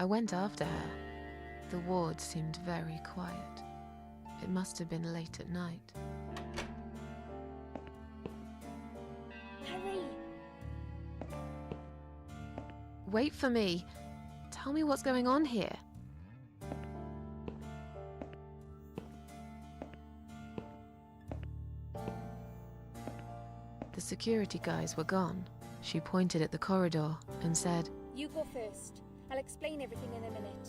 I went after her. The ward seemed very quiet. It must have been late at night. Hurry! Wait for me. Tell me what's going on here. The security guys were gone. She pointed at the corridor and said, You go first. I'll explain everything in a minute.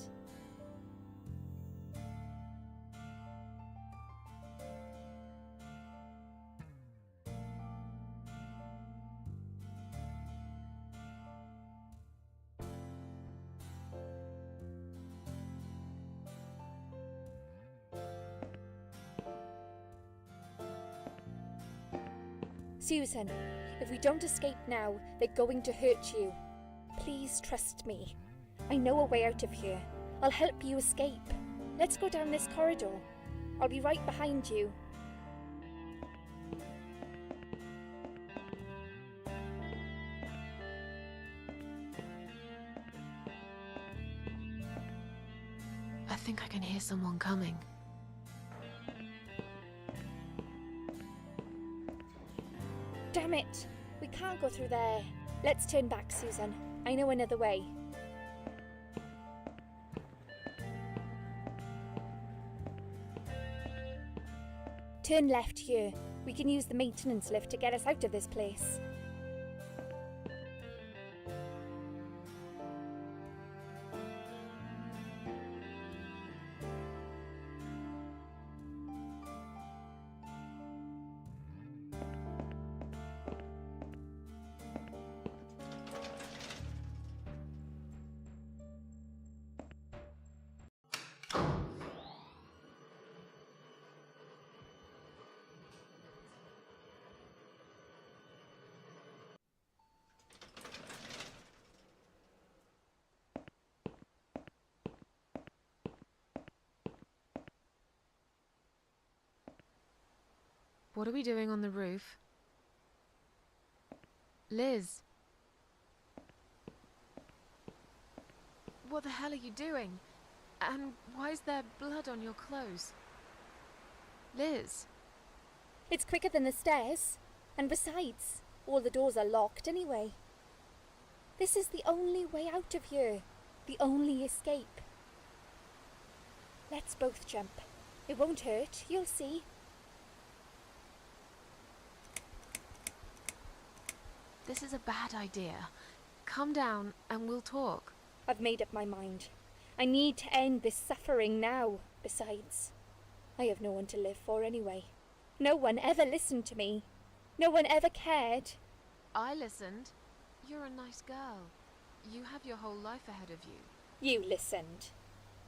Susan, if we don't escape now, they're going to hurt you. Please trust me. I know a way out of here. I'll help you escape. Let's go down this corridor. I'll be right behind you. I think I can hear someone coming. Damn it! We can't go through there. Let's turn back, Susan. I know another way. Turn left here. We can use the maintenance lift to get us out of this place. What are we doing on the roof? Liz! What the hell are you doing? And why is there blood on your clothes? Liz! It's quicker than the stairs. And besides, all the doors are locked anyway. This is the only way out of here. The only escape. Let's both jump. It won't hurt, you'll see. This is a bad idea. Come down and we'll talk. I've made up my mind. I need to end this suffering now. Besides, I have no one to live for anyway. No one ever listened to me. No one ever cared. I listened. You're a nice girl. You have your whole life ahead of you. You listened.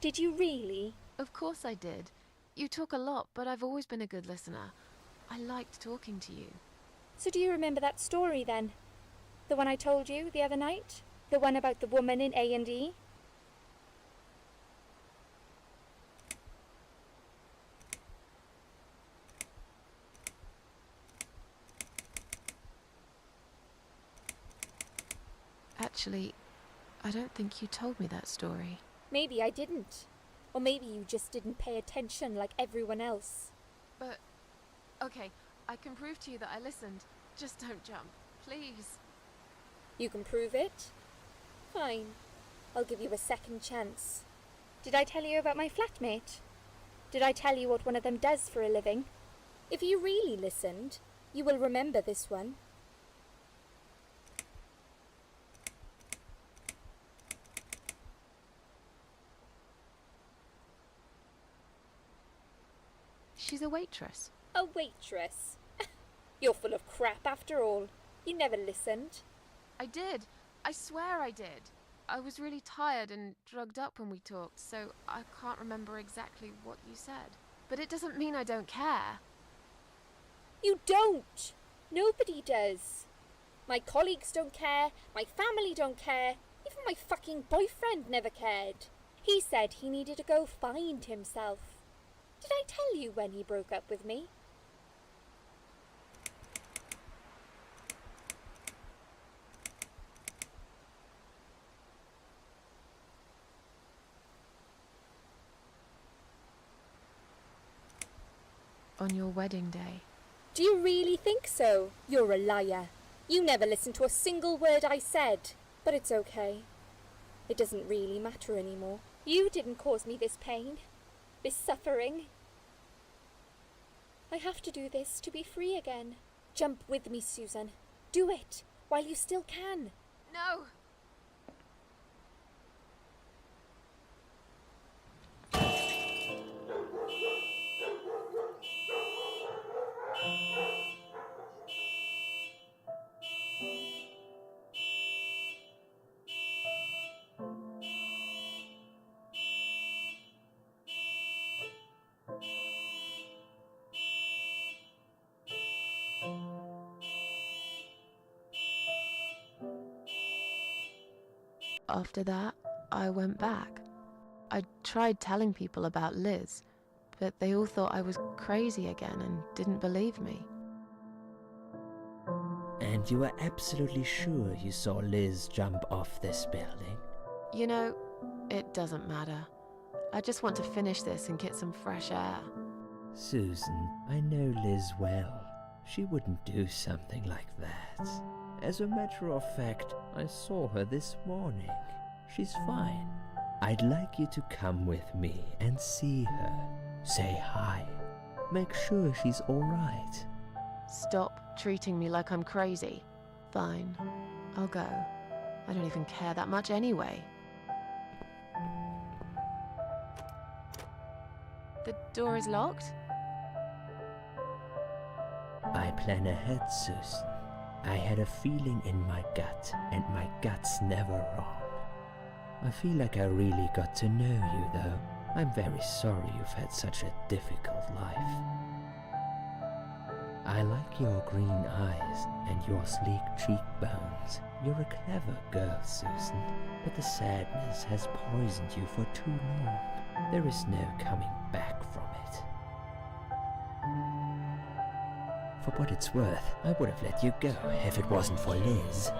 Did you really? Of course I did. You talk a lot, but I've always been a good listener. I liked talking to you. So do you remember that story then? The one I told you the other night? The one about the woman in A&E? Actually, I don't think you told me that story. Maybe I didn't. Or maybe you just didn't pay attention like everyone else. But, okay, I can prove to you that I listened. Just don't jump, please. You can prove it? Fine. I'll give you a second chance. Did I tell you about my flatmate? Did I tell you what one of them does for a living? If you really listened, you will remember this one. She's a waitress. A waitress? You're full of crap after all. You never listened. I did. I swear I did. I was really tired and drugged up when we talked, so I can't remember exactly what you said. But it doesn't mean I don't care. You don't! Nobody does. My colleagues don't care, my family don't care, even my fucking boyfriend never cared. He said he needed to go find himself. Did I tell you when he broke up with me? on your wedding day. Do you really think so? You're a liar. You never listened to a single word I said. But it's okay. It doesn't really matter anymore. You didn't cause me this pain, this suffering. I have to do this to be free again. Jump with me, Susan. Do it while you still can. No! After that, I went back. I tried telling people about Liz, but they all thought I was crazy again and didn't believe me. And you are absolutely sure you saw Liz jump off this building? You know, it doesn't matter. I just want to finish this and get some fresh air. Susan, I know Liz well. She wouldn't do something like that. As a matter of fact, I saw her this morning. She's fine. I'd like you to come with me and see her. Say hi. Make sure she's all right. Stop treating me like I'm crazy. Fine, I'll go. I don't even care that much anyway. The door is locked? I plan ahead, Susan. I had a feeling in my gut, and my gut's never wrong. I feel like I really got to know you, though. I'm very sorry you've had such a difficult life. I like your green eyes and your sleek cheekbones. You're a clever girl, Susan, but the sadness has poisoned you for too long. There is no coming back from it. For what it's worth, I would have let you go if it wasn't for Liz.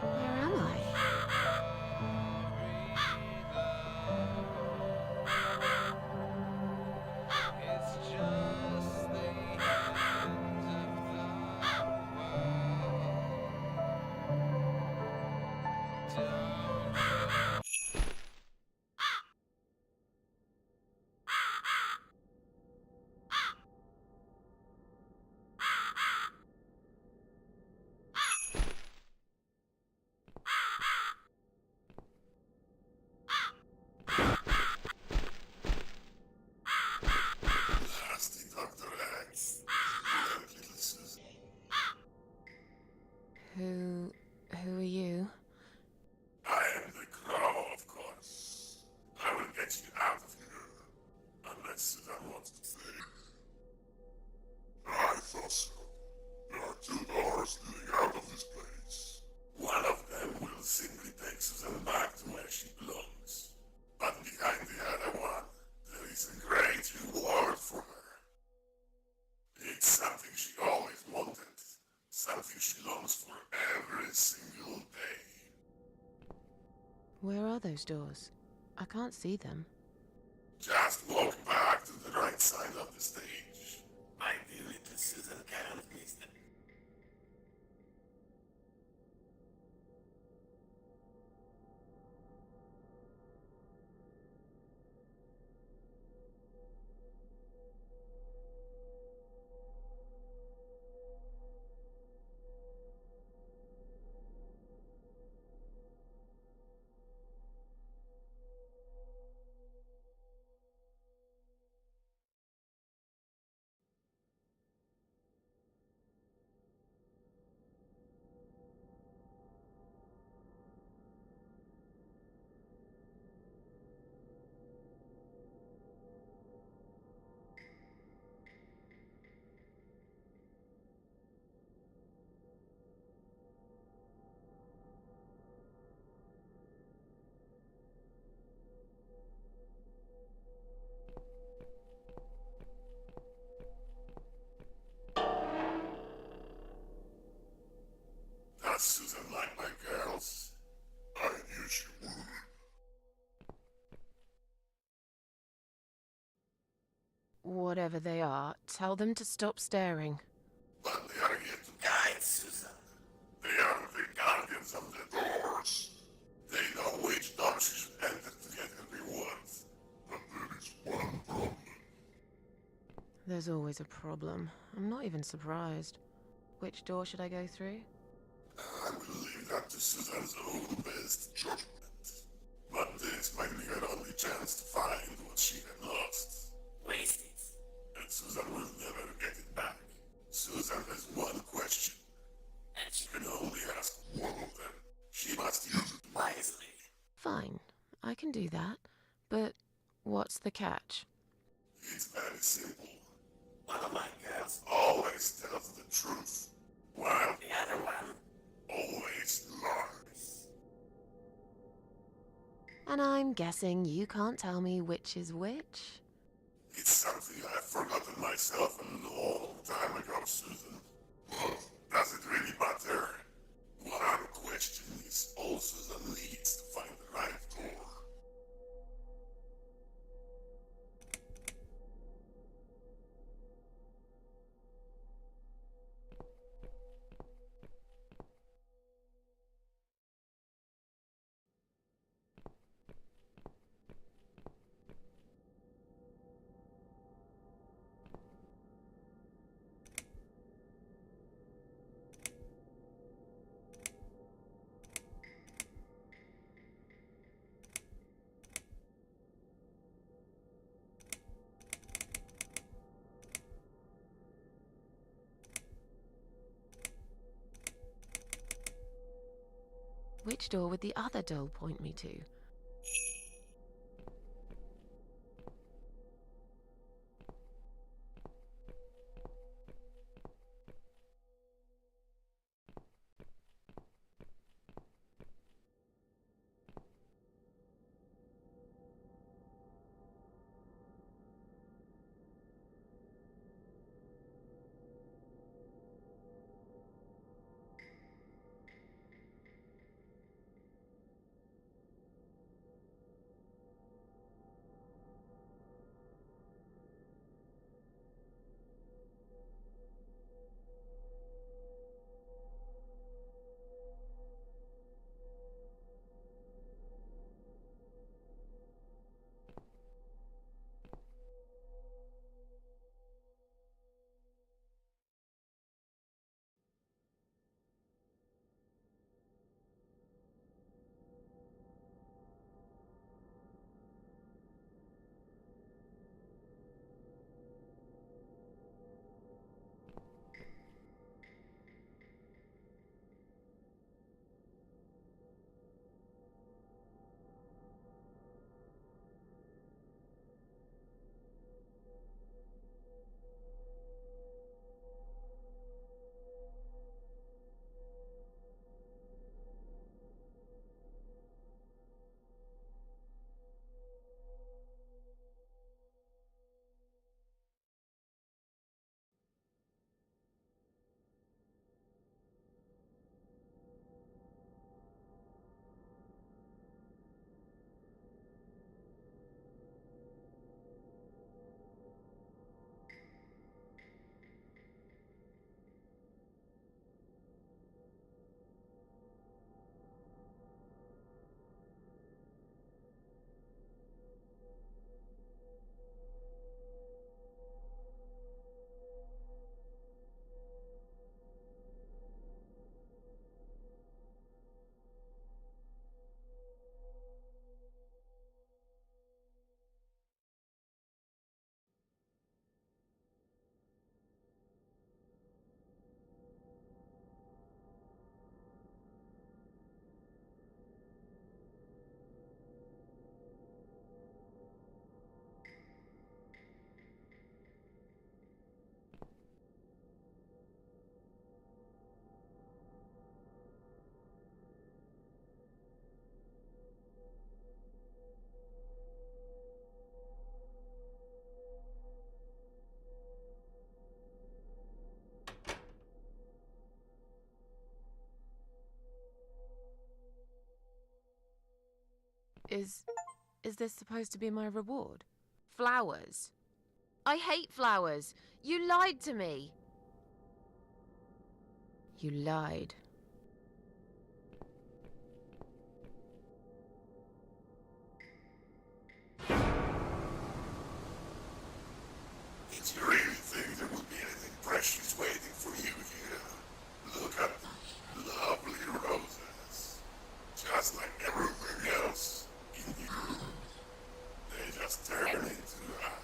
Where am I? Nasty Dr. X. You and little Susan. Who are you? I am the Crow, of course. I will get you out of here. Unless Susan wants to stay. I thought so. There are two doors leading out of this place. One of them will simply take Susan back to where she belongs. But behind the other one, there is a great reward for her. It's something she always wanted. Something she longs for every single day. Where are those doors? I can't see them. Just walk back to the right side of the stage. My dear little Susan can't miss them. Does Susan like my girls? I knew she would. Whatever they are, tell them to stop staring. But they are here to guide Susan. They are the guardians of the doors. They know which door she should enter to get her rewards. But there is one problem. There's always a problem. I'm not even surprised. Which door should I go through? I will leave that to Susan's own best judgment. But this might be her only chance to find what she had lost. Waste it. And Susan will never get it back. Susan has one question. And she can only ask one of them. She must use it wisely. Fine, I can do that. But what's the catch? It's very simple. One of my girls always tells the truth, while the other one always lies. And I'm guessing you can't tell me which is which? It's something I've forgotten myself a long time ago, Susan. But does it really matter? What our question is all Susan needs to find the right door. Which door would the other doll point me to? Is this supposed to be my reward? Flowers? I hate flowers! You lied to me! You lied. Did you really think there would be anything precious waiting for you here? Look at the lovely roses. Just like everything else in you. They just turn into ash.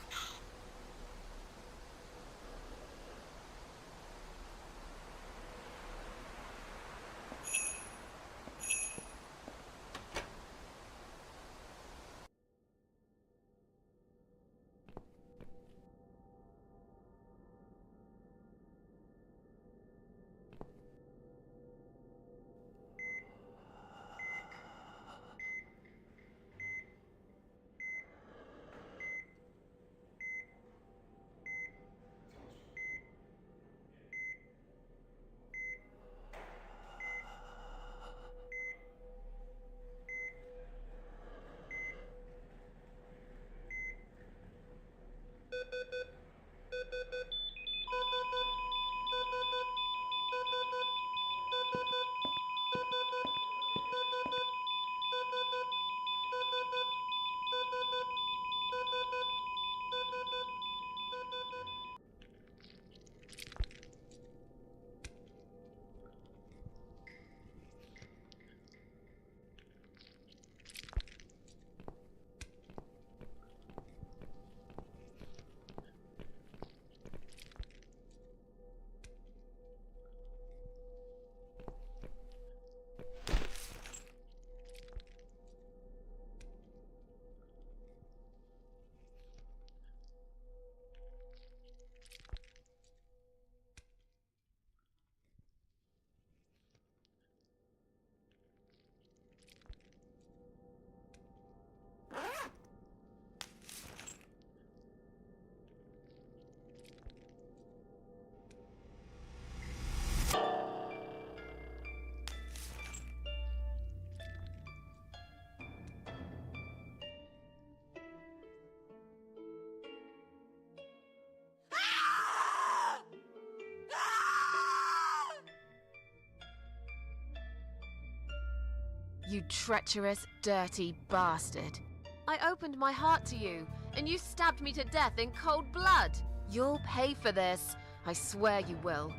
You treacherous, dirty bastard. I opened my heart to you, and you stabbed me to death in cold blood. You'll pay for this. I swear you will.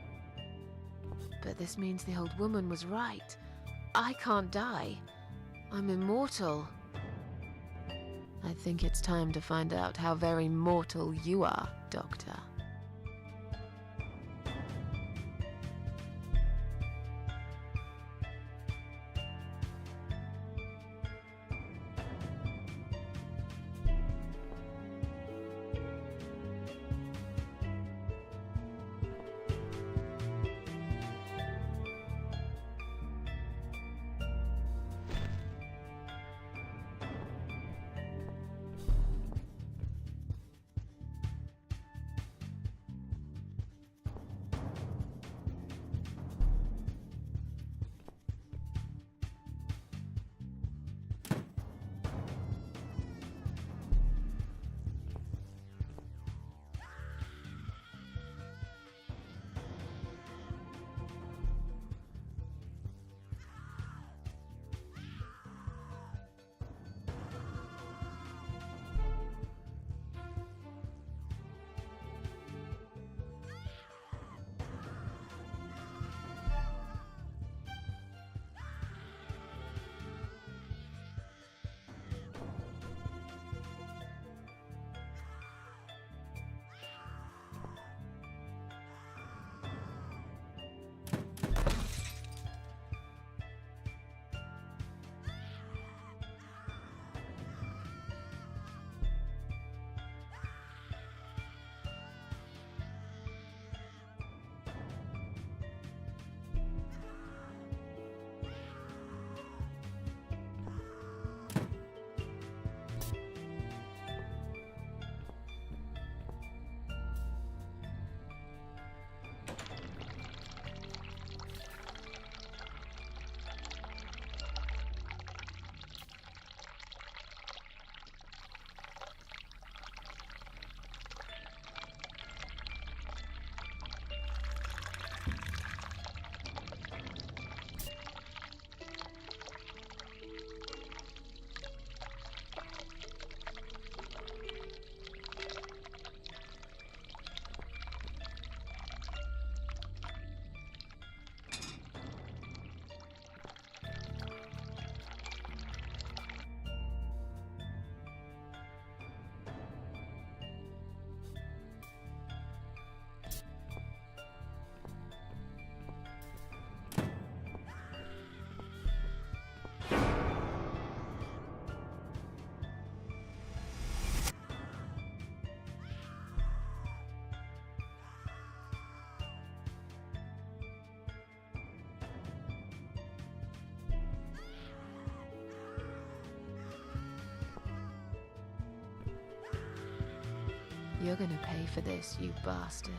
But this means the old woman was right. I can't die. I'm immortal. I think it's time to find out how very mortal you are, Doctor. You're gonna pay for this, you bastard.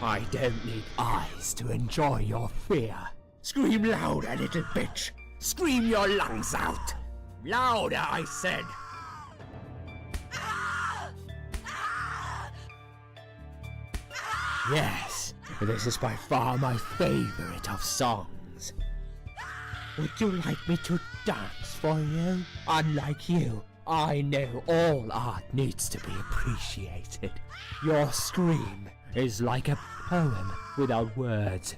I don't need eyes to enjoy your fear. Scream louder, little bitch! Scream your lungs out! Louder, I said! Yes, this is by far my favorite of songs. Would you like me to dance for you? Unlike you, I know all art needs to be appreciated. Your scream is like a poem without words.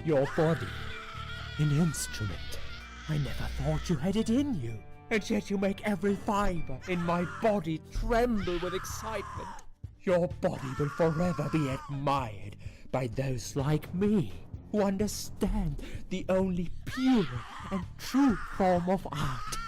Your body, an instrument. I never thought you had it in you, and yet you make every fiber in my body tremble with excitement. Your body will forever be admired by those like me, who understand the only pure and true form of art.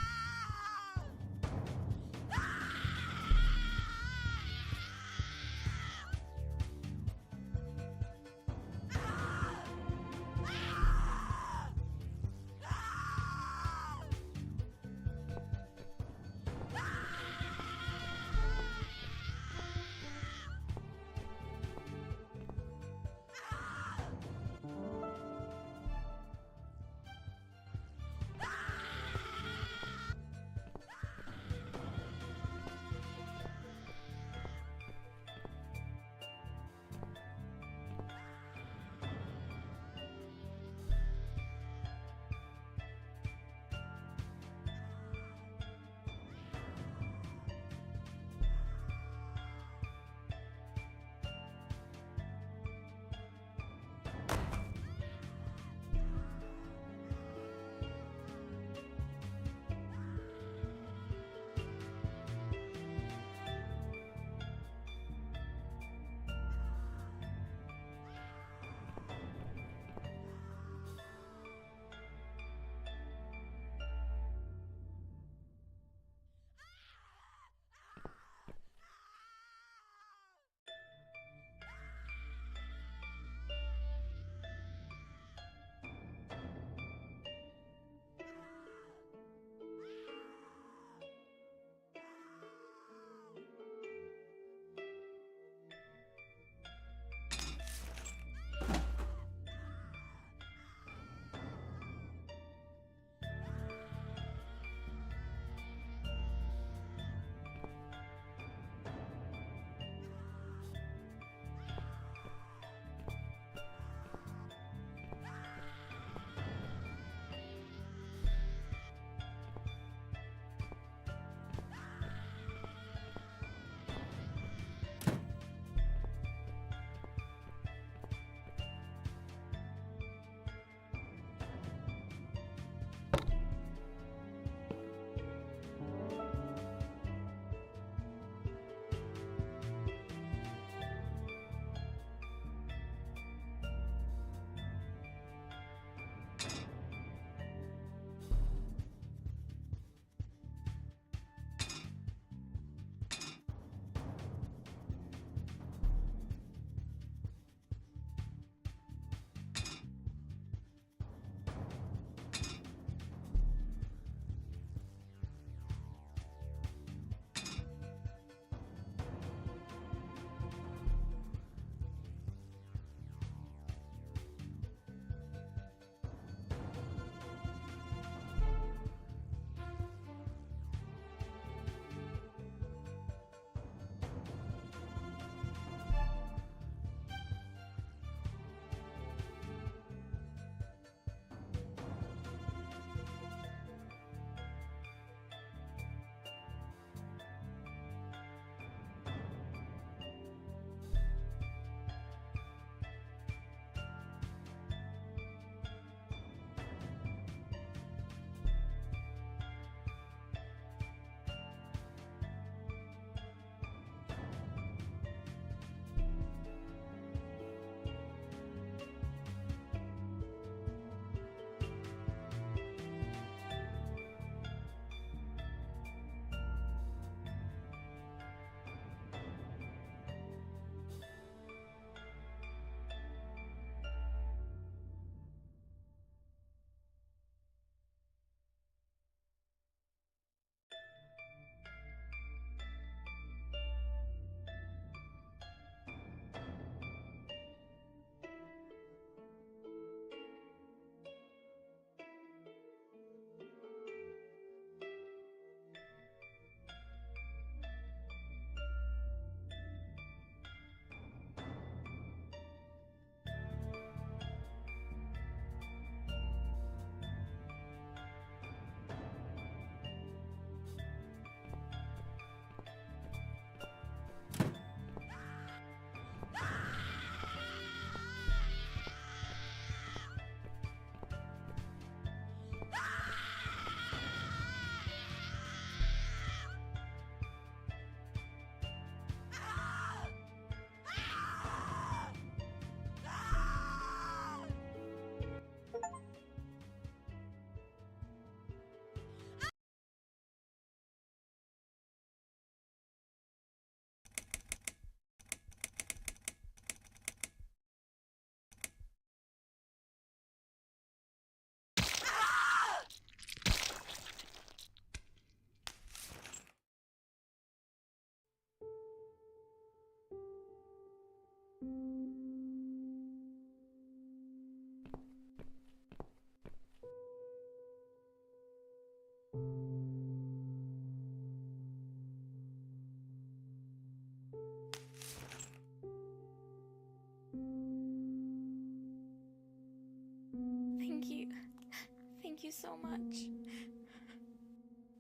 you so much.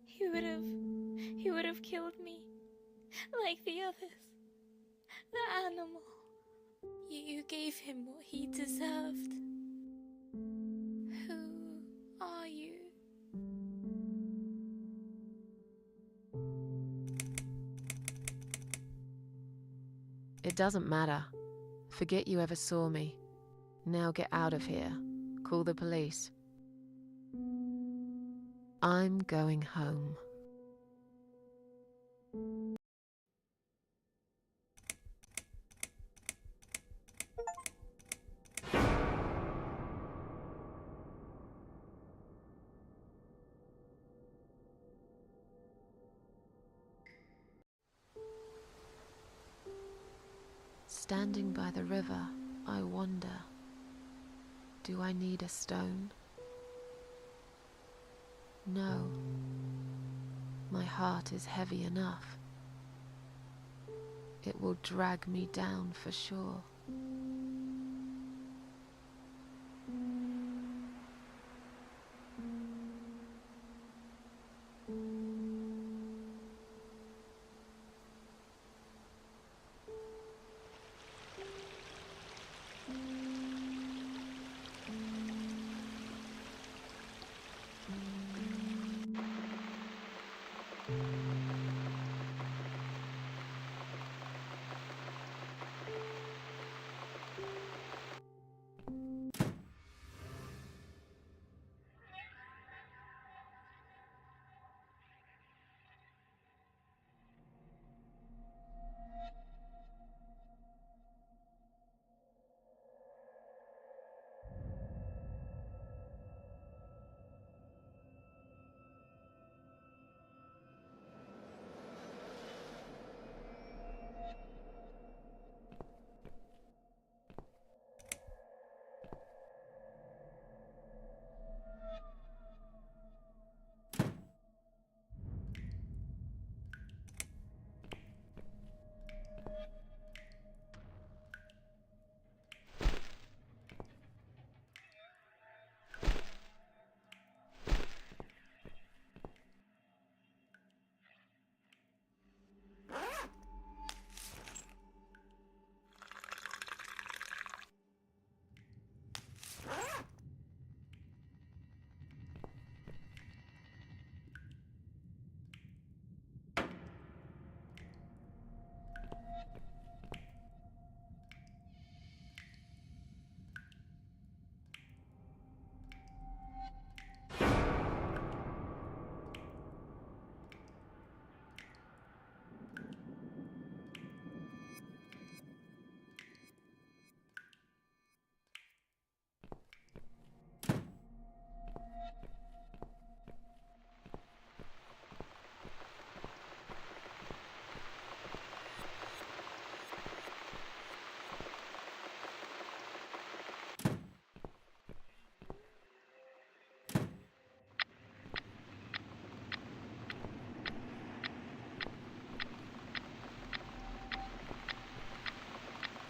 He would have killed me, like the others. The animal. You gave him what he deserved. Who are you? It doesn't matter. Forget you ever saw me. Now get out of here. Call the police. I'm going home. Standing by the river, I wonder, do I need a stone? No. My heart is heavy enough. It will drag me down for sure.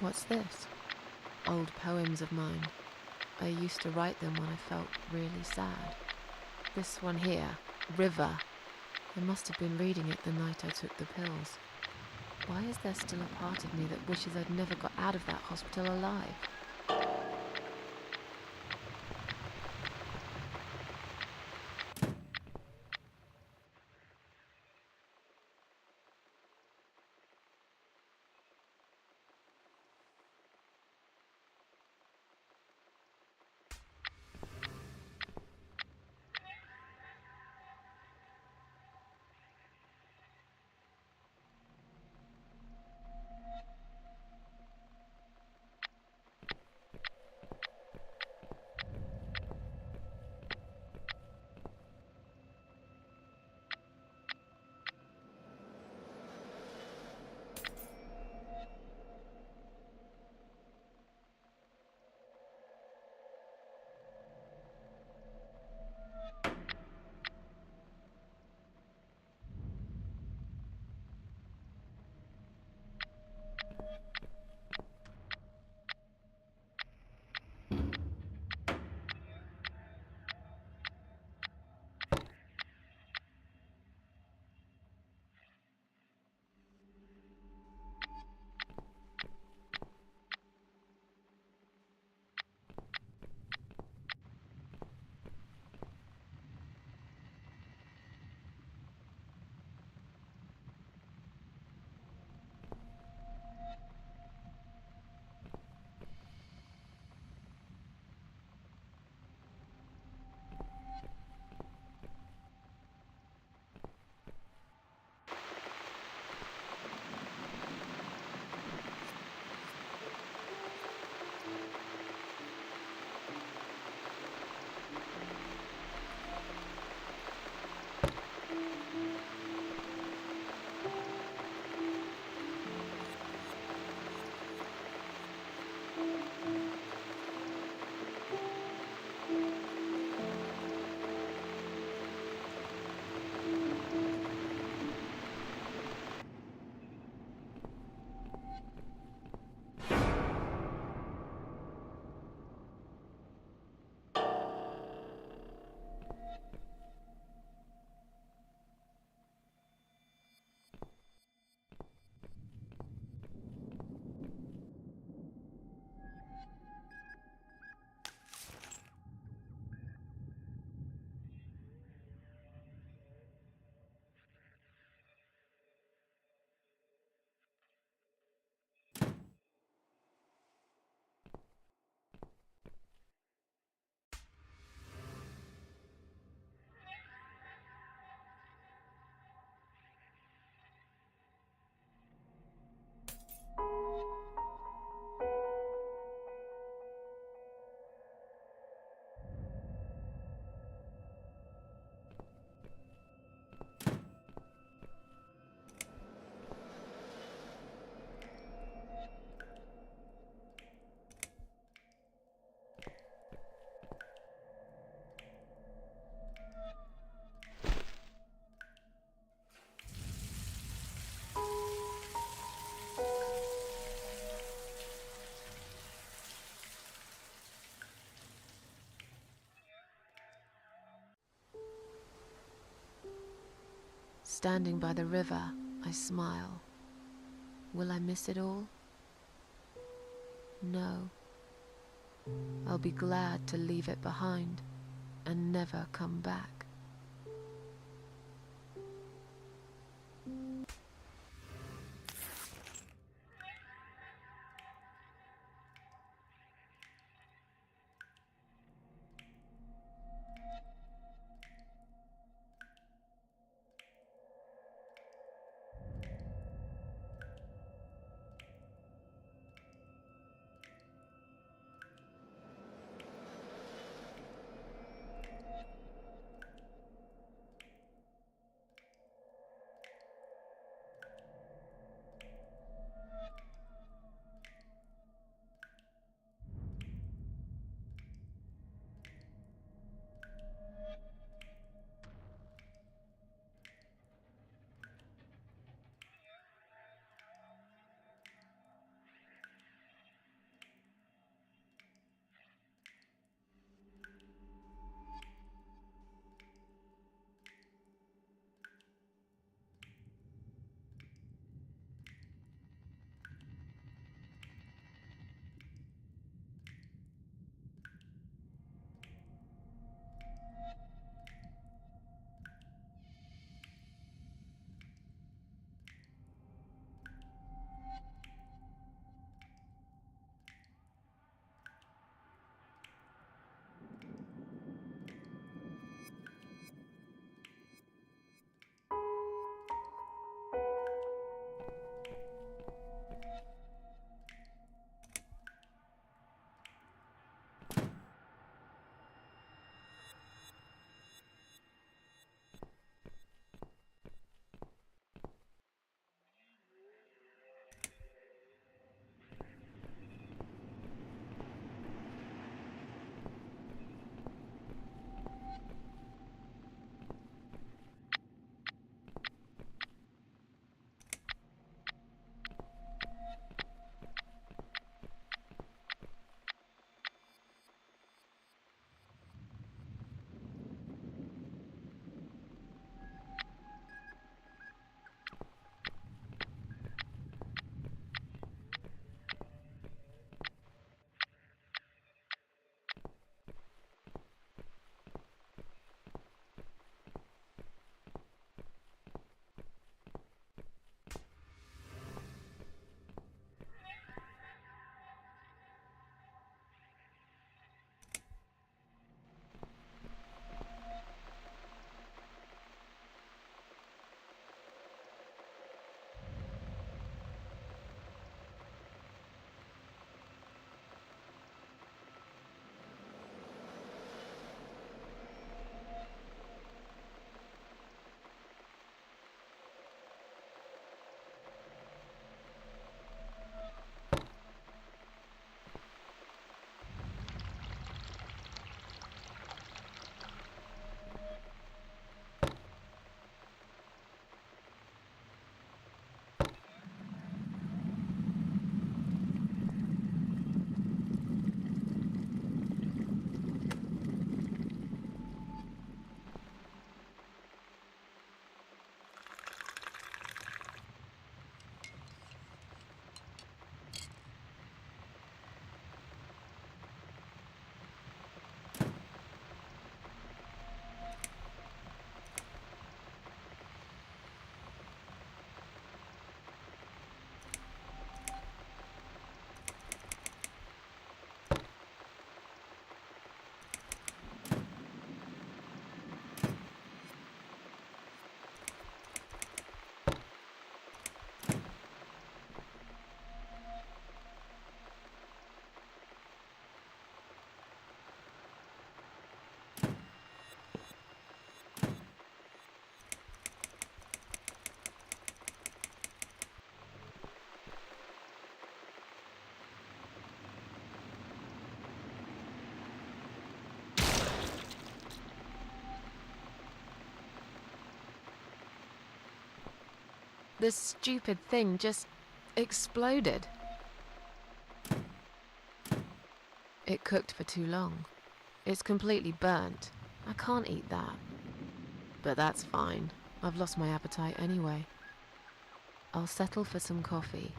What's this? Old poems of mine. I used to write them when I felt really sad. This one here, River. I must have been reading it the night I took the pills. Why is there still a part of me that wishes I'd never got out of that hospital alive? Standing by the river, I smile. Will I miss it all? No. I'll be glad to leave it behind and never come back. This stupid thing just exploded. It cooked for too long. It's completely burnt. I can't eat that. But that's fine. I've lost my appetite anyway. I'll settle for some coffee.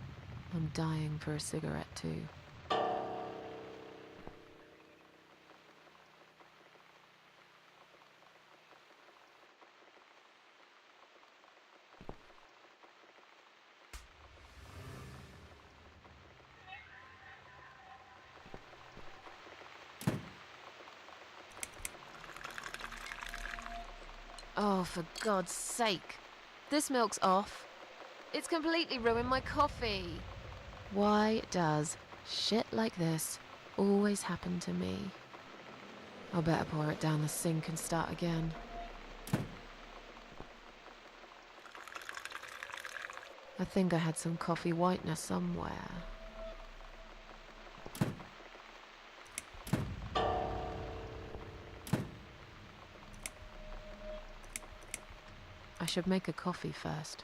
I'm dying for a cigarette too. Oh, for God's sake. This milk's off. It's completely ruined my coffee. Why does shit like this always happen to me? I'll better pour it down the sink and start again. I think I had some coffee whitener somewhere. I should make a coffee first.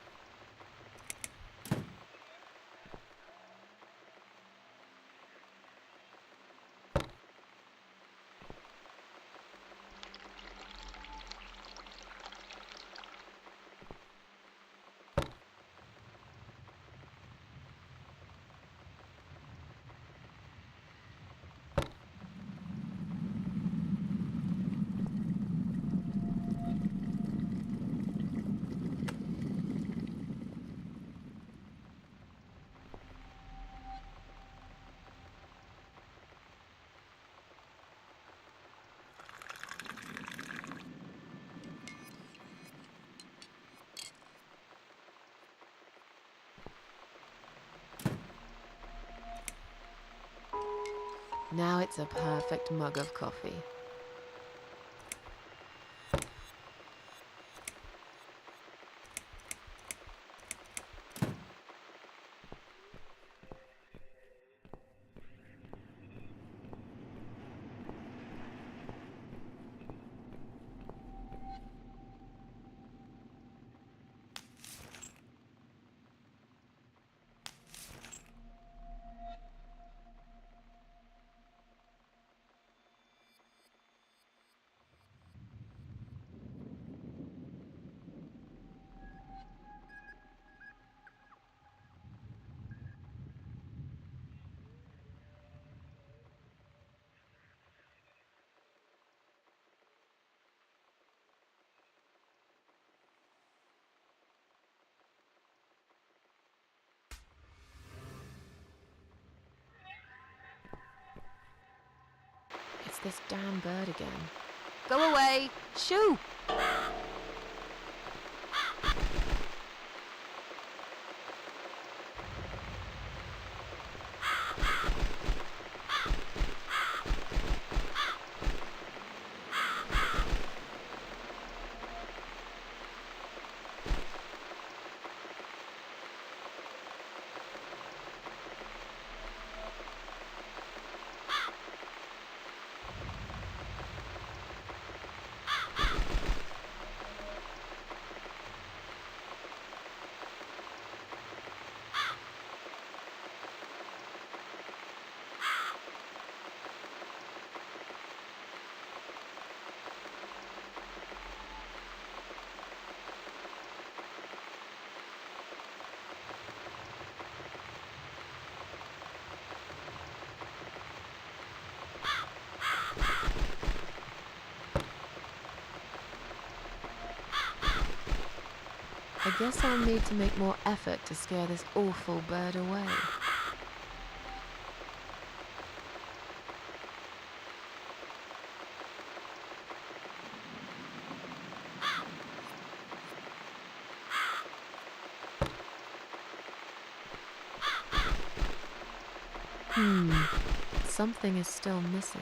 Now it's a perfect mug of coffee. It's this damn bird again. Go away! Shoo! I guess I'll need to make more effort to scare this awful bird away. Something is still missing.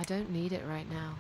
don't need it right now.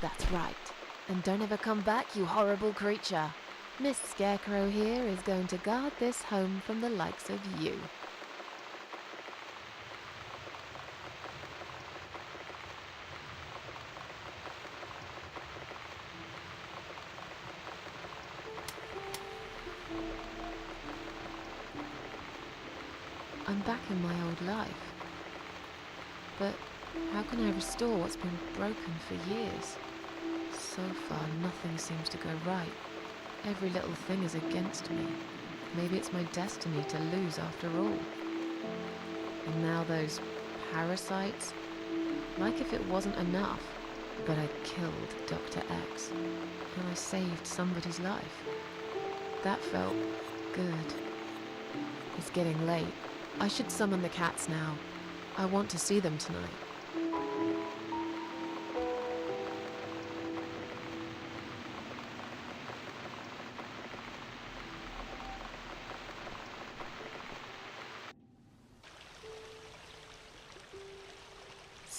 That's right. And don't ever come back, you horrible creature. Miss Scarecrow here is going to guard this home from the likes of you. I'm back in my old life. But how can I restore what's been broken for years? So far, nothing seems to go right. Every little thing is against me. Maybe it's my destiny to lose after all. And now those parasites? Like if it wasn't enough. But I killed Dr. X. And I saved somebody's life. That felt good. It's getting late. I should summon the cats now. I want to see them tonight.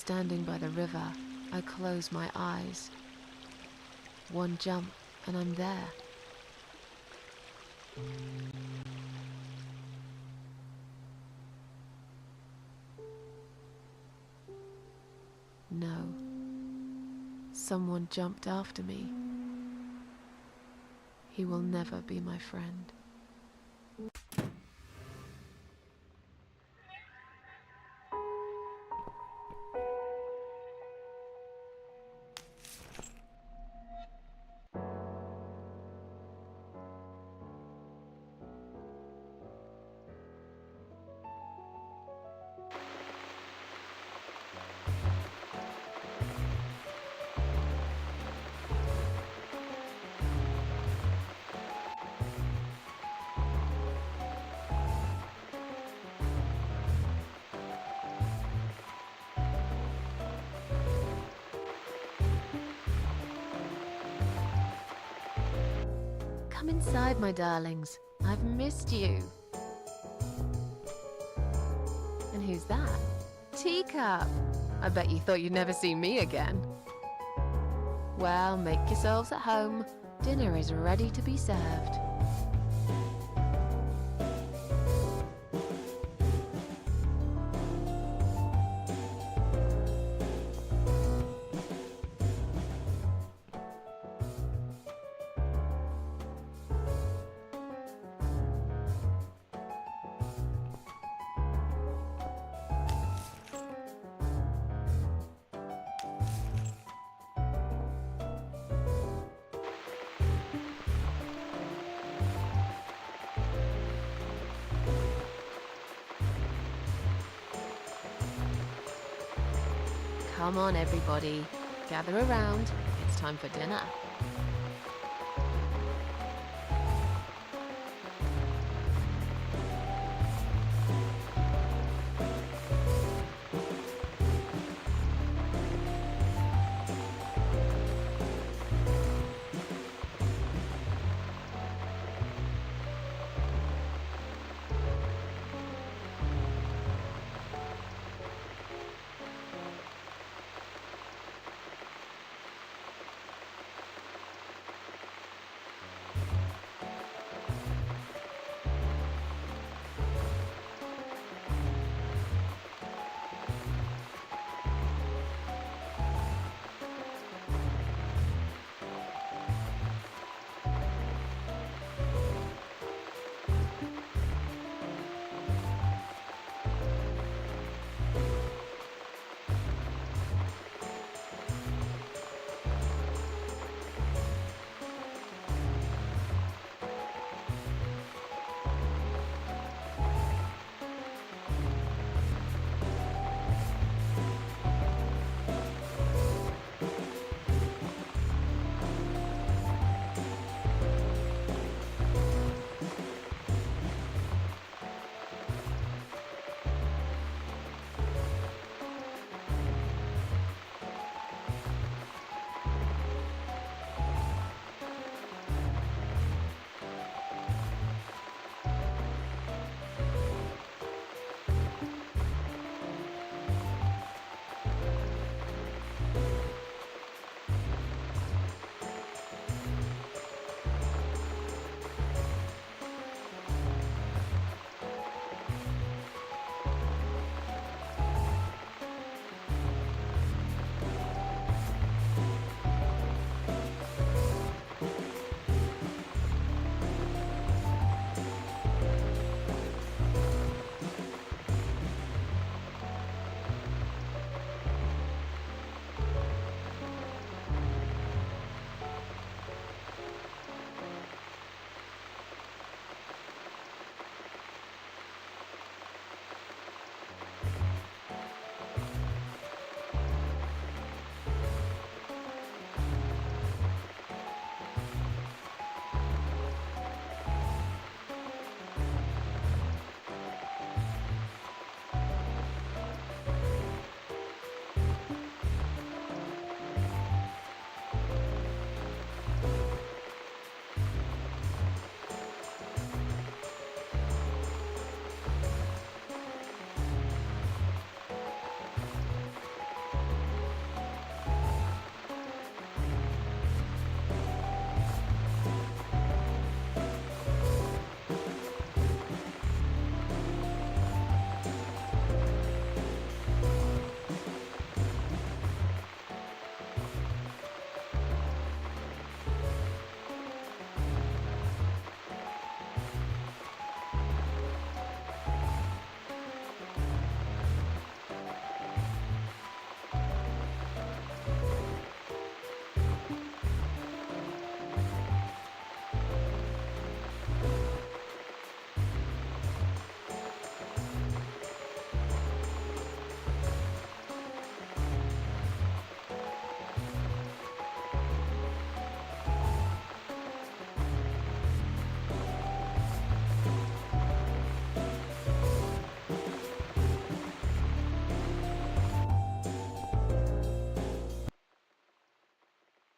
Standing by the river, I close my eyes. One jump, and I'm there. No. Someone jumped after me. He will never be my friend. Come inside, my darlings. I've missed you. And who's that? Teacup. I bet you thought you'd never see me again. Well, make yourselves at home. Dinner is ready to be served. Come on, everybody. Gather around. It's time for dinner.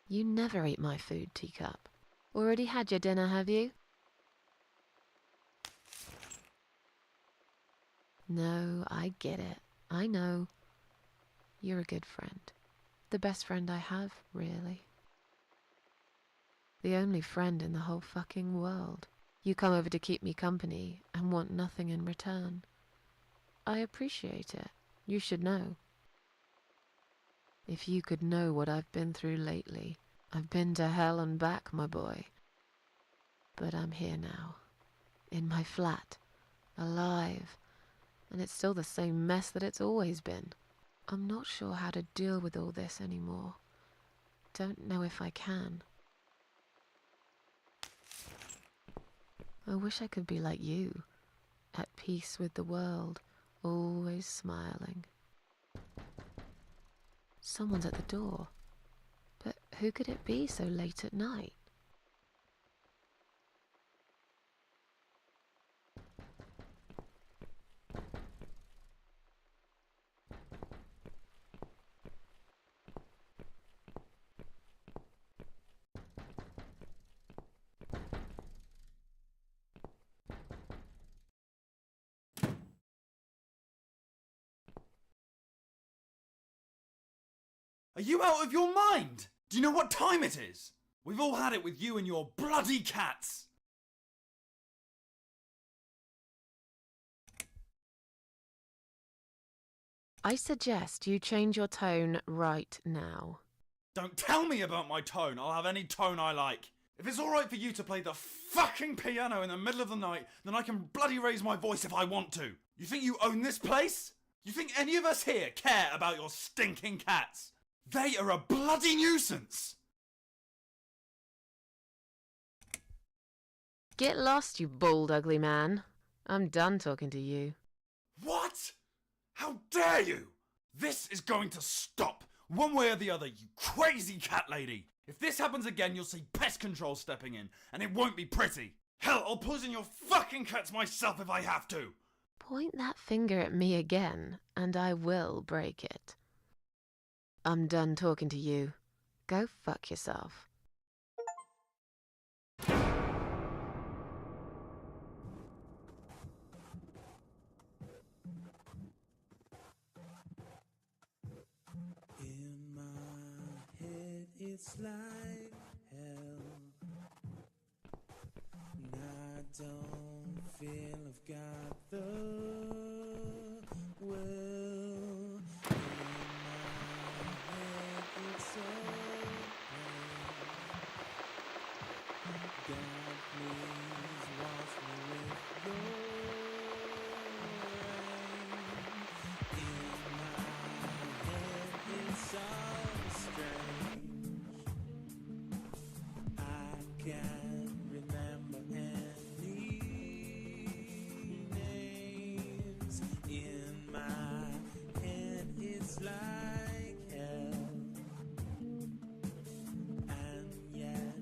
You never eat my food, Teacup. Already had your dinner, have you? No, I get it. I know. You're a good friend. The best friend I have, really. The only friend in the whole fucking world. You come over to keep me company and want nothing in return. I appreciate it. You should know. If you could know what I've been through lately. I've been to hell and back, my boy. But I'm here now. In my flat. Alive. And it's still the same mess that it's always been. I'm not sure how to deal with all this anymore. Don't know if I can. I wish I could be like you. At peace with the world. Always smiling. Someone's at the door. But who could it be so late at night? Are you out of your mind? Do you know what time it is? We've all had it with you and your bloody cats. I suggest you change your tone right now. Don't tell me about my tone. I'll have any tone I like. If it's alright for you to play the fucking piano in the middle of the night, then I can bloody raise my voice if I want to. You think you own this place? You think any of us here care about your stinking cats? They are a bloody nuisance! Get lost, you bald, ugly man. I'm done talking to you. What? How dare you? This is going to stop, one way or the other, you crazy cat lady. If this happens again, you'll see pest control stepping in, and it won't be pretty. Hell, I'll poison your fucking cats myself if I have to. Point that finger at me again, and I will break it. I'm done talking to you. Go fuck yourself. In my head it's like hell, and I don't feel I've got the will. In my head it's so plain. God, please wash me with your rain. In my head it's so strange. I can't remember any names. In my head it's like hell, and yet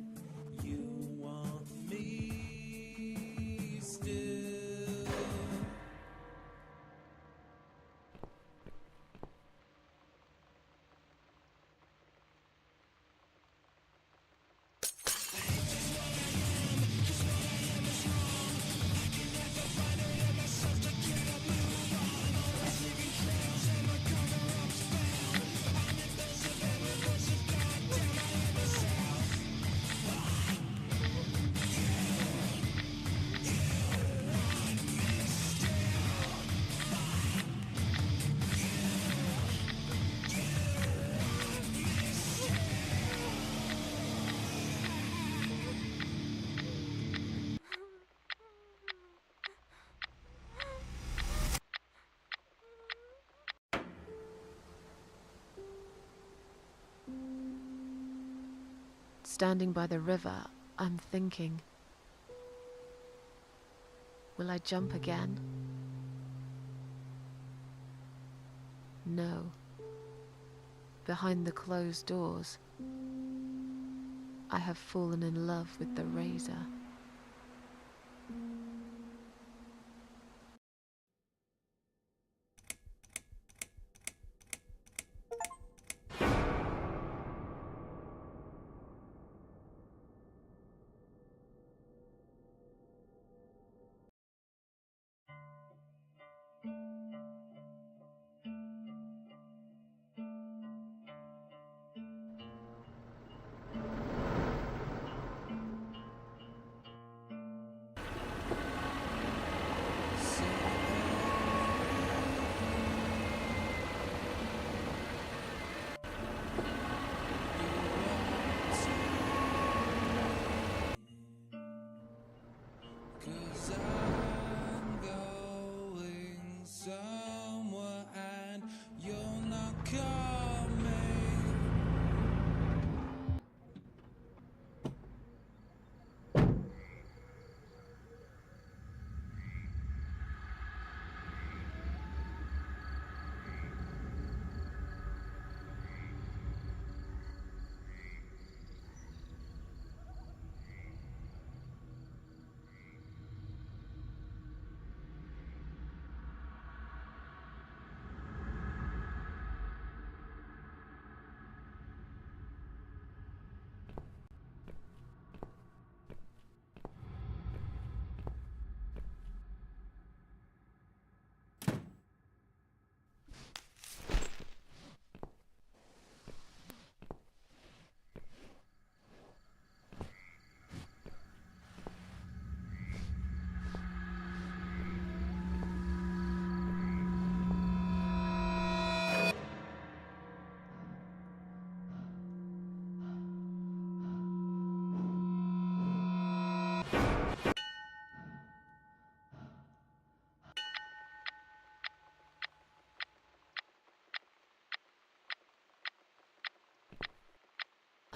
you want me still. Standing by the river, I'm thinking. Will I jump again? No. Behind the closed doors, I have fallen in love with the razor.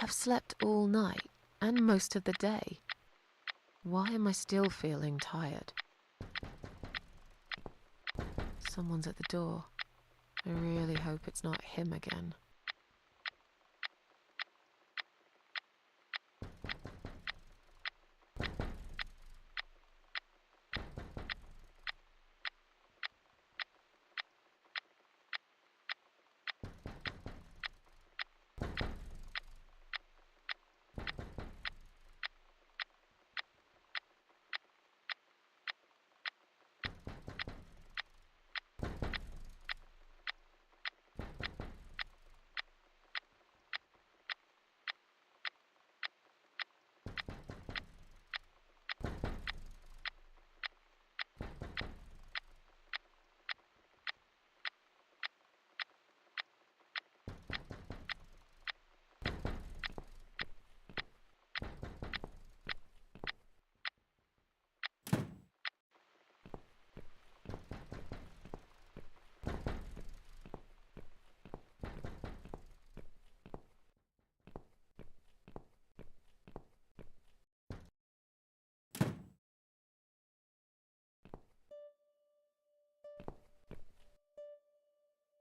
I've slept all night and most of the day. Why am I still feeling tired? Someone's at the door. I really hope it's not him again.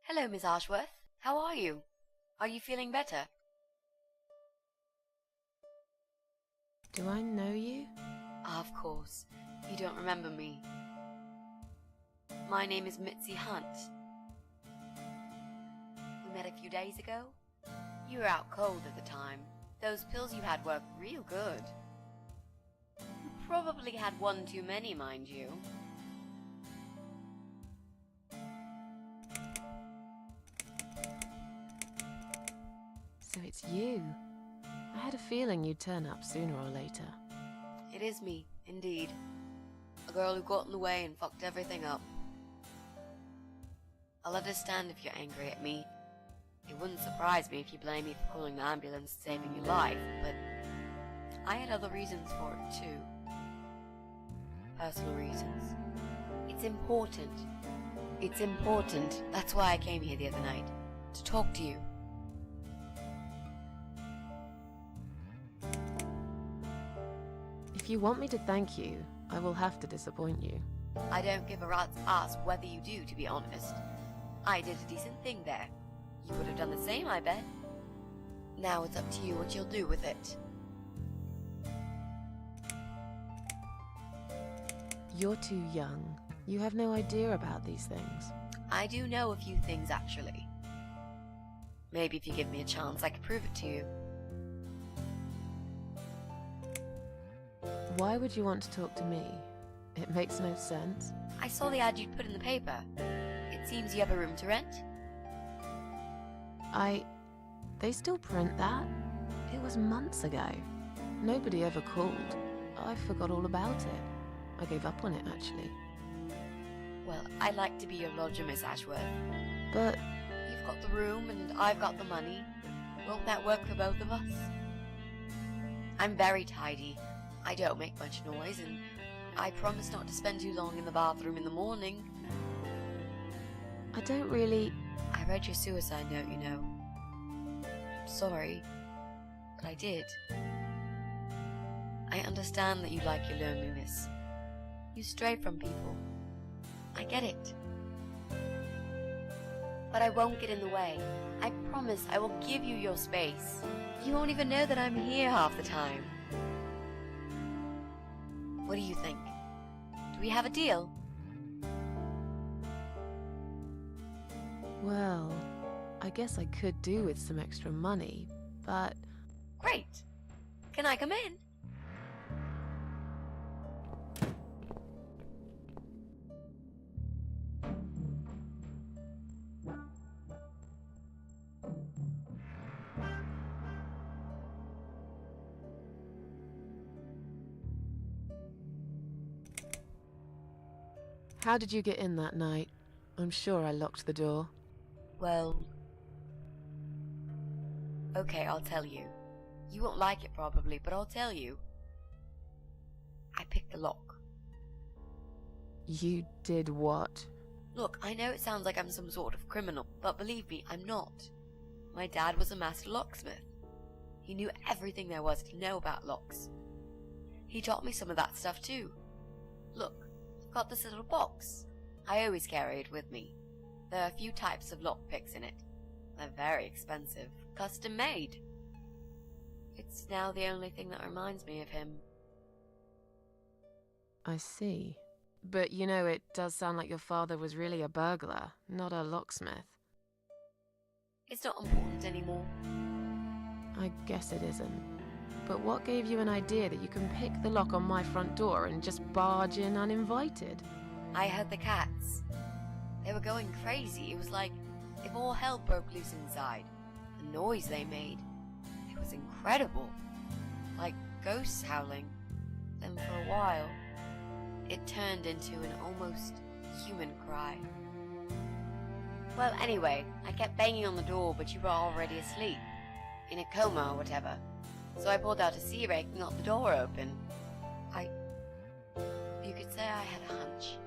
Hello, Miss Ashworth. How are you? Are you feeling better? Do I know you? Of course. You don't remember me. My name is Mitzi Hunt. We met a few days ago. You were out cold at the time. Those pills you had were real good. You probably had one too many, mind you. So it's you. I had a feeling you'd turn up sooner or later. It is me, indeed. A girl who got in the way and fucked everything up. I'll understand if you're angry at me. It wouldn't surprise me if you blame me for calling the ambulance and saving your life, but I had other reasons for it too. Personal reasons. It's important. It's important. That's why I came here the other night. To talk to you. If you want me to thank you, I will have to disappoint you. I don't give a rat's ass whether you do, to be honest. I did a decent thing there. You would have done the same, I bet. Now it's up to you what you'll do with it. You're too young. You have no idea about these things. I do know a few things, actually. Maybe if you give me a chance, I could prove it to you. Why would you want to talk to me? It makes no sense. I saw the ad you'd put in the paper. It seems you have a room to rent. They still print that? It was months ago. Nobody ever called. I forgot all about it. I gave up on it, actually. Well, I'd like to be your lodger, Miss Ashworth. But You've got the room and I've got the money. Won't that work for both of us? I'm very tidy. I don't make much noise, and I promise not to spend too long in the bathroom in the morning. I don't really... I read your suicide note, you know. Sorry, but I did. I understand that you like your loneliness. You stray from people. I get it. But I won't get in the way. I promise I will give you your space. You won't even know that I'm here half the time. What do you think? Do we have a deal? Well, I guess I could do with some extra money, but... Great! Can I come in? How did you get in that night? I'm sure I locked the door. Well... Okay, I'll tell you. You won't like it probably, but I'll tell you. I picked the lock. You did what? Look, I know it sounds like I'm some sort of criminal, but believe me, I'm not. My dad was a master locksmith. He knew everything there was to know about locks. He taught me some of that stuff too. Look, I've got this little box. I always carry it with me. There are a few types of lockpicks in it. They're very expensive, custom made. It's now the only thing that reminds me of him. I see. But you know, it does sound like your father was really a burglar, not a locksmith. It's not important anymore. I guess it isn't. But what gave you an idea that you can pick the lock on my front door and just barge in uninvited? I heard the cats. They were going crazy. It was like if all hell broke loose inside. The noise they made. It was incredible. Like ghosts howling. Then for a while, it turned into an almost human cry. Well, anyway, I kept banging on the door, but you were already asleep. In a coma or whatever. So I pulled out a sea rake and got the door open. You could say I had a hunch.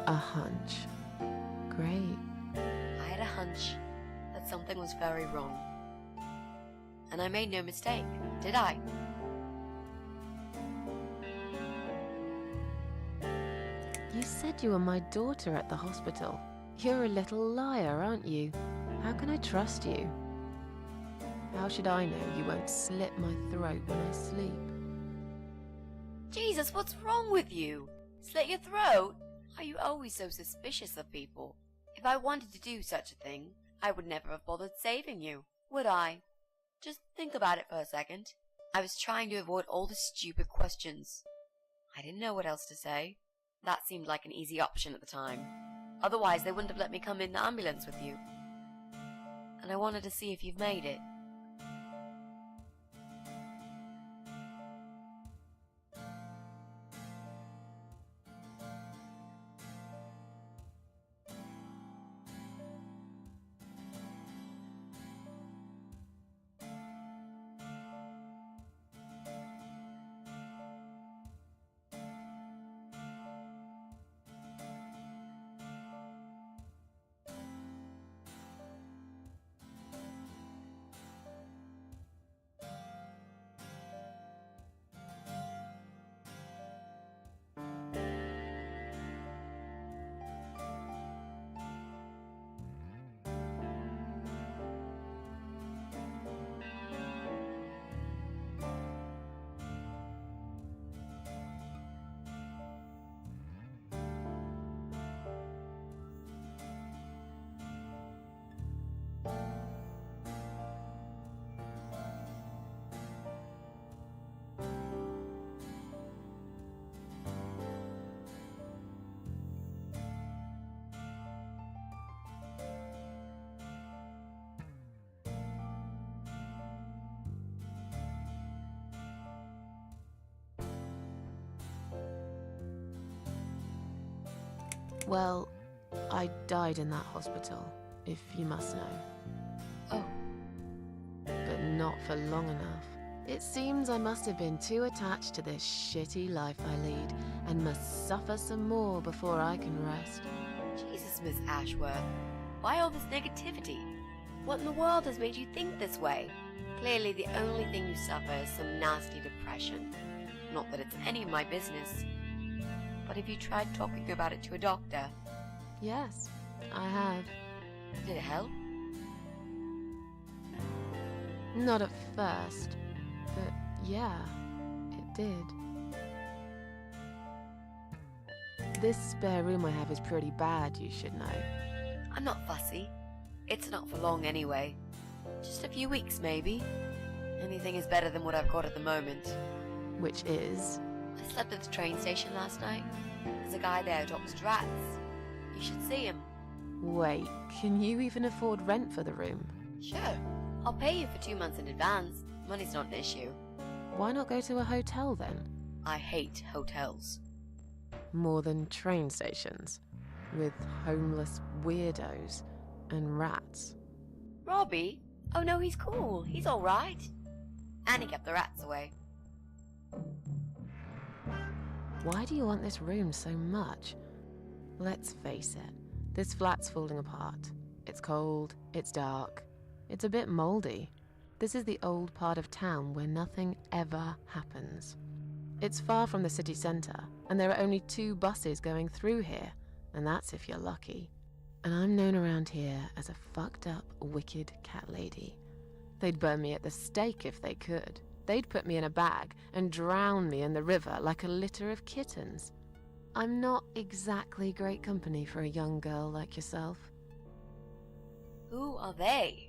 A hunch. Great. I had a hunch that something was very wrong. And I made no mistake, did I? You said you were my daughter at the hospital. You're a little liar, aren't you? How can I trust you? How should I know you won't slit my throat when I sleep? Jesus, what's wrong with you? Slit your throat? Are you always so suspicious of people? If I wanted to do such a thing, I would never have bothered saving you, would I? Just think about it for a second. I was trying to avoid all the stupid questions. I didn't know what else to say. That seemed like an easy option at the time. Otherwise, they wouldn't have let me come in the ambulance with you. And I wanted to see if you've made it. Well, I died in that hospital, if you must know. Oh. But not for long enough. It seems I must have been too attached to this shitty life I lead, and must suffer some more before I can rest. Jesus, Miss Ashworth. Why all this negativity? What in the world has made you think this way? Clearly the only thing you suffer is some nasty depression. Not that it's any of my business. But have you tried talking about it to a doctor? Yes, I have. Did it help? Not at first, but yeah, it did. This spare room I have is pretty bad, you should know. I'm not fussy. It's not for long anyway. Just a few weeks, maybe. Anything is better than what I've got at the moment. Which is? I slept at the train station last night. There's a guy there who talks to rats. You should see him. Wait, can you even afford rent for the room? Sure. I'll pay you for 2 months in advance. Money's not an issue. Why not go to a hotel then? I hate hotels. More than train stations, with homeless weirdos and rats. Robbie? Oh no, he's cool. He's alright. And he kept the rats away. Why do you want this room so much? Let's face it, this flat's falling apart. It's cold, it's dark, it's a bit mouldy. This is the old part of town where nothing ever happens. It's far from the city centre, and there are only 2 buses going through here, and that's if you're lucky. And I'm known around here as a fucked up, wicked cat lady. They'd burn me at the stake if they could. They'd put me in a bag and drown me in the river like a litter of kittens. I'm not exactly great company for a young girl like yourself. Who are they?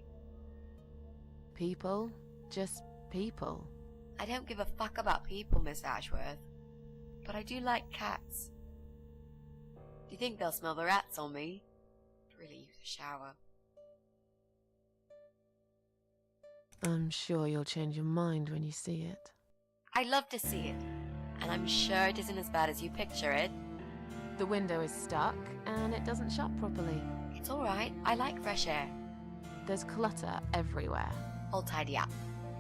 People, just people. I don't give a fuck about people, Miss Ashworth. But I do like cats. Do you think they'll smell the rats on me? I'd really use a shower. I'm sure you'll change your mind when you see it. I'd love to see it. And I'm sure it isn't as bad as you picture it. The window is stuck, and it doesn't shut properly. It's alright, I like fresh air. There's clutter everywhere. I'll tidy up.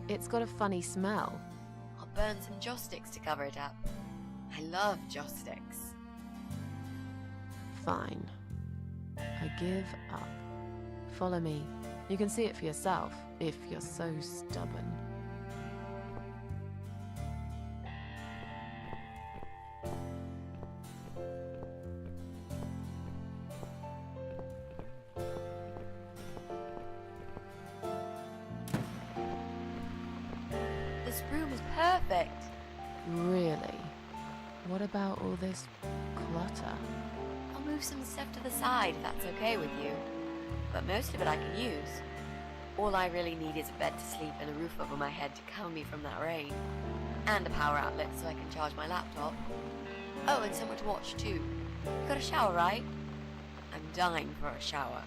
It's got a funny smell. I'll burn some joss sticks to cover it up. I love joss sticks. Fine. I give up. Follow me. You can see it for yourself, if you're so stubborn. This room is perfect. Really? What about all this clutter? I'll move some stuff to the side if that's okay with you. But most of it I can use. All I really need is a bed to sleep and a roof over my head to cover me from that rain. And a power outlet so I can charge my laptop. Oh, and somewhere to watch too. You got a shower, right? I'm dying for a shower.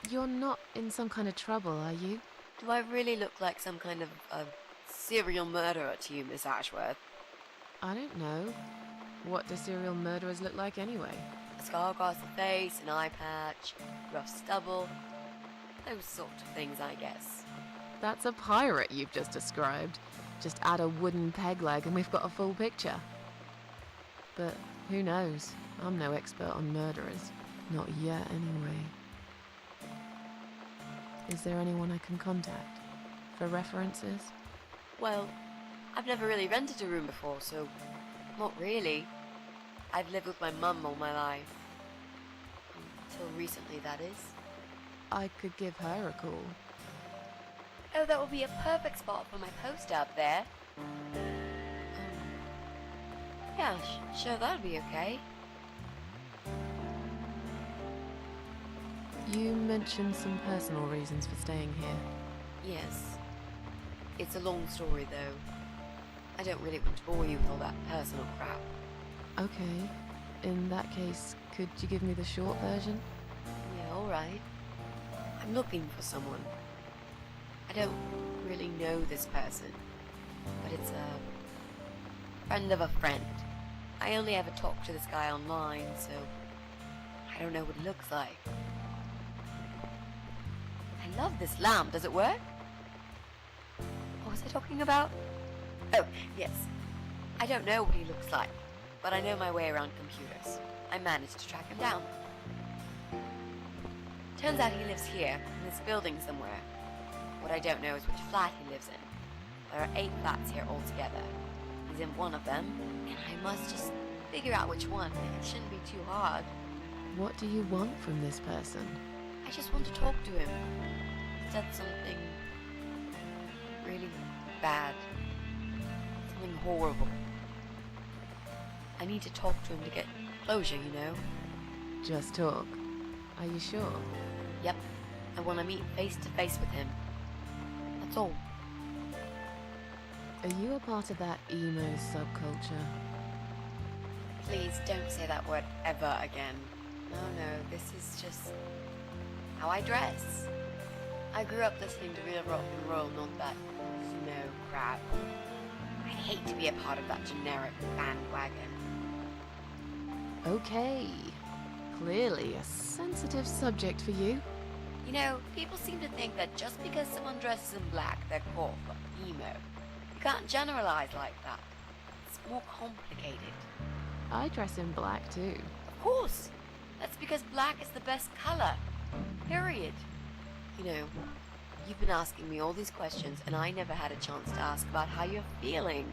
You're not in some kind of trouble, are you? Do I really look like some kind of serial murderer to you, Miss Ashworth? I don't know. What do serial murderers look like anyway? A scar across the face, an eye patch, rough stubble. Those sort of things, I guess. That's a pirate you've just described. Just add a wooden peg leg and we've got a full picture. But who knows? I'm no expert on murderers. Not yet, anyway. Is there anyone I can contact? For references? Well, I've never really rented a room before, so not really. I've lived with my mum all my life. Until recently, that is. I could give her a call. Oh, that would be a perfect spot for my poster up there. Yeah, sure, that'd be okay. You mentioned some personal reasons for staying here. Yes. It's a long story, though. I don't really want to bore you with all that personal crap. Okay. In that case, could you give me the short version? Yeah, alright. I'm looking for someone. I don't really know this person, but it's a friend of a friend. I only ever talk to this guy online, so I don't know what he looks like. I love this lamp. Does it work? What was I talking about? Oh, yes. I don't know what he looks like, but I know my way around computers. I managed to track him down. Turns out he lives here, in this building somewhere. What I don't know is which flat he lives in. There are 8 flats here altogether. He's in one of them, and I must just figure out which one. It shouldn't be too hard. What do you want from this person? I just want to talk to him. He said something really bad. Something horrible. I need to talk to him to get closure, you know? Just talk. Are you sure? Yep. I want to meet face to face with him. That's all. Are you a part of that emo subculture? Please don't say that word ever again. No, this is just how I dress. I grew up listening to real rock and roll, not that snow crap. I hate to be a part of that generic bandwagon. Okay. Clearly a sensitive subject for you. You know, people seem to think that just because someone dresses in black, they're called emo. You can't generalize like that. It's more complicated. I dress in black too. Of course. That's because black is the best color. Period. You know, you've been asking me all these questions and I never had a chance to ask about how you're feeling.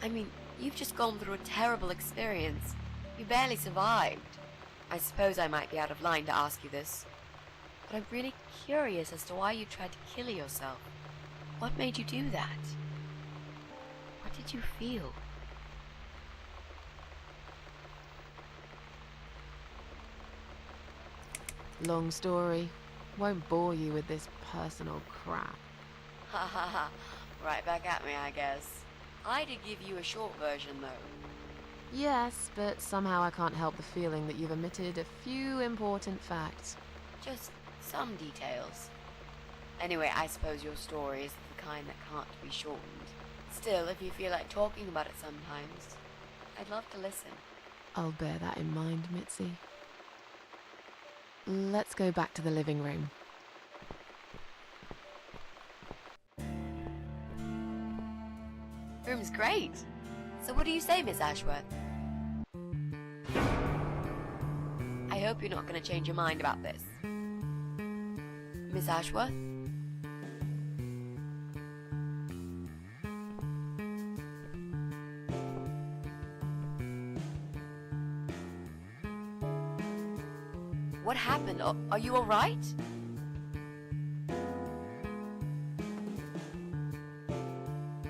I mean, you've just gone through a terrible experience. You barely survived. I suppose I might be out of line to ask you this, but I'm really curious as to why you tried to kill yourself. What made you do that? What did you feel? Long story. Won't bore you with this personal crap. Ha ha ha. Right back at me, I guess. I did give you a short version, though. Yes, but somehow I can't help the feeling that you've omitted a few important facts. Just some details. Anyway, I suppose your story is the kind that can't be shortened. Still, if you feel like talking about it sometimes, I'd love to listen. I'll bear that in mind, Mitzi. Let's go back to the living room. Room's great. So what do you say, Miss Ashworth? I hope you're not going to change your mind about this. Miss Ashworth? What happened? Are you alright?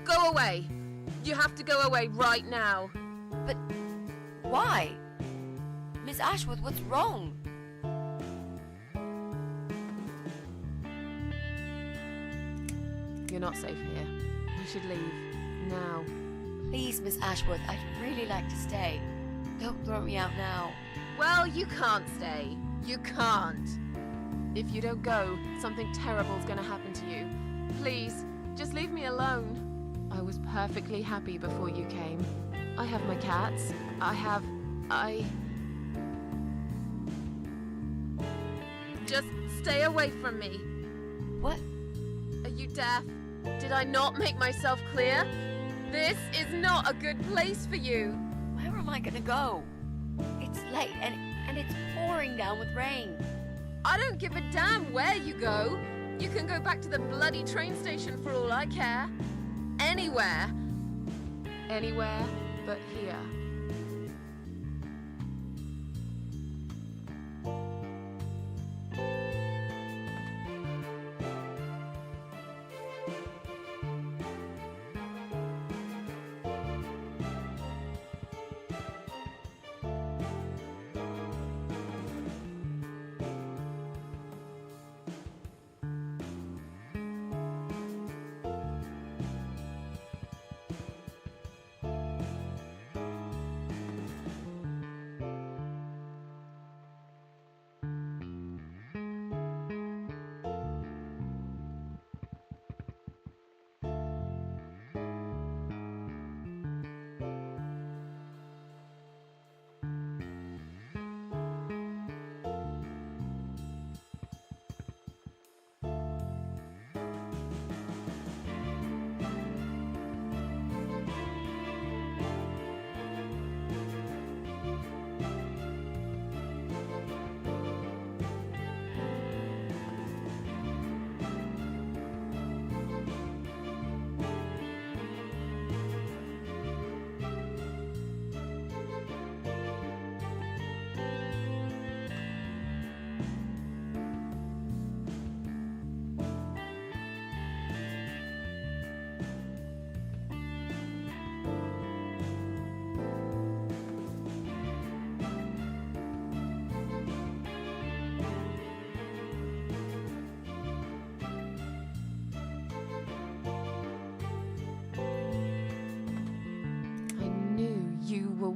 Go away! You have to go away right now. But why? Miss Ashworth, what's wrong? You're not safe here. You should leave. Now. Please, Miss Ashworth, I'd really like to stay. Don't throw me out now. Well, you can't stay. You can't. If you don't go, something terrible's gonna happen to you. Please, just leave me alone. I was perfectly happy before you came. I have my cats. Just stay away from me. What? Are you deaf? Did I not make myself clear? This is not a good place for you. Where am I gonna go? It's late and it's pouring down with rain. I don't give a damn where you go. You can go back to the bloody train station for all I care. Anywhere. Anywhere but here.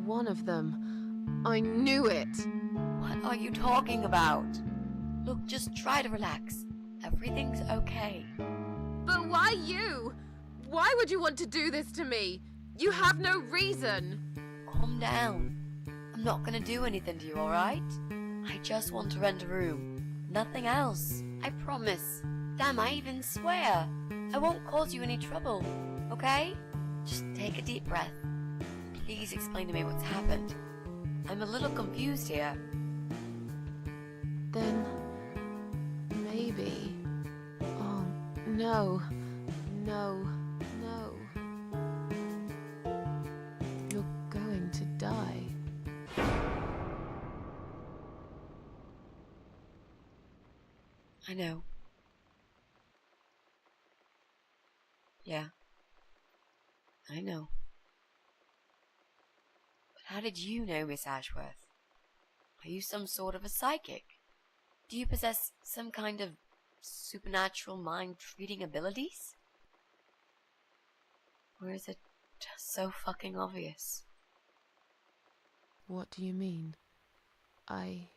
One of them. I knew it. What are you talking about? Look, just try to relax. Everything's okay. But why you? Why would you want to do this to me? You have no reason. Calm down. I'm not gonna do anything to you, alright? I just want to rent a room. Nothing else. I promise. Damn, I even swear. I won't cause you any trouble, okay? Just take a deep breath. Please explain to me what's happened. I'm a little confused here. Then maybe. Oh, no. No. No. You're going to die. I know. Yeah. I know. But how did you know, Miss Ashworth? Are you some sort of a psychic? Do you possess some kind of supernatural mind-reading abilities? Or is it just so fucking obvious? What do you mean? I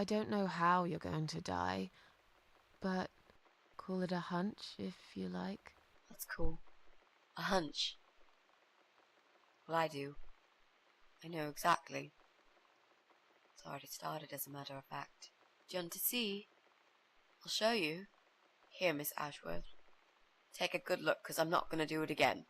don't know how you're going to die, but call it a hunch if you like. That's cool. A hunch. Well, I do. I know exactly. It's already started, as a matter of fact. Do you want to see? I'll show you. Here, Miss Ashworth. Take a good look, 'cause I'm not going to do it again.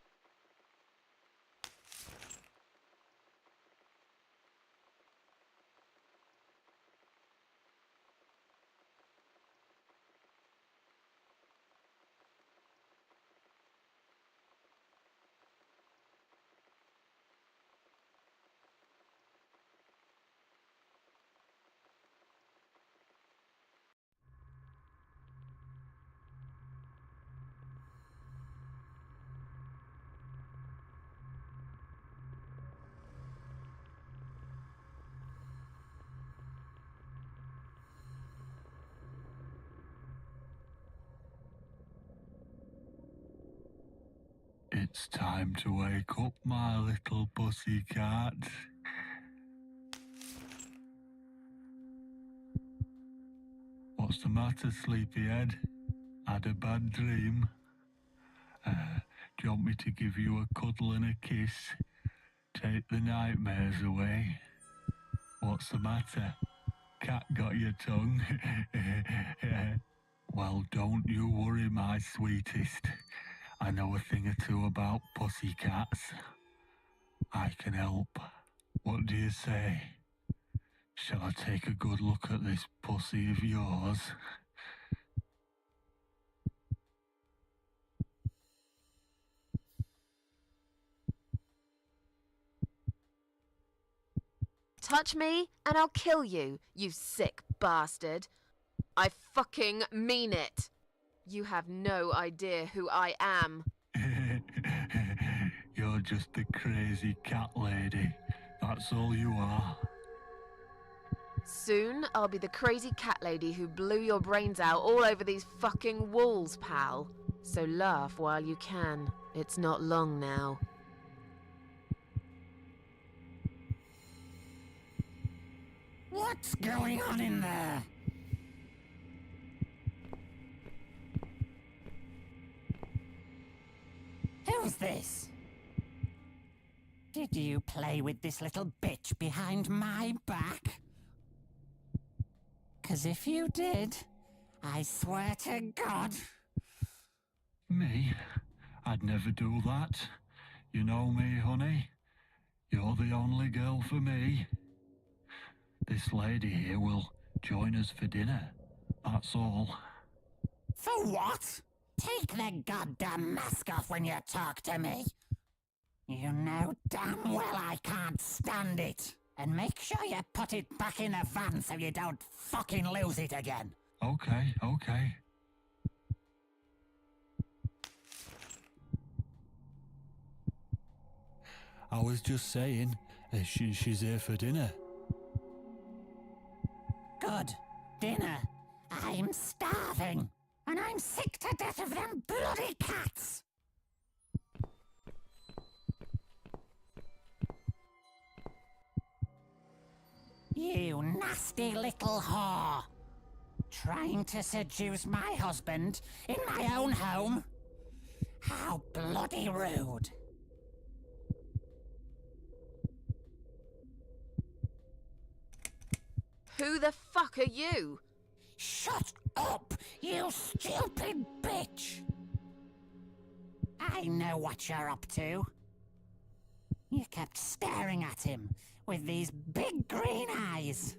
It's time to wake up, my little pussycat. What's the matter, sleepyhead? Had a bad dream? Do you want me to give you a cuddle and a kiss? Take the nightmares away? What's the matter? Cat got your tongue? Well, don't you worry, my sweetest. I know a thing or two about pussycats. I can help. What do you say? Shall I take a good look at this pussy of yours? Touch me and I'll kill you, you sick bastard. I fucking mean it. You have no idea who I am. You're just a crazy cat lady. That's all you are. Soon I'll be the crazy cat lady who blew your brains out all over these fucking walls, pal. So laugh while you can. It's not long now. What's going on in there? Who's this? Did you play with this little bitch behind my back? 'Cause if you did, I swear to God... Me? I'd never do that. You know me, honey. You're the only girl for me. This lady here will join us for dinner. That's all. For what? Take the goddamn mask off when you talk to me. You know damn well I can't stand it. And make sure you put it back in the van so you don't fucking lose it again. Okay, okay. I was just saying, she's here for dinner. Good. Dinner. I'm starving. And I'm sick to death of them bloody cats. You nasty little whore. Trying to seduce my husband in my own home? How bloody rude. Who the fuck are you? Shut up, you stupid bitch! I know what you're up to. You kept staring at him with these big green eyes.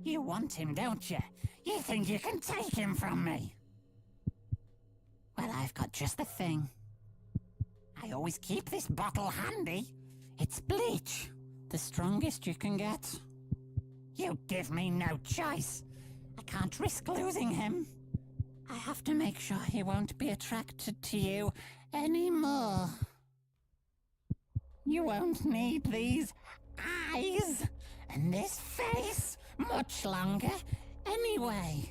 You want him, don't you? You think you can take him from me? Well, I've got just the thing. I always keep this bottle handy. It's bleach, the strongest you can get. You give me no choice. I can't risk losing him. I have to make sure he won't be attracted to you anymore. You won't need these eyes and this face much longer anyway.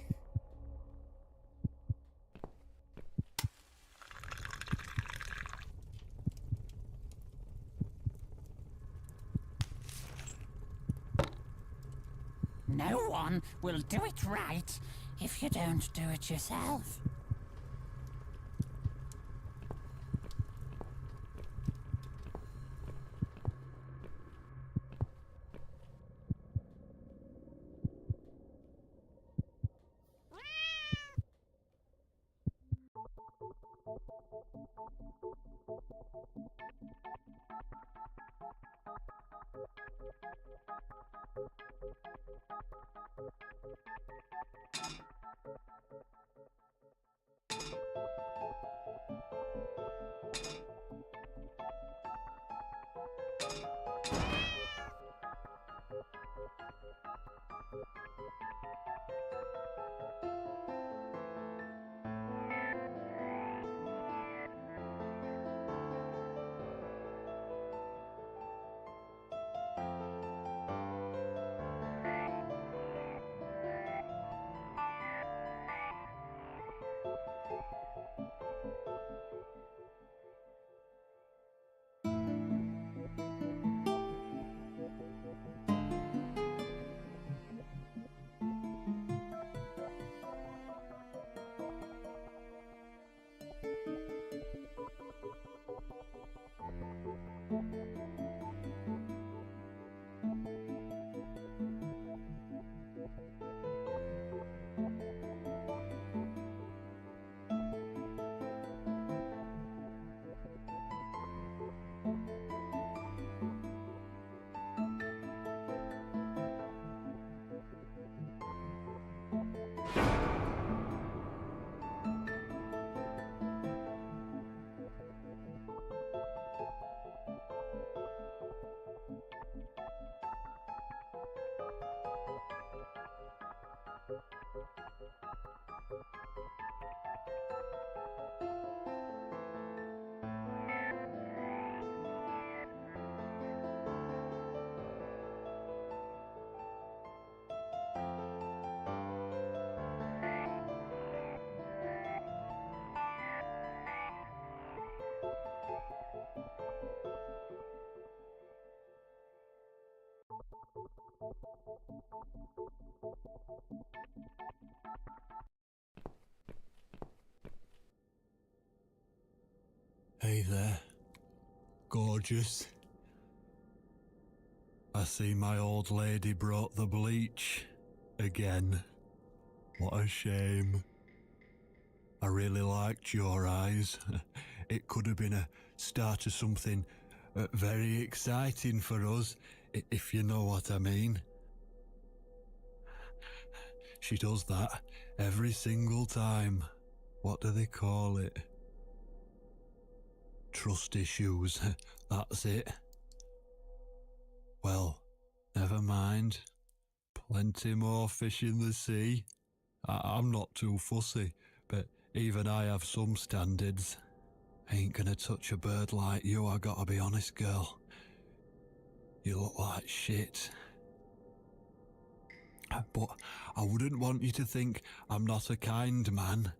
No one will do it right if you don't do it yourself. Hey there, gorgeous. I see my old lady brought the bleach again. What a shame. I really liked your eyes. It could have been a start of something very exciting for us, if you know what I mean. She does that every single time. What do they call it? Trust issues, that's it. Well, never mind. Plenty more fish in the sea. I'm not too fussy, but even I have some standards. Ain't gonna touch a bird like you, I gotta be honest, girl. You look like shit. But I wouldn't want you to think I'm not a kind man.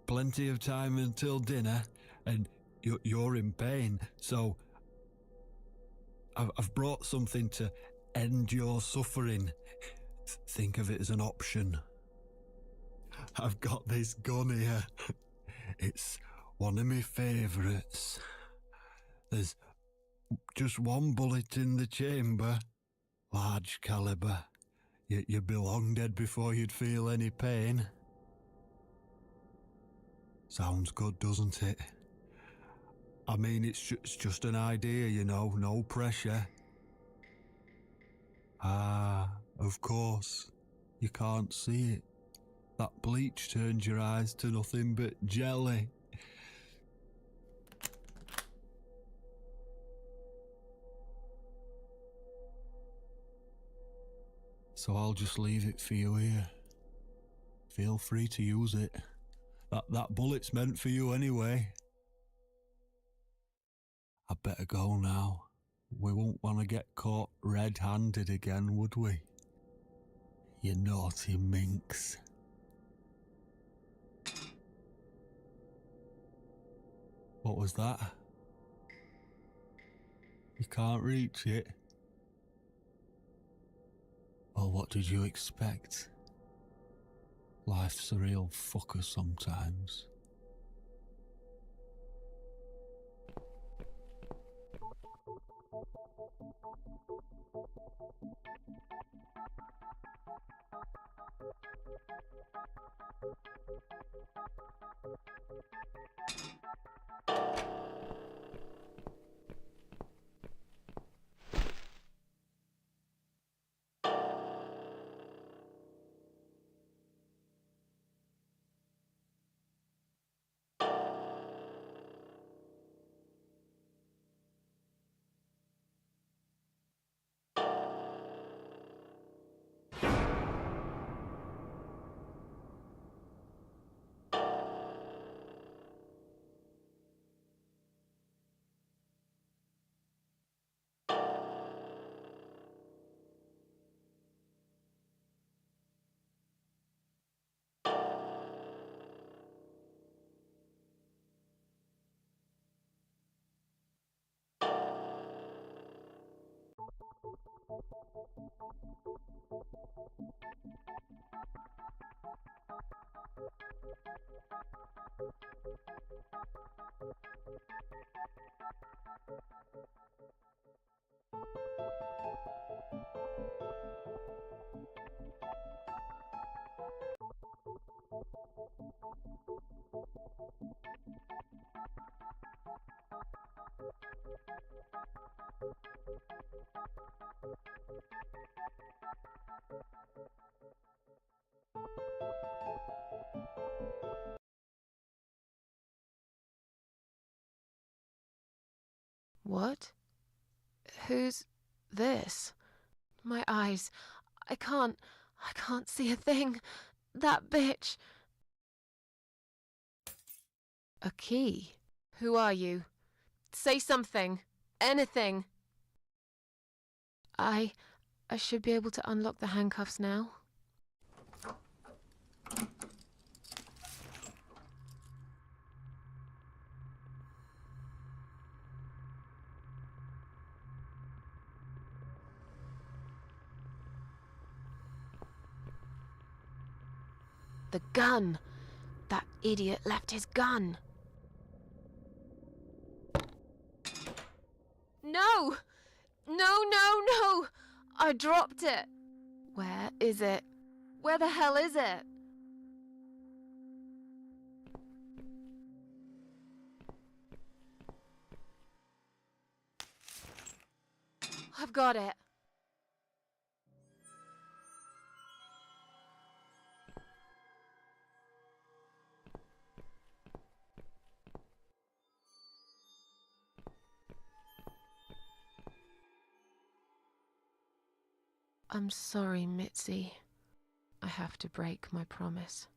Plenty of time until dinner, and you're in pain, so I've brought something to end your suffering. Think of it as an option. I've got this gun here. It's one of my favourites. There's just one bullet in the chamber, large caliber. You'd be long dead before you'd feel any pain. Sounds good, doesn't it? I mean, it's just an idea, you know, no pressure. Ah, of course. You can't see it. That bleach turns your eyes to nothing but jelly. So I'll just leave it for you here. Feel free to use it. That bullet's meant for you anyway. I better go now. We won't want to get caught red-handed again, would we? You naughty minx. What was that? You can't reach it? Well, what did you expect? Life's a real fucker sometimes. What? Who's this? My eyes. I can't see a thing. That bitch. A key? Who are you? Say something. Anything. I should be able to unlock the handcuffs now. The gun! That idiot left his gun! No! No! I dropped it! Where is it? Where the hell is it? I've got it. I'm sorry, Mitzi. I have to break my promise.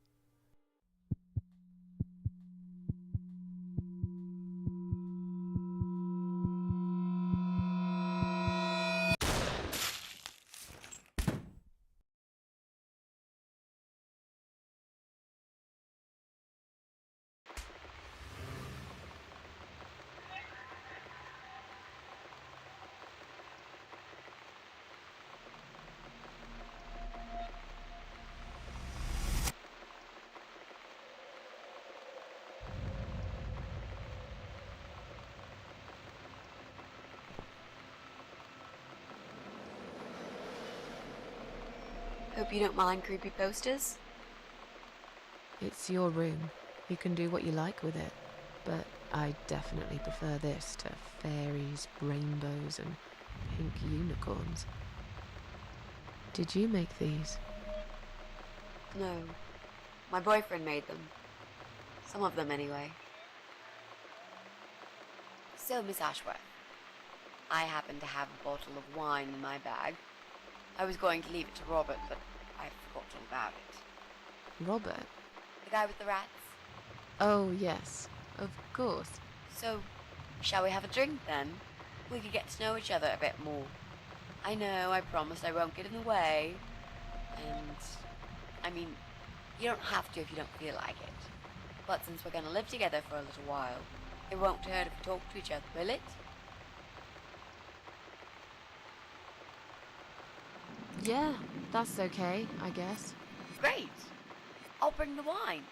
Hope you don't mind creepy posters. It's your room. You can do what you like with it. But I definitely prefer this to fairies, rainbows, and pink unicorns. Did you make these? No. My boyfriend made them. Some of them, anyway. So, Miss Ashworth, I happen to have a bottle of wine in my bag. I was going to leave it to Robert, but I forgot all about it. Robert? The guy with the rats? Oh, yes. Of course. So, shall we have a drink, then? We could get to know each other a bit more. I know, I promised I won't get in the way. And, I mean, you don't have to if you don't feel like it. But since we're going to live together for a little while, it won't hurt if we talk to each other, will it? Yeah, that's okay, I guess. Great! I'll bring the wine.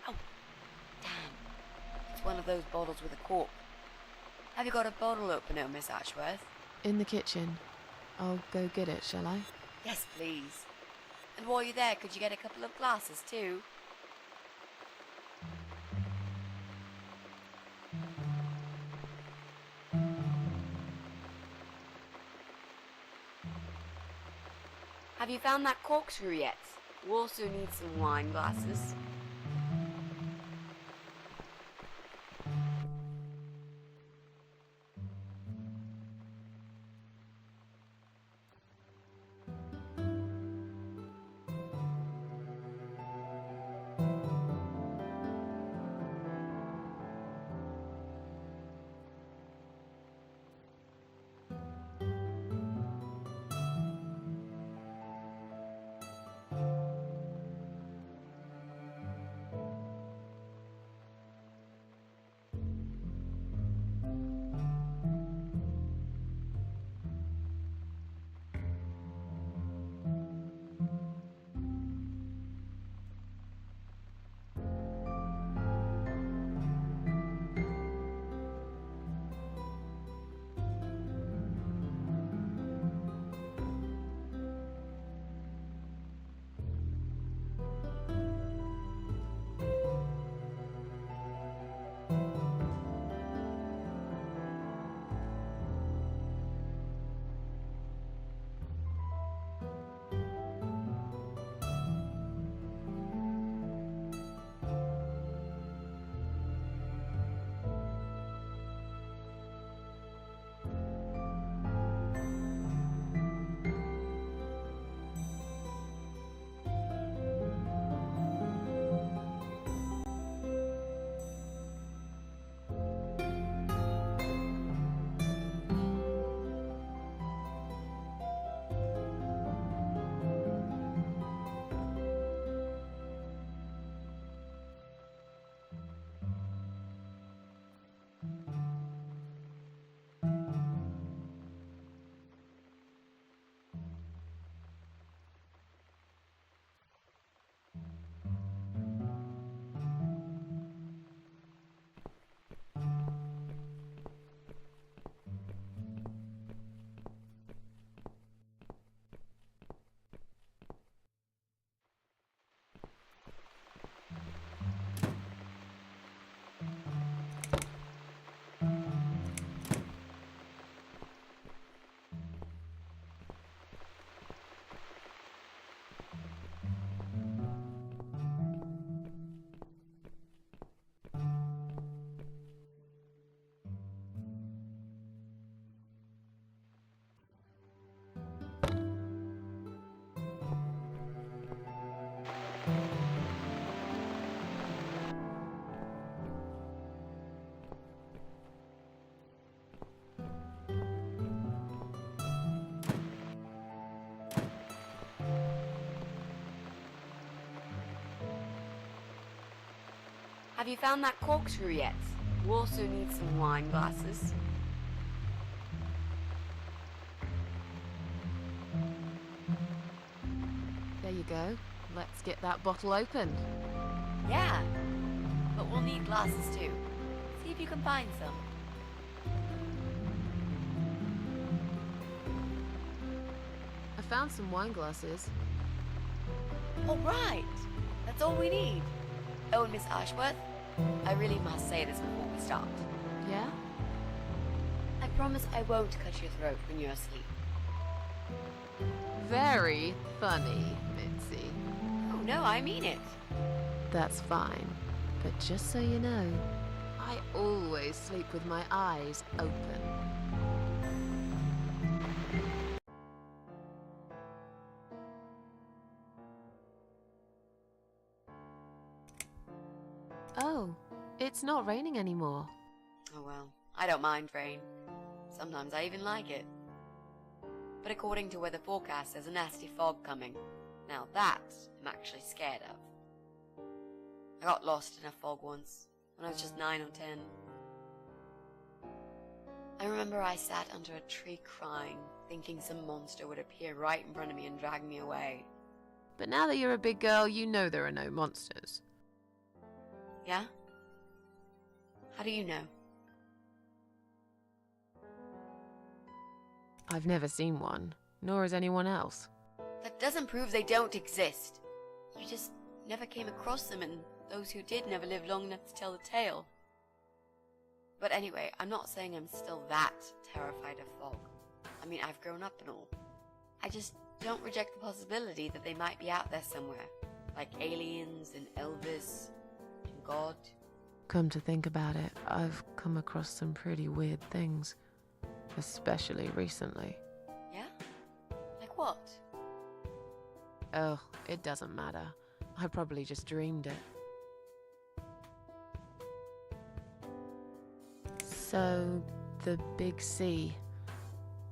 Oh, damn. It's one of those bottles with a cork. Have you got a bottle opener, Miss Ashworth? In the kitchen. I'll go get it, shall I? Yes, please. And while you're there, could you get a couple of glasses, too? Have you found that corkscrew yet? We also need some wine glasses. Have you found that corkscrew yet? We also need some wine glasses. There you go. Let's get that bottle opened. Yeah, but we'll need glasses too. See if you can find some. I found some wine glasses. All right, that's all we need. Oh, and Miss Ashworth, I really must say this before we start. Yeah? I promise I won't cut your throat when you're asleep. Very funny, Mitzi. Oh no, I mean it. That's fine. But just so you know, I always sleep with my eyes open. Oh, it's not raining anymore. Oh well, I don't mind rain. Sometimes I even like it. But according to weather forecast, there's a nasty fog coming. Now that I'm actually scared of. I got lost in a fog once, when I was just 9 or 10. I remember I sat under a tree crying, thinking some monster would appear right in front of me and drag me away. But now that you're a big girl, you know there are no monsters. Yeah? How do you know? I've never seen one, nor has anyone else. That doesn't prove they don't exist. You just never came across them, and those who did never lived long enough to tell the tale. But anyway, I'm not saying I'm still that terrified of fog. I mean, I've grown up and all. I just don't reject the possibility that they might be out there somewhere. Like aliens and Elvis and God. Come to think about it, I've come across some pretty weird things. Especially recently. Yeah? Like what? Oh, it doesn't matter. I probably just dreamed it. So, the big C.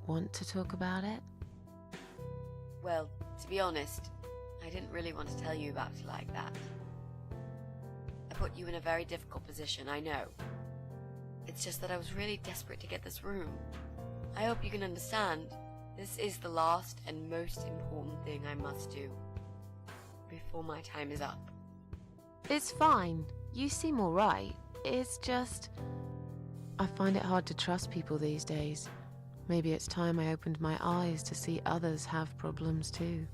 Want to talk about it? Well, to be honest, I didn't really want to tell you about it like that. I put you in a very difficult position, I know. It's just that I was really desperate to get this room. I hope you can understand. This is the last and most important thing I must do before my time is up. It's fine. You seem alright. It's just... I find it hard to trust people these days. Maybe it's time I opened my eyes to see others have problems too.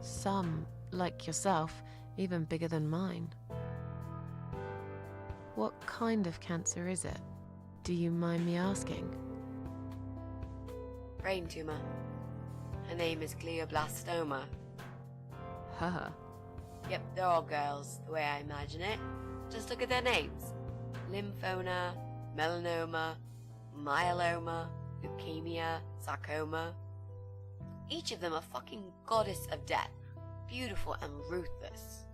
Some, like yourself, even bigger than mine. What kind of cancer is it? Do you mind me asking? Brain tumor. Her name is glioblastoma. Huh. Yep, they're all girls, the way I imagine it. Just look at their names. Lymphoma, melanoma, myeloma, leukemia, sarcoma. Each of them a fucking goddess of death. Beautiful and ruthless.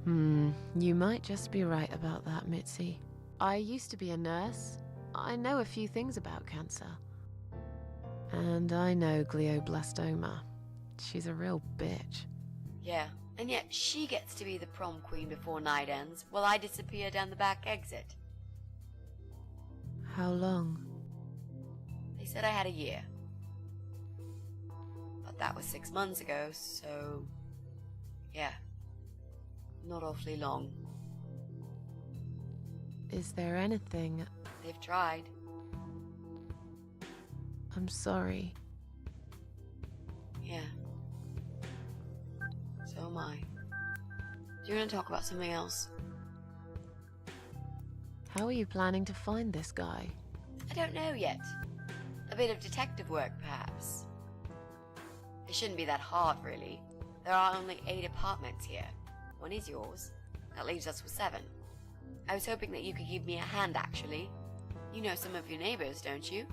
You might just be right about that, Mitzi. I used to be a nurse. I know a few things about cancer. And I know glioblastoma. She's a real bitch. Yeah, and yet she gets to be the prom queen before night ends, while I disappear down the back exit. How long? They said I had a year. But that was 6 months ago, so... yeah. Not awfully long. Is there anything... They've tried. I'm sorry. Yeah. So am I. Do you want to talk about something else? How are you planning to find this guy? I don't know yet. A bit of detective work, perhaps. It shouldn't be that hard, really. There are only 8 apartments here. One is yours. That leaves us with 7. I was hoping that you could give me a hand, actually. You know some of your neighbors, don't you?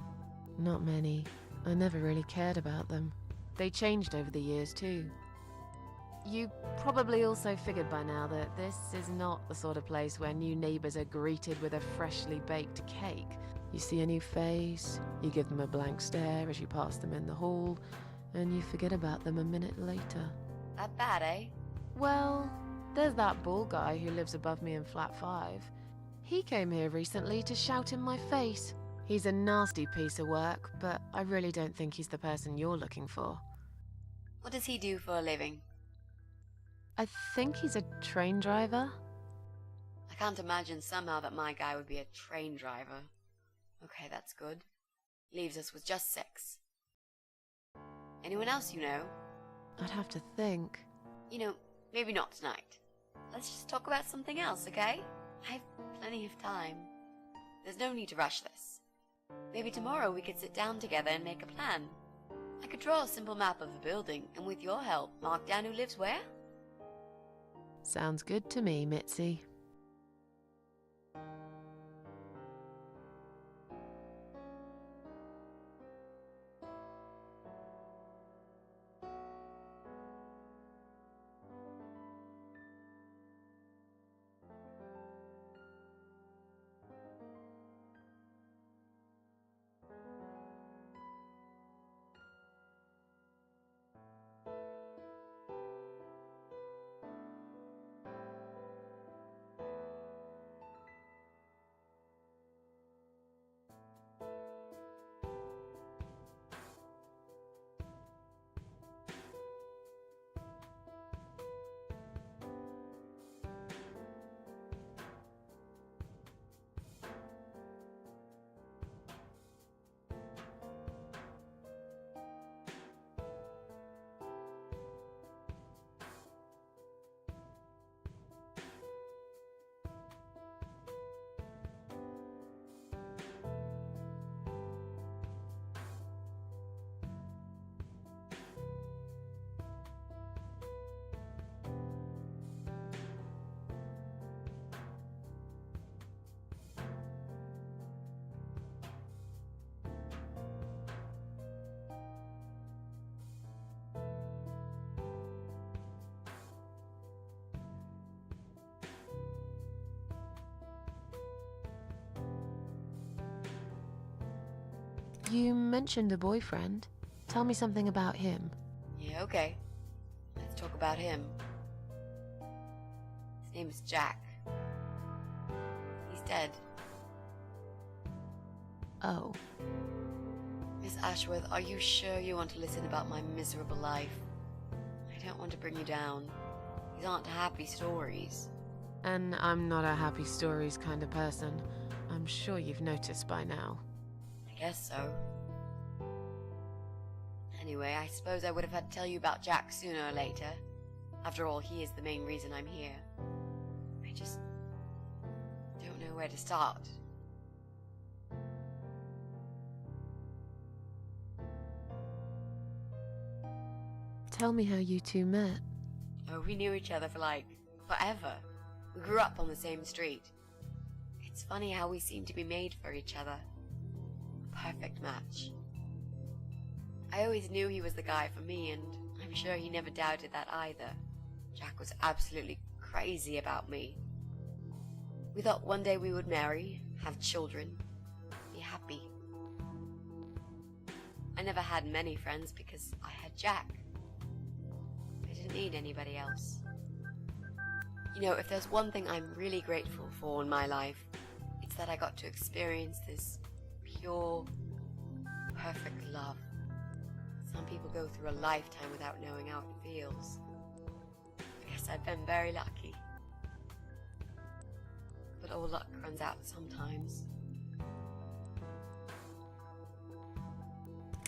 Not many. I never really cared about them. They changed over the years, too. You probably also figured by now that this is not the sort of place where new neighbors are greeted with a freshly baked cake. You see a new face, you give them a blank stare as you pass them in the hall, and you forget about them a minute later. That bad, eh? Well, there's that bald guy who lives above me in flat 5. He came here recently to shout in my face. He's a nasty piece of work, but I really don't think he's the person you're looking for. What does he do for a living? I think he's a train driver. I can't imagine somehow that my guy would be a train driver. Okay, that's good. Leaves us with just 6. Anyone else you know? I'd have to think. You know, maybe not tonight. Let's just talk about something else, okay? I have plenty of time. There's no need to rush this. Maybe tomorrow we could sit down together and make a plan. I could draw a simple map of the building, and with your help, mark down who lives where. Sounds good to me, Mitzi. You mentioned a boyfriend. Tell me something about him. Yeah, okay. Let's talk about him. His name's Jack. He's dead. Oh. Miss Ashworth, are you sure you want to listen about my miserable life? I don't want to bring you down. These aren't happy stories. And I'm not a happy stories kind of person. I'm sure you've noticed by now. I guess so. Anyway, I suppose I would have had to tell you about Jack sooner or later. After all, he is the main reason I'm here. I just don't know where to start. Tell me how you two met. Oh, we knew each other for like forever. We grew up on the same street. It's funny how we seem to be made for each other. A perfect match. I always knew he was the guy for me, and I'm sure he never doubted that either. Jack was absolutely crazy about me. We thought one day we would marry, have children, be happy. I never had many friends because I had Jack. I didn't need anybody else. You know, if there's one thing I'm really grateful for in my life, it's that I got to experience this pure, perfect love. Some people go through a lifetime without knowing how it feels. I guess I've been very lucky. But all luck runs out sometimes.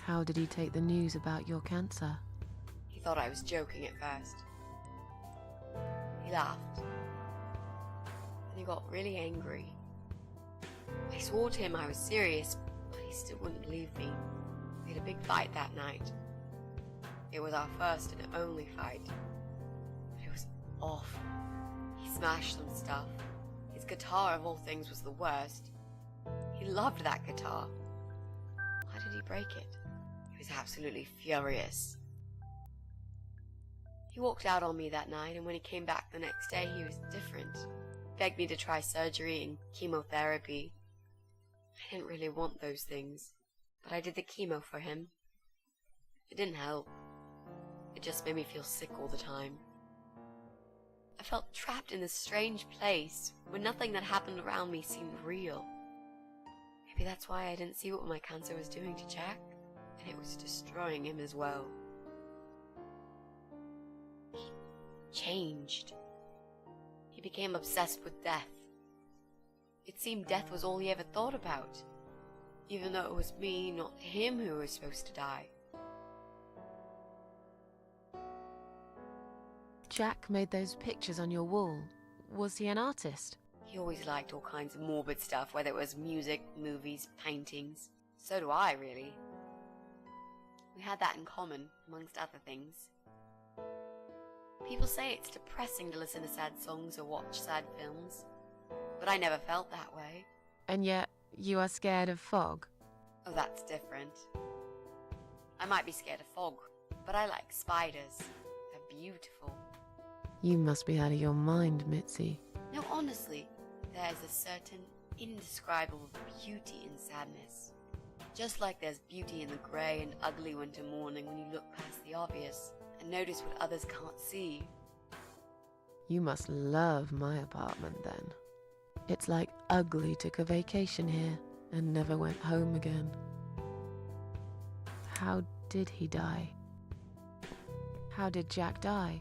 How did he take the news about your cancer? He thought I was joking at first. He laughed. Then he got really angry. I swore to him I was serious, but he still wouldn't believe me. We had a big fight that night. It was our first and only fight. But it was awful. He smashed some stuff. His guitar, of all things, was the worst. He loved that guitar. Why did he break it? He was absolutely furious. He walked out on me that night, and when he came back the next day, he was different. Begged me to try surgery and chemotherapy. I didn't really want those things, but I did the chemo for him. It didn't help. It just made me feel sick all the time. I felt trapped in this strange place where nothing that happened around me seemed real. Maybe that's why I didn't see what my cancer was doing to Jack, and it was destroying him as well. He changed. He became obsessed with death. It seemed death was all he ever thought about, even though it was me, not him, who was supposed to die. Jack made those pictures on your wall. Was he an artist? He always liked all kinds of morbid stuff, whether it was music, movies, paintings. So do I, really. We had that in common, amongst other things. People say it's depressing to listen to sad songs or watch sad films, but I never felt that way. And yet, you are scared of fog? Oh, that's different. I might be scared of fog, but I like spiders. They're beautiful. You must be out of your mind, Mitzi. No, honestly, there's a certain indescribable beauty in sadness. Just like there's beauty in the grey and ugly winter morning when you look past the obvious and notice what others can't see. You must love my apartment then. It's like Ugly took a vacation here and never went home again. How did he die? How did Jack die?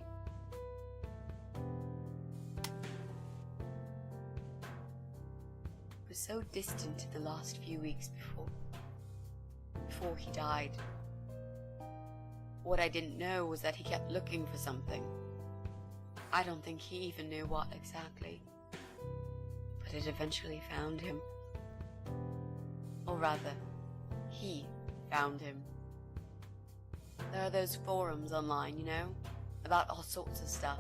It was so distant in the last few weeks before he died. What I didn't know was that he kept looking for something. I don't think he even knew what exactly. But it eventually found him. Or rather, he found him. There are those forums online, you know, about all sorts of stuff.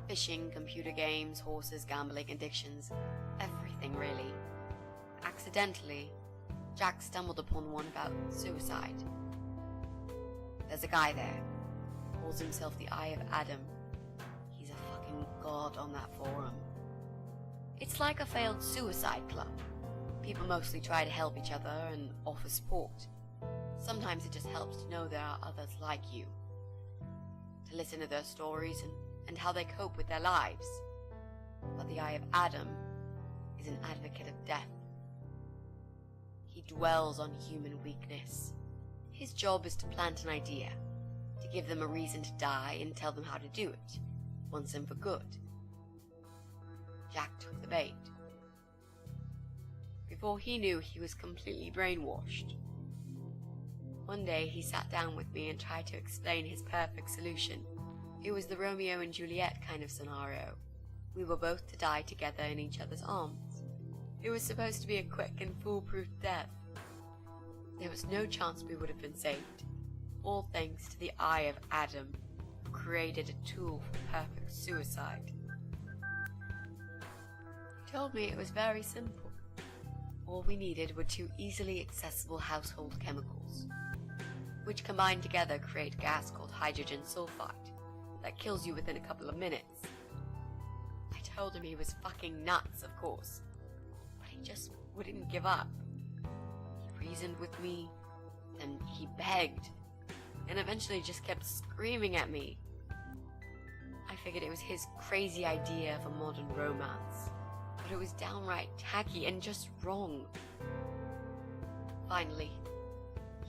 Fishing, computer games, horses, gambling, addictions, everything really. Accidentally, Jack stumbled upon one about suicide. There's a guy there, calls himself the Eye of Adam. He's a fucking god on that forum. It's like a failed suicide club. People mostly try to help each other and offer support. Sometimes it just helps to know there are others like you. To listen to their stories and how they cope with their lives. But the Eye of Adam is an advocate of death. He dwells on human weakness. His job is to plant an idea, to give them a reason to die and tell them how to do it, once and for good. Jack took the bait. Before he knew, he was completely brainwashed. One day he sat down with me and tried to explain his perfect solution. It was the Romeo and Juliet kind of scenario. We were both to die together in each other's arms. It was supposed to be a quick and foolproof death. There was no chance we would have been saved, all thanks to the Eye of Adam, who created a tool for perfect suicide. He told me it was very simple. All we needed were 2 easily accessible household chemicals, which combined together create a gas called hydrogen sulfide that kills you within a couple of minutes. I told him he was fucking nuts, of course, but he just wouldn't give up. He reasoned with me, then he begged, and eventually just kept screaming at me. I figured it was his crazy idea of a modern romance, but it was downright tacky and just wrong. Finally,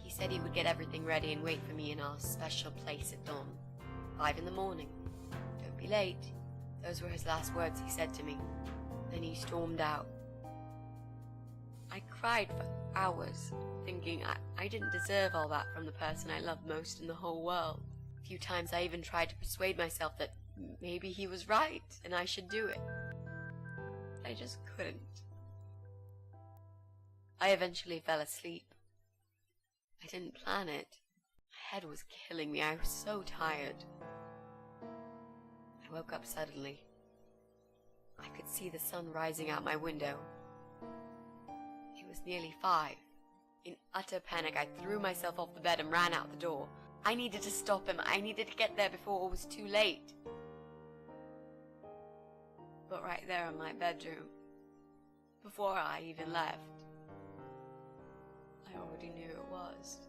he said he would get everything ready and wait for me in our special place at dawn, 5 in the morning. Don't be late. Those were his last words he said to me. Then he stormed out. I cried for hours, thinking I didn't deserve all that from the person I loved most in the whole world. A few times I even tried to persuade myself that maybe he was right and I should do it. I just couldn't. I eventually fell asleep. I didn't plan it. My head was killing me. I was so tired. I woke up suddenly. I could see the sun rising out my window. It was nearly 5. In utter panic, I threw myself off the bed and ran out the door. I needed to stop him. I needed to get there before it was too late. But right there in my bedroom, before I even left, I already knew it was.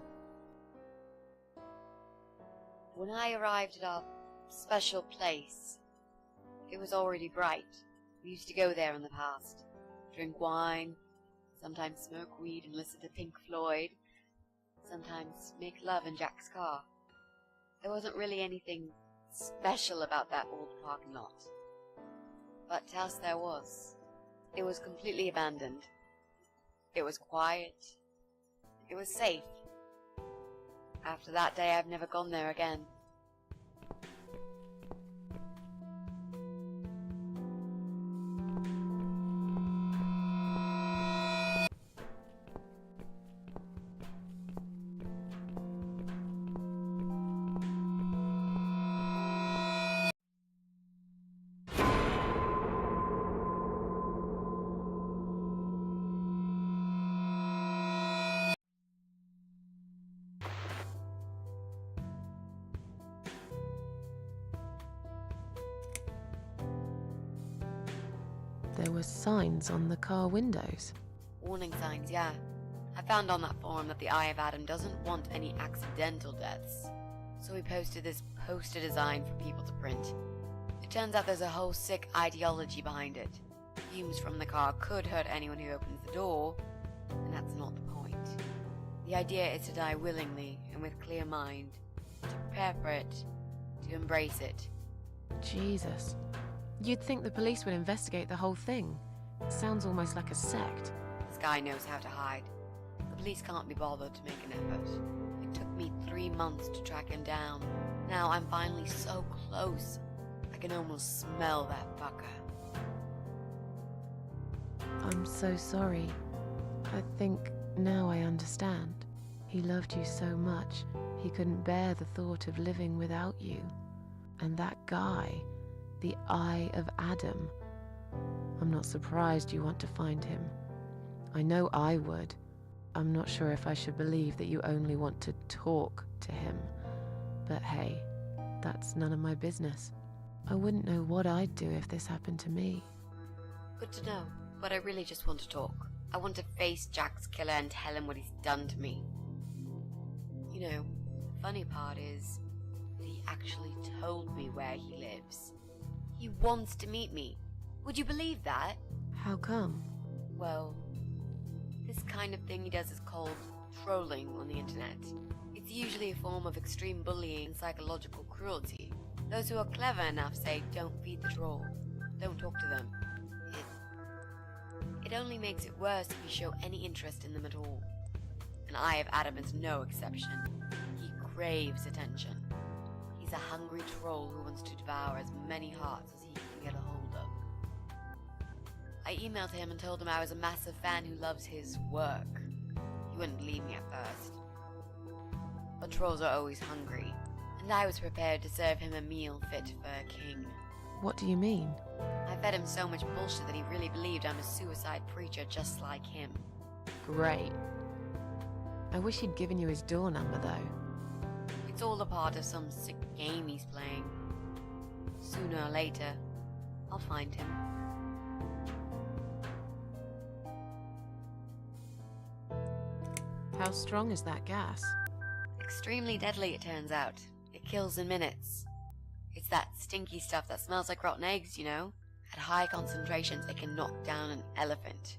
When I arrived at our special place, it was already bright. We used to go there in the past, drink wine, sometimes smoke weed and listen to Pink Floyd, sometimes make love in Jack's car. There wasn't really anything special about that old parking lot. But to us there was. It was completely abandoned. It was quiet. It was safe. After that day, I've never gone there again. there were signs on the car windows. Warning signs, yeah. I found on that forum that the Eye of Adam doesn't want any accidental deaths, so he posted this poster design for people to print. It turns out there's a whole sick ideology behind it. Fumes from the car could hurt anyone who opens the door, and that's not the point. The idea is to die willingly and with clear mind, to prepare for it, to embrace it. Jesus. You'd think the police would investigate the whole thing. It sounds almost like a sect. This guy knows how to hide. The police can't be bothered to make an effort. It took me 3 months to track him down. Now I'm finally so close. I can almost smell that fucker. I'm so sorry. I think now I understand. He loved you so much, he couldn't bear the thought of living without you. And that guy, the Eye of Adam. I'm not surprised you want to find him. I know I would. I'm not sure if I should believe that you only want to talk to him. But hey, that's none of my business. I wouldn't know what I'd do if this happened to me. Good to know, but I really just want to talk. I want to face Jack's killer and tell him what he's done to me. You know, the funny part is that he actually told me where he lives. He wants to meet me. Would you believe that? How come? Well, this kind of thing he does is called trolling on the internet. It's usually a form of extreme bullying and psychological cruelty. Those who are clever enough say, don't feed the troll. Don't talk to them. It only makes it worse if you show any interest in them at all. And Eye of Adam is no exception. He craves attention. He's a hungry troll who wants to devour as many hearts as he can get a hold of. I emailed him and told him I was a massive fan who loves his work. He wouldn't believe me at first. But trolls are always hungry, and I was prepared to serve him a meal fit for a king. What do you mean? I fed him so much bullshit that he really believed I'm a suicide preacher just like him. Great. I wish he'd given you his door number, though. It's all a part of some sick game he's playing. Sooner or later, I'll find him. How strong is that gas? Extremely deadly, it turns out. It kills in minutes. It's that stinky stuff that smells like rotten eggs, you know? At high concentrations, it can knock down an elephant.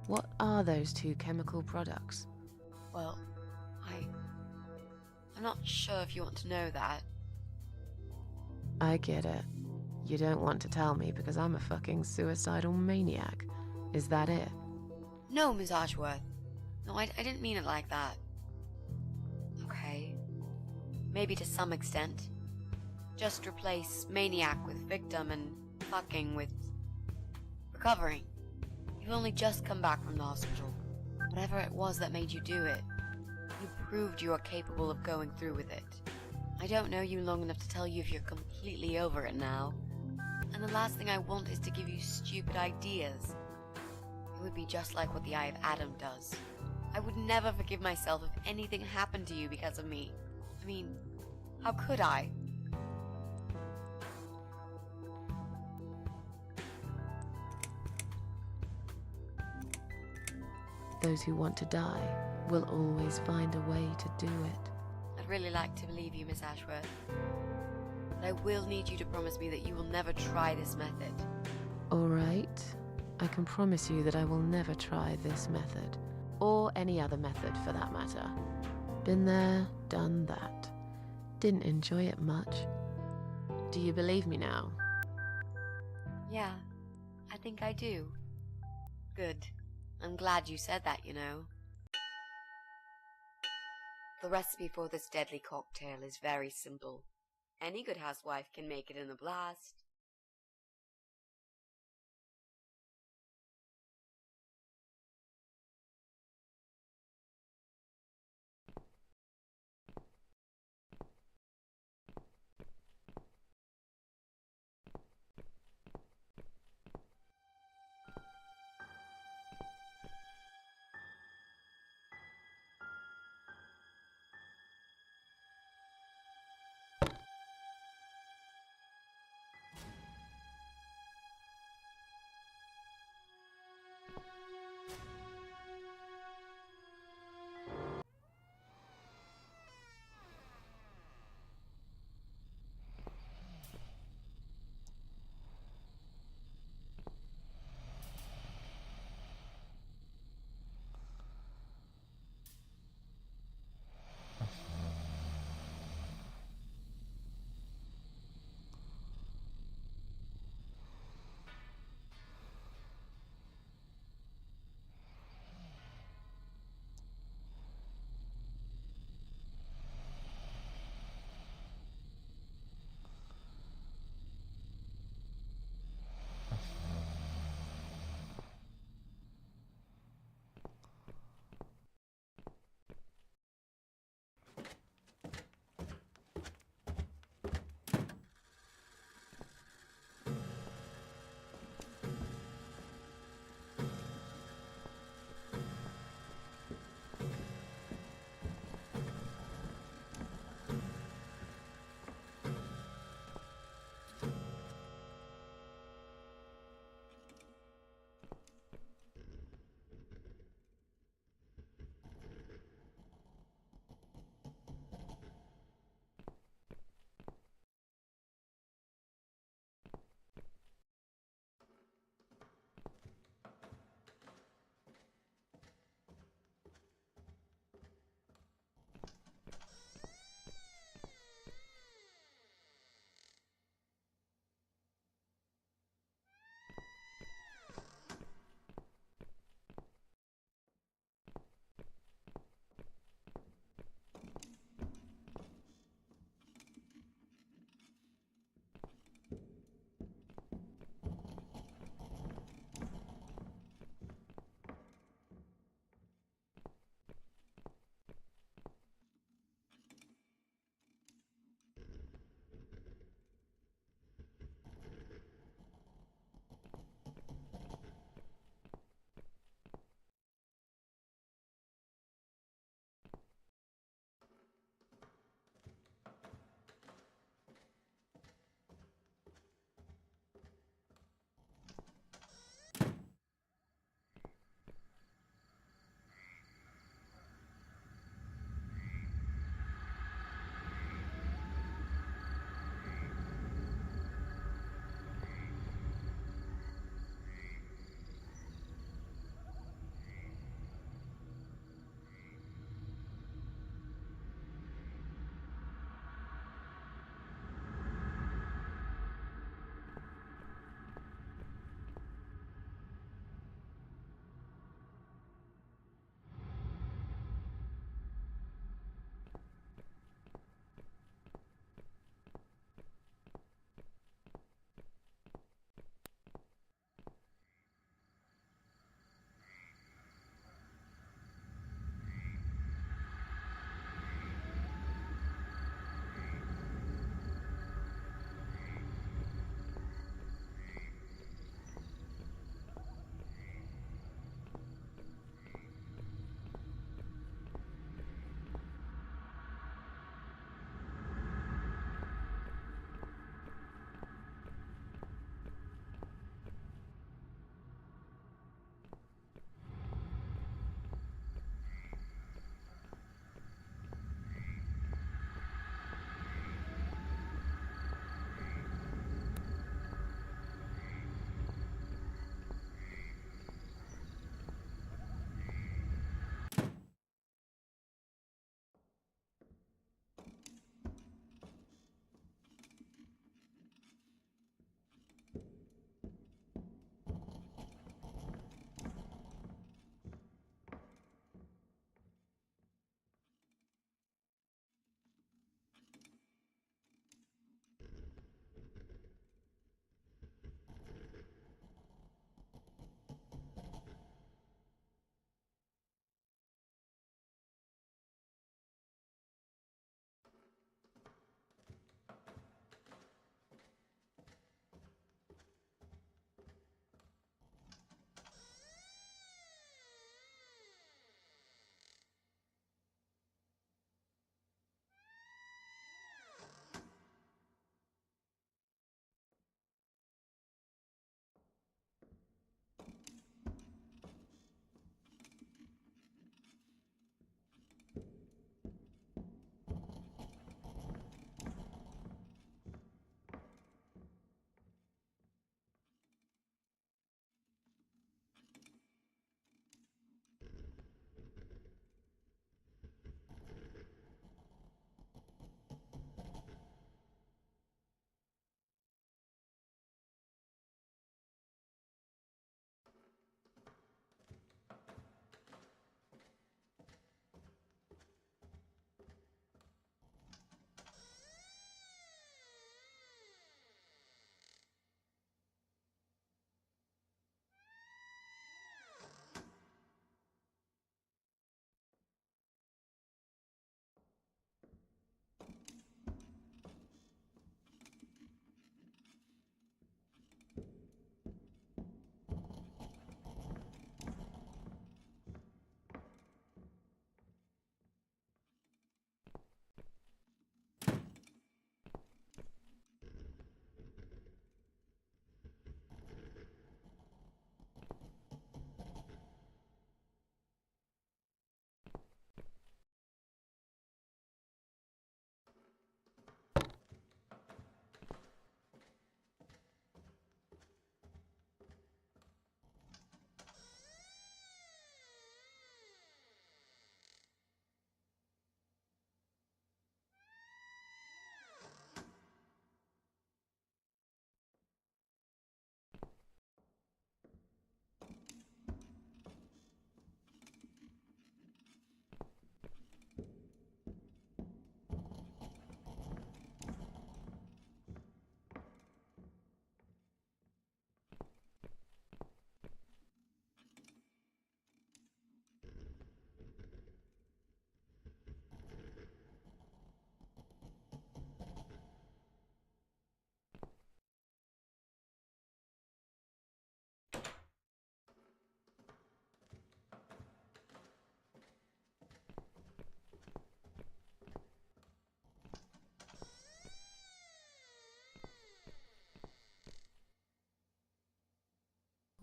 What are those two chemical products? Well, I'm not sure if you want to know that. I get it. You don't want to tell me because I'm a fucking suicidal maniac. Is that it? No, Miss Ashworth. No, I didn't mean it like that. Okay. Maybe to some extent. Just replace maniac with victim and fucking with recovering. You've only just come back from the hospital. Whatever it was that made you do it, you proved you are capable of going through with it. I don't know you long enough to tell you if you're completely over it now. And the last thing I want is to give you stupid ideas. It would be just like what the Eye of Adam does. I would never forgive myself if anything happened to you because of me. I mean, how could I? Those who want to die will always find a way to do it. I'd really like to believe you, Miss Ashworth. But I will need you to promise me that you will never try this method. All right. I can promise you that I will never try this method. Or any other method, for that matter. Been there, done that. Didn't enjoy it much. Do you believe me now? Yeah, I think I do. Good. I'm glad you said that, you know. The recipe for this deadly cocktail is very simple. Any good housewife can make it in a blast.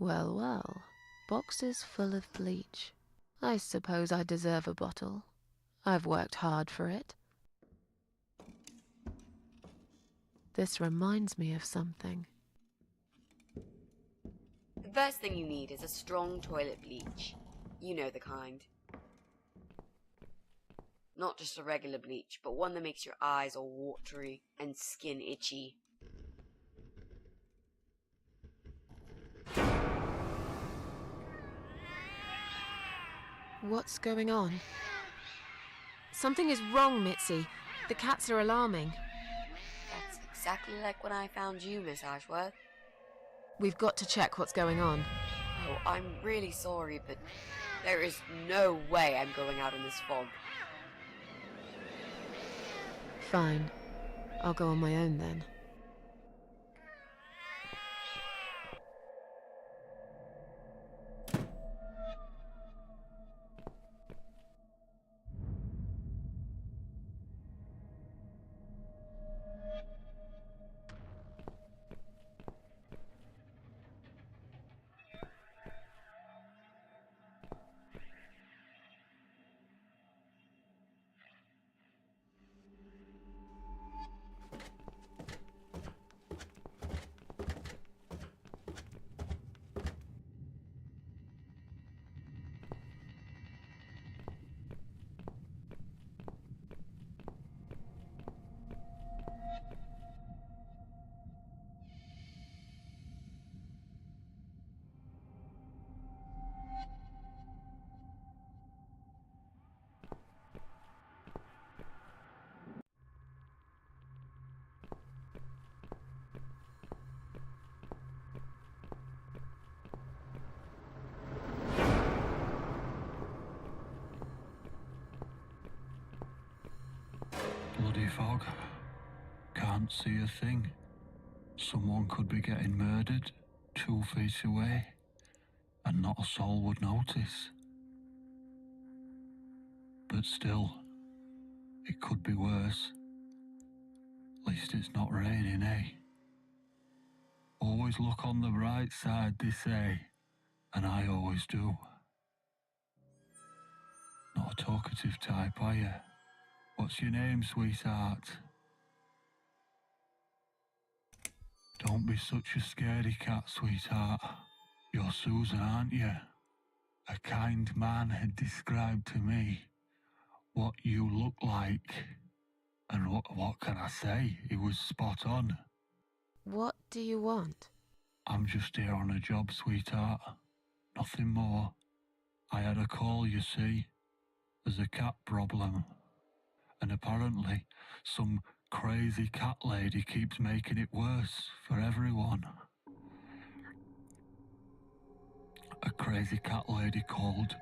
Well, well. Boxes full of bleach. I suppose I deserve a bottle. I've worked hard for it. This reminds me of something. The first thing you need is a strong toilet bleach. You know the kind. Not just a regular bleach, but one that makes your eyes all watery and skin itchy. What's going on? Something is wrong, Mitzi. The cats are alarming. That's exactly like when I found you, Miss Ashworth. We've got to check what's going on. Oh, I'm really sorry, but there is no way I'm going out in this fog. Fine. I'll go on my own then. Bloody fog. Can't see a thing. Someone could be getting murdered 2 feet away, and not a soul would notice. But still, it could be worse. At least it's not raining, eh? Always look on the bright side, they say, and I always do. Not a talkative type, are you? What's your name, sweetheart? Don't be such a scaredy cat, sweetheart. You're Susan, aren't you? A kind man had described to me what you look like. And what can I say? He was spot on. What do you want? I'm just here on a job, sweetheart. Nothing more. I had a call, you see. There's a cat problem. And apparently, some crazy cat lady keeps making it worse for everyone. A crazy cat lady called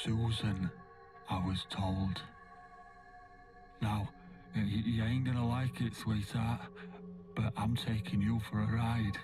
Susan, I was told. Now, you ain't gonna like it, sweetheart, but I'm taking you for a ride.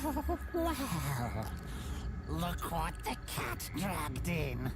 Oh, well. Look what the cat dragged in.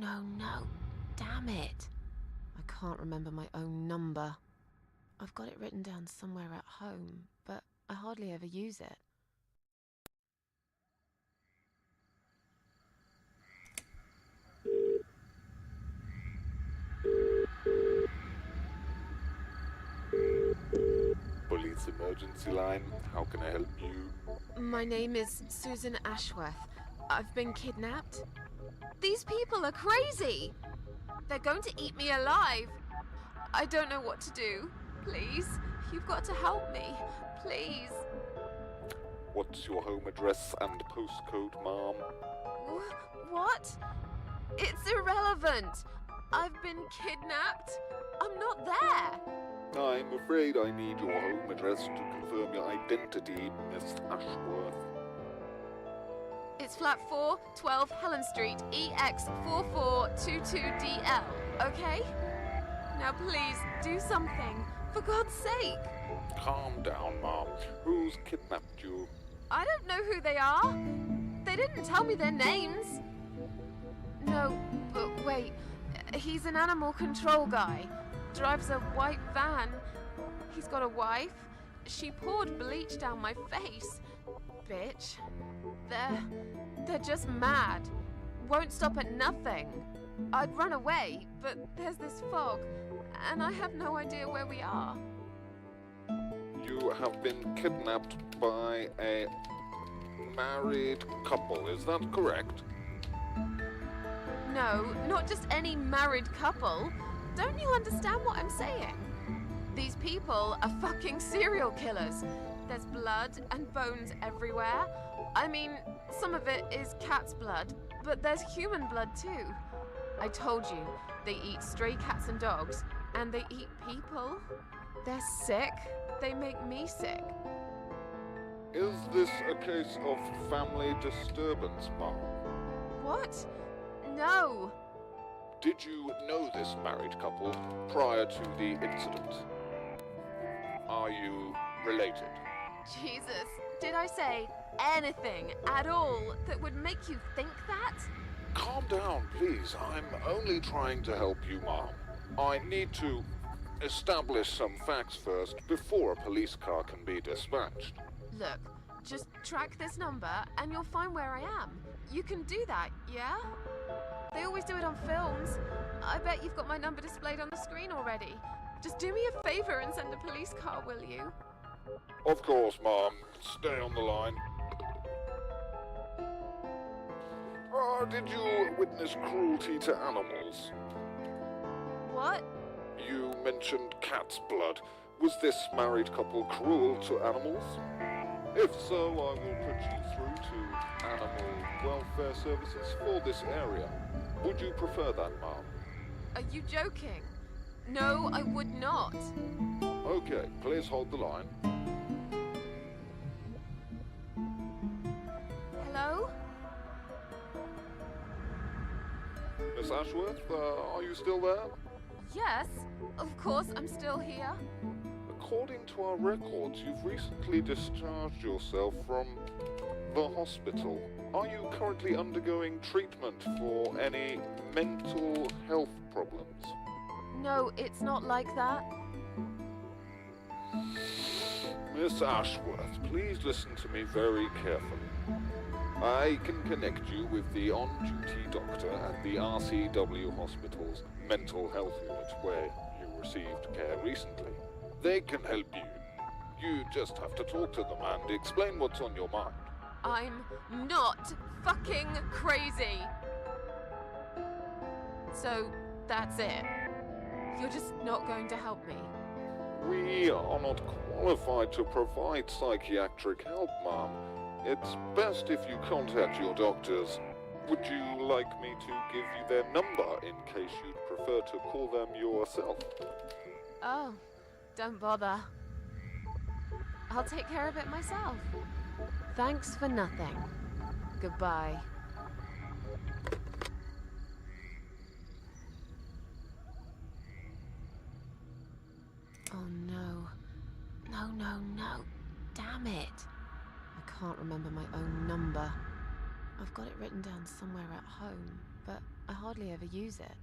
no. Damn it. I can't remember my own number. I've got it written down somewhere at home, but I hardly ever use it. Police emergency line, how can I help you? My name is Susan Ashworth. I've been kidnapped. These people are crazy! They're going to eat me alive. I don't know what to do. Please, you've got to help me. Please. What's your home address and postcode, ma'am? What? It's irrelevant. I've been kidnapped. I'm not there. I'm afraid I need your home address to confirm your identity, Miss Ashworth. It's flat 4, 12 Helen Street, EX4422DL, okay? Now please, do something. For God's sake. Calm down, ma'am. Who's kidnapped you? I don't know who they are. They didn't tell me their names. No, but wait. He's an animal control guy. Drives a white van. He's got a wife. She poured bleach down my face. Bitch. They're just mad. Won't stop at nothing. I'd run away, but there's this fog, and I have no idea where we are. You have been kidnapped by a married couple, is that correct? No, not just any married couple. Don't you understand what I'm saying? These people are fucking serial killers. There's blood and bones everywhere. I mean, some of it is cat's blood, but there's human blood too. I told you, they eat stray cats and dogs, and they eat people. They're sick. They make me sick. Is this a case of family disturbance, ma'am? What? No. Did you know this married couple prior to the incident? Are you related? Jesus, did I say anything at all that would make you think that? Calm down, please. I'm only trying to help you, ma'am. I need to establish some facts first before a police car can be dispatched. Look, just track this number and you'll find where I am. You can do that, yeah? They always do it on films. I bet you've got my number displayed on the screen already. Just do me a favor and send a police car, will you? Of course, ma'am. Stay on the line. Did you witness cruelty to animals? What? You mentioned cat's blood. Was this married couple cruel to animals? If so, I will put you through to animal welfare services for this area. Would you prefer that, ma'am? Are you joking? No, I would not. Okay, please hold the line. Hello? Miss Ashworth, are you still there? Yes, of course I'm still here. According to our records, you've recently discharged yourself from the hospital. Are you currently undergoing treatment for any mental health problems? No, it's not like that. Miss Ashworth, please listen to me very carefully. I can connect you with the on-duty doctor at the RCW Hospital's mental health unit where you received care recently. They can help you. You just have to talk to them and explain what's on your mind. I'm not fucking crazy. So, that's it. You're just not going to help me. We are not qualified to provide psychiatric help, ma'am. It's best if you contact your doctors. Would you like me to give you their number in case you'd prefer to call them yourself? Oh, don't bother. I'll take care of it myself. Thanks for nothing. Goodbye. Oh no. No. Damn it. I can't remember my own number. I've got it written down somewhere at home, but I hardly ever use it.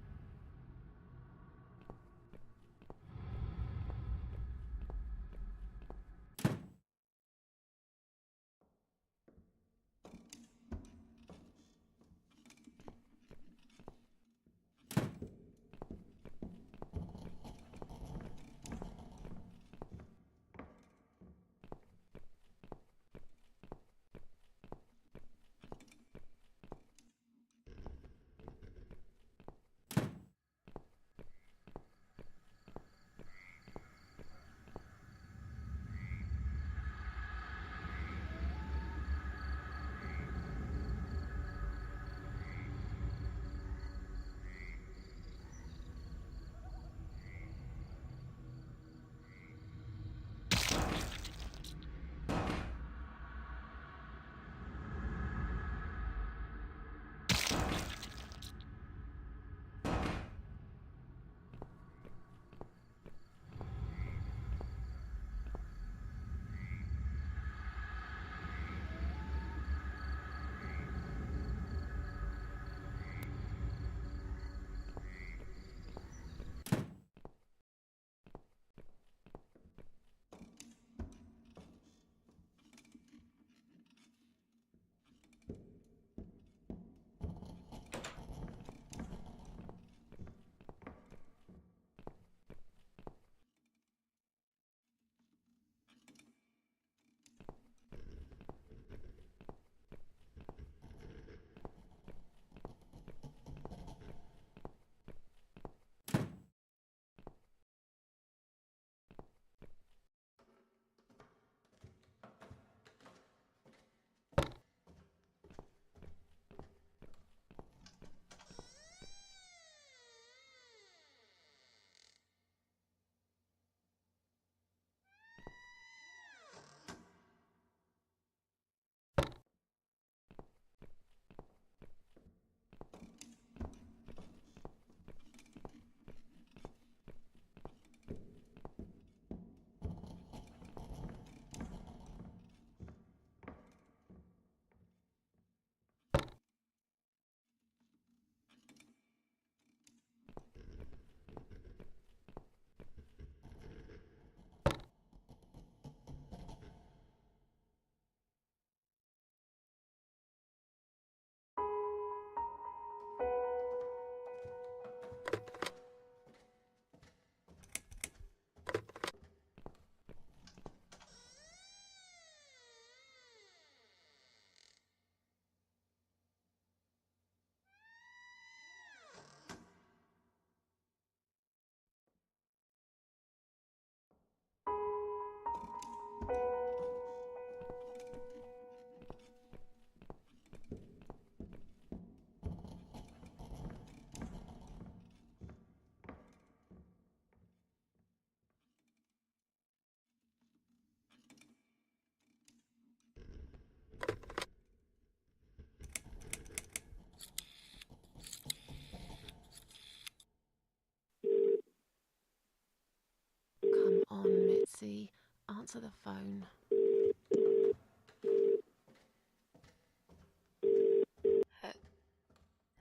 Come on, Mitzi. Answer the phone.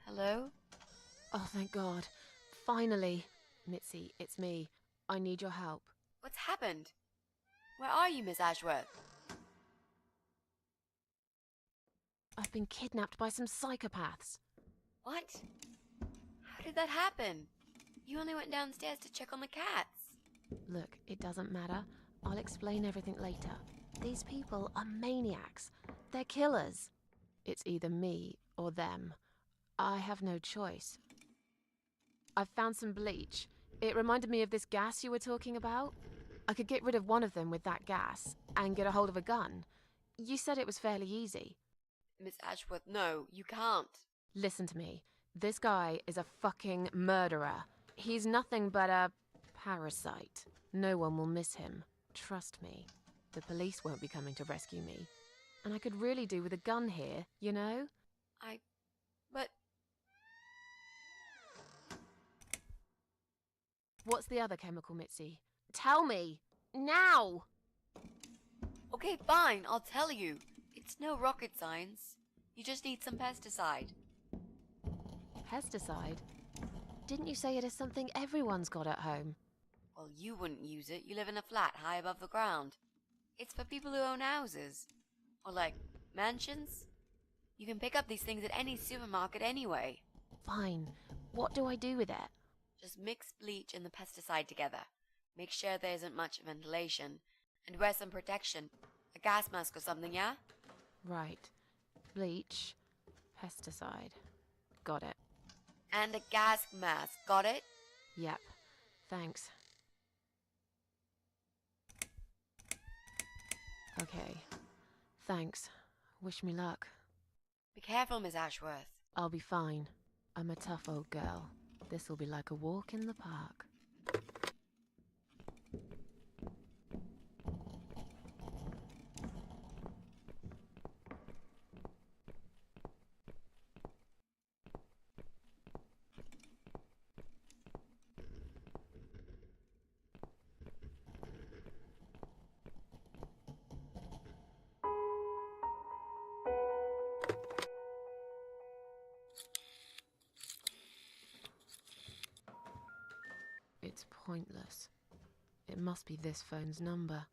Hello? Oh, thank God. Finally. Mitzi, it's me. I need your help. What's happened? Where are you, Miss Ashworth? I've been kidnapped by some psychopaths. What? How did that happen? You only went downstairs to check on the cats. Look, it doesn't matter. I'll explain everything later. These people are maniacs. They're killers. It's either me or them. I have no choice. I've found some bleach. It reminded me of this gas you were talking about. I could get rid of one of them with that gas and get a hold of a gun. You said it was fairly easy. Miss Ashworth, no, you can't. Listen to me. This guy is a fucking murderer. He's nothing but a parasite. No one will miss him. Trust me. The police won't be coming to rescue me. And I could really do with a gun here, you know? But... What's the other chemical, Mitzi? Tell me! Now! Okay, fine, I'll tell you. It's no rocket science. You just need some pesticide. Pesticide? Didn't you say it is something everyone's got at home? Well, you wouldn't use it. You live in a flat high above the ground. It's for people who own houses. Or like, mansions. You can pick up these things at any supermarket anyway. Fine. What do I do with it? Just mix bleach and the pesticide together. Make sure there isn't much ventilation. And wear some protection. A gas mask or something, yeah? Right. Bleach. Pesticide. Got it. And a gas mask, got it? Yep. Thanks. Okay. Thanks. Wish me luck. Be careful, Miss Ashworth. I'll be fine. I'm a tough old girl. This'll be like a walk in the park. It's pointless. It must be this phone's number.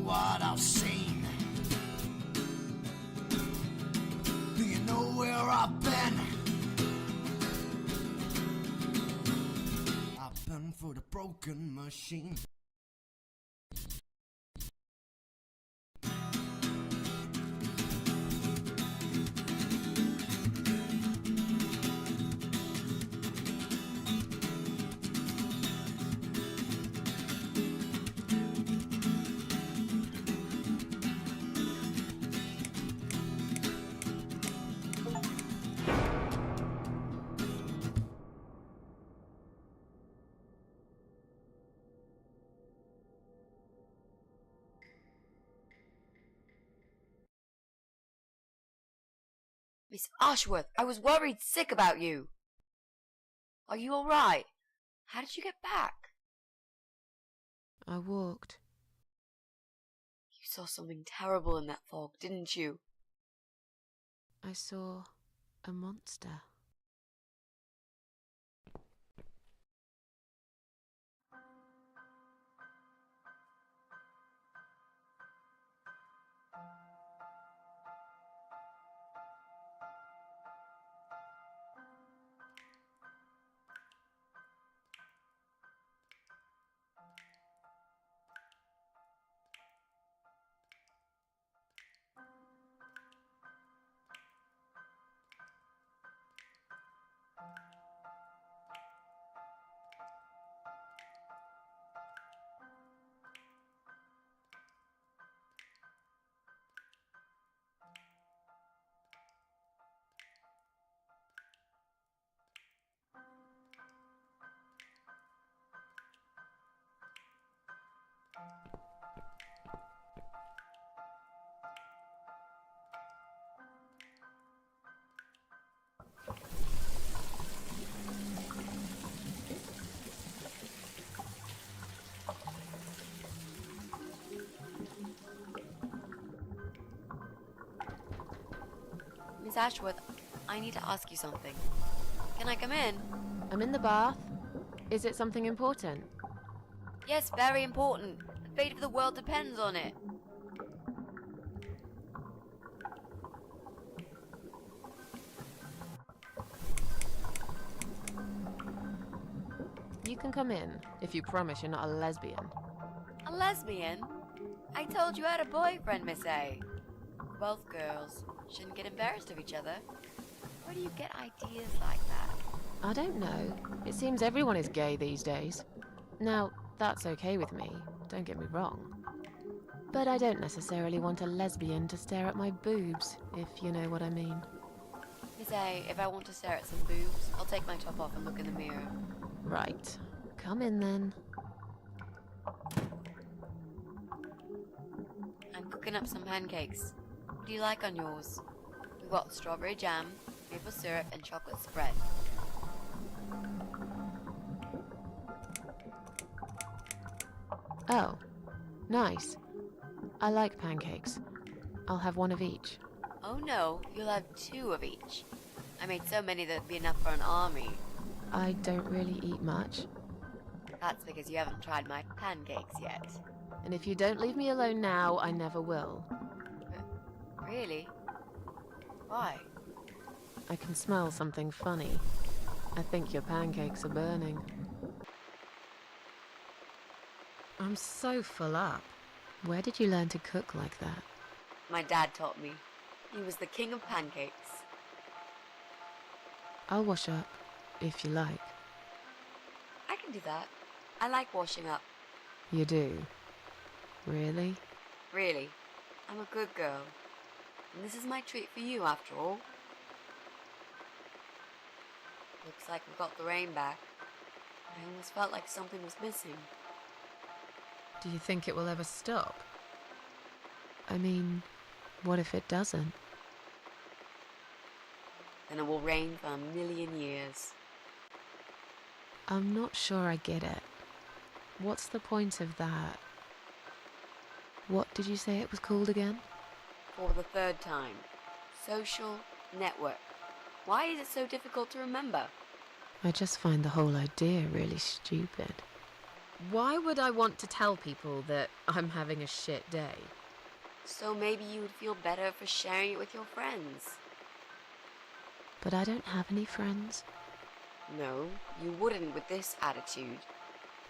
what I've seen? Do you know where I've been? I've been for the broken machine. Miss Ashworth, I was worried sick about you. Are you alright? How did you get back? I walked. You saw something terrible in that fog, didn't you? I saw a monster. Miss Ashworth, I need to ask you something. Can I come in? I'm in the bath. Is it something important? Yes, very important. The fate of the world depends on it. You can come in, if you promise you're not a lesbian. A lesbian? I told you I had a boyfriend, Miss A. Both girls shouldn't get embarrassed of each other. Where do you get ideas like that? I don't know. It seems everyone is gay these days. Now, that's okay with me, don't get me wrong. But I don't necessarily want a lesbian to stare at my boobs, if you know what I mean. Miss A, if I want to stare at some boobs, I'll take my top off and look in the mirror. Right. Come in then. I'm cooking up some pancakes. What do you like on yours? We've got strawberry jam, maple syrup, and chocolate spread. Oh, nice. I like pancakes. I'll have one of each. Oh no, you'll have 2 of each. I made so many that'd be enough for an army. I don't really eat much. That's because you haven't tried my pancakes yet. And if you don't leave me alone now, I never will. Really? Why? I can smell something funny. I think your pancakes are burning. I'm so full up. Where did you learn to cook like that? My dad taught me. He was the king of pancakes. I'll wash up, if you like. I can do that. I like washing up. You do? Really? Really. I'm a good girl. And this is my treat for you, after all. Looks like we've got the rain back. I almost felt like something was missing. Do you think it will ever stop? I mean, what if it doesn't? Then it will rain for 1,000,000 years. I'm not sure I get it. What's the point of that? What did you say it was called again? For the 3rd time. Social network. Why is it so difficult to remember? I just find the whole idea really stupid. Why would I want to tell people that I'm having a shit day? So maybe you would feel better for sharing it with your friends. But I don't have any friends. No, you wouldn't with this attitude.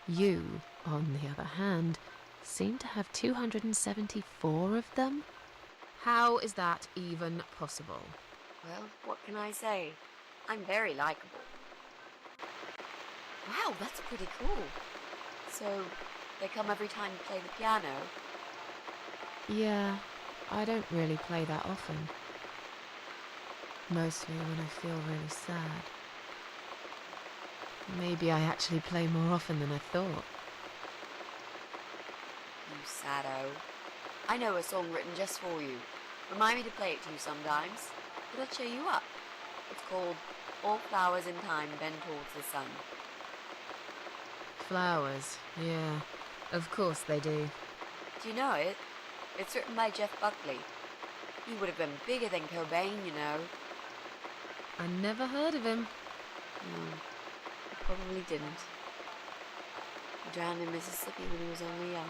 You, on the other hand, seem to have 274 of them? How is that even possible? Well, what can I say? I'm very likable. Wow, that's pretty cool. So, they come every time you play the piano? Yeah, I don't really play that often. Mostly when I feel really sad. Maybe I actually play more often than I thought. You saddo. I know a song written just for you. Remind me to play it to you sometimes. It'll cheer you up. It's called All Flowers in Time Bend Towards the Sun. Flowers, yeah. Of course they do. Do you know it? It's written by Jeff Buckley. He would have been bigger than Cobain, you know. I never heard of him. No, he probably didn't. He drowned in Mississippi when he was only young.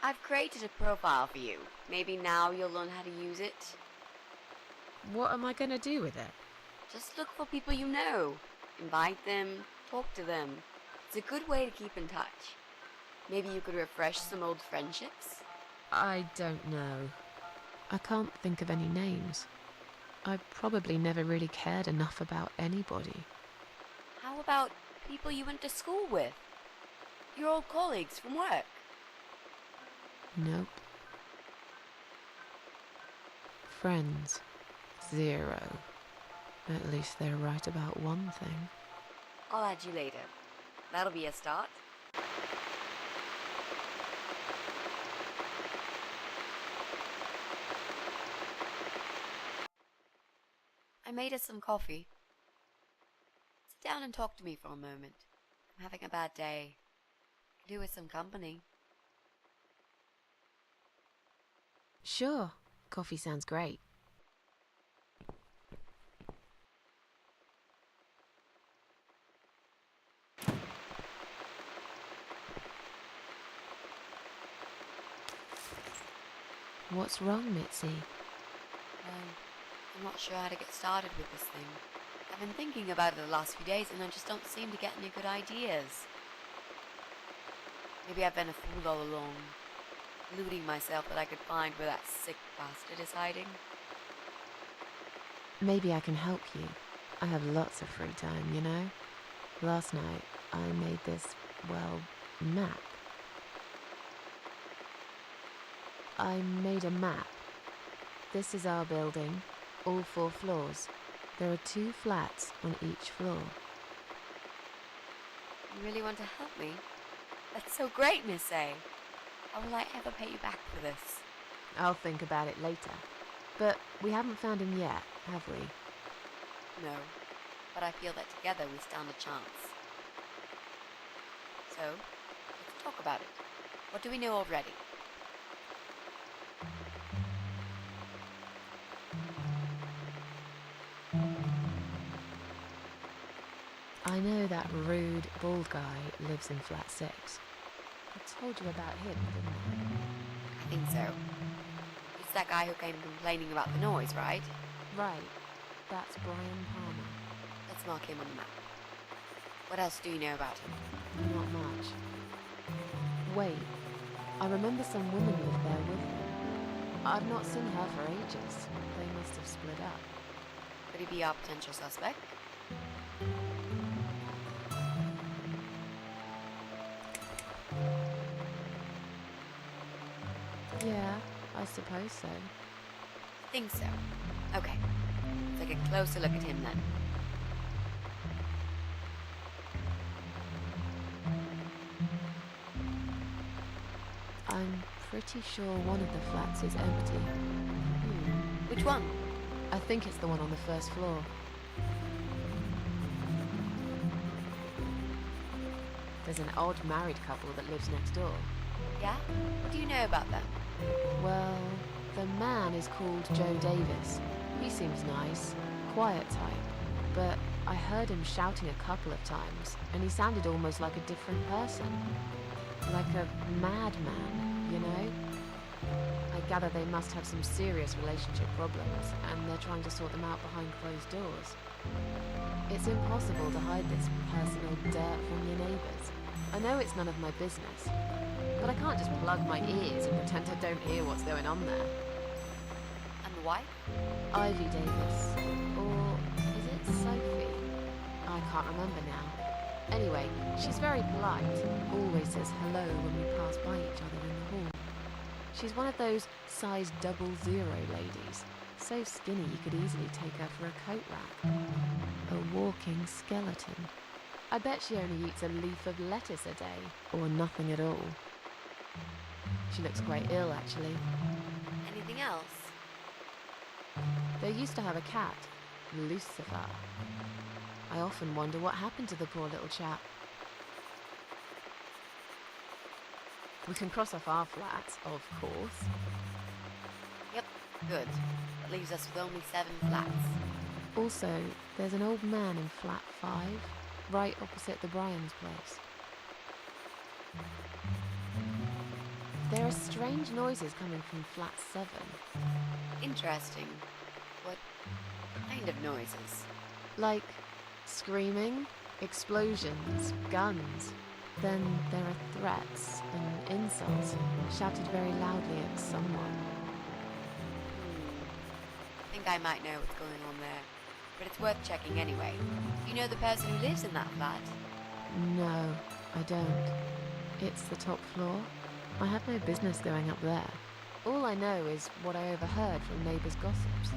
I've created a profile for you. Maybe now you'll learn how to use it. What am I gonna do with it? Just look for people you know. Invite them, talk to them. It's a good way to keep in touch. Maybe you could refresh some old friendships? I don't know. I can't think of any names. I probably never really cared enough about anybody. How about people you went to school with? Your old colleagues from work? Nope. Friends. 0. At least they're right about one thing. I'll add you later. That'll be a start. I made us some coffee. Sit down and talk to me for a moment. I'm having a bad day. Could do with some company. Sure. Coffee sounds great. What's wrong, Mitzi? I'm not sure how to get started with this thing. I've been thinking about it the last few days and I just don't seem to get any good ideas. Maybe I've been a fool all along, deluding myself that I could find where that sick bastard is hiding. Maybe I can help you. I have lots of free time, you know? Last night, I made this, well, map. I made a map. This is our building, all 4 floors. There are 2 flats on each floor. You really want to help me? That's so great, Miss A. How will I ever pay you back for this? I'll think about it later. But we haven't found him yet, have we? No, but I feel that together we stand a chance. So, let's talk about it. What do we know already? I know that rude, bald guy lives in flat 6. I told you about him, didn't I think so. It's that guy who came complaining about the noise, right? I? Right. That's Brian Palmer. Let's mark him on the map. What else do you know about him? Not much. Wait. I remember some woman lived there with him. I've not seen her for ages. They must have split up. Could he be our potential suspect? Yeah, I suppose so. I think so. Okay. Let's take a closer look at him then. I'm pretty sure one of the flats is empty. Which one? I think it's the one on the first floor. There's an odd married couple that lives next door. Yeah? What do you know about them? Well, the man is called Joe Davis. He seems nice, quiet type, but I heard him shouting a couple of times, and he sounded almost like a different person. Like a madman, you know? I gather they must have some serious relationship problems, and they're trying to sort them out behind closed doors. It's impossible to hide this personal dirt from your neighbours. I know it's none of my business, but I can't just plug my ears and pretend I don't hear what's going on there. And the wife? Ivy Davis. Or is it Sophie? I can't remember now. Anyway, she's very polite, always says hello when we pass by each other in the hall. She's one of those size 00 ladies, so skinny you could easily take her for a coat rack. A walking skeleton. I bet she only eats a leaf of lettuce a day, or nothing at all. She looks quite ill, actually. Anything else? They used to have a cat, Lucifer. I often wonder what happened to the poor little chap. We can cross off our flat, of course. Yep, good. That leaves us with only 7 flats. Also, there's an old man in flat 5, right opposite the Bryans' place. There are strange noises coming from flat 7. Interesting. What kind of noises? Like screaming, explosions, guns. Then there are threats and insults shouted very loudly at someone. I think I might know what's going on there, but it's worth checking anyway. You know the person who lives in that flat? No, I don't. It's the top floor. I have no business going up there. All I know is what I overheard from neighbours' gossips.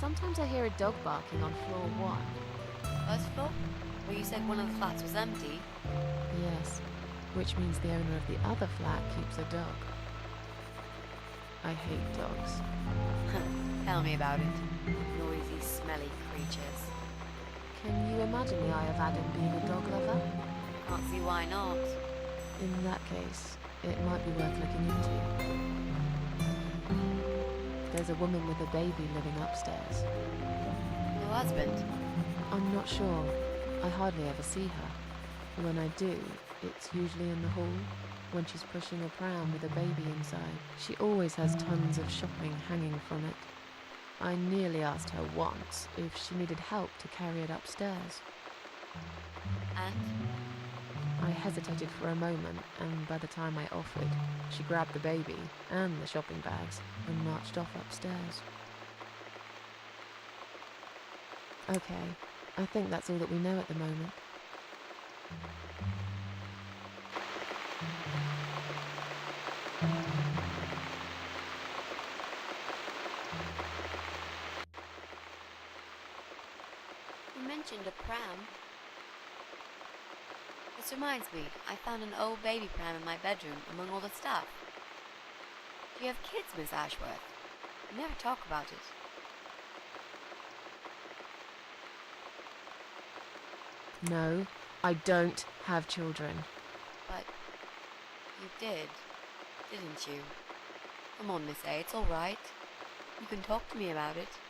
Sometimes I hear a dog barking on floor 1. First floor? Where you said one of the flats was empty? Yes, which means the owner of the other flat keeps a dog. I hate dogs. Tell me about it. Noisy, smelly creatures. Can you imagine the Eye of Adam being a dog lover? Can't see why not. In that case, it might be worth looking into. There's a woman with a baby living upstairs. Your husband? I'm not sure. I hardly ever see her. When I do, it's usually in the hall, when she's pushing a pram with a baby inside. She always has tons of shopping hanging from it. I nearly asked her once if she needed help to carry it upstairs. And? I hesitated for a moment, and by the time I offered, she grabbed the baby and the shopping bags and marched off upstairs. Okay, I think that's all that we know at the moment. You mentioned a pram. This reminds me, I found an old baby pram in my bedroom among all the stuff. Do you have kids, Miss Ashworth? You never talk about it. No, I don't have children. But you did, didn't you? Come on, Miss A, it's all right. You can talk to me about it.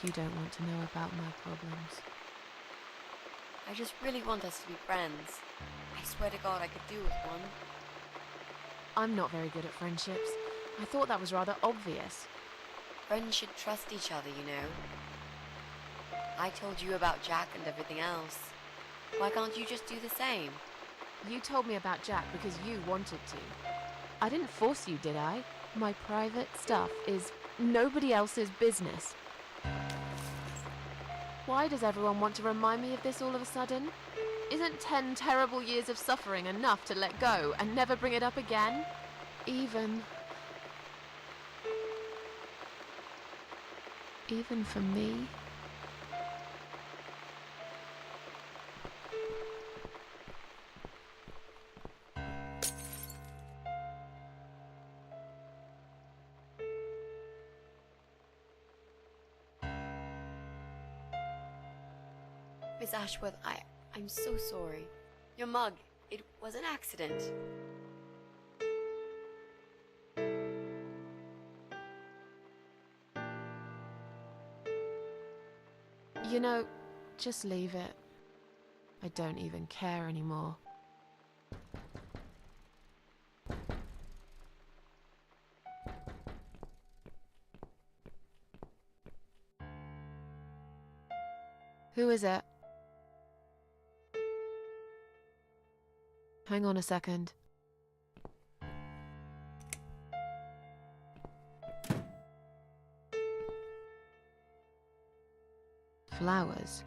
You don't want to know about my problems. I just really want us to be friends. I swear to God I could do with one. I'm not very good at friendships. I thought that was rather obvious. Friends should trust each other, you know. I told you about Jack and everything else. Why can't you just do the same? You told me about Jack because you wanted to. I didn't force you, did I? My private stuff is nobody else's business. Why does everyone want to remind me of this all of a sudden? Isn't 10 terrible years of suffering enough to let go and never bring it up again? Even for me? Miss Ashworth, I'm so sorry. Your mug, it was an accident. You know, just leave it. I don't even care anymore. Who is it? Hang on a second. Flowers.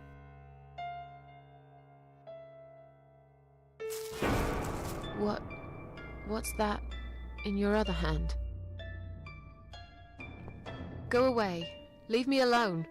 What's that in your other hand? Go away. Leave me alone.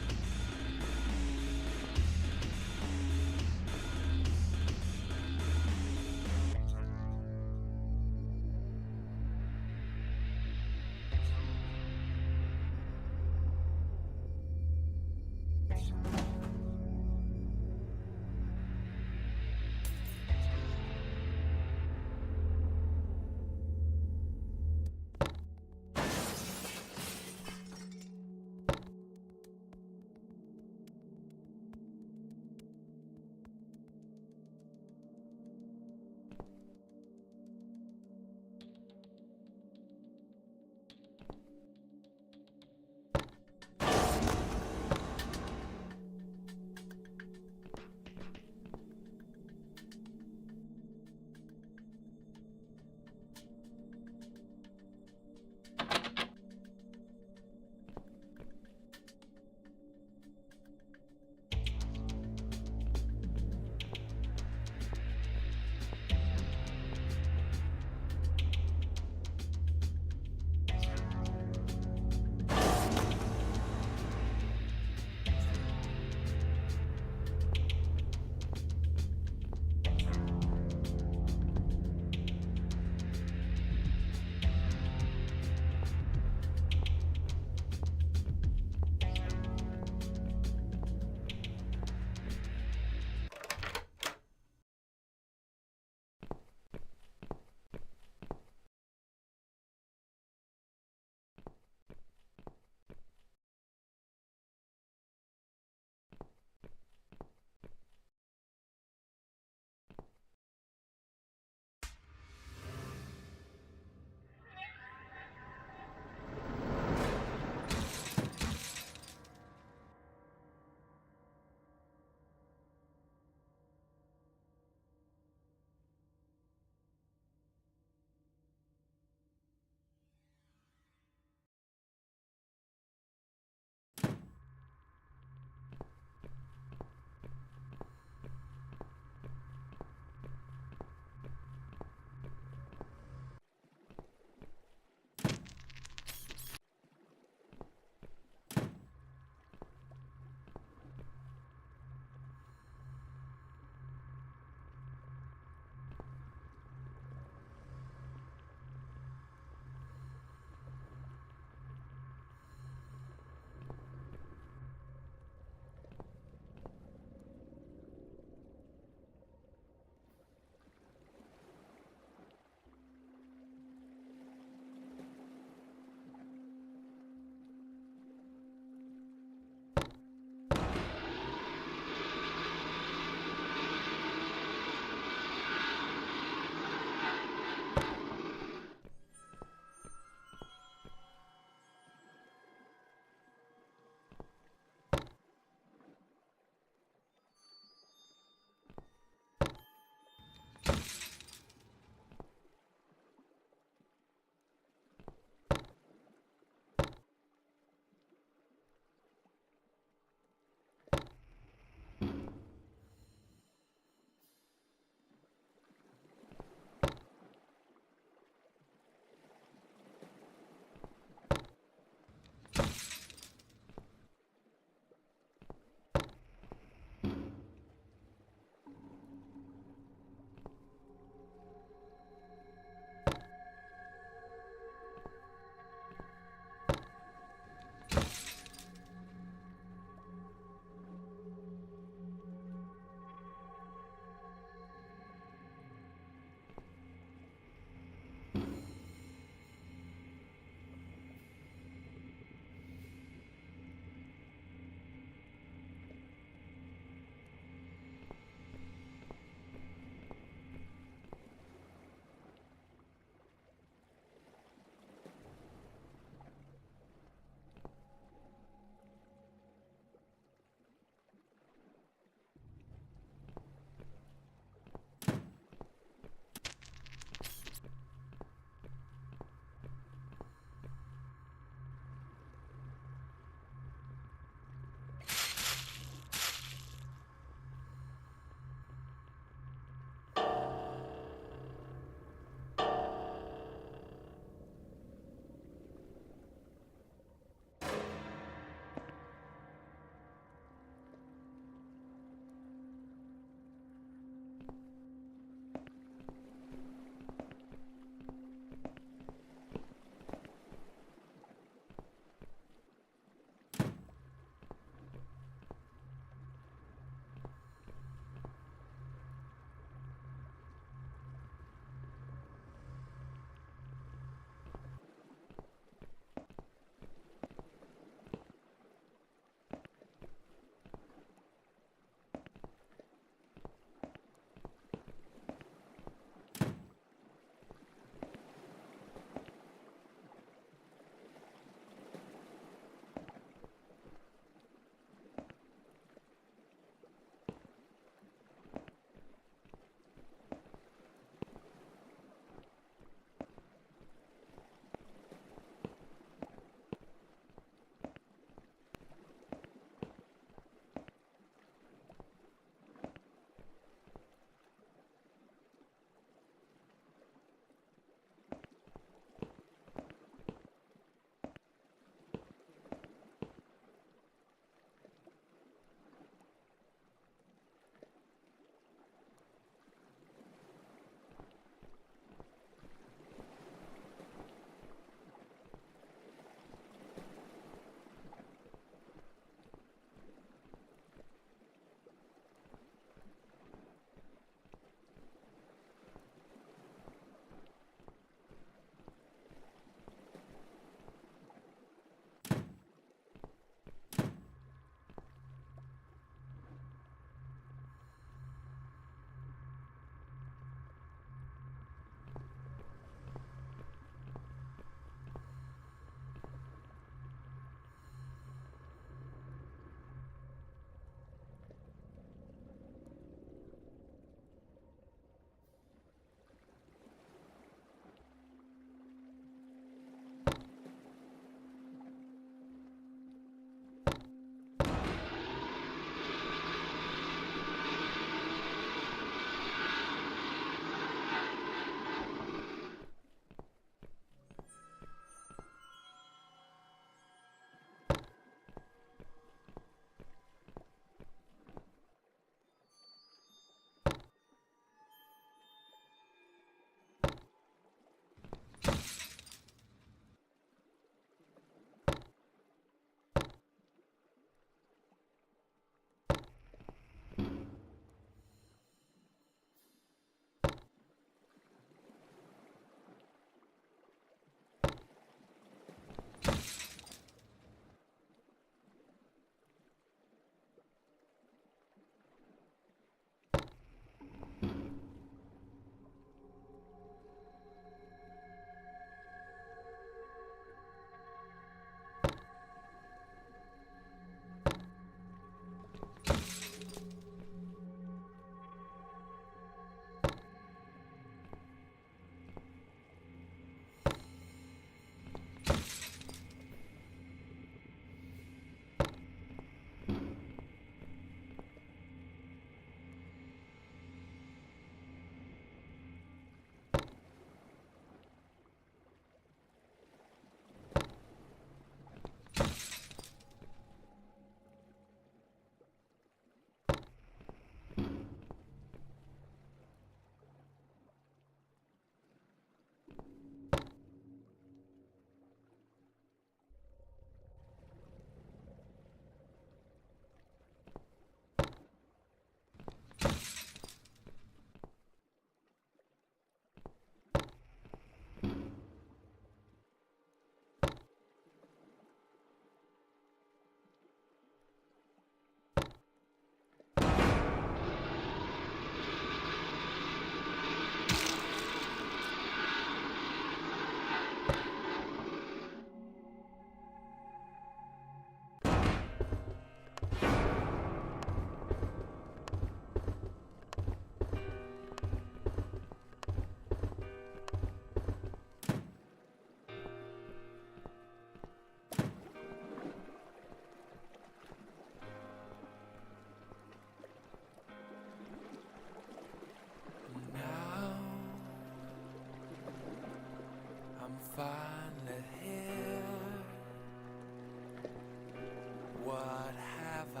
What have I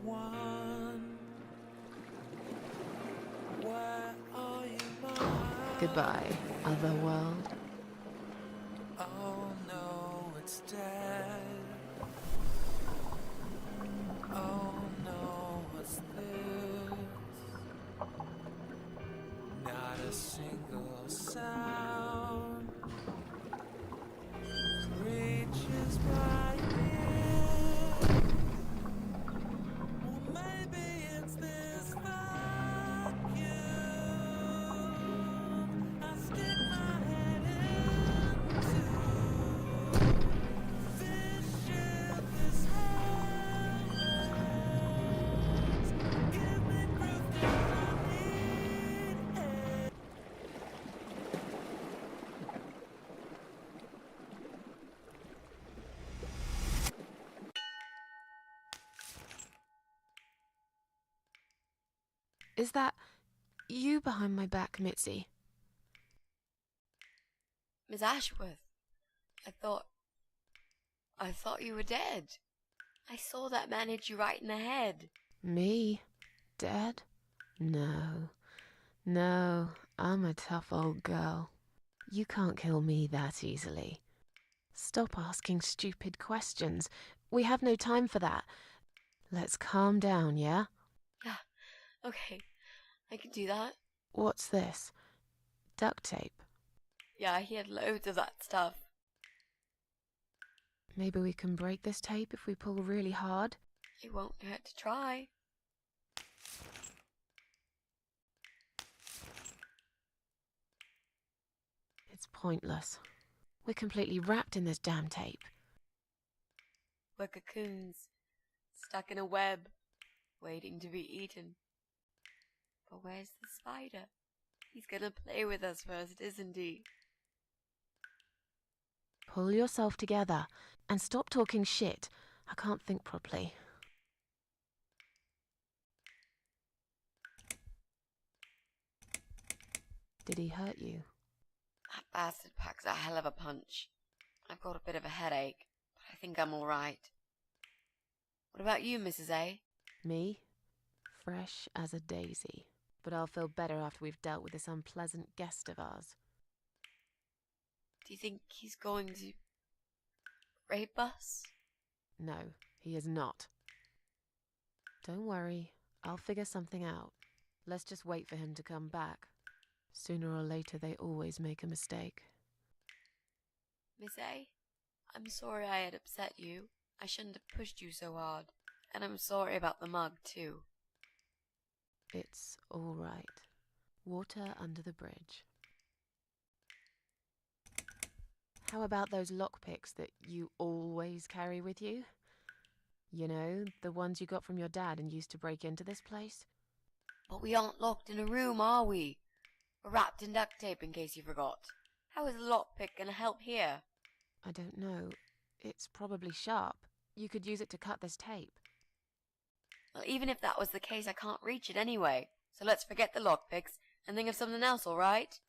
won? Why are you mine? Goodbye, otherworld. Oh no, it's dead. Oh no, what's this? Not a single sound reaches my ear. Well, maybe it's this vacuum. I stick my head into this ship, this heavens. Give me proof 'cause I need it. Is that you behind my back, Mitzi? Miss Ashworth, I thought you were dead. I saw that man hit you right in the head. Me? Dead? No. No, I'm a tough old girl. You can't kill me that easily. Stop asking stupid questions. We have no time for that. Let's calm down, yeah? Yeah, okay, I can do that. What's this? Duct tape. Yeah, he had loads of that stuff. Maybe we can break this tape if we pull really hard? It won't hurt to try. It's pointless. We're completely wrapped in this damn tape. We're cocoons, stuck in a web, waiting to be eaten. But where's the spider? He's gonna play with us first, isn't he? Pull yourself together and stop talking shit. I can't think properly. Did he hurt you? That bastard packs a hell of a punch. I've got a bit of a headache, but I think I'm alright. What about you, Mrs. A? Me? Fresh as a daisy. But I'll feel better after we've dealt with this unpleasant guest of ours. Do you think he's going to rape us? No, he is not. Don't worry, I'll figure something out. Let's just wait for him to come back. Sooner or later, they always make a mistake. Miss A, I'm sorry I had upset you. I shouldn't have pushed you so hard. And I'm sorry about the mug, too. It's all right. Water under the bridge. How about those lockpicks that you always carry with you? You know, the ones you got from your dad and used to break into this place? But we aren't locked in a room, are we? We're wrapped in duct tape in case you forgot. How is a lockpick gonna help here? I don't know. It's probably sharp. You could use it to cut this tape. Well, even if that was the case, I can't reach it anyway. So let's forget the lockpicks and think of something else, alright?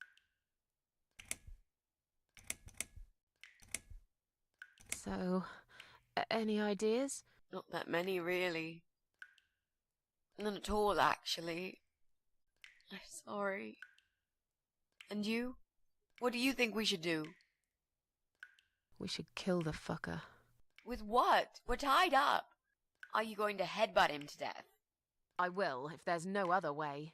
So, any ideas? Not that many, really. None at all, actually. I'm sorry. And you? What do you think we should do? We should kill the fucker. With what? We're tied up. Are you going to headbutt him to death? I will, if there's no other way.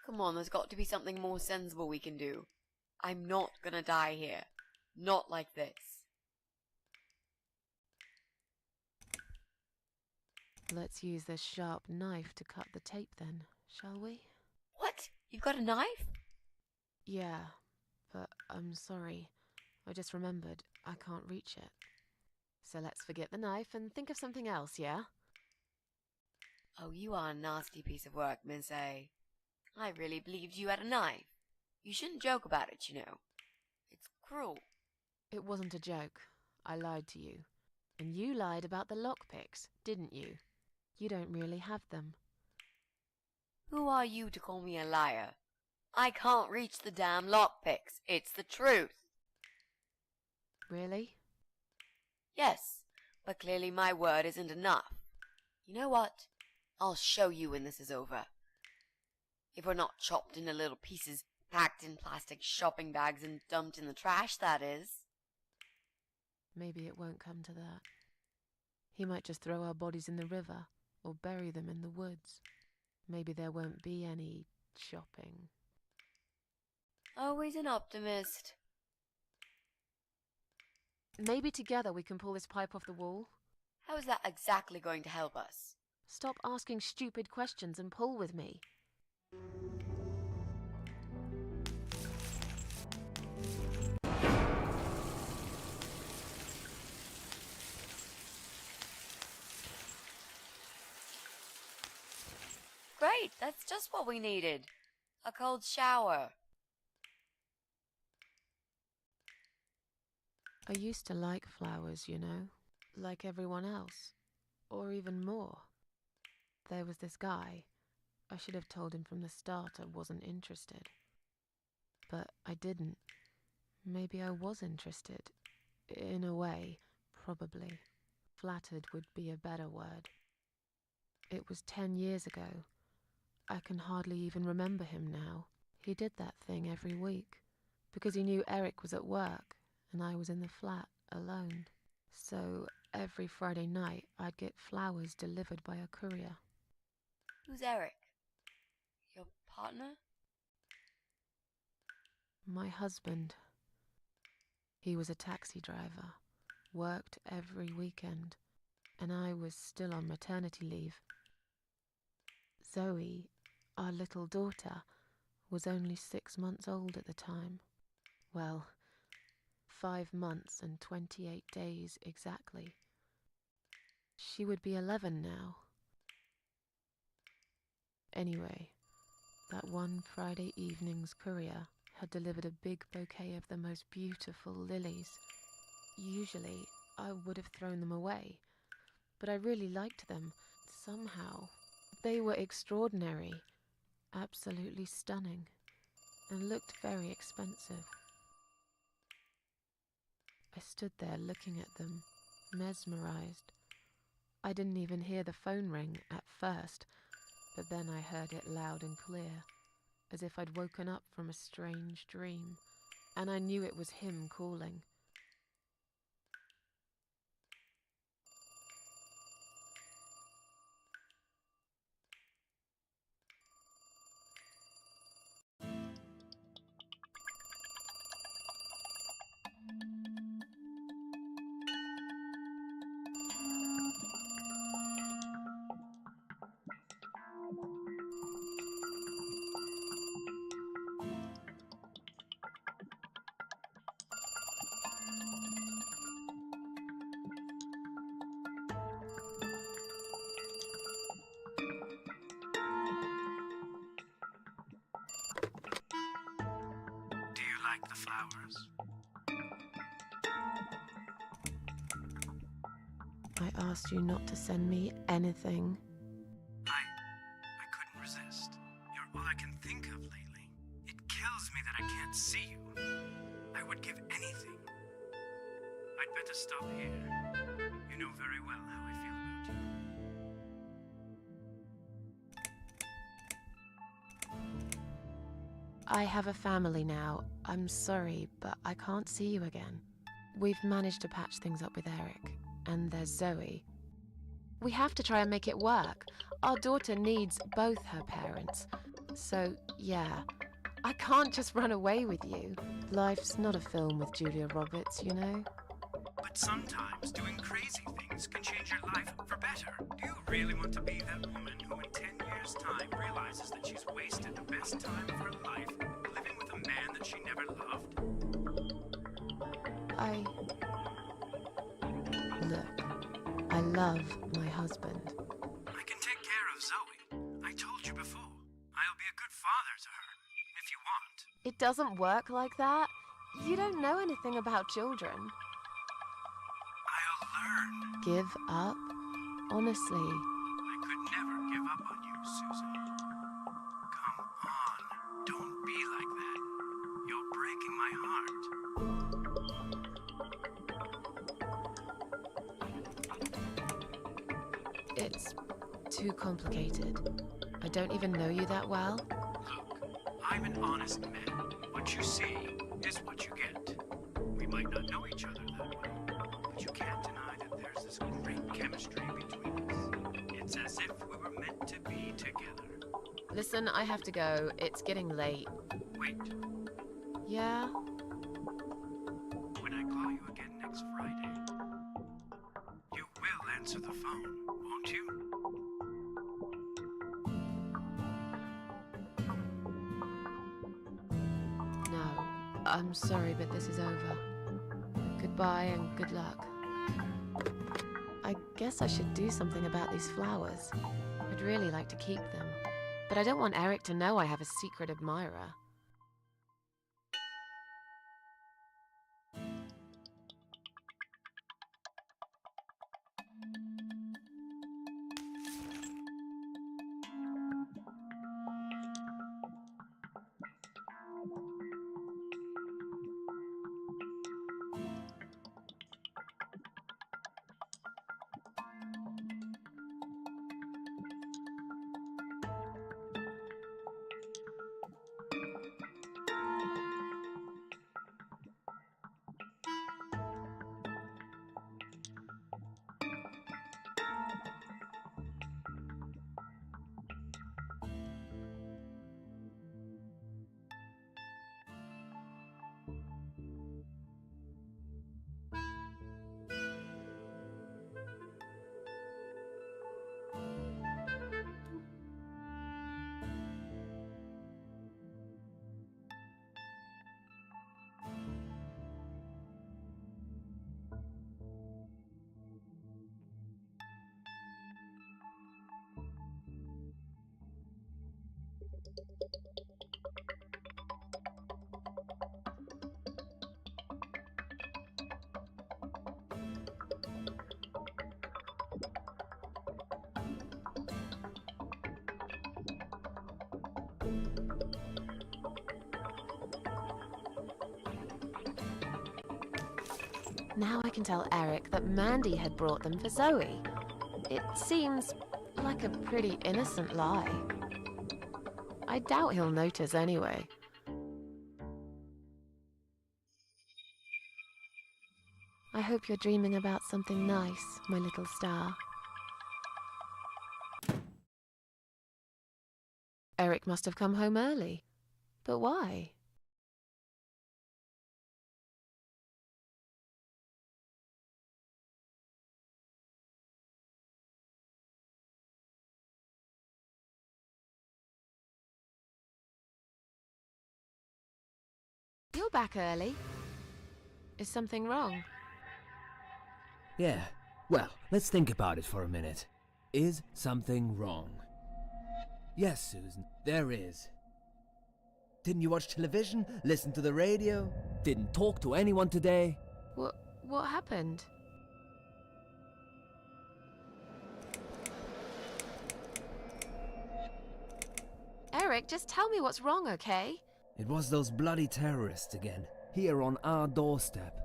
Come on, there's got to be something more sensible we can do. I'm not gonna die here. Not like this. Let's use this sharp knife to cut the tape then, shall we? What? You've got a knife? Yeah, but I'm sorry. I just remembered I can't reach it. So let's forget the knife and think of something else, yeah? Oh, you are a nasty piece of work, Miss A. I really believed you had a knife. You shouldn't joke about it, you know. It's cruel. It wasn't a joke. I lied to you. And you lied about the lockpicks, didn't you? You don't really have them. Who are you to call me a liar? I can't reach the damn lockpicks. It's the truth. Really? Yes, but clearly my word isn't enough. You know what? I'll show you when this is over. If we're not chopped into little pieces, packed in plastic shopping bags and dumped in the trash, that is. Maybe it won't come to that. He might just throw our bodies in the river or bury them in the woods. Maybe there won't be any shopping. Always an optimist. Maybe together we can pull this pipe off the wall. How is that exactly going to help us? Stop asking stupid questions and pull with me. Great, that's just what we needed. A cold shower. I used to like flowers, you know, like everyone else, or even more. There was this guy. I should have told him from the start I wasn't interested. But I didn't. Maybe I was interested. In a way, probably. Flattered would be a better word. It was 10 years ago. I can hardly even remember him now. He did that thing every week, because he knew Eric was at work and I was in the flat alone. So every Friday night I'd get flowers delivered by a courier. Who's Eric? Your partner? My husband. He was a taxi driver, worked every weekend, and I was still on maternity leave. Zoe, our little daughter, was only 6 months old at the time. Well, 5 months and 28 days exactly. She would be 11 now. Anyway, that one Friday evening's courier had delivered a big bouquet of the most beautiful lilies. Usually, I would have thrown them away, but I really liked them, somehow. They were extraordinary, absolutely stunning, and looked very expensive. I stood there looking at them, mesmerized. I didn't even hear the phone ring at first, but then I heard it loud and clear, as if I'd woken up from a strange dream, and I knew it was him calling. Do you like the flowers? I asked you not to send me anything. I couldn't resist. You're all I can think of lately. It kills me that I can't see you. I would give anything. I'd better stop here. You know very well how I feel about you. I have a family now. I'm sorry, but I can't see you again. We've managed to patch things up with Eric, and there's Zoe. We have to try and make it work. Our daughter needs both her parents. So, yeah, I can't just run away with you. Life's not a film with Julia Roberts, you know? But sometimes doing crazy things can change your life for better. Do you really want to be that woman who in 10 years' time realizes that she's wasted the best time of her life living with a man that she never loved? Look, I love my husband. I can take care of Zoe. I told you before. I'll be a good father to her, if you want. It doesn't work like that. You don't know anything about children. I'll learn. Give up? Honestly. I could never give up on you, Susan. Come on. Don't be like that. You're breaking my heart. It's too complicated. I don't even know you that well. Look, I'm an honest man. What you see is what you get. We might not know each other that way, but you can't deny that there's this great chemistry between us. It's as if we were meant to be together. Listen, I have to go. It's getting late. Wait, Yeah? when I call you again next Friday, you will answer the phone, won't you? No. I'm sorry, but this is over. Goodbye and good luck. I guess I should do something about these flowers. I'd really like to keep them. But I don't want Eric to know I have a secret admirer. Now I can tell Eric that Mandy had brought them for Zoe. It seems like a pretty innocent lie. I doubt he'll notice anyway. I hope you're dreaming about something nice, my little star. Eric must have come home early. But why? You're back early. Is something wrong? Yeah, well, let's think about it for a minute. Is something wrong? Yes, Susan, there is. Didn't you watch television? Listen to the radio? Didn't talk to anyone today? What happened? Eric, just tell me what's wrong, okay? It was those bloody terrorists again, here on our doorstep.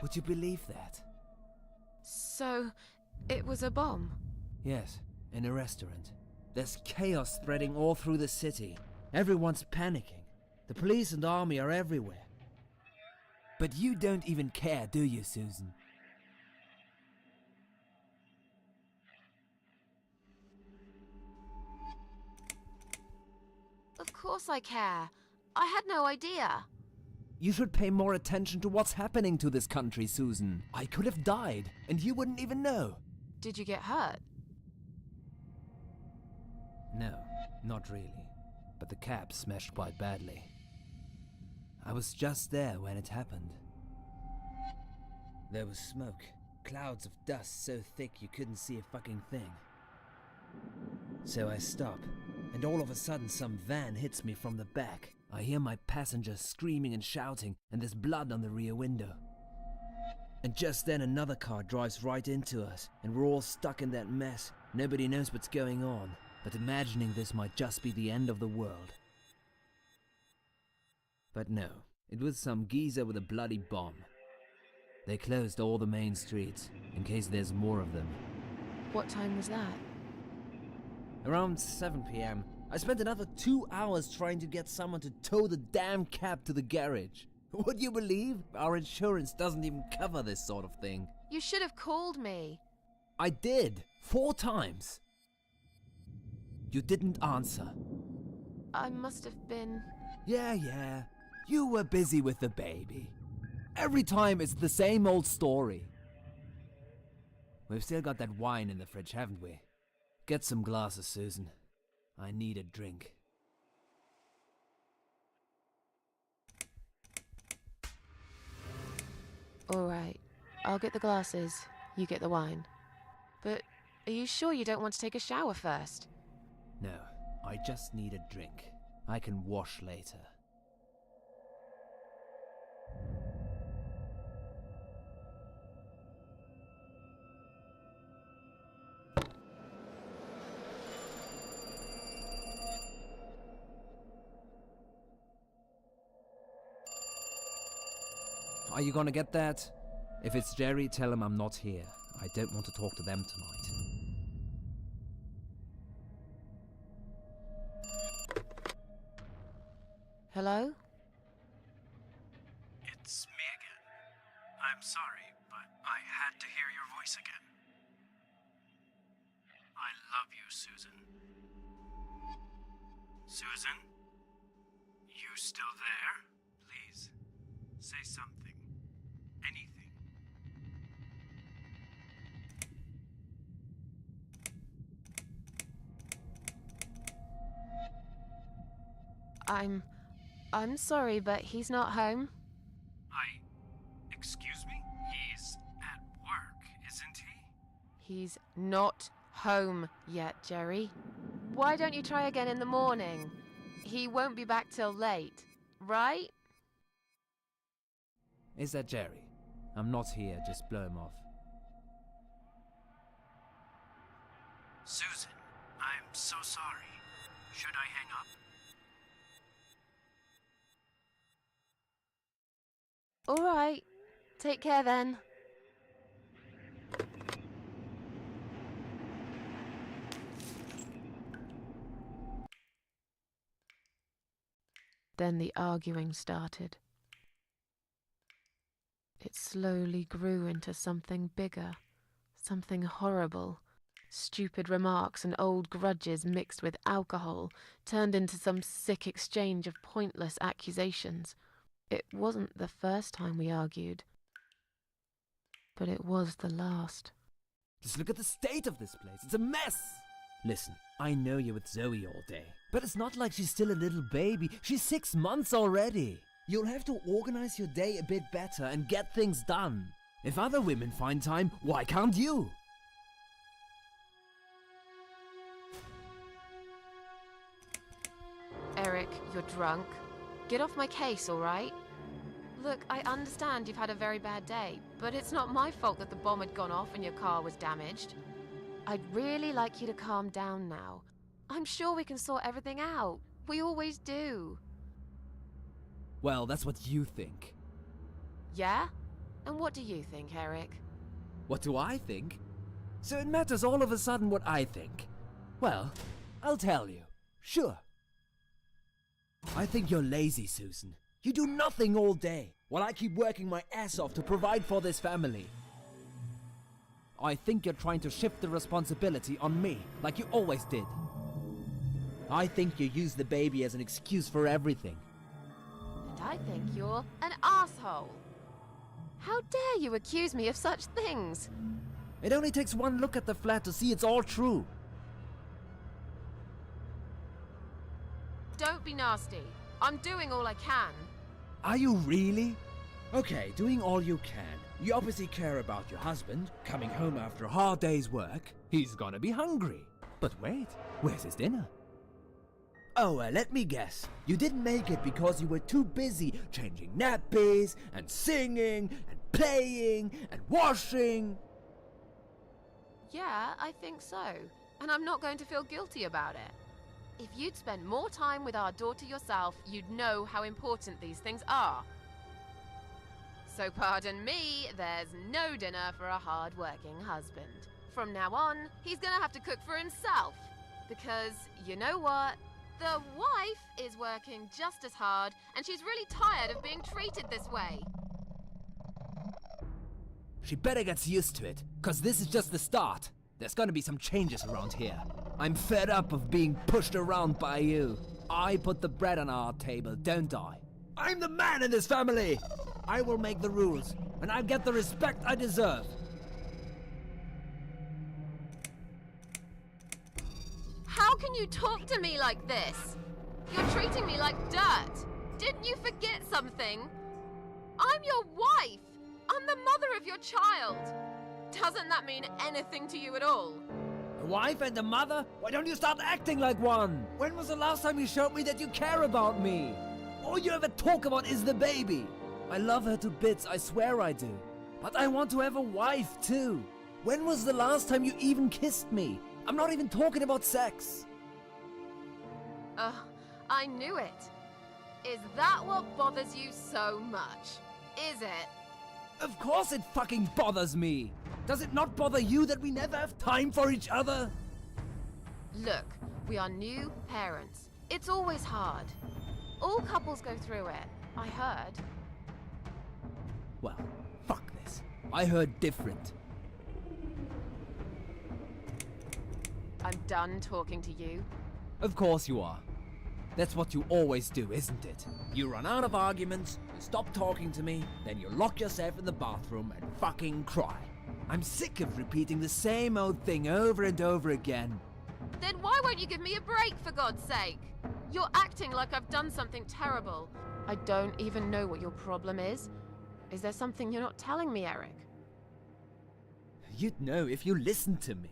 Would you believe that? So, it was a bomb? Yes, in a restaurant. There's chaos spreading all through the city. Everyone's panicking. The police and army are everywhere. But you don't even care, do you, Susan? Of course I care. I had no idea. You should pay more attention to what's happening to this country, Susan. I could have died, and you wouldn't even know. Did you get hurt? No, not really. But the cab smashed quite badly. I was just there when it happened. There was smoke, clouds of dust so thick you couldn't see a fucking thing. So I stop, and all of a sudden some van hits me from the back. I hear my passengers screaming and shouting, and there's blood on the rear window. And just then another car drives right into us, and we're all stuck in that mess. Nobody knows what's going on, but imagining this might just be the end of the world. But no, it was some geezer with a bloody bomb. They closed all the main streets, in case there's more of them. What time was that? Around 7 p.m., I spent another 2 hours trying to get someone to tow the damn cab to the garage. Would you believe? Our insurance doesn't even cover this sort of thing. You should have called me. I did. 4 times. You didn't answer. I must have been... Yeah. You were busy with the baby. Every time it's the same old story. We've still got that wine in the fridge, haven't we? Get some glasses, Susan. I need a drink. All right. I'll get the glasses. You get the wine. But are you sure you don't want to take a shower first? No, I just need a drink. I can wash later. Are you gonna get that? If it's Jerry, tell him I'm not here. I don't want to talk to them tonight. Hello? It's me again. I'm sorry, but I had to hear your voice again. I love you, Susan. Susan? You still there? Please, say something. Anything. I'm sorry, but he's not home. Excuse me? He's at work, isn't he? He's not home yet, Jerry. Why don't you try again in the morning? He won't be back till late, right? Is that Jerry? I'm not here, just blow him off. Susan, I'm so sorry. Should I hang up? All right. Take care then. Then the arguing started. It slowly grew into something bigger, something horrible. Stupid remarks and old grudges mixed with alcohol turned into some sick exchange of pointless accusations. It wasn't the first time we argued, but it was the last. Just look at the state of this place. It's a mess. Listen, I know you're with Zoe all day, but it's not like she's still a little baby. She's 6 months already. You'll have to organize your day a bit better and get things done. If other women find time, why can't you? Eric, you're drunk. Get off my case, all right? Look, I understand you've had a very bad day, but it's not my fault that the bomb had gone off and your car was damaged. I'd really like you to calm down now. I'm sure we can sort everything out. We always do. Well, that's what you think. Yeah? And what do you think, Eric? What do I think? So it matters all of a sudden what I think. Well, I'll tell you. Sure. I think you're lazy, Susan. You do nothing all day, while I keep working my ass off to provide for this family. I think you're trying to shift the responsibility on me, like you always did. I think you use the baby as an excuse for everything. And I think you're an asshole. How dare you accuse me of such things? It only takes one look at the flat to see it's all true. Don't be nasty. I'm doing all I can. Are you really? Okay, doing all you can. You obviously care about your husband, coming home after a hard day's work. He's gonna be hungry. But wait, where's his dinner? Oh, let me guess. You didn't make it because you were too busy changing nappies, and singing, and playing, and washing. Yeah, I think so. And I'm not going to feel guilty about it. If you'd spent more time with our daughter yourself, you'd know how important these things are. So pardon me, there's no dinner for a hard-working husband. From now on, he's gonna have to cook for himself. Because, you know what? The wife is working just as hard, and she's really tired of being treated this way. She better get used to it, cause this is just the start. There's gonna be some changes around here. I'm fed up of being pushed around by you. I put the bread on our table, don't I? I'm the man in this family! I will make the rules, and I'll get the respect I deserve. How can you talk to me like this? You're treating me like dirt. Didn't you forget something? I'm your wife. I'm the mother of your child. Doesn't that mean anything to you at all? A wife and a mother? Why don't you start acting like one? When was the last time you showed me that you care about me? All you ever talk about is the baby. I love her to bits, I swear I do. But I want to have a wife too. When was the last time you even kissed me? I'm not even talking about sex. I knew it. Is that what bothers you so much? Is it? Of course it fucking bothers me. Does it not bother you that we never have time for each other? Look, we are new parents. It's always hard. All couples go through it, I heard. Well, fuck this. I heard different. I'm done talking to you. Of course you are. That's what you always do, isn't it? You run out of arguments, you stop talking to me, then you lock yourself in the bathroom and fucking cry. I'm sick of repeating the same old thing over and over again. Then why won't you give me a break, for God's sake? You're acting like I've done something terrible. I don't even know what your problem is. Is there something you're not telling me, Eric? You'd know if you listened to me.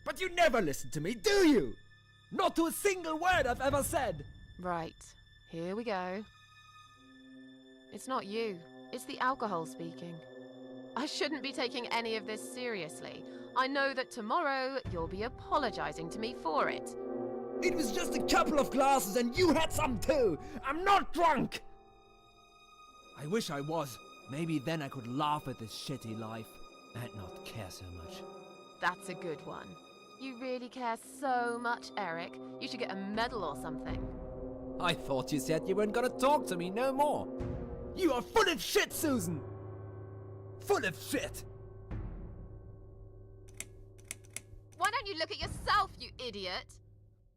But you never listen to me, do you? Not to a single word I've ever said. Right, here we go. It's not you, it's the alcohol speaking. I shouldn't be taking any of this seriously. I know that tomorrow you'll be apologizing to me for it. It was just a couple of glasses and you had some too. I'm not drunk. I wish I was. Maybe then I could laugh at this shitty life and not care so much. That's a good one. You really care so much, Eric. You should get a medal or something. I thought you said you weren't gonna talk to me no more. You are full of shit, Susan. Full of shit. Why don't you look at yourself, you idiot?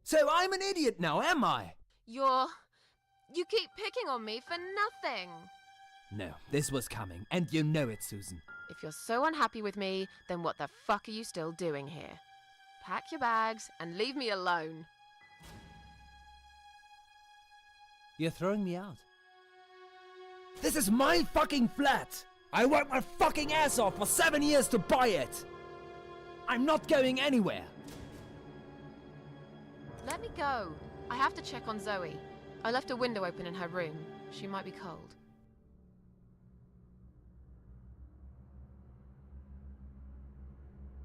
So I'm an idiot now, am I? You keep picking on me for nothing. No, this was coming, and you know it, Susan. If you're so unhappy with me, then what the fuck are you still doing here? Pack your bags and leave me alone. You're throwing me out. This is my fucking flat! I worked my fucking ass off for 7 years to buy it! I'm not going anywhere! Let me go. I have to check on Zoe. I left a window open in her room. She might be cold.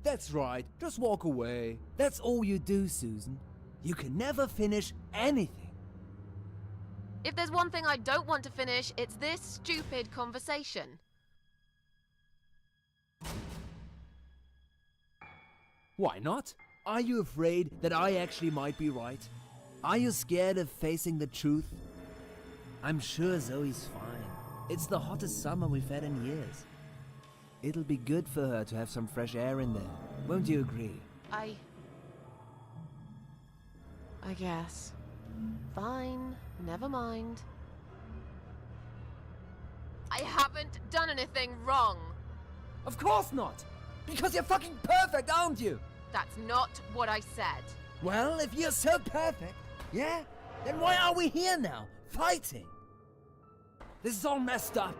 That's right, just walk away. That's all you do, Susan. You can never finish anything. If there's one thing I don't want to finish, it's this stupid conversation. Why not? Are you afraid that I actually might be right? Are you scared of facing the truth? I'm sure Zoe's fine. It's the hottest summer we've had in years. It'll be good for her to have some fresh air in there. Won't you agree? I guess. Fine, never mind. I haven't done anything wrong. Of course not! Because you're fucking perfect, aren't you? That's not what I said. Well, if you're so perfect, yeah? Then why are we here now, fighting? This is all messed up.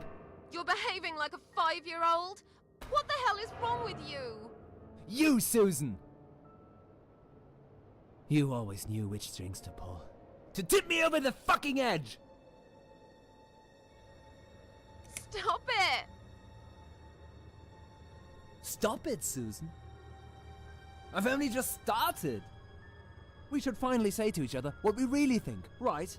You're behaving like a 5-year-old? What the hell is wrong with you? You, Susan! You always knew which strings to pull. To tip me over the fucking edge! Stop it! Stop it, Susan. I've only just started. We should finally say to each other what we really think, right?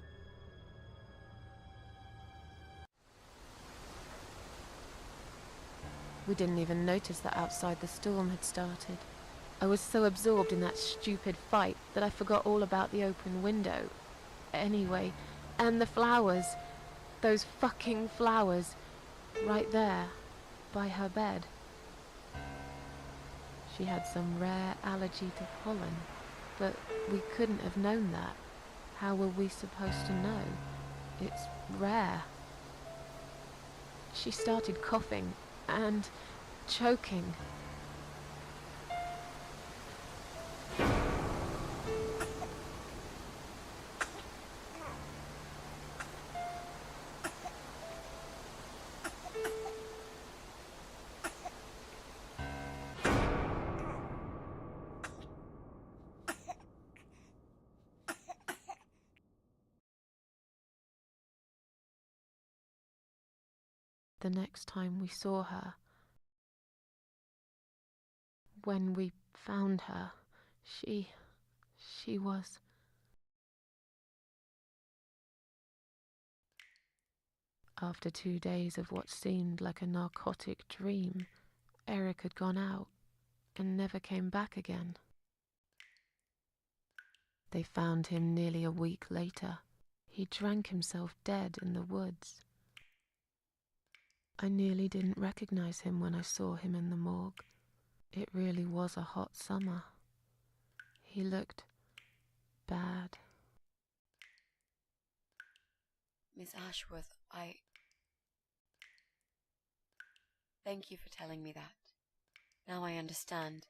We didn't even notice that outside the storm had started. I was so absorbed in that stupid fight that I forgot all about the open window. Anyway, and the flowers. Those fucking flowers. Right there, by her bed. She had some rare allergy to pollen, but we couldn't have known that. How were we supposed to know? It's rare. She started coughing and choking. The next time we saw her, when we found her, she was... After 2 days of what seemed like a narcotic dream, Eric had gone out and never came back again. They found him nearly a week later. He drank himself dead in the woods. I nearly didn't recognize him when I saw him in the morgue. It really was a hot summer. He looked bad. Miss Ashworth, Thank you for telling me that. Now I understand.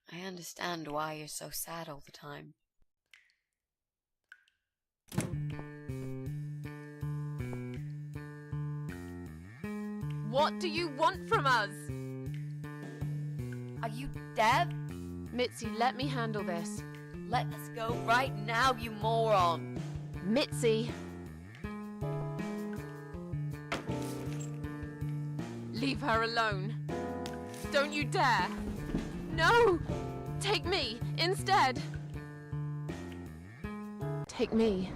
I understand why you're so sad all the time. What do you want from us? Are you deaf? Mitzi, let me handle this. Let us go right now, you moron! Mitzi! Leave her alone. Don't you dare! No! Take me instead! Take me.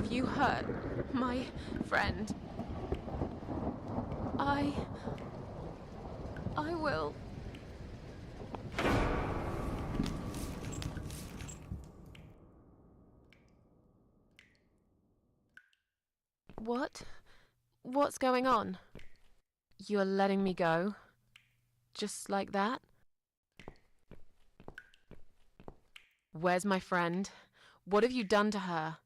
You hurt my friend. I will. What? What's going on? You're letting me go? Just like that? Where's my friend? What have you done to her?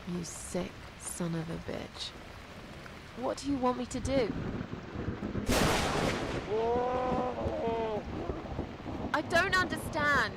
You sick son of a bitch. What do you want me to do? I don't understand.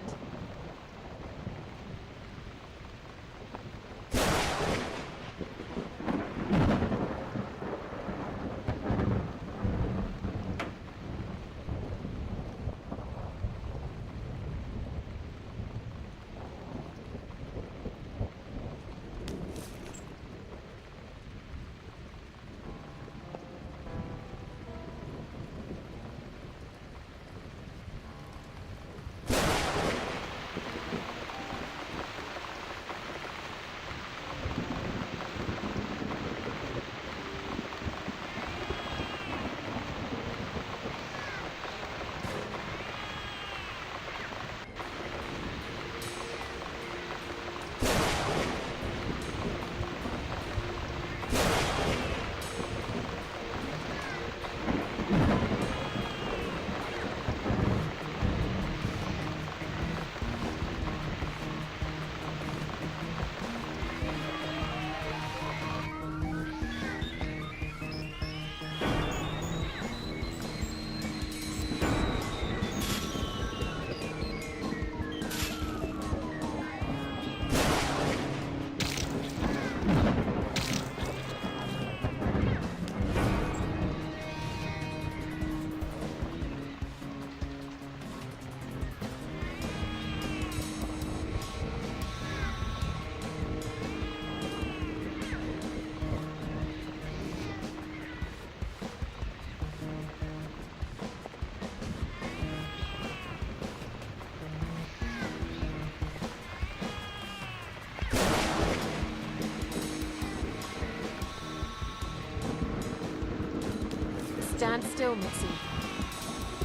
still, Mitzi.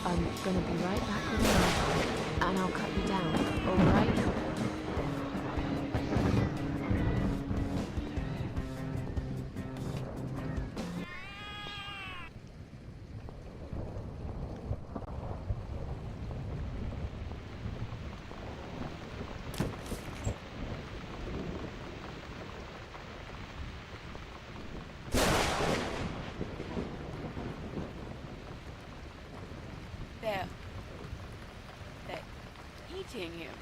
I'm gonna be right back with a knife, and I'll cut you down, alright? They're eating him.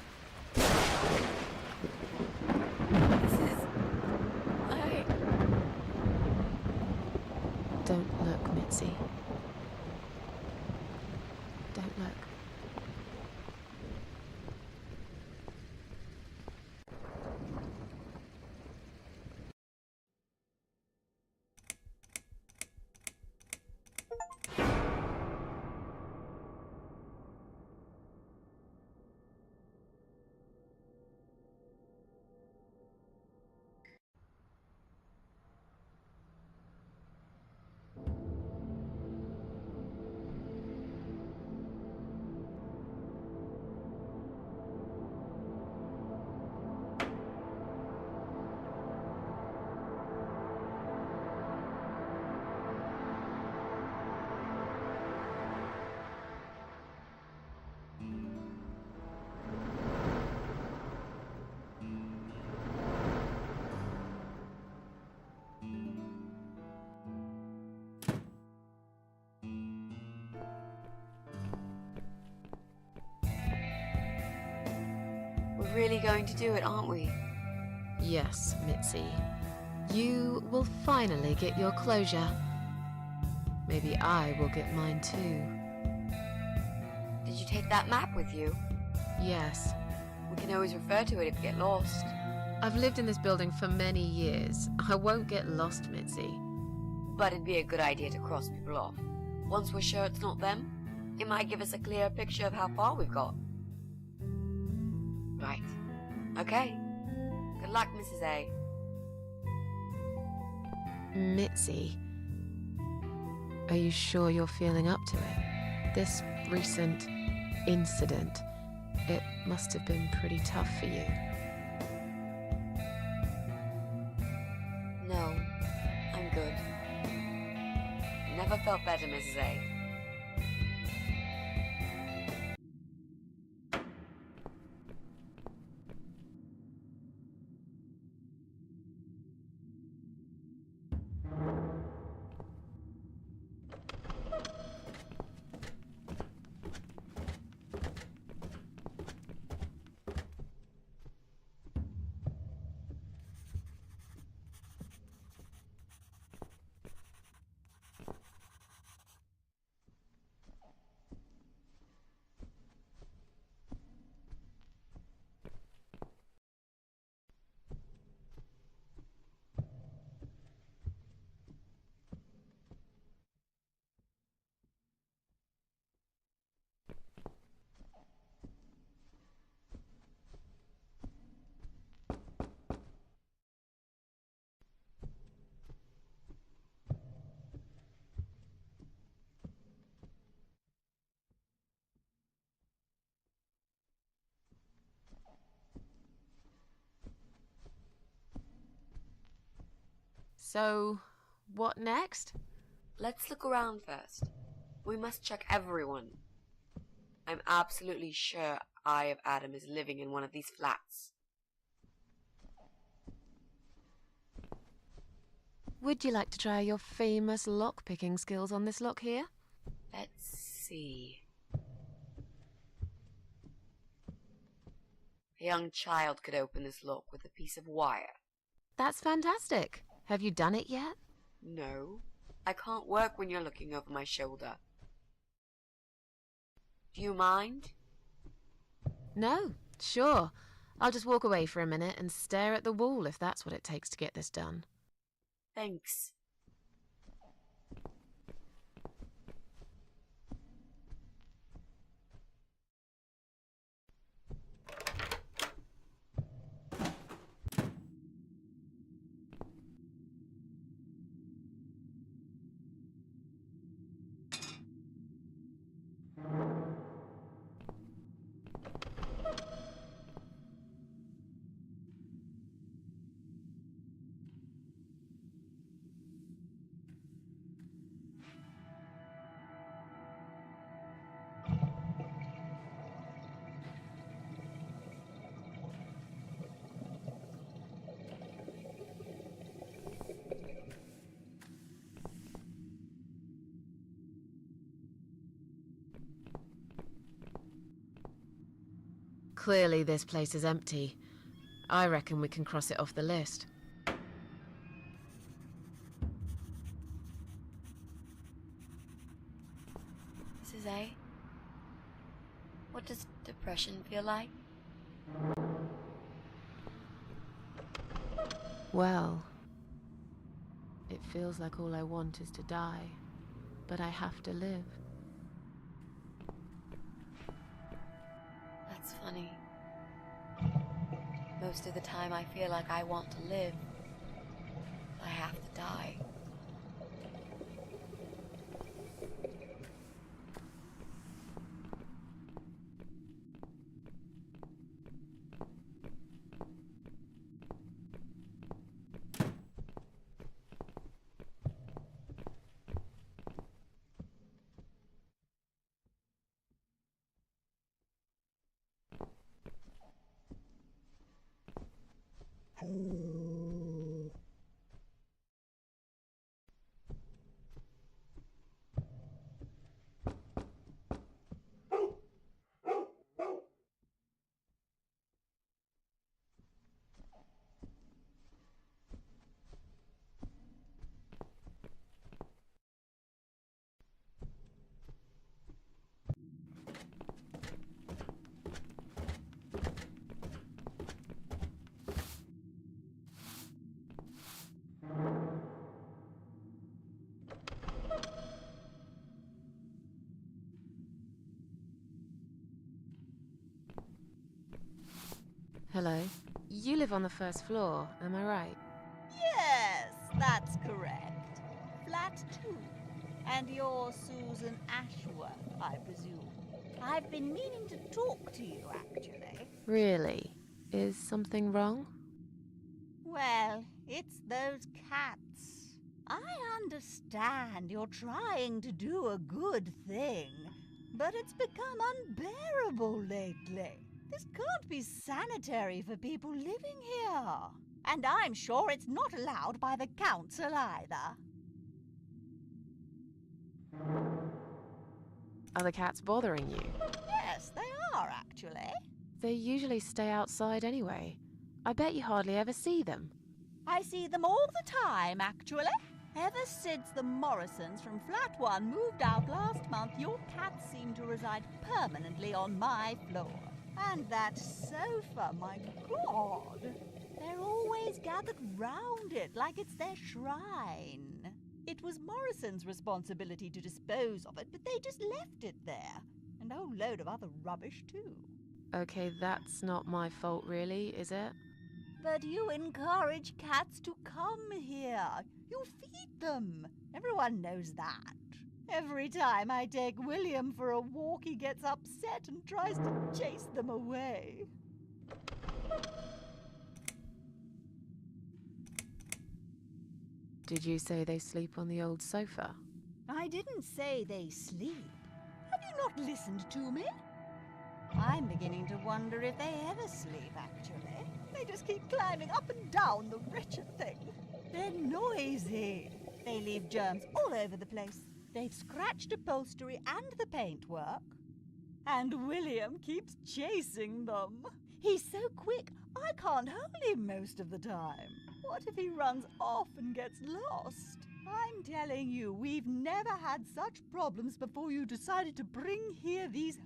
This is... Don't look, Mitzi. Don't look. We're really going to do it, aren't we? Yes, Mitzi. You will finally get your closure. Maybe I will get mine too. Did you take that map with you? Yes. We can always refer to it if we get lost. I've lived in this building for many years. I won't get lost, Mitzi. But it'd be a good idea to cross people off. Once we're sure it's not them, it might give us a clear picture of how far we've got. Right. Okay. Good luck, Mrs. A. Mitzi, are you sure you're feeling up to it? This recent incident, it must have been pretty tough for you. No, I'm good. Never felt better, Mrs. A. So, what next? Let's look around first. We must check everyone. I'm absolutely sure Eye of Adam is living in one of these flats. Would you like to try your famous lock-picking skills on this lock here? Let's see. A young child could open this lock with a piece of wire. That's fantastic. Have you done it yet? No, I can't work when you're looking over my shoulder. Do you mind? No, sure. I'll just walk away for a minute and stare at the wall if that's what it takes to get this done. Thanks. Clearly this place is empty. I reckon we can cross it off the list. This is A. What does depression feel like? Well, it feels like all I want is to die, but I have to live. That's funny. Most of the time I feel like I want to live. I have to die. Hello. You live on the first floor, am I right? Yes, that's correct. Flat 2. And you're Susan Ashworth, I presume. I've been meaning to talk to you, actually. Really? Is something wrong? Well, it's those cats. I understand you're trying to do a good thing, but it's become unbearable lately. This can't be sanitary for people living here. And I'm sure it's not allowed by the council either. Are the cats bothering you? Yes, they are, actually. They usually stay outside anyway. I bet you hardly ever see them. I see them all the time, actually. Ever since the Morrisons from Flat 1 moved out last month, your cats seem to reside permanently on my floor. And that sofa, my God! They're always gathered round it like it's their shrine. It was Morrison's responsibility to dispose of it, but they just left it there. And a whole load of other rubbish, too. Okay, that's not my fault really, is it? But you encourage cats to come here. You feed them. Everyone knows that. Every time I take William for a walk, he gets upset and tries to chase them away. Did you say they sleep on the old sofa? I didn't say they sleep. Have you not listened to me? I'm beginning to wonder if they ever sleep, actually. They just keep climbing up and down the wretched thing. They're noisy. They leave germs all over the place. They've scratched upholstery and the paintwork. And William keeps chasing them. He's so quick, I can't hold him most of the time. What if he runs off and gets lost? I'm telling you, we've never had such problems before you decided to bring here these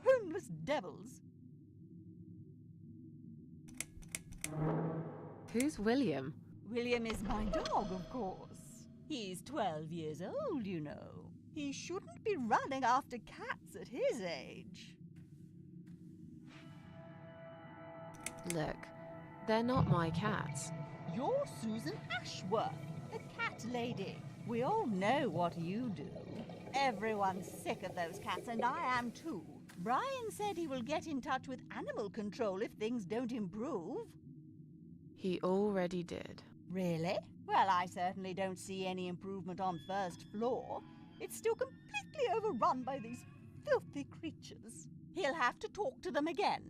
homeless devils. Who's William? William is my dog, of course. He's 12 years old, you know. He shouldn't be running after cats at his age. Look, they're not my cats. You're Susan Ashworth, the cat lady. We all know what you do. Everyone's sick of those cats, and I am too. Brian said he will get in touch with animal control if things don't improve. He already did. Really? Well, I certainly don't see any improvement on first floor. It's still completely overrun by these filthy creatures. He'll have to talk to them again.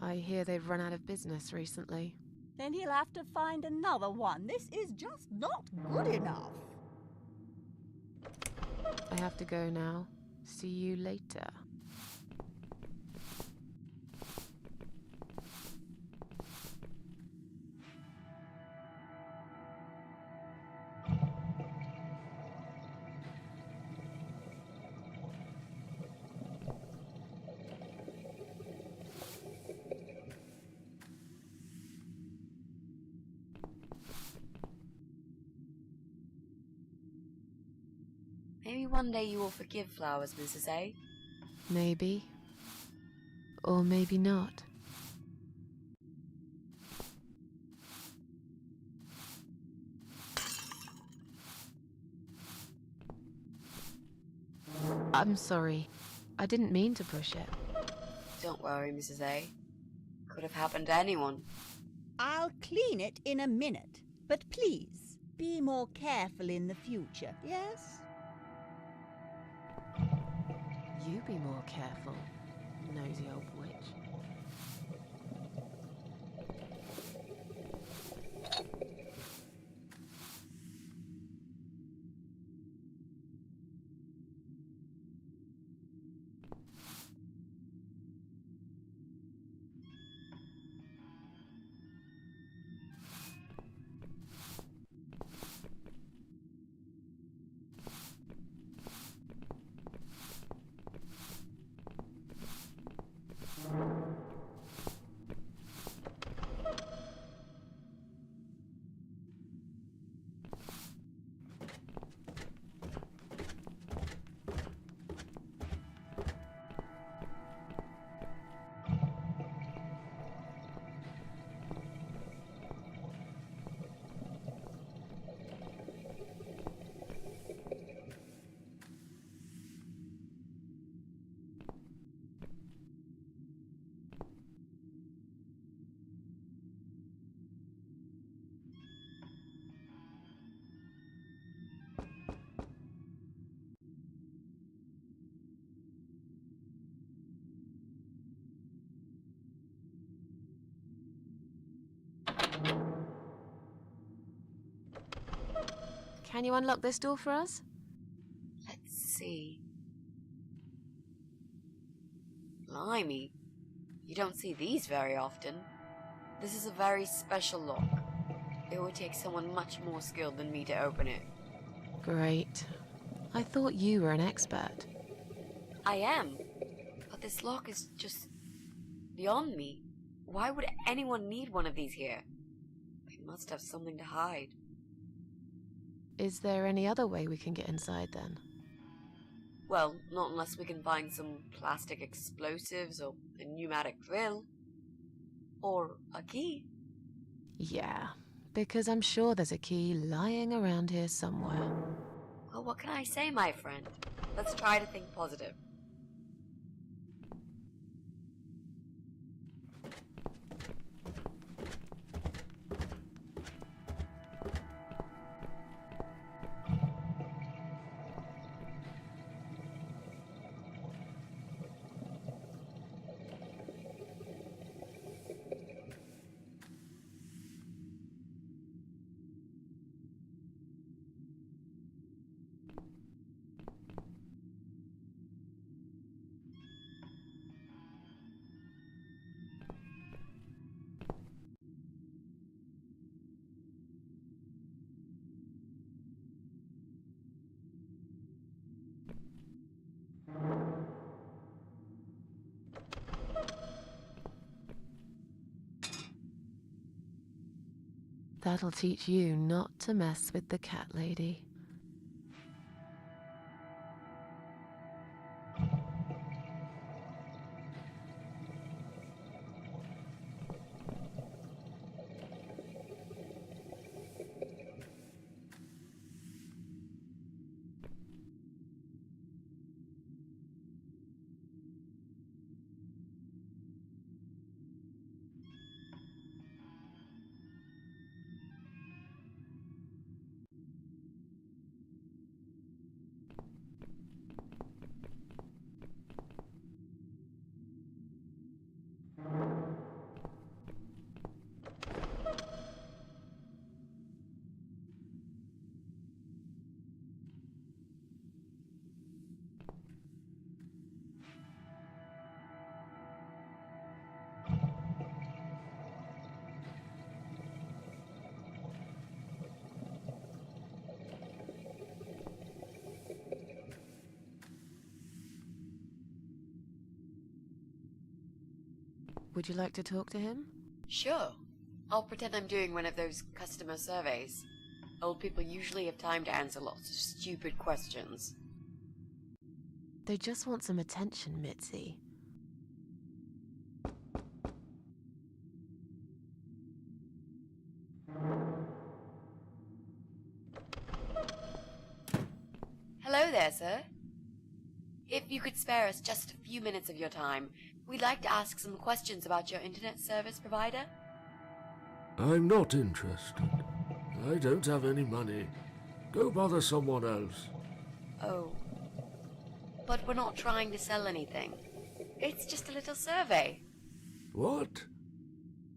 I hear they've run out of business recently. Then he'll have to find another one. This is just not good enough. I have to go now. See you later. Maybe one day you will forgive flowers, Mrs. A. Maybe. Or maybe not. I'm sorry. I didn't mean to push it. Don't worry, Mrs. A. Could have happened to anyone. I'll clean it in a minute. But please, be more careful in the future, yes? You be more careful, nosy old witch. Can you unlock this door for us? Let's see. Blimey. You don't see these very often. This is a very special lock. It would take someone much more skilled than me to open it. Great. I thought you were an expert. I am. But this lock is just beyond me. Why would anyone need one of these here? They must have something to hide. Is there any other way we can get inside then? Well, not unless we can find some plastic explosives or a pneumatic drill. Or a key. Yeah, because I'm sure there's a key lying around here somewhere. Well, what can I say, my friend? Let's try to think positive. That'll teach you not to mess with the cat lady. Would you like to talk to him? Sure. I'll pretend I'm doing one of those customer surveys. Old people usually have time to answer lots of stupid questions. They just want some attention, Mitzi. Hello there, sir. If you could spare us just a few minutes of your time, we'd like to ask some questions about your internet service provider. I'm not interested. I don't have any money. Go bother someone else. Oh. But we're not trying to sell anything. It's just a little survey. What?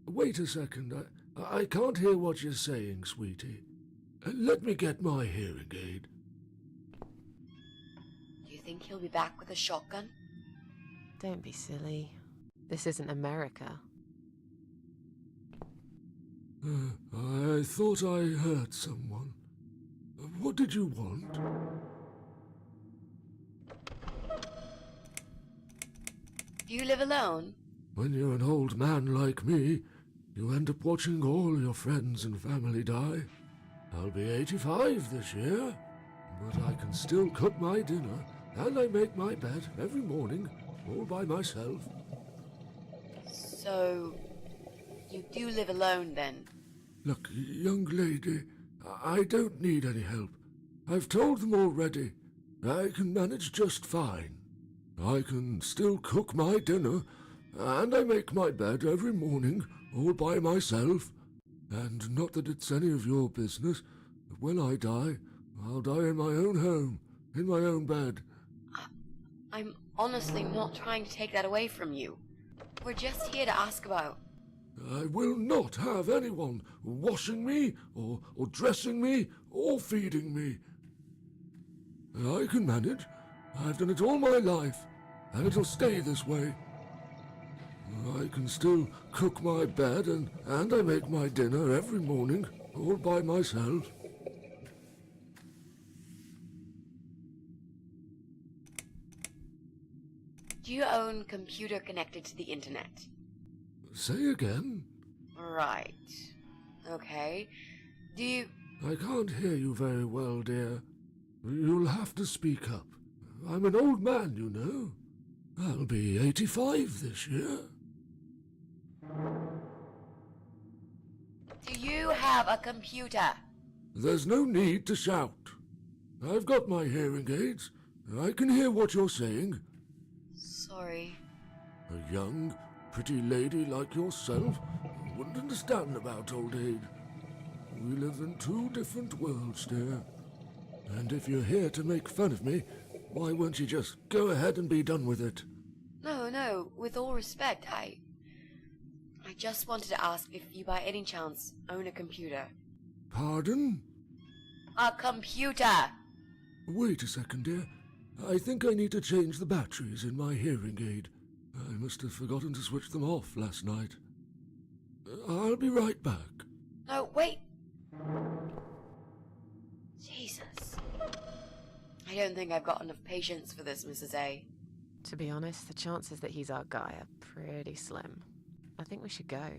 Wait a second. I can't hear what you're saying, sweetie. Let me get my hearing aid. Do you think he'll be back with a shotgun? Don't be silly. This isn't America. I thought I heard someone. What did you want? Do you live alone? When you're an old man like me, you end up watching all your friends and family die. I'll be 85 this year, but I can still cook my dinner, and I make my bed every morning, all by myself. So, you do live alone then? Look, young lady, I don't need any help. I've told them already. I can manage just fine. I can still cook my dinner, and I make my bed every morning, all by myself. And not that it's any of your business, but when I die, I'll die in my own home, in my own bed. I'm honestly not trying to take that away from you. We're just here to ask about... I will not have anyone washing me, or dressing me, or feeding me. I can manage. I've done it all my life, and it'll stay this way. I can still cook my bed, and I make my dinner every morning, all by myself. Do you own computer connected to the internet? Say again? Right. Okay. Do you... I can't hear you very well, dear. You'll have to speak up. I'm an old man, you know. I'll be 85 this year. Do you have a computer? There's no need to shout. I've got my hearing aids. I can hear what you're saying. Sorry. A young, pretty lady like yourself wouldn't understand about old age. We live in two different worlds, dear. And if you're here to make fun of me, why won't you just go ahead and be done with it? No, with all respect, I just wanted to ask if you by any chance own a computer. Pardon? A computer! Wait a second, dear. I think I need to change the batteries in my hearing aid. I must have forgotten to switch them off last night. I'll be right back. No, wait! Jesus. I don't think I've got enough patience for this, Mrs. A. To be honest, the chances that he's our guy are pretty slim. I think we should go.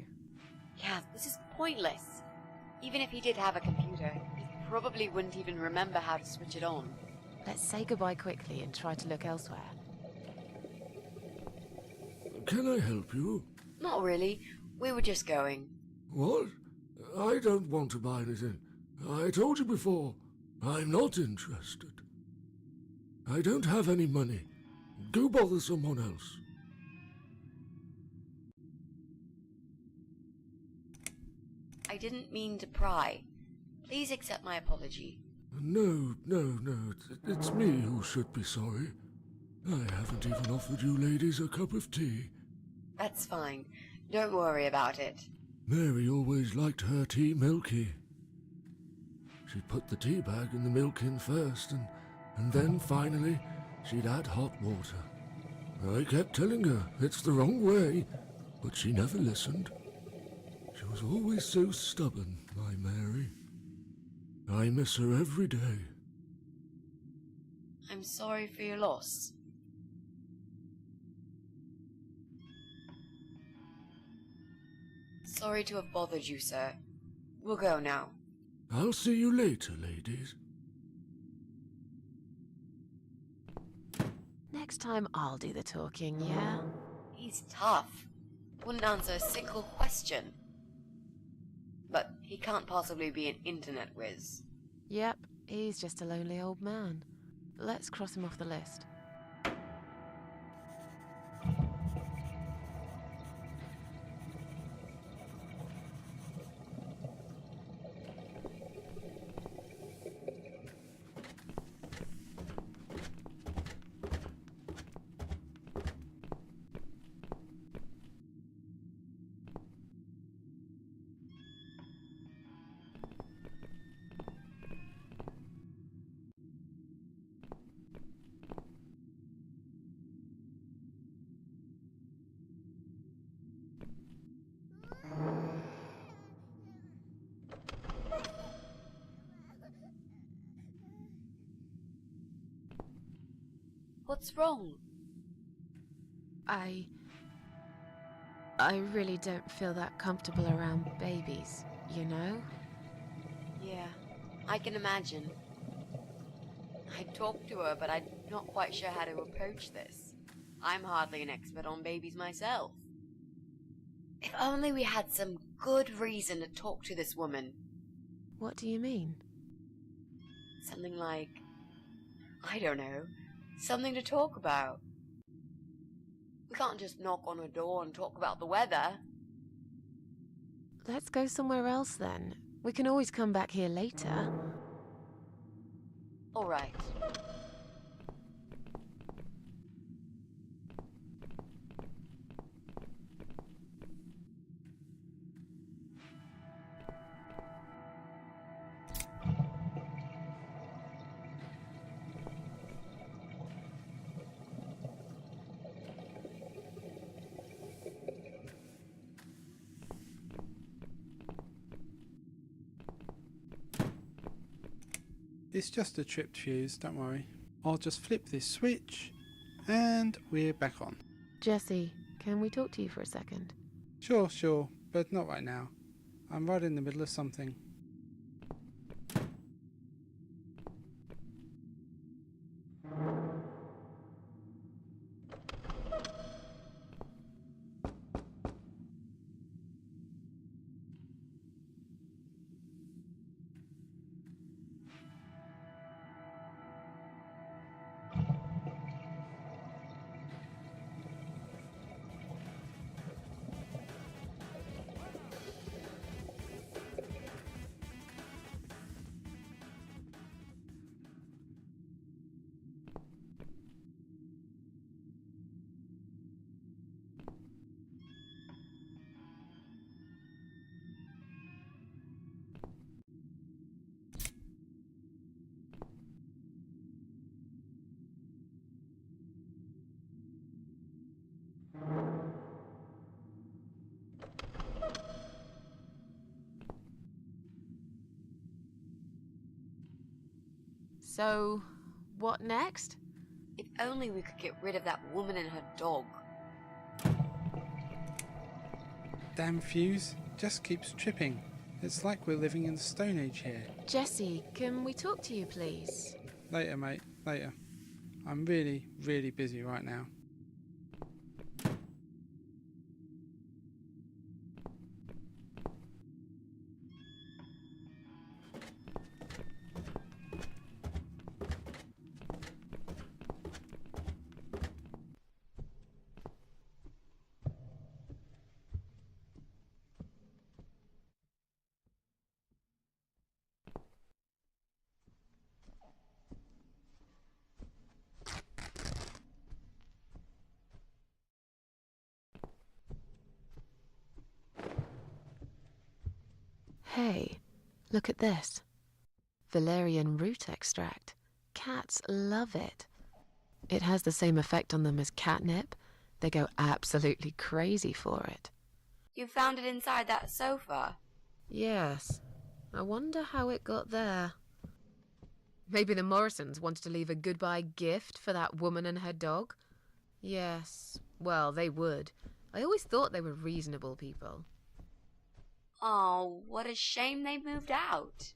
Yeah, this is pointless. Even if he did have a computer, he probably wouldn't even remember how to switch it on. Let's say goodbye quickly and try to look elsewhere. Can I help you? Not really. We were just going. What? I don't want to buy anything. I told you before. I'm not interested. I don't have any money. Go bother someone else. I didn't mean to pry. Please accept my apology. No. It's me who should be sorry. I haven't even offered you ladies a cup of tea. That's fine. Don't worry about it. Mary always liked her tea milky. She'd put the tea bag in the milk in first, and then finally she'd add hot water. I kept telling her it's the wrong way, but she never listened. She was always so stubborn, my Mary. I miss her every day. I'm sorry for your loss. Sorry to have bothered you, sir. We'll go now. I'll see you later, ladies. Next time I'll do the talking, yeah? He's tough. Wouldn't answer a single question. But he can't possibly be an internet whiz. Yep, he's just a lonely old man. Let's cross him off the list. What's wrong? I really don't feel that comfortable around babies, you know? Yeah, I can imagine. I talked to her, but I'm not quite sure how to approach this. I'm hardly an expert on babies myself. If only we had some good reason to talk to this woman. What do you mean? Something like, I don't know, something to talk about. We can't just knock on her door and talk about the weather. Let's go somewhere else then. We can always come back here later. All right. It's just a tripped fuse, don't worry. I'll just flip this switch and we're back on. Jesse, can we talk to you for a second? Sure, but not right now. I'm right in the middle of something. So, what next? If only we could get rid of that woman and her dog. Damn fuse, just keeps tripping. It's like we're living in the Stone Age here. Jesse, can we talk to you, please? Later, mate, later. I'm really, really busy right now. Hey, look at this. Valerian root extract. Cats love it. It has the same effect on them as catnip. They go absolutely crazy for it. You found it inside that sofa? Yes. I wonder how it got there. Maybe the Morrisons wanted to leave a goodbye gift for that woman and her dog? Yes. Well, they would. I always thought they were reasonable people. Oh, what a shame they moved out.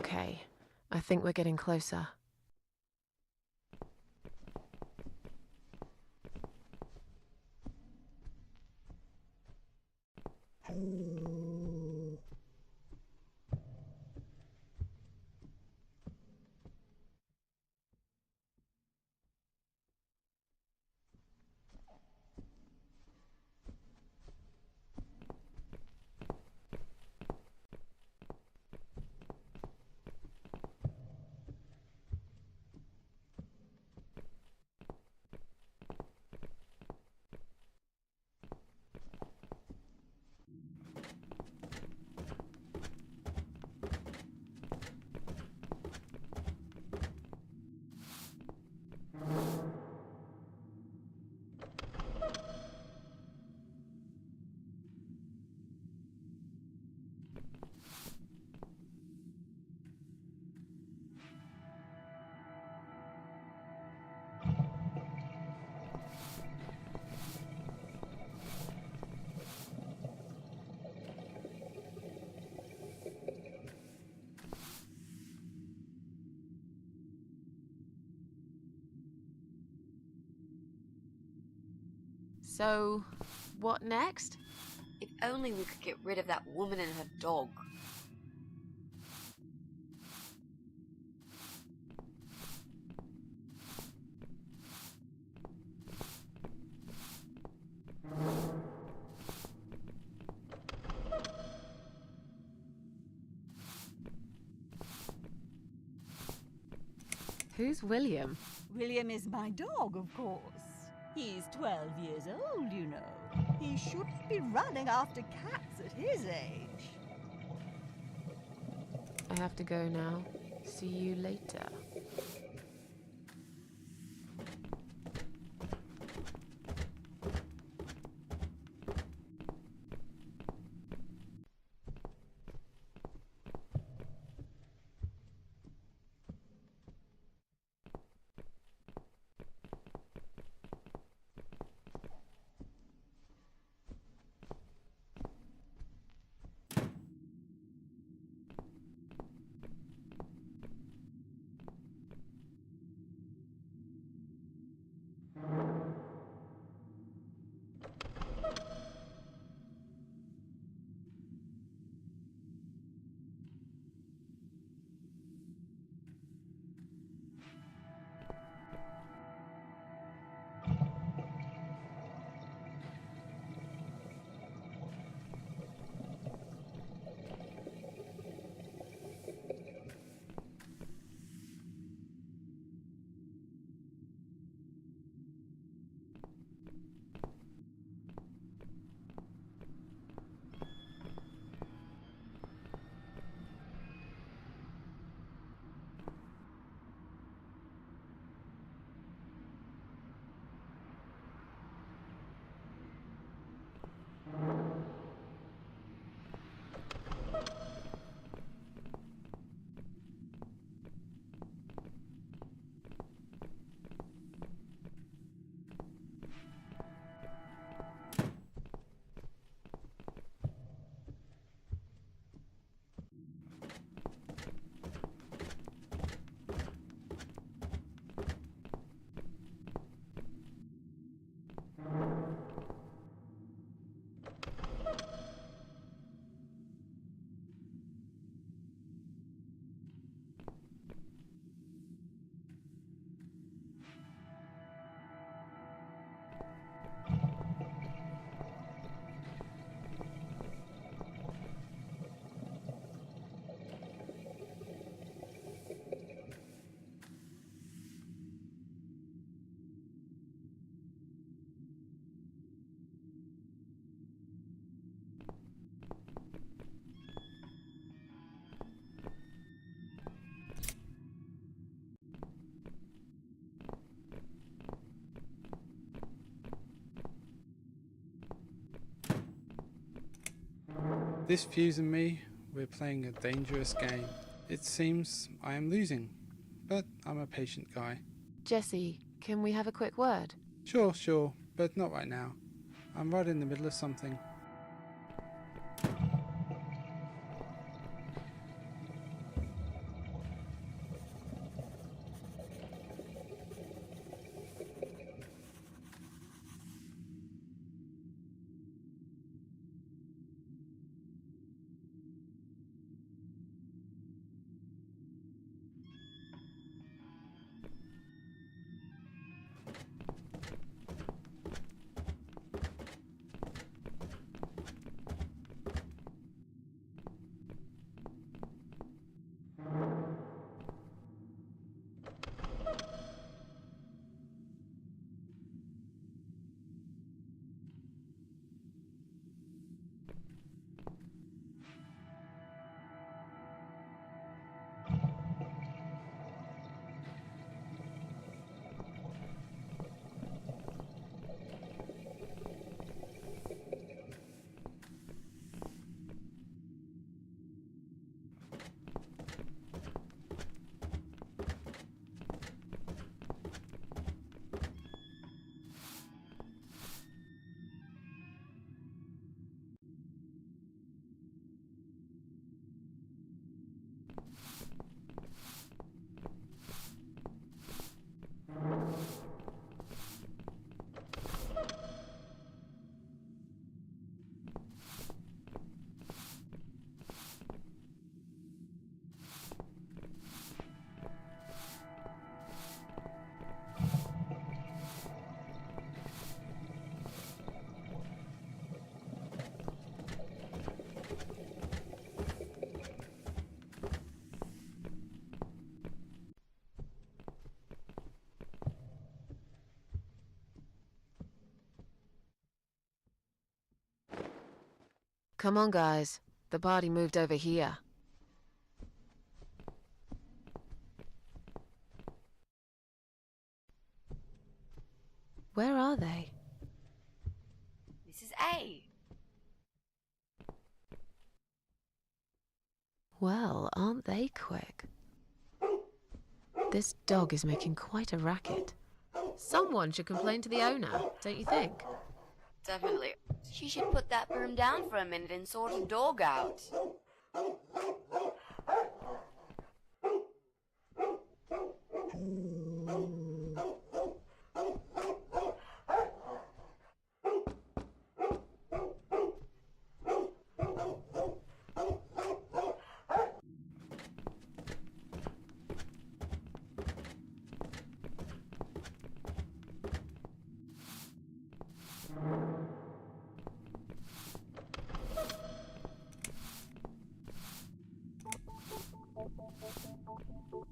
Okay, I think we're getting closer. So, what next? If only we could get rid of that woman and her dog. Who's William? William is my dog, of course. He's 12 years old, you know. He shouldn't be running after cats at his age. I have to go now. See you later. This Fuse and me, we're playing a dangerous game. It seems I am losing, but I'm a patient guy. Jesse, can we have a quick word? Sure, but not right now. I'm right in the middle of something. Come on, guys. The party moved over here. Where are they? This is A. Well, aren't they quick? This dog is making quite a racket. Someone should complain to the owner, don't you think? Definitely. She should put that broom down for a minute and sort a dog out.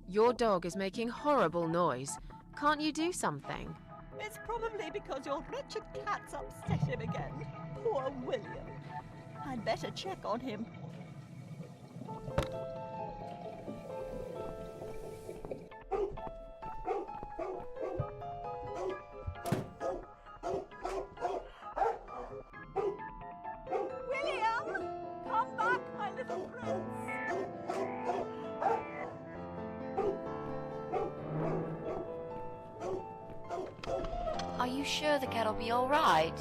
Your dog is making horrible noise. Can't you do something? It's probably because your wretched cat's upset him again. Poor William. I'd better check on him. William! Come back, my little prince! Are you sure the cat'll be all right?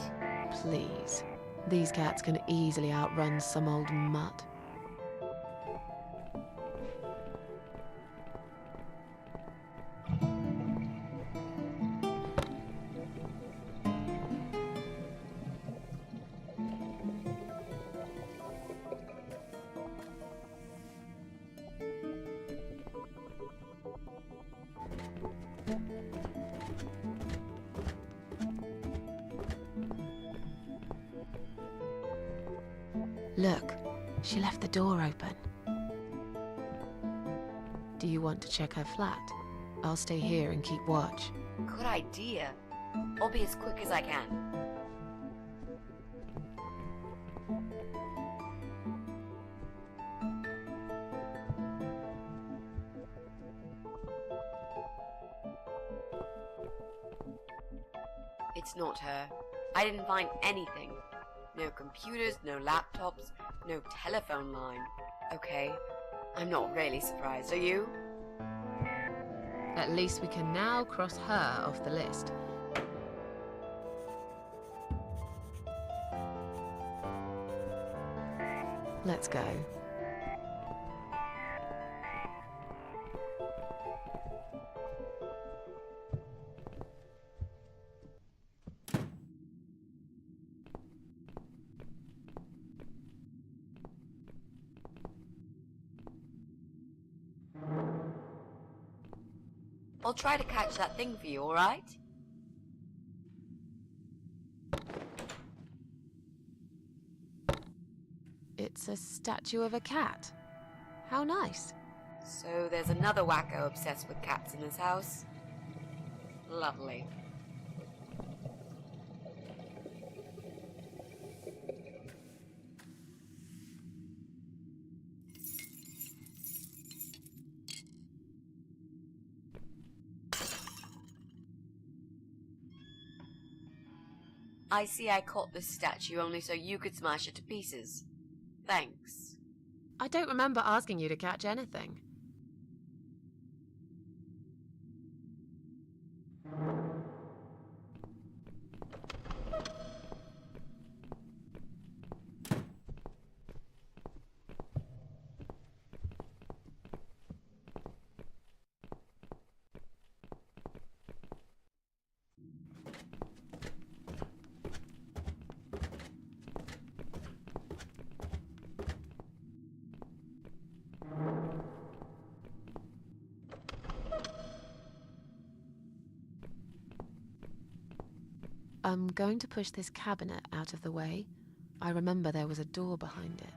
Please. These cats can easily outrun some old mutt. Look, she left the door open. Do you want to check her flat? I'll stay here and keep watch. Good idea. I'll be as quick as I can. It's not her. I didn't find anything. No computers, no laptops, no telephone line. Okay, I'm not really surprised, are you? At least we can now cross her off the list. Let's go. I'll try to catch that thing for you, alright? It's a statue of a cat. How nice. So there's another wacko obsessed with cats in his house. Lovely. I see I caught this statue only so you could smash it to pieces. Thanks. I don't remember asking you to catch anything. I'm going to push this cabinet out of the way. I remember there was a door behind it.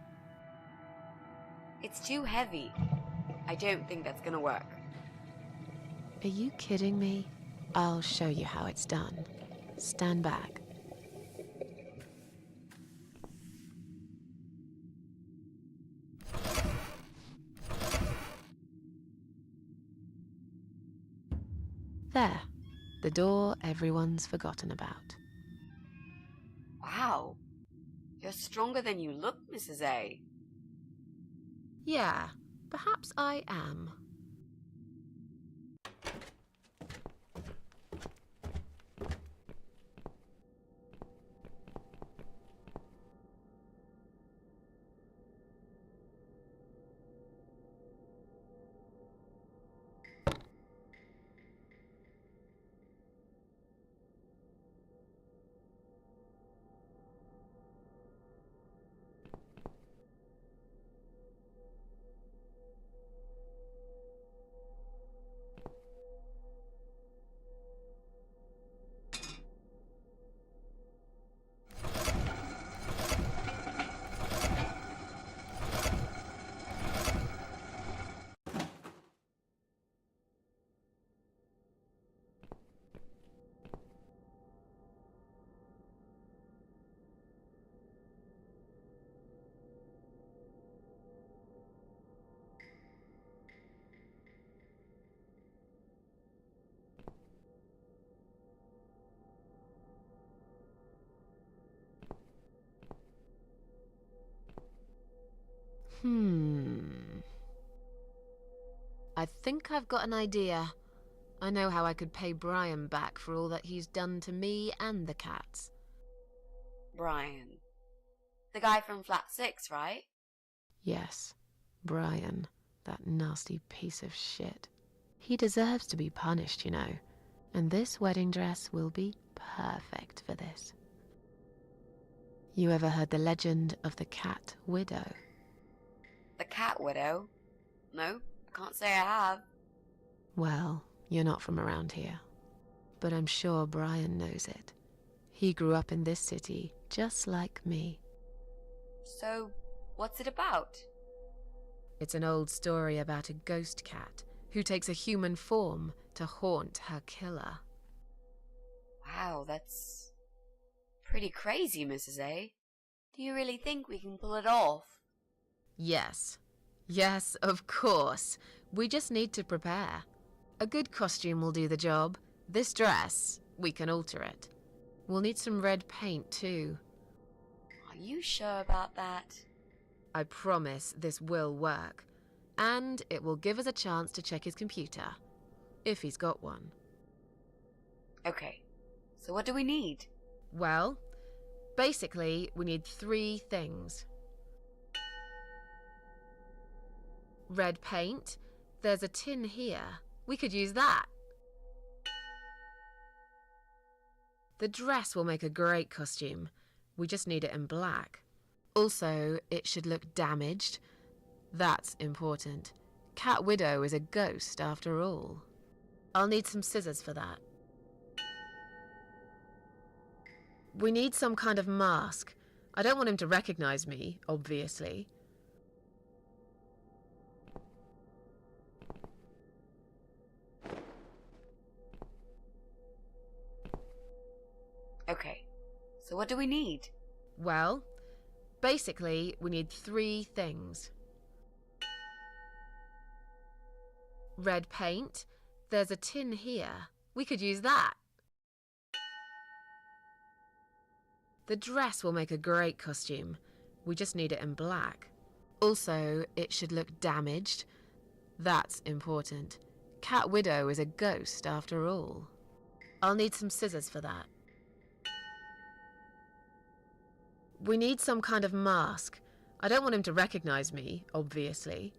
It's too heavy. I don't think that's gonna work. Are you kidding me? I'll show you how it's done. Stand back. There. The door everyone's forgotten about. Wow. You're stronger than you look, Mrs. A. Yeah, perhaps I am. I think I've got an idea. I know how I could pay Brian back for all that he's done to me and the cats. Brian. The guy from Flat 6, right? Yes, Brian, that nasty piece of shit. He deserves to be punished, you know, and this wedding dress will be perfect for this. You ever heard the legend of the cat widow? The cat widow? No, I can't say I have. Well, you're not from around here, but I'm sure Brian knows it. He grew up in this city just like me. So, what's it about? It's an old story about a ghost cat who takes a human form to haunt her killer. Wow, that's pretty crazy, Mrs. A. Do you really think we can pull it off? Yes. Yes, of course. We just need to prepare. A good costume will do the job. This dress, we can alter it. We'll need some red paint too. Are you sure about that? I promise this will work. And it will give us a chance to check his computer. If he's got one. Okay, so what do we need? Well, basically, we need 3 things. Red paint. There's a tin here. We could use that. The dress will make a great costume. We just need it in black. Also, it should look damaged. That's important. Cat Widow is a ghost after all. I'll need some scissors for that. We need some kind of mask. I don't want him to recognize me, obviously. Okay, so what do we need? Well, basically, we need 3 things. Red paint. There's a tin here. We could use that. The dress will make a great costume. We just need it in black. Also, it should look damaged. That's important. Cat Widow is a ghost after all. I'll need some scissors for that. We need some kind of mask. I don't want him to recognize me, obviously.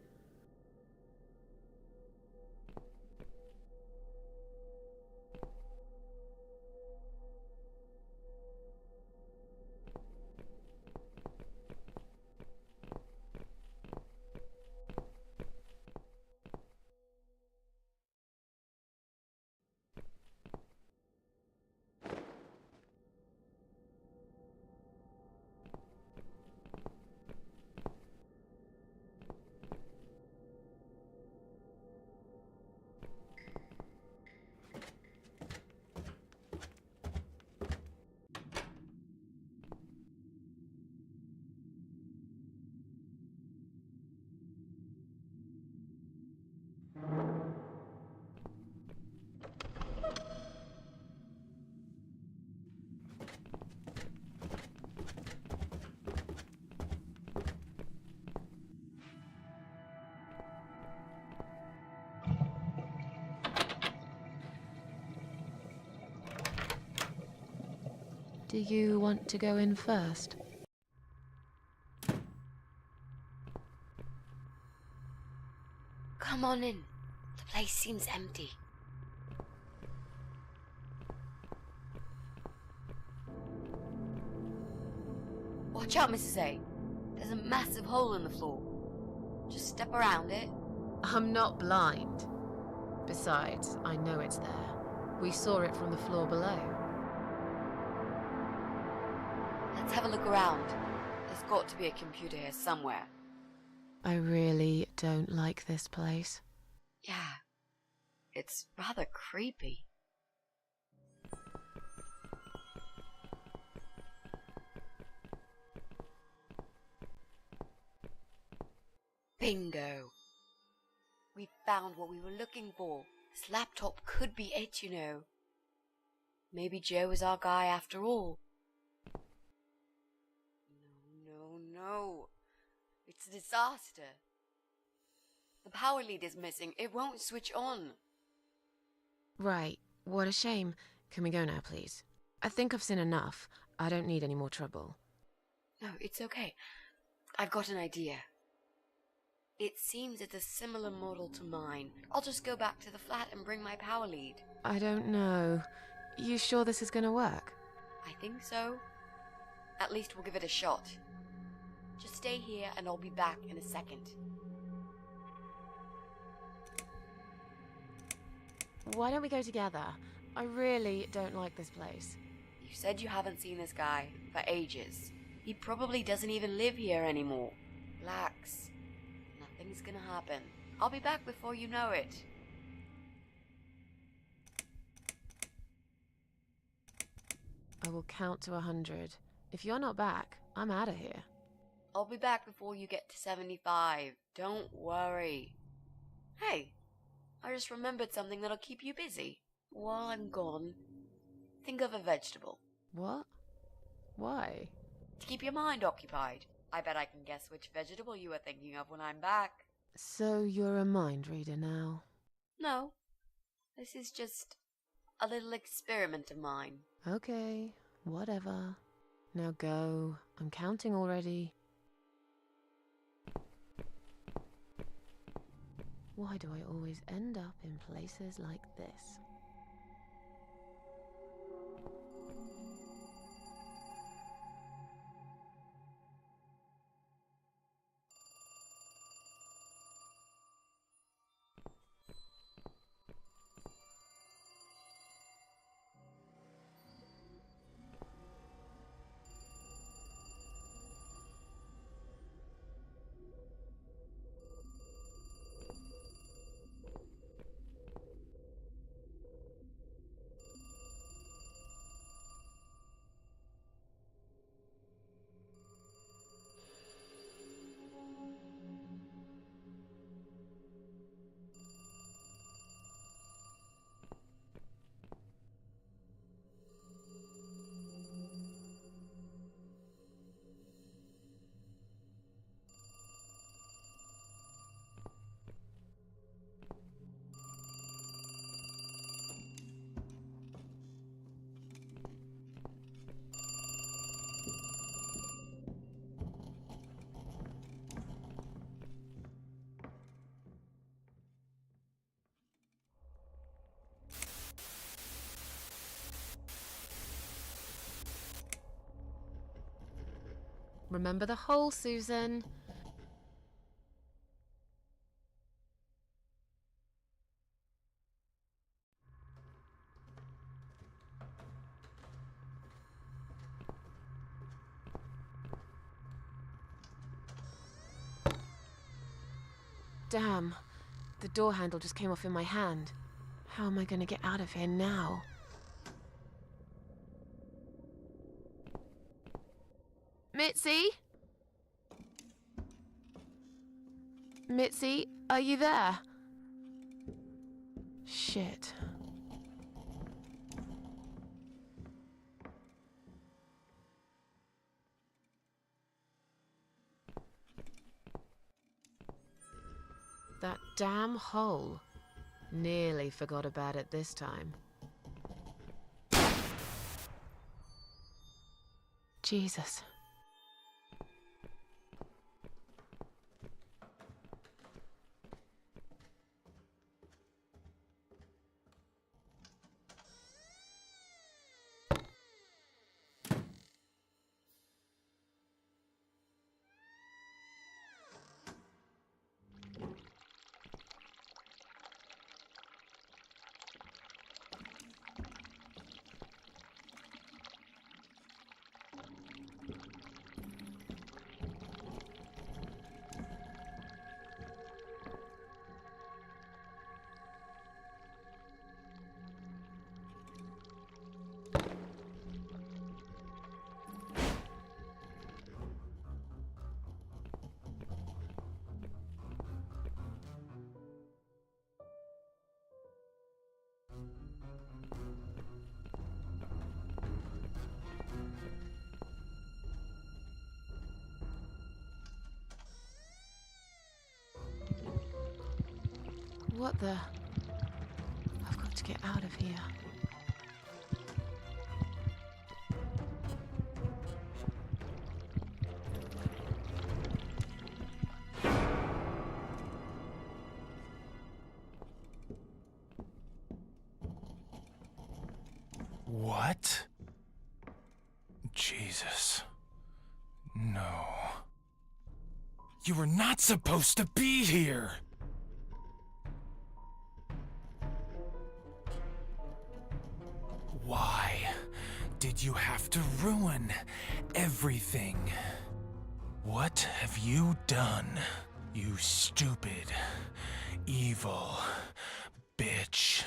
Do you want to go in first? Come on in. The place seems empty. Watch out, Mrs. A. There's a massive hole in the floor. Just step around it. I'm not blind. Besides, I know it's there. We saw it from the floor below. Let's have a look around. There's got to be a computer here somewhere. I really don't like this place. Yeah, it's rather creepy. Bingo! We found what we were looking for. This laptop could be it, you know. Maybe Joe is our guy after all. No. It's a disaster. The power lead is missing. It won't switch on. Right, what a shame. Can we go now, please? I think I've seen enough. I don't need any more trouble. No, it's okay. I've got an idea. It seems it's a similar model to mine. I'll just go back to the flat and bring my power lead. I don't know. You sure this is gonna work? I think so. At least we'll give it a shot. Just stay here and I'll be back in a second. Why don't we go together? I really don't like this place. You said you haven't seen this guy for ages. He probably doesn't even live here anymore. Relax. Nothing's gonna happen. I'll be back before you know it. I will count to 100. If you're not back, I'm out of here. I'll be back before you get to 75. Don't worry. Hey, I just remembered something that'll keep you busy. While I'm gone, think of a vegetable. What? Why? To keep your mind occupied. I bet I can guess which vegetable you were thinking of when I'm back. So you're a mind reader now? No, this is just a little experiment of mine. Okay, whatever. Now go. I'm counting already. Why do I always end up in places like this? Remember the hole, Susan. Damn. The door handle just came off in my hand. How am I gonna get out of here now? Mitzi? Mitzi, are you there? Shit. That damn hole. Nearly forgot about it this time. Jesus. What the? I've got to get out of here. What? Jesus. No. You were not supposed to be here! Why did you have to ruin everything? What have you done, you stupid, evil bitch?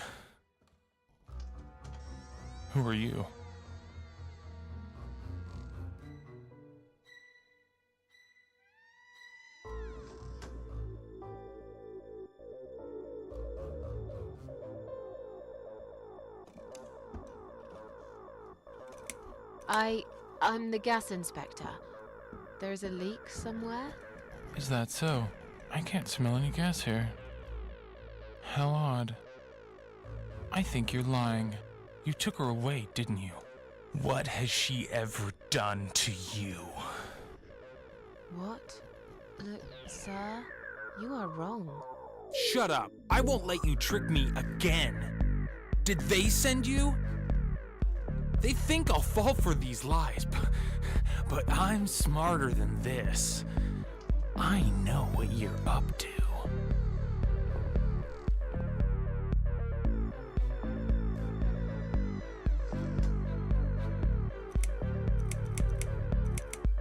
Who are you? I'm the gas inspector. There's a leak somewhere? Is that so? I can't smell any gas here. How odd. I think you're lying. You took her away, didn't you? What has she ever done to you? What? Look, sir, you are wrong. Shut up! I won't let you trick me again! Did they send you? They think I'll fall for these lies, but I'm smarter than this. I know what you're up to.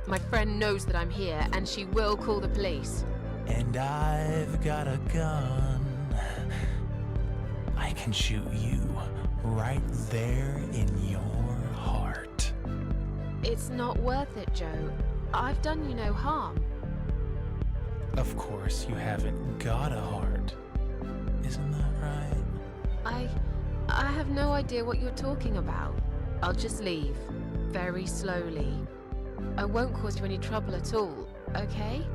My friend knows that I'm here, and she will call the police. And I've got a gun. I can shoot you right there in your heart. It's not worth it, Joe. I've done you no harm. Of course, you haven't got a heart. Isn't that right? I have no idea what you're talking about. I'll just leave. Very slowly. I won't cause you any trouble at all, okay?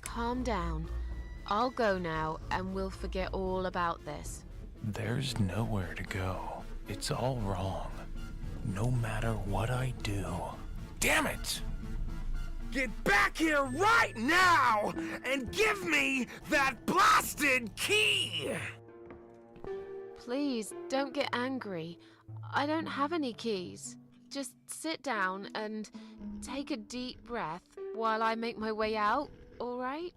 Calm down. I'll go now, and we'll forget all about this. There's nowhere to go. It's all wrong. No matter what I do. Damn it! Get back here right now and give me that blasted key! Please, don't get angry. I don't have any keys. Just sit down and take a deep breath while I make my way out, all right?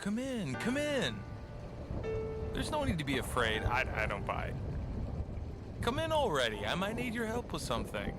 come in, come in. There's no need to be afraid. I don't bite. Come in already. I might need your help with something.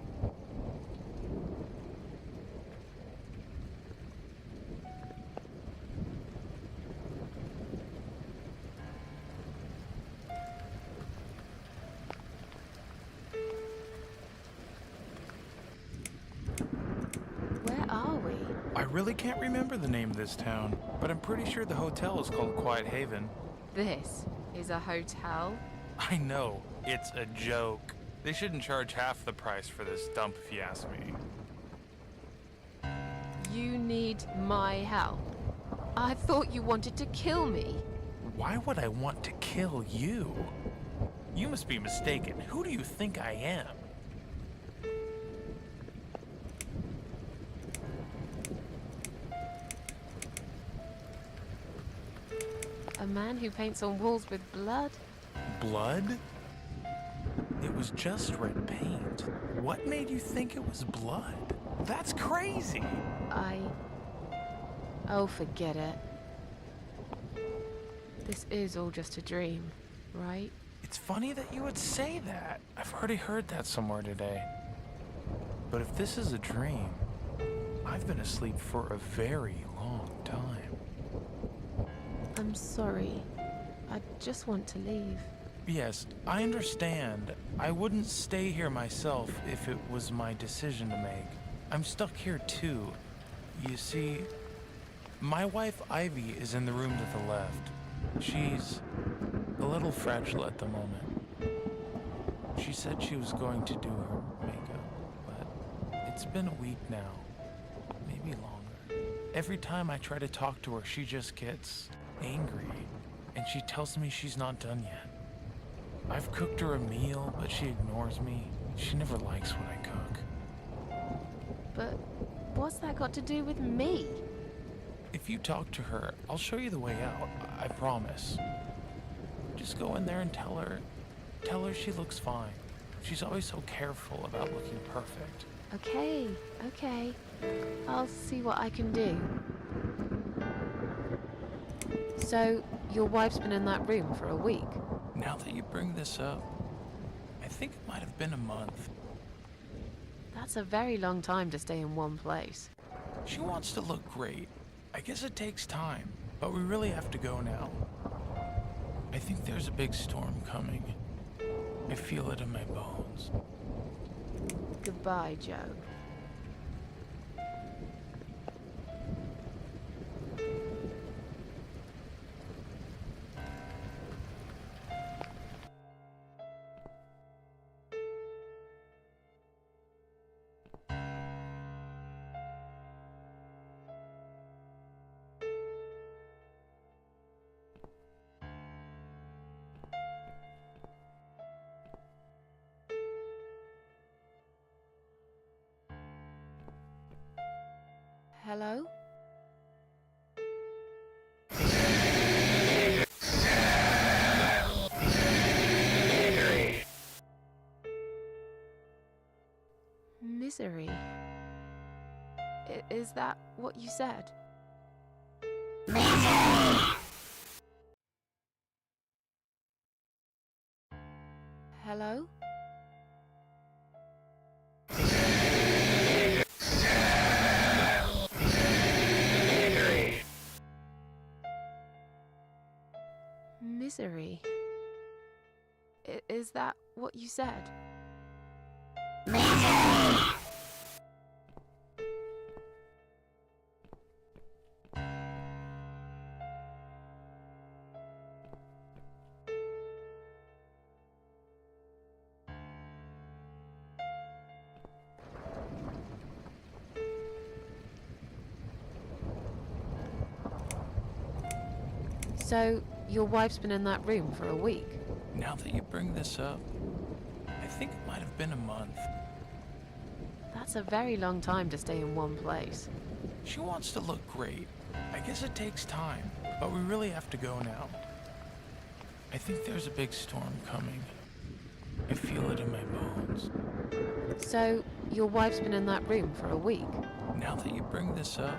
Where are we? I really can't remember the name of this town, but I'm pretty sure the hotel is called Quiet Haven. This is a hotel? I know, it's a joke. They shouldn't charge half the price for this dump if you ask me. You need my help. I thought you wanted to kill me. Why would I want to kill you? You must be mistaken. Who do you think I am? A man who paints on walls with blood? Blood? It was just red paint. What made you think it was blood? That's crazy. Oh, forget it. This is all just a dream, right? It's funny that you would say that. I've already heard that somewhere today. But if this is a dream, I've been asleep for a very long time. I'm sorry. I just want to leave. Yes, I understand. I wouldn't stay here myself if it was my decision to make. I'm stuck here too. You see, my wife Ivy is in the room to the left. She's a little fragile at the moment. She said she was going to do her makeup, but it's been a week now, maybe longer. Every time I try to talk to her, she just gets angry, and she tells me she's not done yet. I've cooked her a meal, but she ignores me. She never likes what I cook. But what's that got to do with me? If you talk to her, I'll show you the way out, I promise. Just go in there and tell her she looks fine. She's always so careful about looking perfect. Okay. I'll see what I can do. So, your wife's been in that room for a week? Now that you bring this up, I think it might have been a month. That's a very long time to stay in one place. She wants to look great. I guess it takes time, but we really have to go now. I think there's a big storm coming. I feel it in my bones. Goodbye, Joe. Hello? Misery. Is that what you said? Hello? Misery. Is that what you said? So, your wife's been in that room for a week? Now that you bring this up, I think it might have been a month. That's a very long time to stay in one place. She wants to look great. I guess it takes time, but we really have to go now. I think there's a big storm coming. I feel it in my bones. So, your wife's been in that room for a week? Now that you bring this up,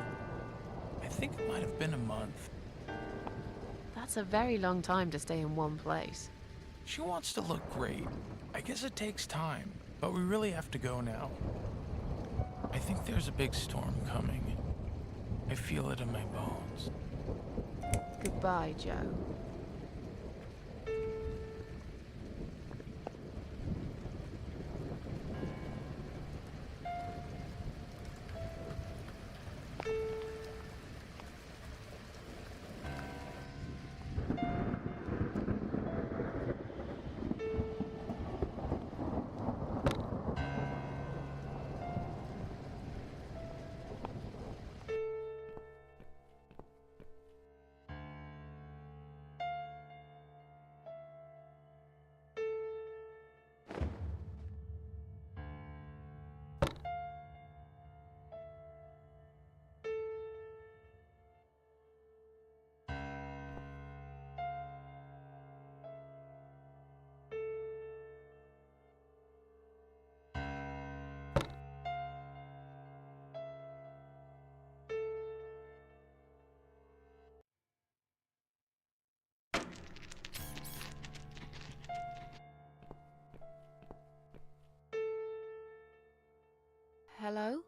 I think it might have been a month. That's a very long time to stay in one place. She wants to look great. I guess it takes time, but we really have to go now. I think there's a big storm coming. I feel it in my bones. Goodbye, Joe. Hello?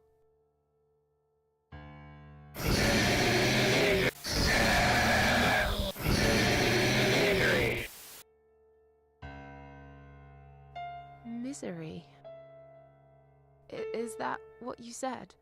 Misery. Is that what you said?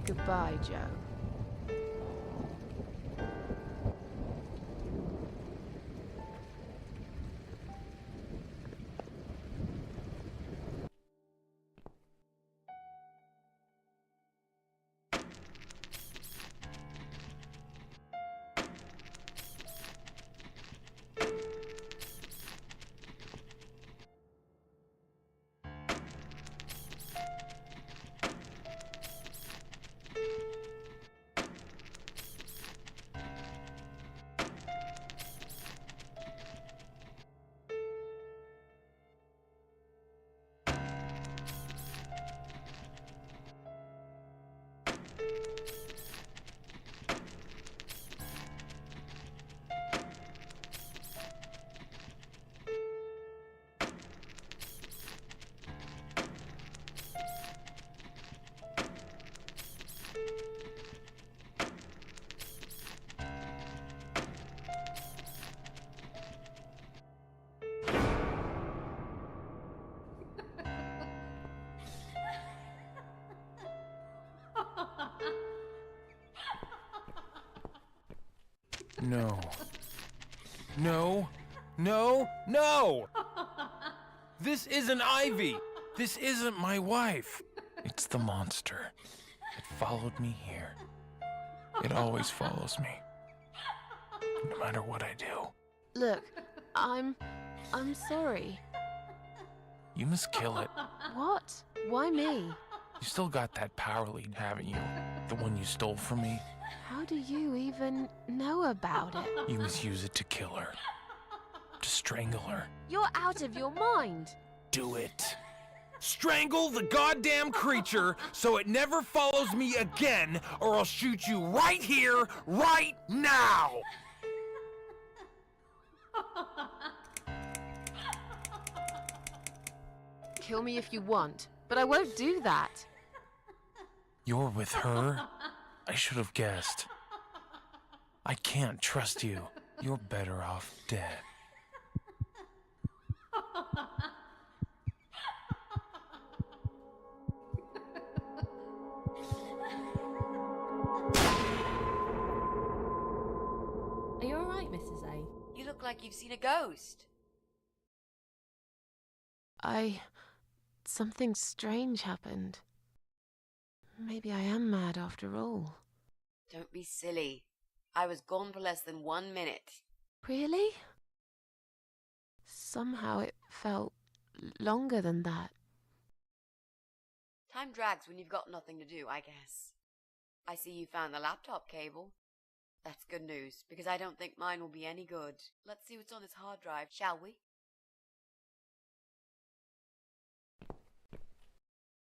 Goodbye, Joe. No. No. No. No! This isn't Ivy. This isn't my wife. It's the monster. It followed me here. It always follows me. No matter what I do. Look, I'm sorry. You must kill it. What? Why me? You still got that power lead, haven't you? The one you stole from me? How do you even know about it? You must use it to kill her. To strangle her. You're out of your mind. Do it. Strangle the goddamn creature so it never follows me again, or I'll shoot you right here, right now! Kill me if you want, but I won't do that. You're with her? I should have guessed. I can't trust you. You're better off dead. Are you alright, Mrs. A? You look like you've seen a ghost. Something strange happened. Maybe I am mad after all. Don't be silly. I was gone for less than 1 minute. Really? Somehow it felt longer than that. Time drags when you've got nothing to do, I guess. I see you found the laptop cable. That's good news, because I don't think mine will be any good. Let's see what's on this hard drive, shall we?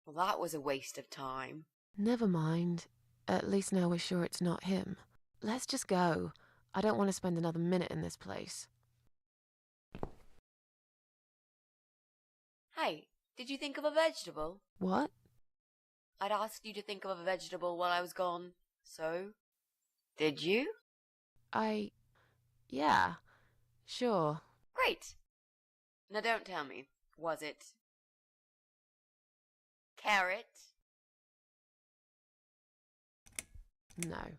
Well, that was a waste of time. Never mind. At least now we're sure it's not him. Let's just go. I don't want to spend another minute in this place. Hey, did you think of a vegetable? What? I'd asked you to think of a vegetable while I was gone. So, did you? Yeah, sure. Great. Now don't tell me. Was it carrot? No.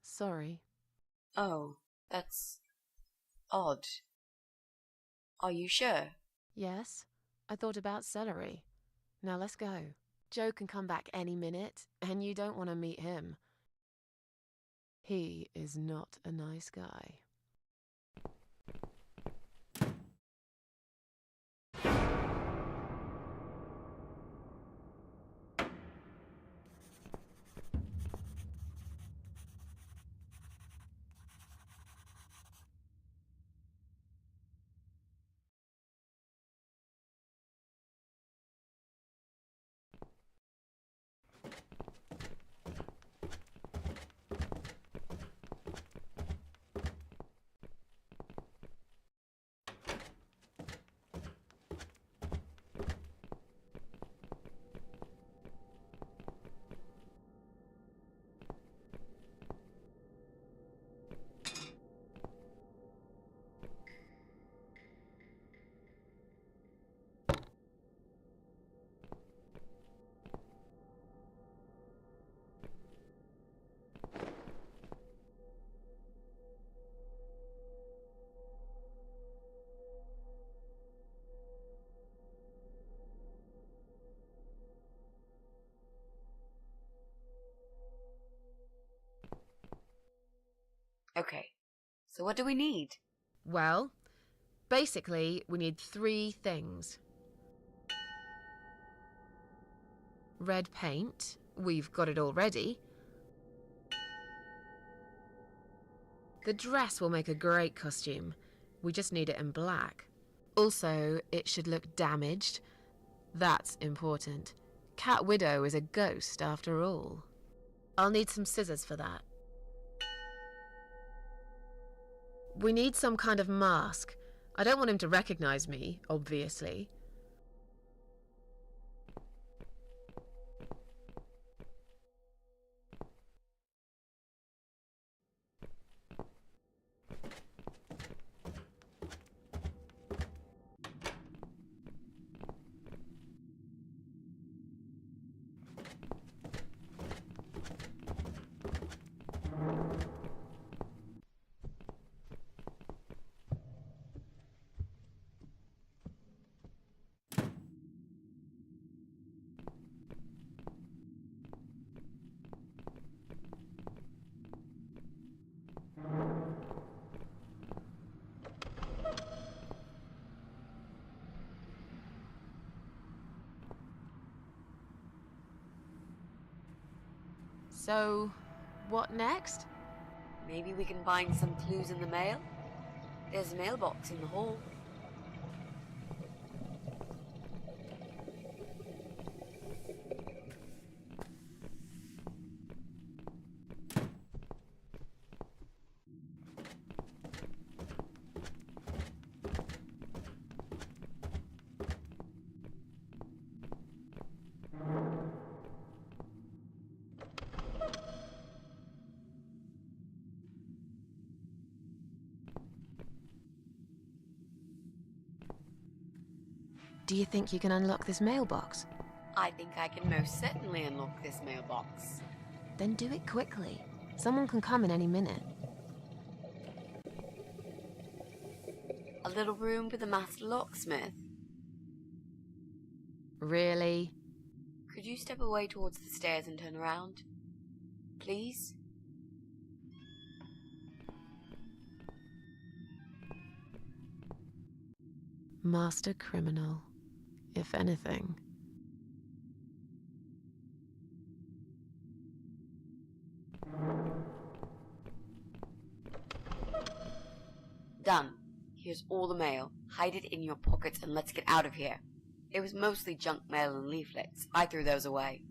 Sorry. Oh, that's odd. Are you sure? Yes, I thought about celery. Now let's go. Joe can come back any minute, and you don't want to meet him. He is not a nice guy. Okay, so what do we need? Well, basically, we need 3 things. Red paint. We've got it already. The dress will make a great costume. We just need it in black. Also, it should look damaged. That's important. Cat Widow is a ghost after all. I'll need some scissors for that. We need some kind of mask. I don't want him to recognize me, obviously. So, what next? Maybe we can find some clues in the mail? There's a mailbox in the hall. Do you think you can unlock this mailbox? I think I can most certainly unlock this mailbox. Then do it quickly. Someone can come in any minute. A little room with a master locksmith. Really? Could you step away towards the stairs and turn around? Please? Master criminal, if anything. Done. Here's all the mail. Hide it in your pockets and let's get out of here. It was mostly junk mail and leaflets. I threw those away.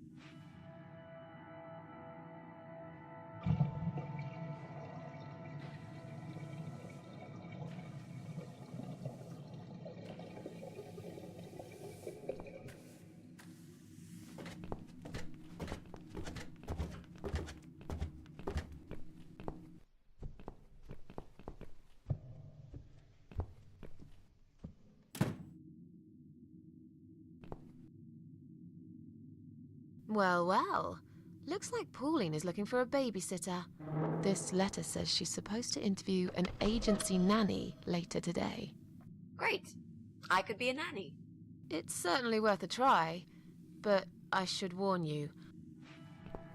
Well, well. Looks like Pauline is looking for a babysitter. This letter says she's supposed to interview an agency nanny later today. Great. I could be a nanny. It's certainly worth a try, but I should warn you,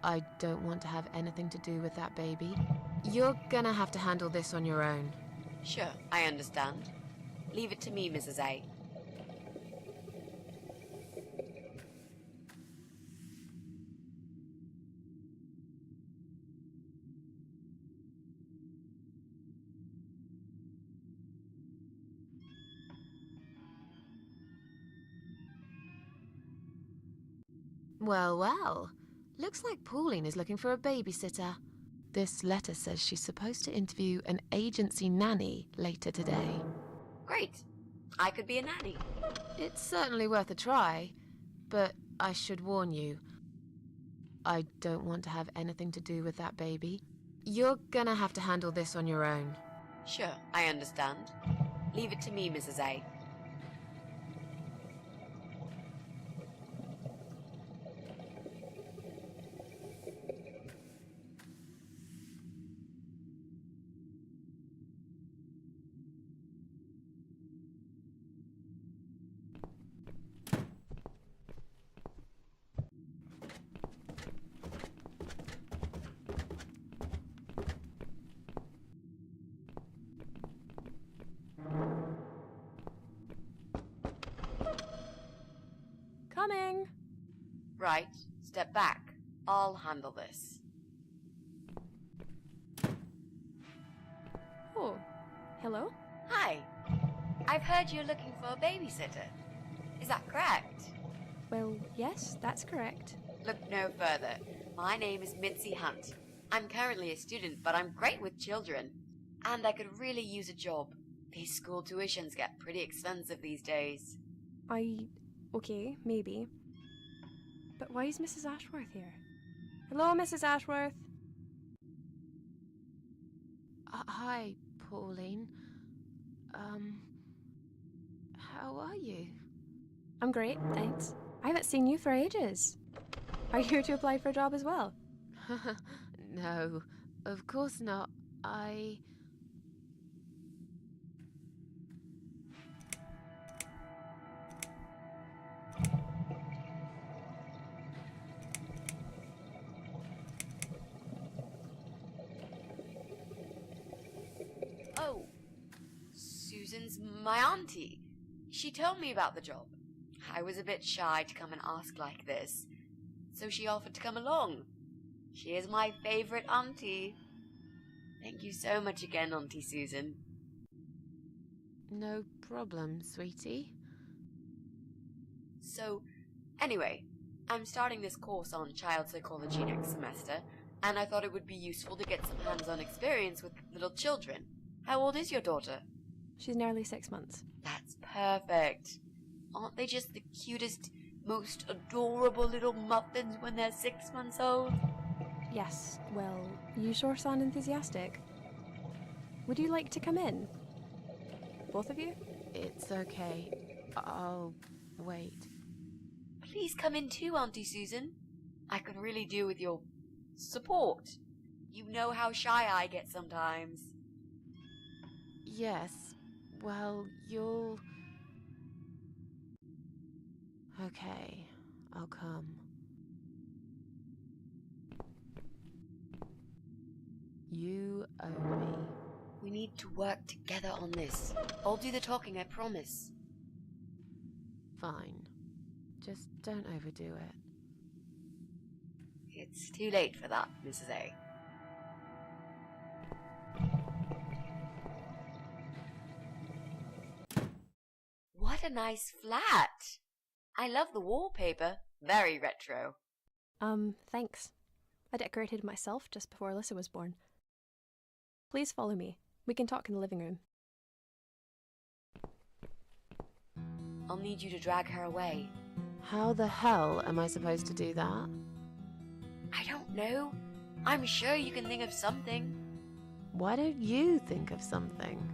I don't want to have anything to do with that baby. You're gonna have to handle this on your own. Sure, I understand. Leave it to me, Mrs. A. Well, well. Looks like Pauline is looking for a babysitter. This letter says she's supposed to interview an agency nanny later today. Great. I could be a nanny. It's certainly worth a try, but I should warn you, I don't want to have anything to do with that baby. You're gonna have to handle this on your own. Sure, I understand. Leave it to me, Mrs. A. Coming! Right, step back. I'll handle this. Oh, hello? Hi. I've heard you're looking for a babysitter. Is that correct? Well, yes, that's correct. Look no further. My name is Mitzi Hunt. I'm currently a student, but I'm great with children. And I could really use a job. These school tuitions get pretty expensive these days. Okay, maybe. But why is Mrs. Ashworth here? Hello, Mrs. Ashworth? Hi, Pauline. How are you? I'm great, thanks. I haven't seen you for ages. Are you here to apply for a job as well? No, of course not. Oh, Susan's my auntie. She told me about the job. I was a bit shy to come and ask like this, so she offered to come along. She is my favorite auntie. Thank you so much again, Auntie Susan. No problem, sweetie. So, anyway, I'm starting this course on child psychology next semester, and I thought it would be useful to get some hands-on experience with little children. How old is your daughter? She's nearly 6 months. That's perfect. Aren't they just the cutest, most adorable little muffins when they're 6 months old? Yes, well, you sure sound enthusiastic. Would you like to come in? Both of you? It's okay. I'll wait. Please come in too, Auntie Susan. I could really do with your support. You know how shy I get sometimes. Yes, well, you'll... Okay, I'll come. You owe me. We need to work together on this. I'll do the talking, I promise. Fine. Just don't overdo it. It's too late for that, Mrs. A. What a nice flat! I love the wallpaper. Very retro. Thanks. I decorated it myself just before Alyssa was born. Please follow me. We can talk in the living room. I'll need you to drag her away. How the hell am I supposed to do that? I don't know. I'm sure you can think of something. Why don't you think of something?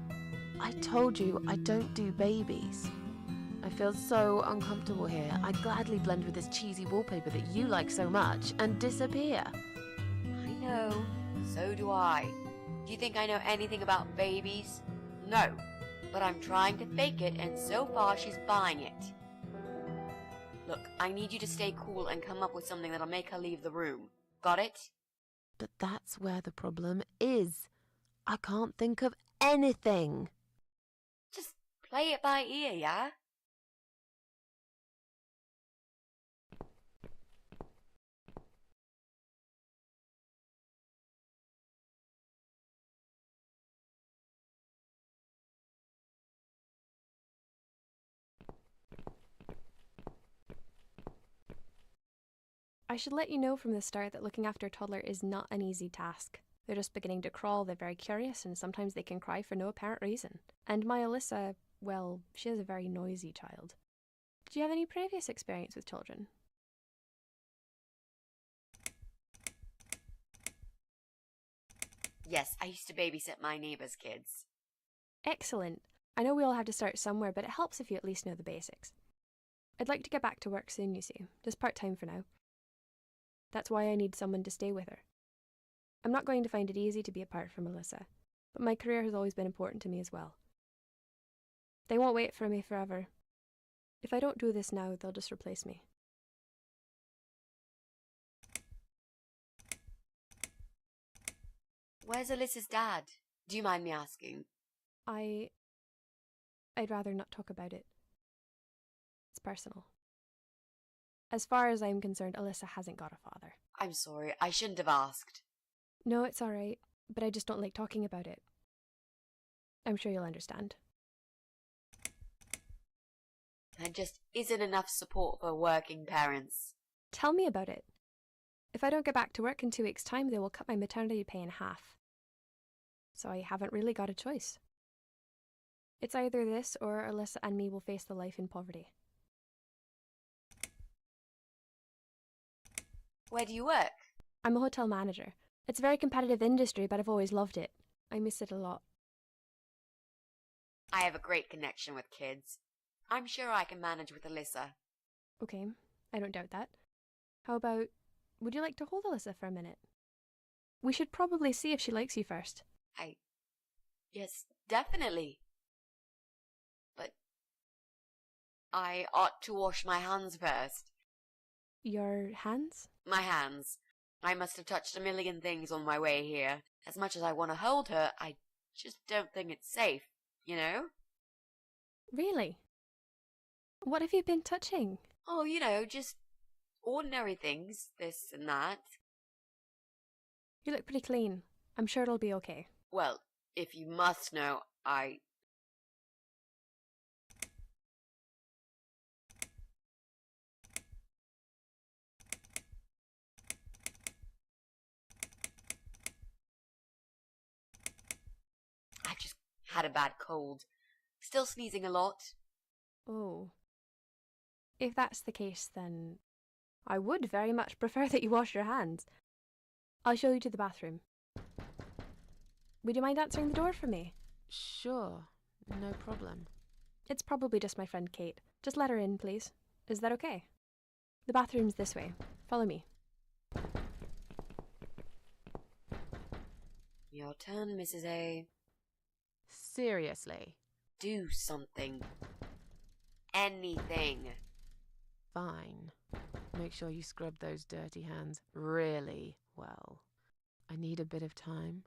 I told you I don't do babies. I feel so uncomfortable here. I'd gladly blend with this cheesy wallpaper that you like so much and disappear. I know. So do I. Do you think I know anything about babies? No. But I'm trying to fake it, and so far she's buying it. Look, I need you to stay cool and come up with something that'll make her leave the room. Got it? But that's where the problem is. I can't think of anything. Just play it by ear, yeah? I should let you know from the start that looking after a toddler is not an easy task. They're just beginning to crawl, they're very curious, and sometimes they can cry for no apparent reason. And my Alyssa, well, she is a very noisy child. Did you have any previous experience with children? Yes, I used to babysit my neighbour's kids. Excellent. I know we all have to start somewhere, but it helps if you at least know the basics. I'd like to get back to work soon, you see, just part-time for now. That's why I need someone to stay with her. I'm not going to find it easy to be apart from Alyssa, but my career has always been important to me as well. They won't wait for me forever. If I don't do this now, they'll just replace me. Where's Alyssa's dad? Do you mind me asking? I'd rather not talk about it. It's personal. As far as I'm concerned, Alyssa hasn't got a father. I'm sorry, I shouldn't have asked. No, it's alright, but I just don't like talking about it. I'm sure you'll understand. There just isn't enough support for working parents. Tell me about it. If I don't get back to work in 2 weeks' time, they will cut my maternity pay in half. So I haven't really got a choice. It's either this or Alyssa and me will face the life in poverty. Where do you work? I'm a hotel manager. It's a very competitive industry, but I've always loved it. I miss it a lot. I have a great connection with kids. I'm sure I can manage with Alyssa. Okay, I don't doubt that. How about, would you like to hold Alyssa for a minute? We should probably see if she likes you first. Yes, definitely. But I ought to wash my hands first. Your hands? My hands. I must have touched a million things on my way here. As much as I want to hold her, I just don't think it's safe, you know? Really? What have you been touching? Oh, you know, just ordinary things, this and that. You look pretty clean. I'm sure it'll be okay. Well, if you must know, I just had a bad cold. Still sneezing a lot. Oh. If that's the case, then I would very much prefer that you wash your hands. I'll show you to the bathroom. Would you mind answering the door for me? Sure, no problem. It's probably just my friend Kate. Just let her in, please. Is that okay? The bathroom's this way. Follow me. Your turn, Mrs. A. Seriously, Do something. Anything. Fine. Make sure you scrub those dirty hands really well. I need a bit of time.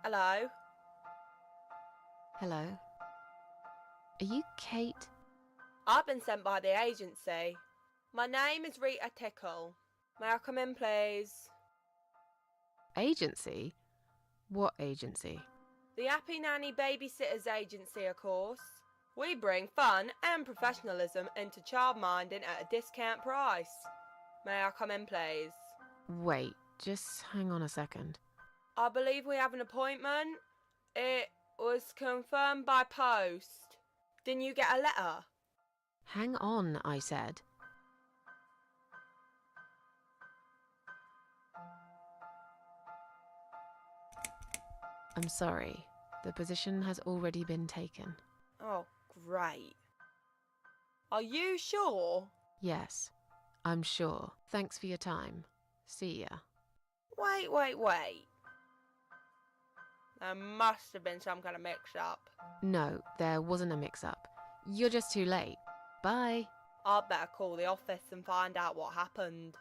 Hello? Hello? Are you Kate? I've been sent by the agency. My name is Rita Tickle. May I come in, please? Agency? What agency? The Happy Nanny Babysitters Agency, of course. We bring fun and professionalism into childminding at a discount price. May I come in, please? Wait, just hang on a second. I believe we have an appointment. It was confirmed by post. Didn't you get a letter? Hang on, I said. I'm sorry. The position has already been taken. Oh, great. Are you sure? Yes, I'm sure. Thanks for your time. See ya. Wait. There must have been some kind of mix-up. No, there wasn't a mix-up. You're just too late. Bye. I'd better call the office and find out what happened.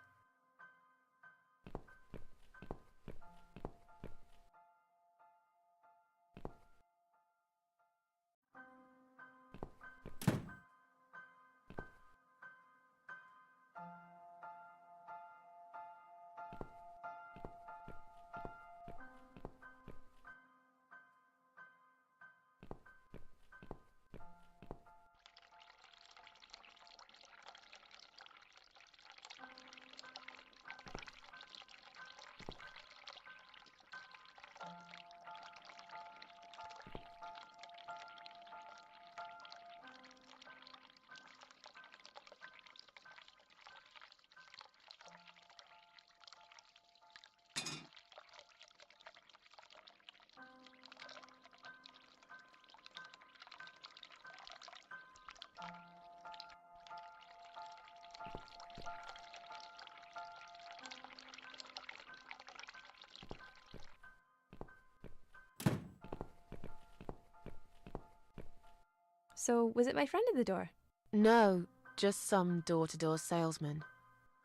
So, was it my friend at the door? No, just some door-to-door salesman.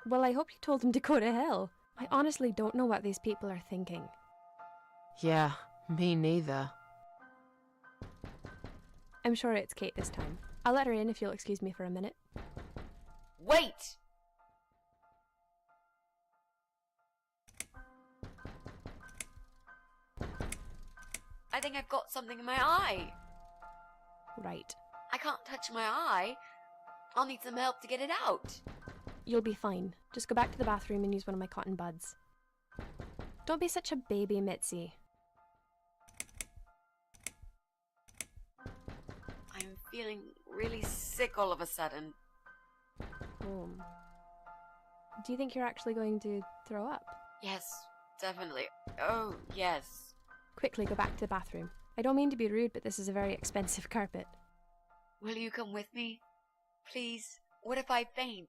Well, I hope you told him to go to hell. I honestly don't know what these people are thinking. Yeah, me neither. I'm sure it's Kate this time. I'll let her in if you'll excuse me for a minute. Wait! I think I've got something in my eye. Right. I can't touch my eye. I'll need some help to get it out. You'll be fine. Just go back to the bathroom and use one of my cotton buds. Don't be such a baby, Mitzi. I'm feeling really sick all of a sudden. Oh. Do you think you're actually going to throw up? Yes, definitely. Oh, yes. Quickly go back to the bathroom. I don't mean to be rude, but this is a very expensive carpet. Will you come with me? Please? What if I faint?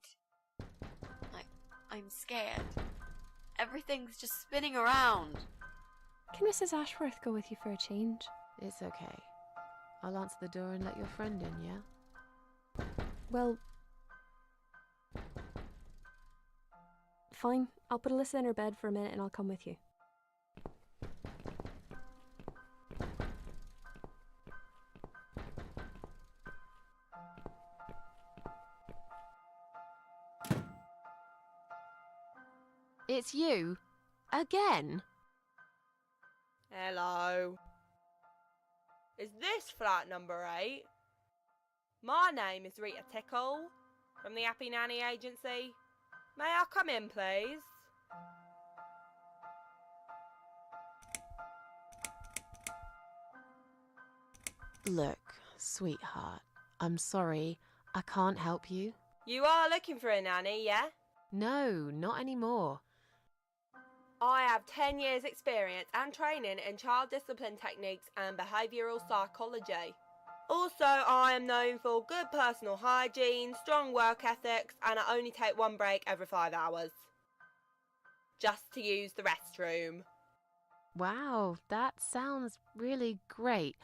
I'm scared. Everything's just spinning around. Can Mrs. Ashworth go with you for a change? It's okay. I'll answer the door and let your friend in, yeah? Well... Fine. I'll put Alyssa in her bed for a minute and I'll come with you. It's you? Again? Hello. Is this flat number 8? My name is Rita Tickle, from the Happy Nanny Agency. May I come in, please? Look, sweetheart, I'm sorry, I can't help you. You are looking for a nanny, yeah? No, not anymore. I have 10 years experience and training in child discipline techniques and behavioural psychology. Also, I am known for good personal hygiene, strong work ethics, and I only take one break every 5 hours. Just to use the restroom. Wow, that sounds really great,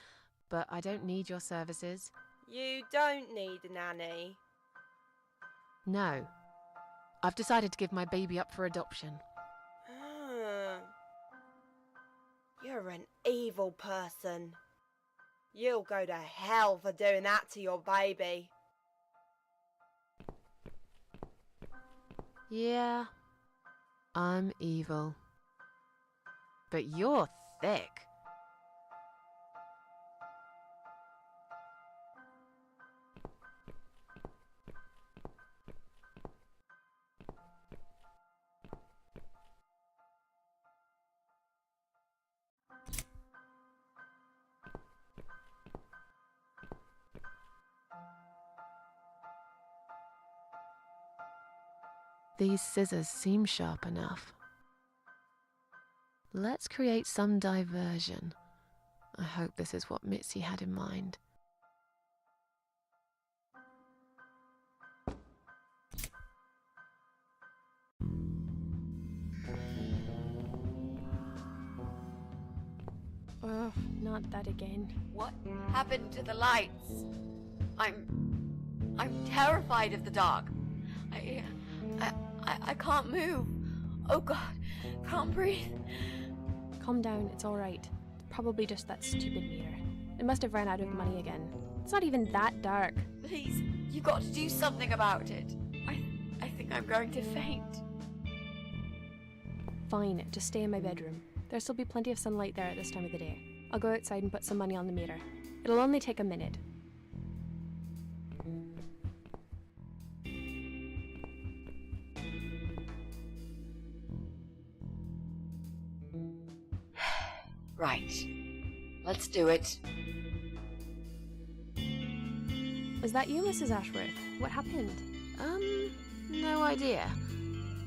but I don't need your services. You don't need a nanny. No. I've decided to give my baby up for adoption. You're an evil person. You'll go to hell for doing that to your baby. Yeah, I'm evil. But you're thick. These scissors seem sharp enough. Let's create some diversion. I hope this is what Mitzi had in mind. Oh, not that again. What happened to the lights? I'm terrified of the dark. I can't move. Oh God, can't breathe. Calm down, it's alright. Probably just that stupid meter. It must have ran out of money again. It's not even that dark. Please, you got to do something about it. I think I'm going to faint. Fine, just stay in my bedroom. There'll still be plenty of sunlight there at this time of the day. I'll go outside and put some money on the meter. It'll only take a minute. Right. Let's do it. Is that you, Mrs. Ashworth? What happened? No idea.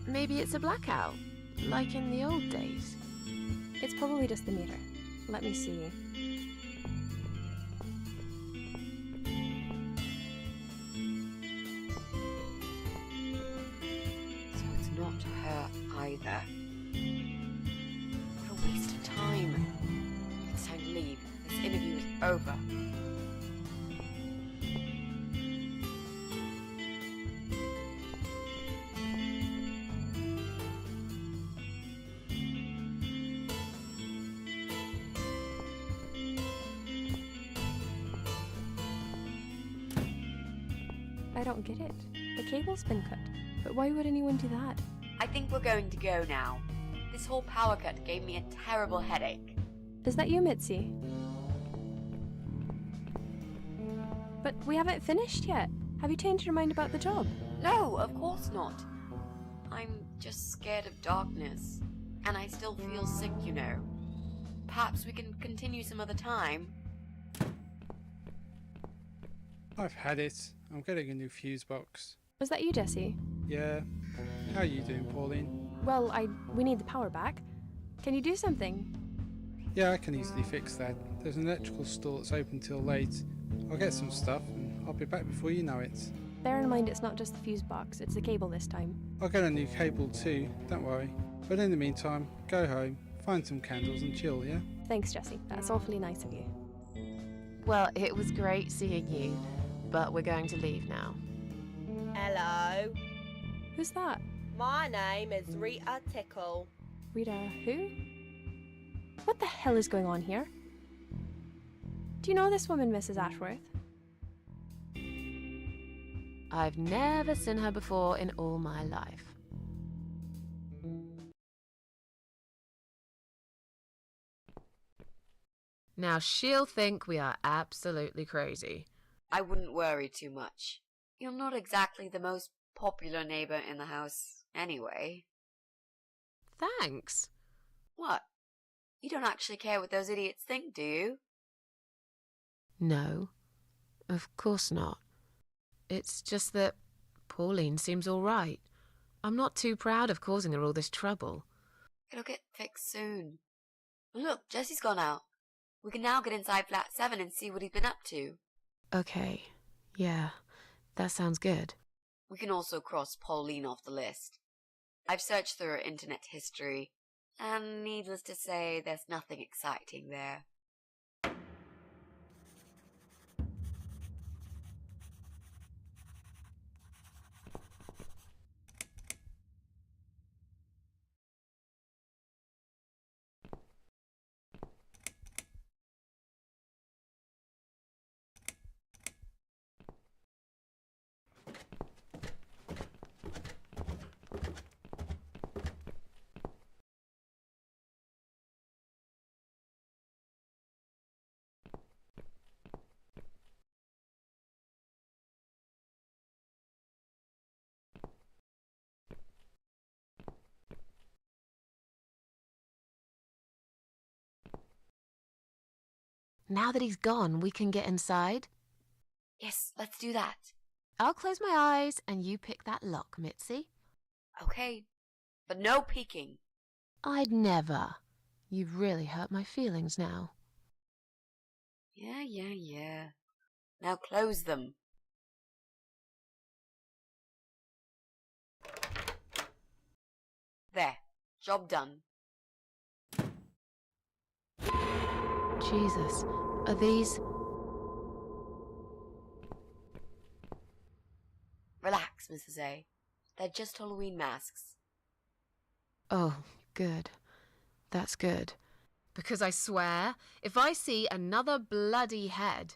Maybe it's a blackout, like in the old days. It's probably just the meter. Let me see. So it's not her either. What a waste of time. It's time to leave. This interview is over. I don't get it. The cable's been cut. But why would anyone do that? I think we're going to go now. This whole power cut gave me a terrible headache. Is that you, Mitzi? But we haven't finished yet. Have you changed your mind about the job? No, of course not. I'm just scared of darkness. And I still feel sick, you know. Perhaps we can continue some other time. I've had it. I'm getting a new fuse box. Was that you, Jesse? Yeah. How are you doing, Pauline? Well, we need the power back. Can you do something? Yeah, I can easily fix that. There's an electrical store that's open till late. I'll get some stuff and I'll be back before you know it. Bear in mind it's not just the fuse box, it's the cable this time. I'll get a new cable too, don't worry. But in the meantime, go home, find some candles and chill, yeah? Thanks, Jesse. That's awfully nice of you. Well, it was great seeing you, but we're going to leave now. Hello. Who's that? My name is Rita Tickle. Rita who? What the hell is going on here? Do you know this woman, Mrs. Ashworth? I've never seen her before in all my life. Now she'll think we are absolutely crazy. I wouldn't worry too much. You're not exactly the most popular neighbor in the house anyway. Thanks. What? You don't actually care what those idiots think, do you? No, of course not. It's just that Pauline seems all right. I'm not too proud of causing her all this trouble. It'll get fixed soon. Look, Jesse's gone out. We can now get inside flat 7 and see what he's been up to. Okay, yeah, that sounds good. We can also cross Pauline off the list. I've searched through her internet history, and needless to say, there's nothing exciting there. Now that he's gone, we can get inside? Yes, let's do that. I'll close my eyes and you pick that lock, Mitzi. Okay, but no peeking. I'd never. You've really hurt my feelings now. Yeah. Now close them. There, job done. Jesus, are these... Relax, Mrs. A. They're just Halloween masks. Oh, good. That's good. Because I swear, if I see another bloody head...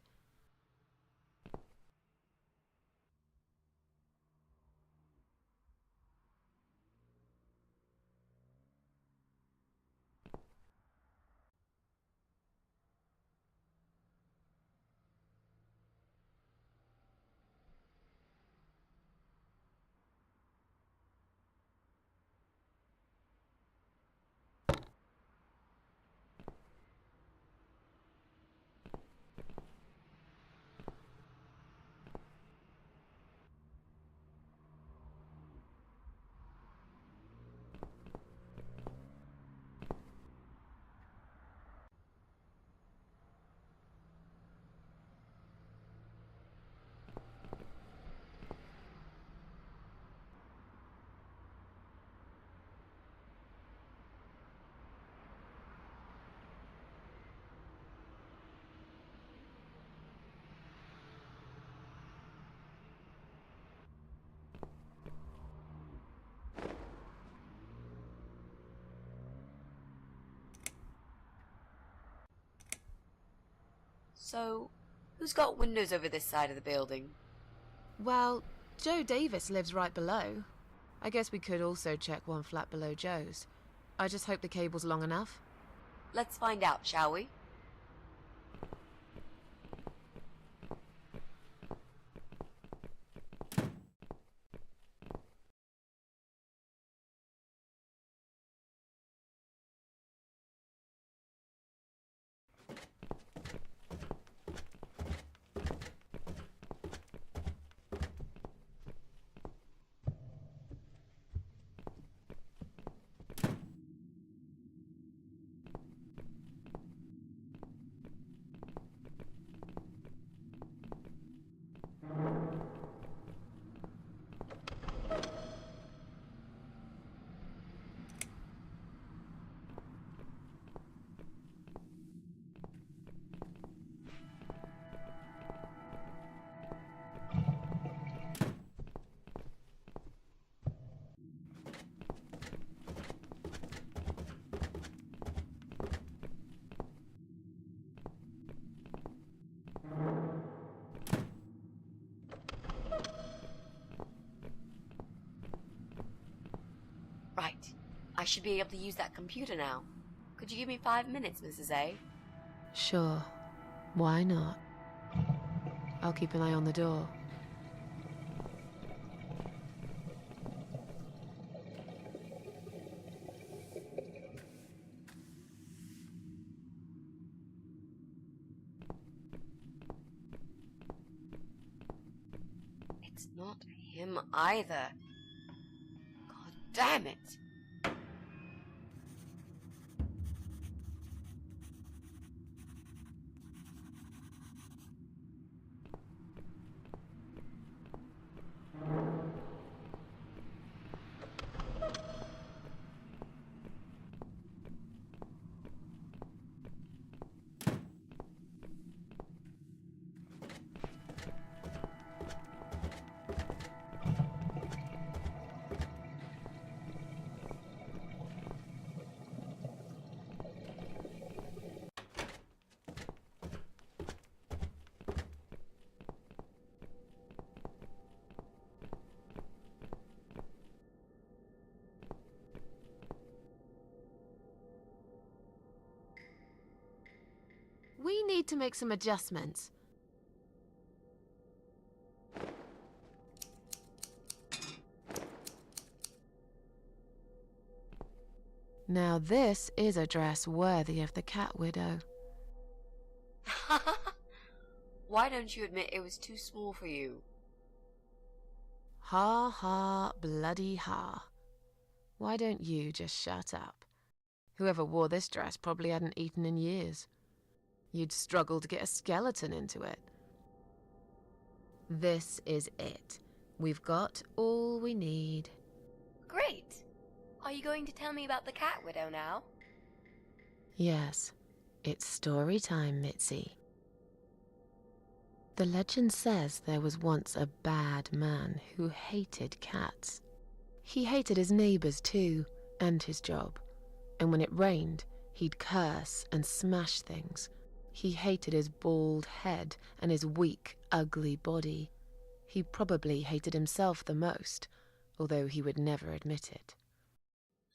So, who's got windows over this side of the building? Well, Joe Davis lives right below. I guess we could also check one flat below Joe's. I just hope the cable's long enough. Let's find out, shall we? Right. I should be able to use that computer now. Could you give me 5 minutes, Mrs. A? Sure, why not? I'll keep an eye on the door. It's not him either. God damn it! We need to make some adjustments. Now this is a dress worthy of the cat widow. Why don't you admit it was too small for you? Ha ha, bloody ha. Why don't you just shut up? Whoever wore this dress probably hadn't eaten in years. You'd struggle to get a skeleton into it. This is it. We've got all we need. Great! Are you going to tell me about the cat widow now? Yes, it's story time, Mitzi. The legend says there was once a bad man who hated cats. He hated his neighbors too, and his job. And when it rained, he'd curse and smash things. He hated his bald head and his weak, ugly body. He probably hated himself the most, although he would never admit it.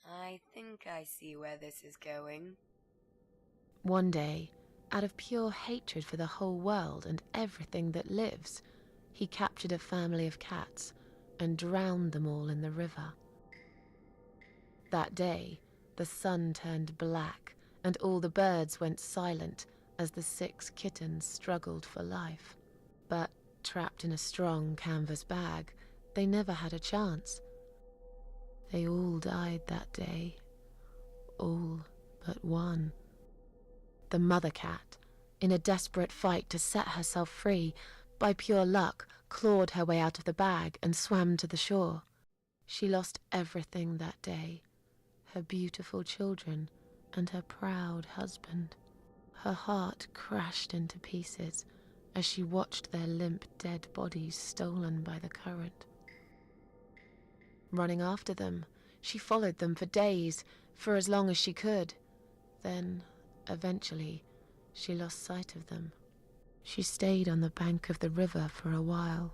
I think I see where this is going. One day, out of pure hatred for the whole world and everything that lives, he captured a family of cats and drowned them all in the river. That day, the sun turned black and all the birds went silent as the 6 kittens struggled for life. But trapped in a strong canvas bag, they never had a chance. They all died that day. All but one. The mother cat, in a desperate fight to set herself free, by pure luck clawed her way out of the bag and swam to the shore. She lost everything that day, her beautiful children and her proud husband. Her heart crashed into pieces as she watched their limp dead bodies stolen by the current. Running after them, she followed them for days, for as long as she could. Then, eventually, she lost sight of them. She stayed on the bank of the river for a while.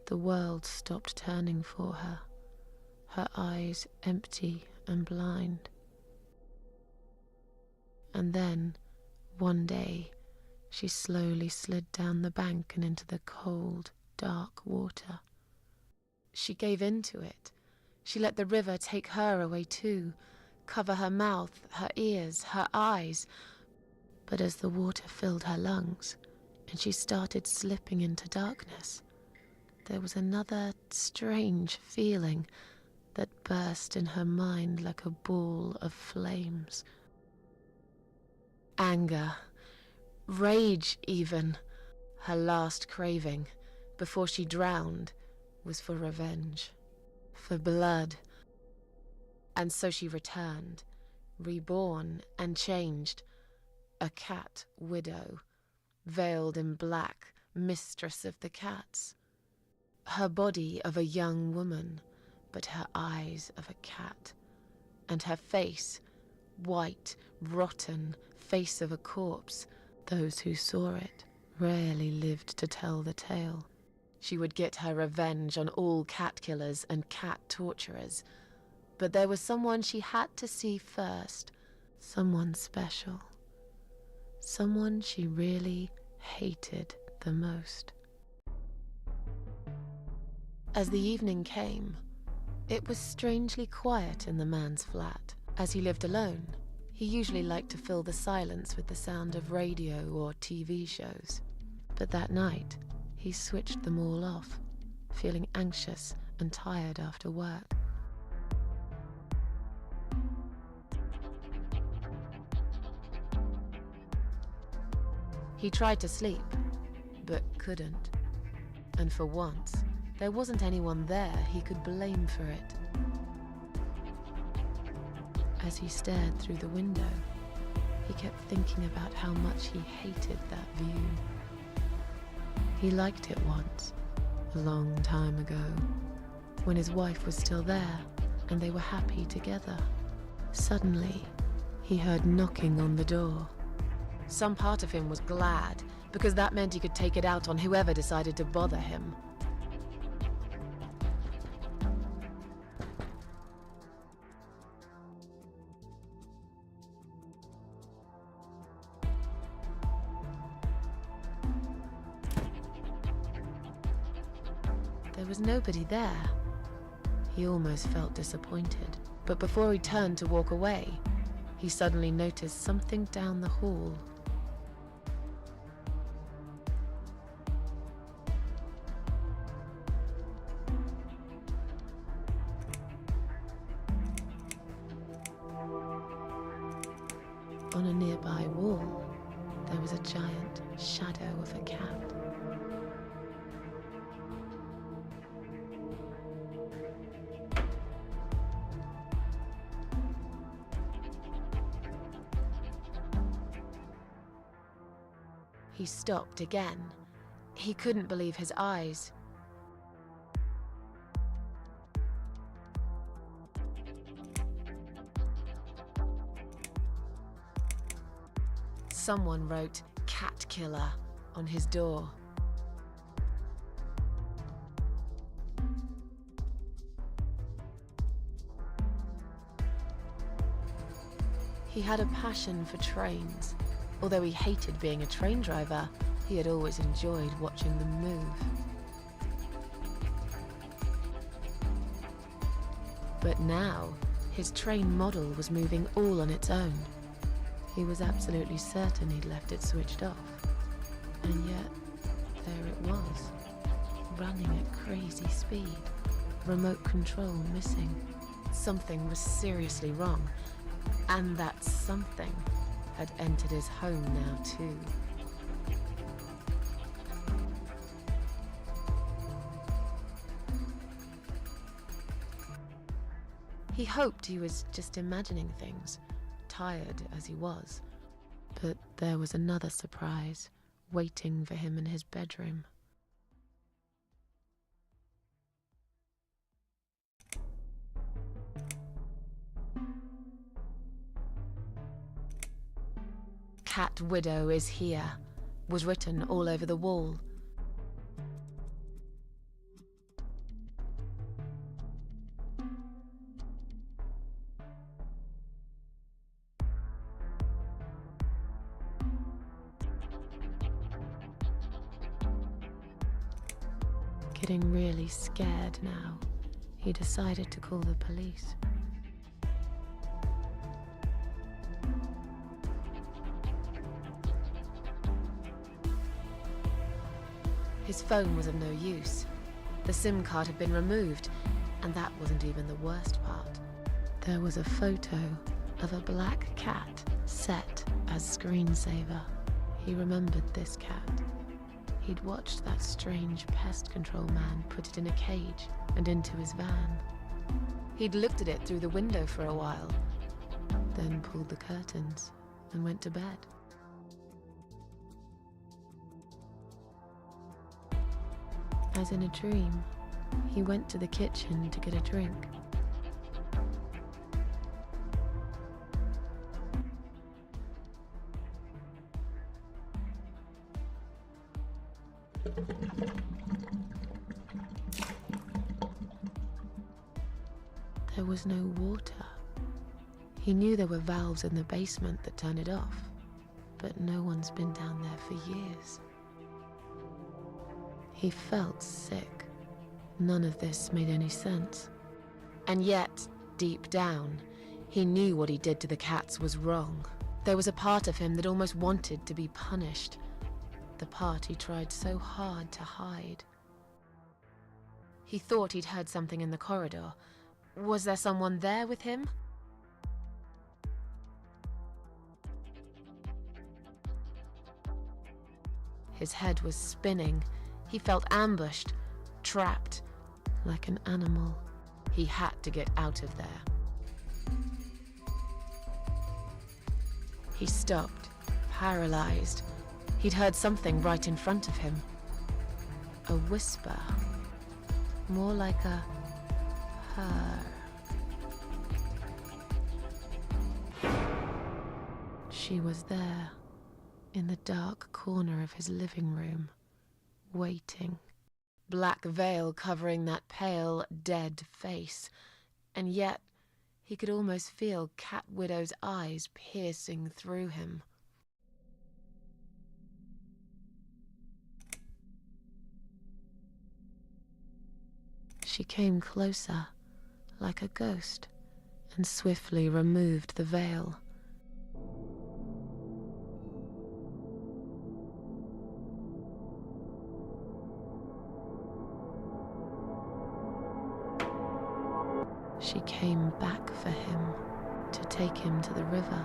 The world stopped turning for her, her eyes empty and blind. And then, one day, she slowly slid down the bank and into the cold, dark water. She gave in to it. She let the river take her away too, cover her mouth, her ears, her eyes. But as the water filled her lungs and she started slipping into darkness, there was another strange feeling that burst in her mind like a ball of flames. Anger, rage even. Her last craving, before she drowned, was for revenge, for blood. And so she returned, reborn and changed, a cat widow, veiled in black, mistress of the cats. Her body of a young woman, but her eyes of a cat, and her face, white, rotten, face of a corpse. Those who saw it rarely lived to tell the tale. She would get her revenge on all cat killers and cat torturers. But there was someone she had to see first, someone special. someone she really hated the most. As the evening came, it was strangely quiet in the man's flat. As he lived alone, he usually liked to fill the silence with the sound of radio or TV shows. But that night, he switched them all off, feeling anxious and tired after work. He tried to sleep, but couldn't. And for once, there wasn't anyone there he could blame for it. As he stared through the window, he kept thinking about how much he hated that view. He liked it once, a long time ago, when his wife was still there and they were happy together. Suddenly, he heard knocking on the door. Some part of him was glad, because that meant he could take it out on whoever decided to bother him. There was nobody there. He almost felt disappointed, but before he turned to walk away, he suddenly noticed something down the hall. On a nearby wall, there was a giant shadow of a cat. He stopped again. He couldn't believe his eyes. Someone wrote "Cat Killer" on his door. He had a passion for trains. Although he hated being a train driver, he had always enjoyed watching them move. But now, his train model was moving all on its own. He was absolutely certain he'd left it switched off. And yet, there it was, running at crazy speed, remote control missing. Something was seriously wrong, and that something had entered his home now too. He hoped he was just imagining things, tired as he was, but there was another surprise waiting for him in his bedroom. "Cat Widow is here," was written all over the wall. Getting really scared now, he decided to call the police. His phone was of no use. The SIM card had been removed, and that wasn't even the worst part. There was a photo of a black cat set as screensaver. He remembered this cat. He'd watched that strange pest control man put it in a cage and into his van. He'd looked at it through the window for a while, then pulled the curtains and went to bed. As in a dream, he went to the kitchen to get a drink. There was no water. He knew there were valves in the basement that turned it off, but no one's been down there for years. He felt sick. None of this made any sense. And yet, deep down, he knew what he did to the cats was wrong. There was a part of him that almost wanted to be punished. The part he tried so hard to hide. He thought he'd heard something in the corridor. Was there someone there with him? His head was spinning. He felt ambushed, trapped, like an animal. He had to get out of there. He stopped, paralyzed. He'd heard something right in front of him. A whisper. More like a purr. She was there, in the dark corner of his living room, waiting. Black veil covering that pale, dead face. And yet, he could almost feel Cat Widow's eyes piercing through him. She came closer, like a ghost, and swiftly removed the veil. She came back for him, to take him to the river,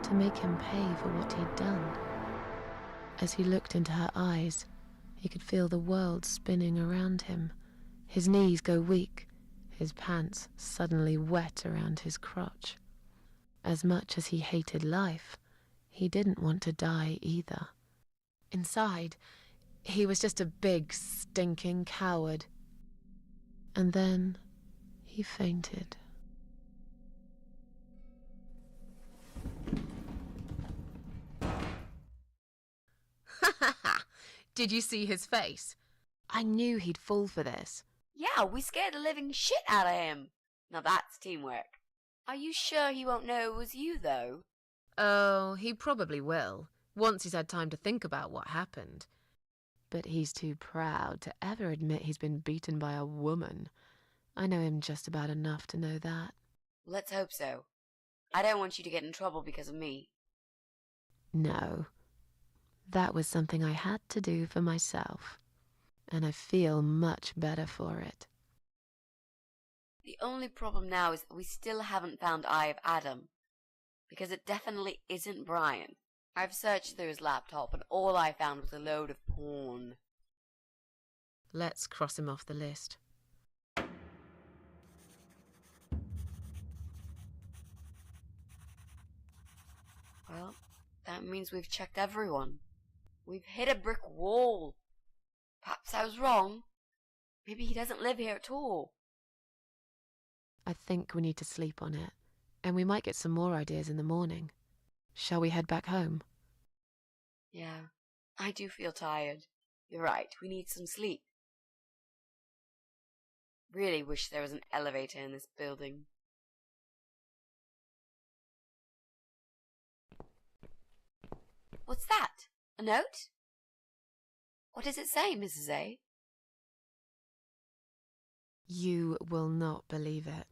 to make him pay for what he'd done. As he looked into her eyes, he could feel the world spinning around him, his knees go weak, his pants suddenly wet around his crotch. As much as he hated life, he didn't want to die either. Inside, he was just a big, stinking coward. And then he fainted. Did you see his face? I knew he'd fall for this. Yeah, we scared the living shit out of him. Now that's teamwork. Are you sure he won't know it was you, though? Oh, he probably will, once he's had time to think about what happened. But he's too proud to ever admit he's been beaten by a woman. I know him just about enough to know that. Let's hope so. I don't want you to get in trouble because of me. No. That was something I had to do for myself. And I feel much better for it. The only problem now is that we still haven't found Eye of Adam. Because it definitely isn't Brian. I've searched through his laptop and all I found was a load of porn. Let's cross him off the list. Well, that means we've checked everyone. We've hit a brick wall. Perhaps I was wrong. Maybe he doesn't live here at all. I think we need to sleep on it, and we might get some more ideas in the morning. Shall we head back home? Yeah, I do feel tired. You're right, we need some sleep. Really wish there was an elevator in this building. What's that? A note? What does it say, Mrs. A? You will not believe it.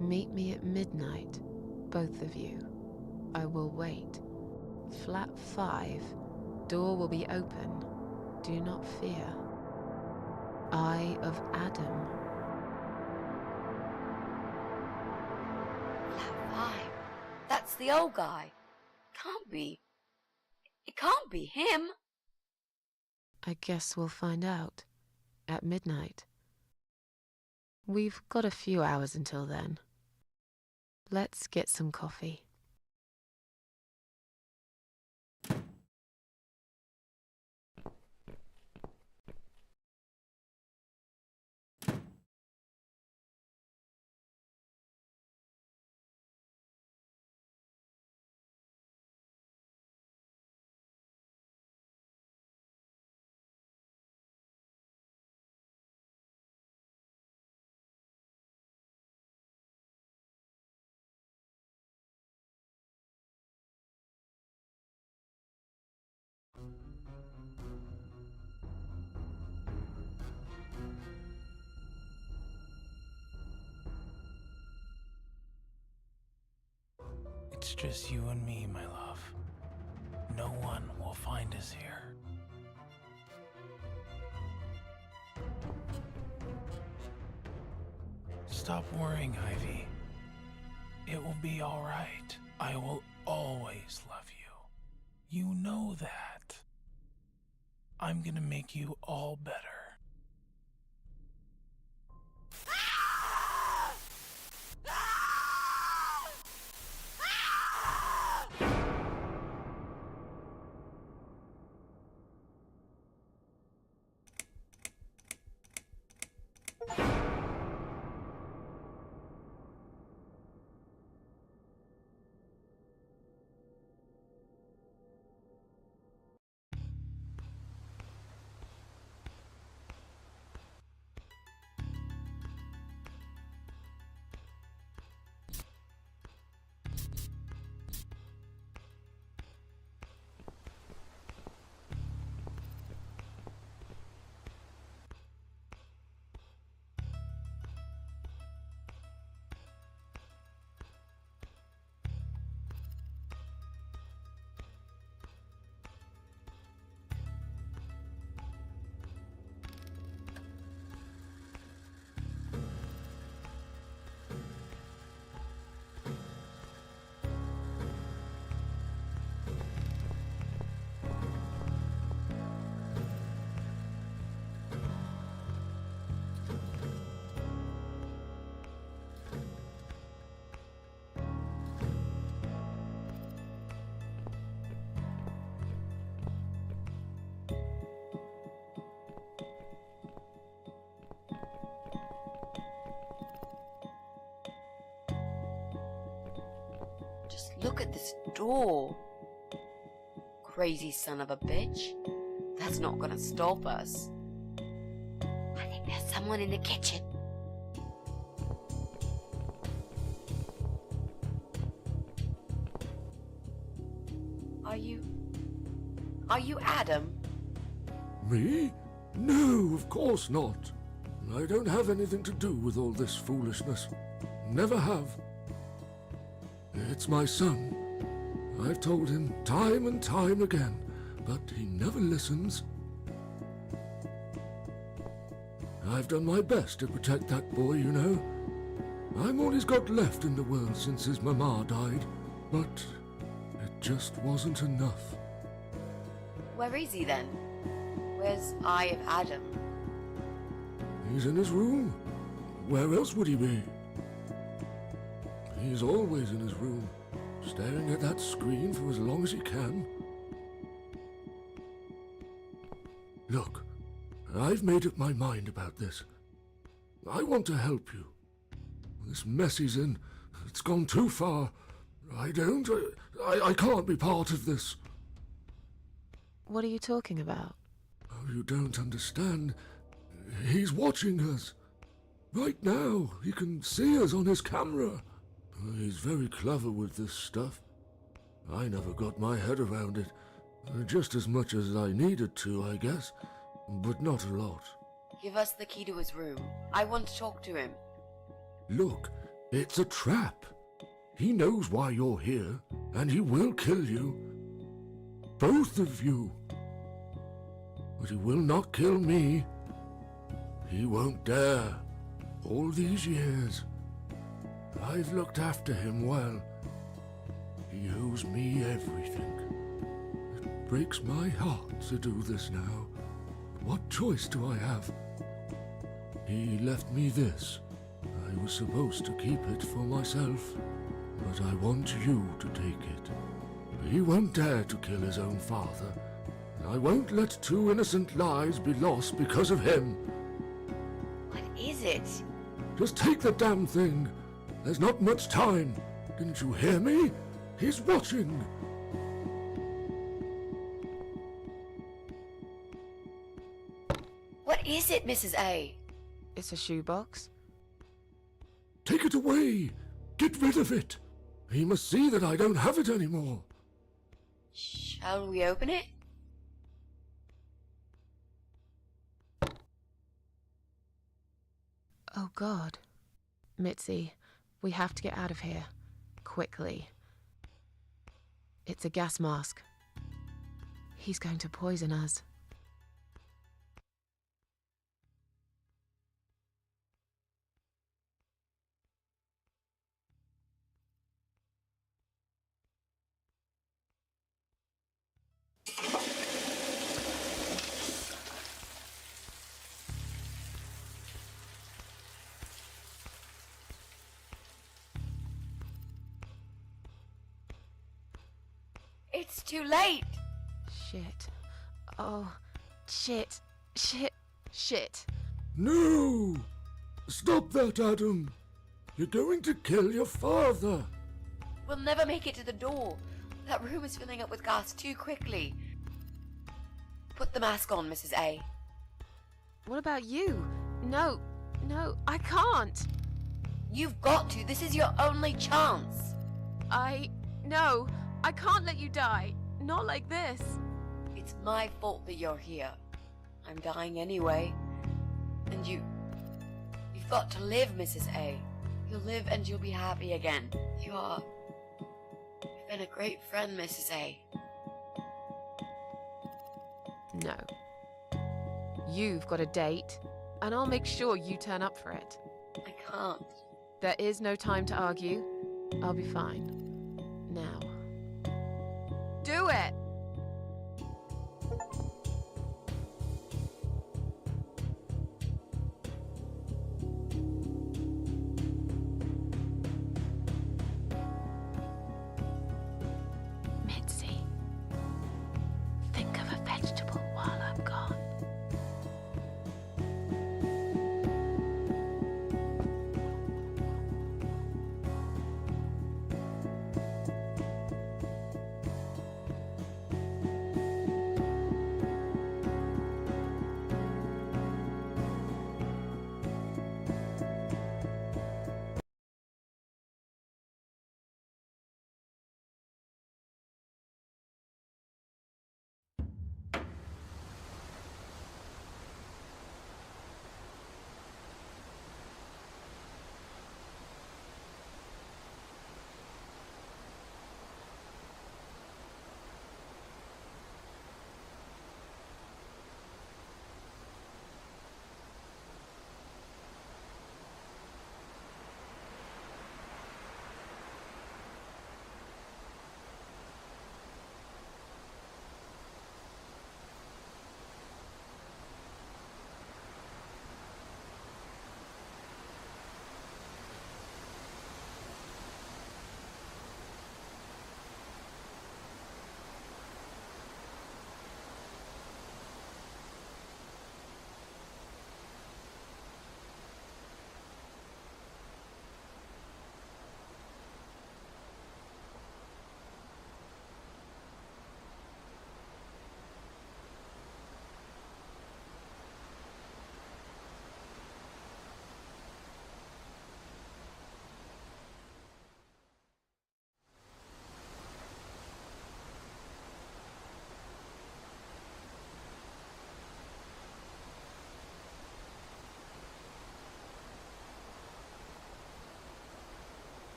Meet me at midnight, both of you. I will wait. Flat 5. Door will be open. Do not fear. Eye of Adam. Flat 5? That's the old guy. Can't be. It can't be him. I guess we'll find out. At midnight. We've got a few hours until then. Let's get some coffee. It's just you and me, my love. No one will find us here. Stop worrying, Ivy. It will be all right. I will always love you. You know that. I'm gonna make you all better. Just look at this door. Crazy son of a bitch. That's not gonna stop us. I think there's someone in the kitchen. Are you Adam? Me? No, of course not. I don't have anything to do with all this foolishness. Never have. It's my son. I've told him time and time again, but he never listens. I've done my best to protect that boy, you know. I'm all he's got left in the world since his mama died, but it just wasn't enough. Where is he then? Where's Eye of Adam? He's in his room. Where else would he be? He's always in his room, staring at that screen for as long as he can. Look, I've made up my mind about this. I want to help you. This mess he's in, it's gone too far. I can't be part of this. What are you talking about? Oh, you don't understand. He's watching us. Right now, he can see us on his camera. He's very clever with this stuff. I never got my head around it. Just as much as I needed to, I guess. But not a lot. Give us the key to his room. I want to talk to him. Look, it's a trap. He knows why you're here, and he will kill you. Both of you. But he will not kill me. He won't dare. All these years, I've looked after him well. He owes me everything. It breaks my heart to do this now. What choice do I have? He left me this. I was supposed to keep it for myself, but I want you to take it. He won't dare to kill his own father. I won't let 2 innocent lives be lost because of him. What is it? Just take the damn thing. There's not much time. Didn't you hear me? He's watching. What is it, Mrs. A? It's a shoebox. Take it away. Get rid of it. He must see that I don't have it anymore. Shall we open it? Oh God. Mitzi, we have to get out of here. Quickly. It's a gas mask. He's going to poison us. It's too late. Shit. Oh, shit. Shit. Shit. No! Stop that, Adam! You're going to kill your father! We'll never make it to the door. That room is filling up with gas too quickly. Put the mask on, Mrs. A. What about you? No, I can't. You've got to. This is your only chance. No, I can't let you die. Not like this. It's my fault that you're here. I'm dying anyway. And you've got to live, Mrs. A. You'll live and you'll be happy again. You've been a great friend, Mrs. A. No. You've got a date, and I'll make sure you turn up for it. I can't. There is no time to argue. I'll be fine. Now. Do it! Mitzi, think of a vegetable while I'm gone.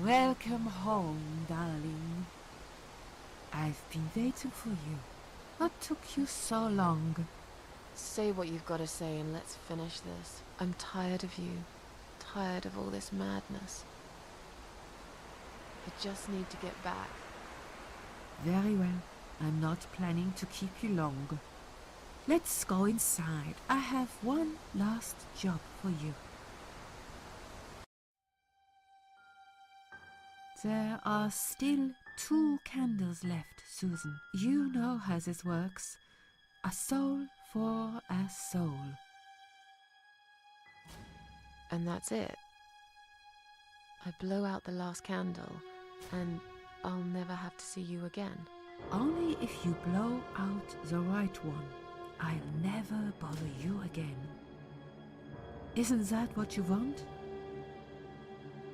Welcome home, darling. I've been waiting for you. What took you so long? Say what you've got to say and let's finish this. I'm tired of you. Tired of all this madness. I just need to get back. Very well. I'm not planning to keep you long. Let's go inside. I have one last job for you. There are still 2 candles left, Susan. You know how this works. A soul for a soul. And that's it. I blow out the last candle, and I'll never have to see you again. Only if you blow out the right one. I'll never bother you again. Isn't that what you want?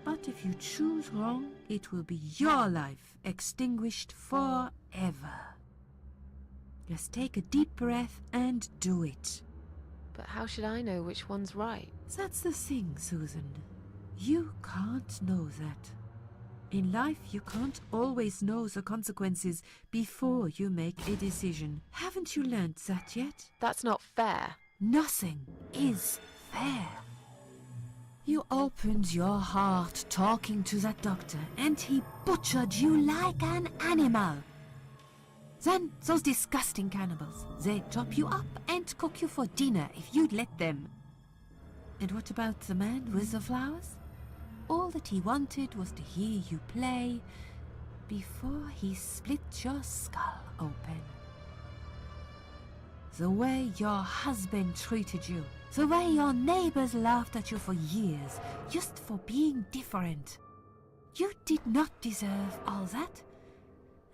But if you choose wrong, it will be your life extinguished forever. Just take a deep breath and do it. But how should I know which one's right? That's the thing, Susan. You can't know that. In life, you can't always know the consequences before you make a decision. Haven't you learned that yet? That's not fair. Nothing is fair. You opened your heart talking to that doctor, and he butchered you like an animal. Then those disgusting cannibals, they chop you up and cook you for dinner if you'd let them. And what about the man with the flowers? All that he wanted was to hear you play before he split your skull open. The way your husband treated you, the way your neighbors laughed at you for years, just for being different. You did not deserve all that,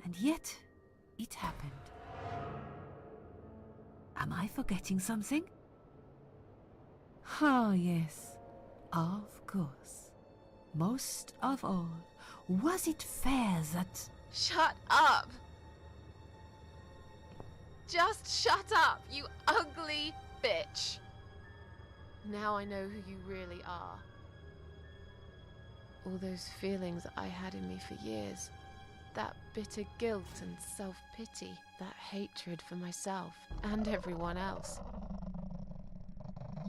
and yet it happened. Am I forgetting something? Oh, yes, of course. Most of all, was it fair that... Shut up! Just shut up, you ugly bitch! Now I know who you really are. All those feelings I had in me for years. That bitter guilt and self-pity. That hatred for myself and everyone else.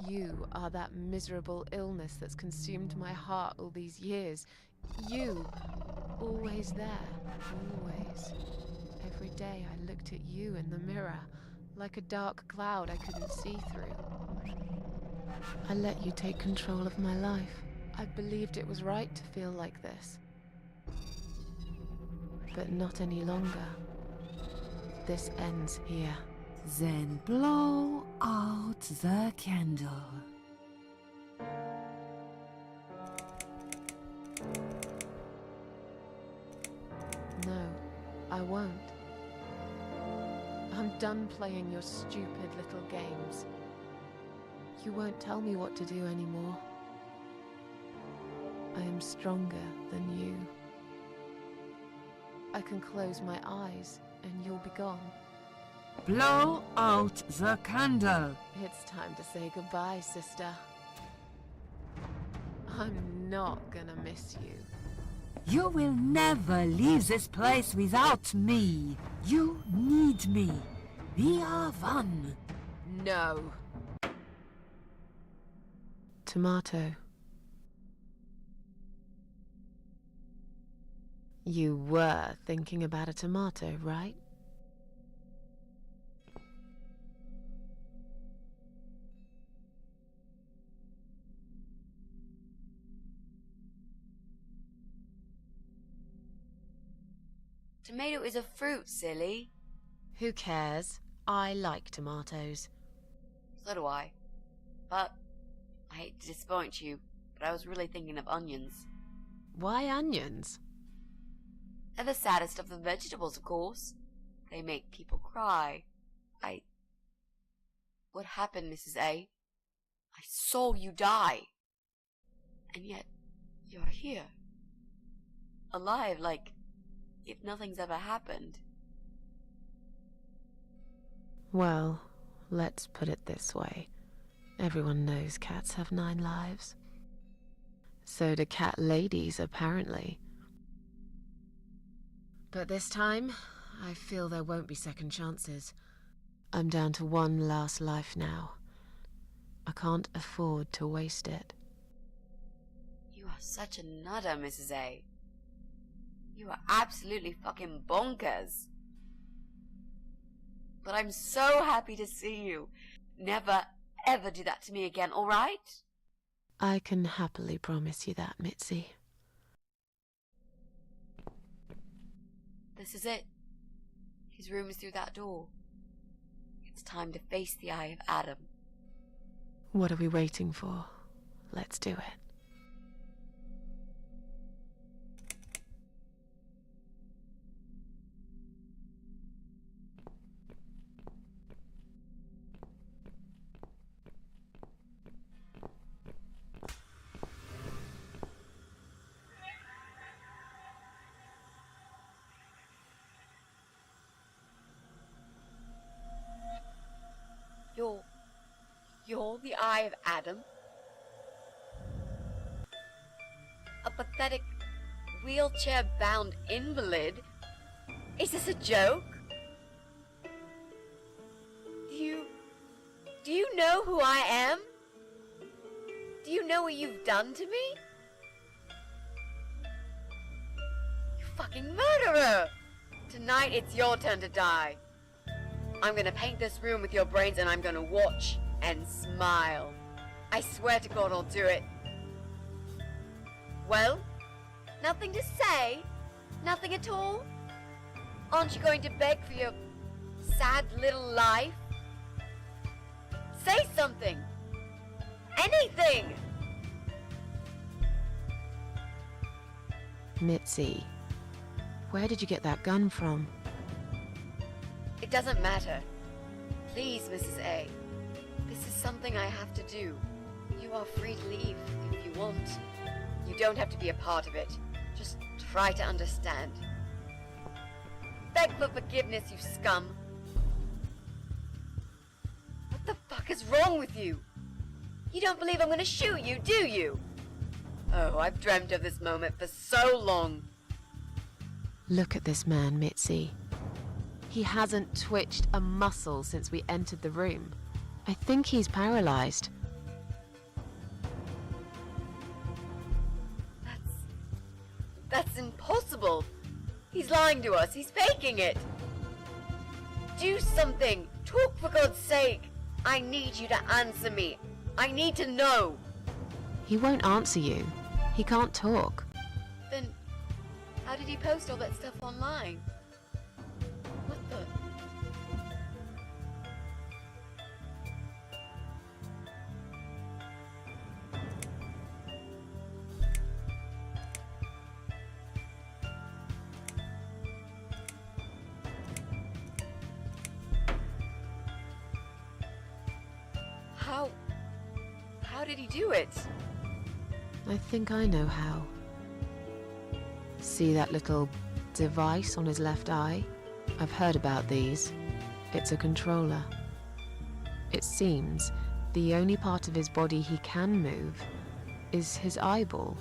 You are that miserable illness that's consumed my heart all these years. You, always there, always. Every day I looked at you in the mirror, like a dark cloud I couldn't see through. I let you take control of my life. I believed it was right to feel like this. But not any longer. This ends here. Then blow out the candle. No, I won't. I'm done playing your stupid little games. You won't tell me what to do anymore. I am stronger than you. I can close my eyes and you'll be gone. Blow out the candle. It's time to say goodbye, sister. I'm not gonna miss you. You will never leave this place without me. You need me. We are one. No. Tomato. You were thinking about a tomato, right? Tomato is a fruit, silly. Who cares? I like tomatoes. So do I. But I hate to disappoint you, but I was really thinking of onions. Why onions? They're the saddest of the vegetables, of course. They make people cry. What happened, Mrs. A? I saw you die. And yet, you're here. Alive, like if nothing's ever happened. Well, let's put it this way. Everyone knows cats have 9 lives. So do cat ladies, apparently. But this time, I feel there won't be second chances. I'm down to one last life now. I can't afford to waste it. You are such a nutter, Mrs. A. You are absolutely fucking bonkers. But I'm so happy to see you. Never, ever do that to me again, alright? I can happily promise you that, Mitzi. This is it. His room is through that door. It's time to face the Eye of Adam. What are we waiting for? Let's do it. You're the Eye of Adam? A pathetic, wheelchair-bound invalid? Is this a joke? Do you know who I am? Do you know what you've done to me? You fucking murderer! Tonight it's your turn to die. I'm gonna paint this room with your brains and I'm gonna watch and smile. I swear to God I'll do it. Well, nothing to say? Nothing at all? Aren't you going to beg for your sad little life? Say something! Anything! Mitzi, where did you get that gun from? It doesn't matter. Please, Mrs. A. This is something I have to do. You are free to leave if you want. You don't have to be a part of it. Just try to understand. Beg for forgiveness, you scum. What the fuck is wrong with you? You don't believe I'm gonna shoot you, do you? Oh, I've dreamt of this moment for so long. Look at this man, Mitzi. He hasn't twitched a muscle since we entered the room. I think he's paralyzed. That's impossible. He's lying to us. He's faking it. Do something. Talk for God's sake. I need you to answer me. I need to know. He won't answer you. He can't talk. Then, how did he post all that stuff online? What the? How did he do it? I think I know how. See that little device on his left eye? I've heard about these. It's a controller. It seems the only part of his body he can move is his eyeball.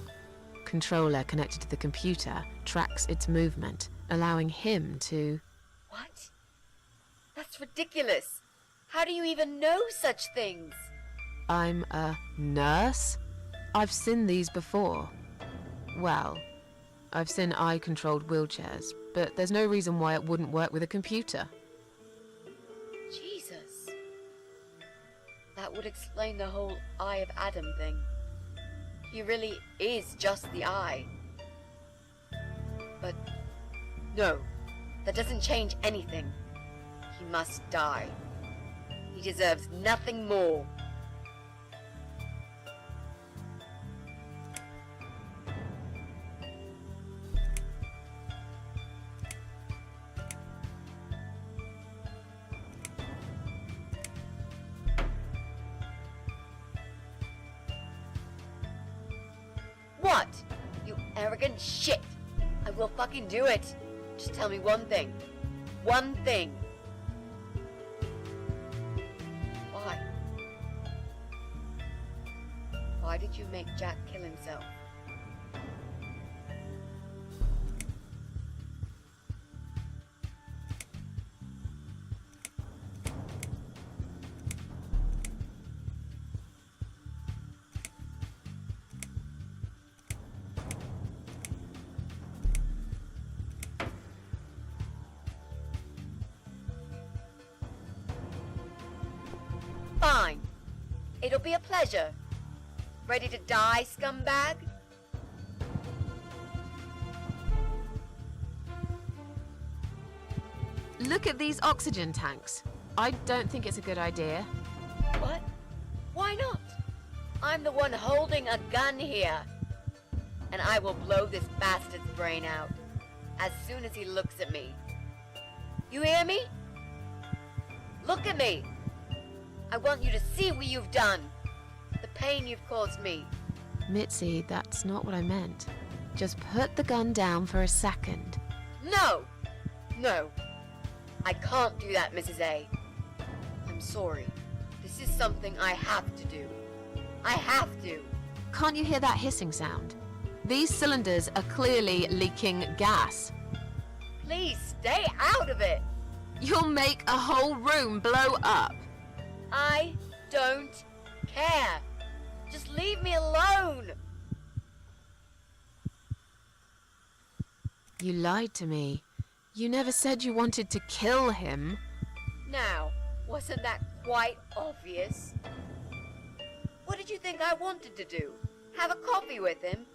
Controller connected to the computer tracks its movement, allowing him to... What? That's ridiculous. How do you even know such things? I'm a nurse? I've seen these before. Well, I've seen eye-controlled wheelchairs, but there's no reason why it wouldn't work with a computer. Jesus. That would explain the whole Eye of Adam thing. He really is just the eye. But no, that doesn't change anything. He must die. He deserves nothing more. What? You arrogant shit! I will fucking do it! Just tell me one thing. One thing. Why? Why did you make Jack kill himself? Fine. It'll be a pleasure. Ready to die, scumbag? Look at these oxygen tanks. I don't think it's a good idea. What? Why not? I'm the one holding a gun here. And I will blow this bastard's brain out as soon as he looks at me. You hear me? Look at me. I want you to see what you've done. The pain you've caused me. Mitzi, that's not what I meant. Just put the gun down for a second. No! No. I can't do that, Mrs. A. I'm sorry. This is something I have to do. I have to. Can't you hear that hissing sound? These cylinders are clearly leaking gas. Please stay out of it. You'll make a whole room blow up. I don't care. Just leave me alone. You lied to me. You never said you wanted to kill him. Now, wasn't that quite obvious? What did you think I wanted to do? Have a coffee with him?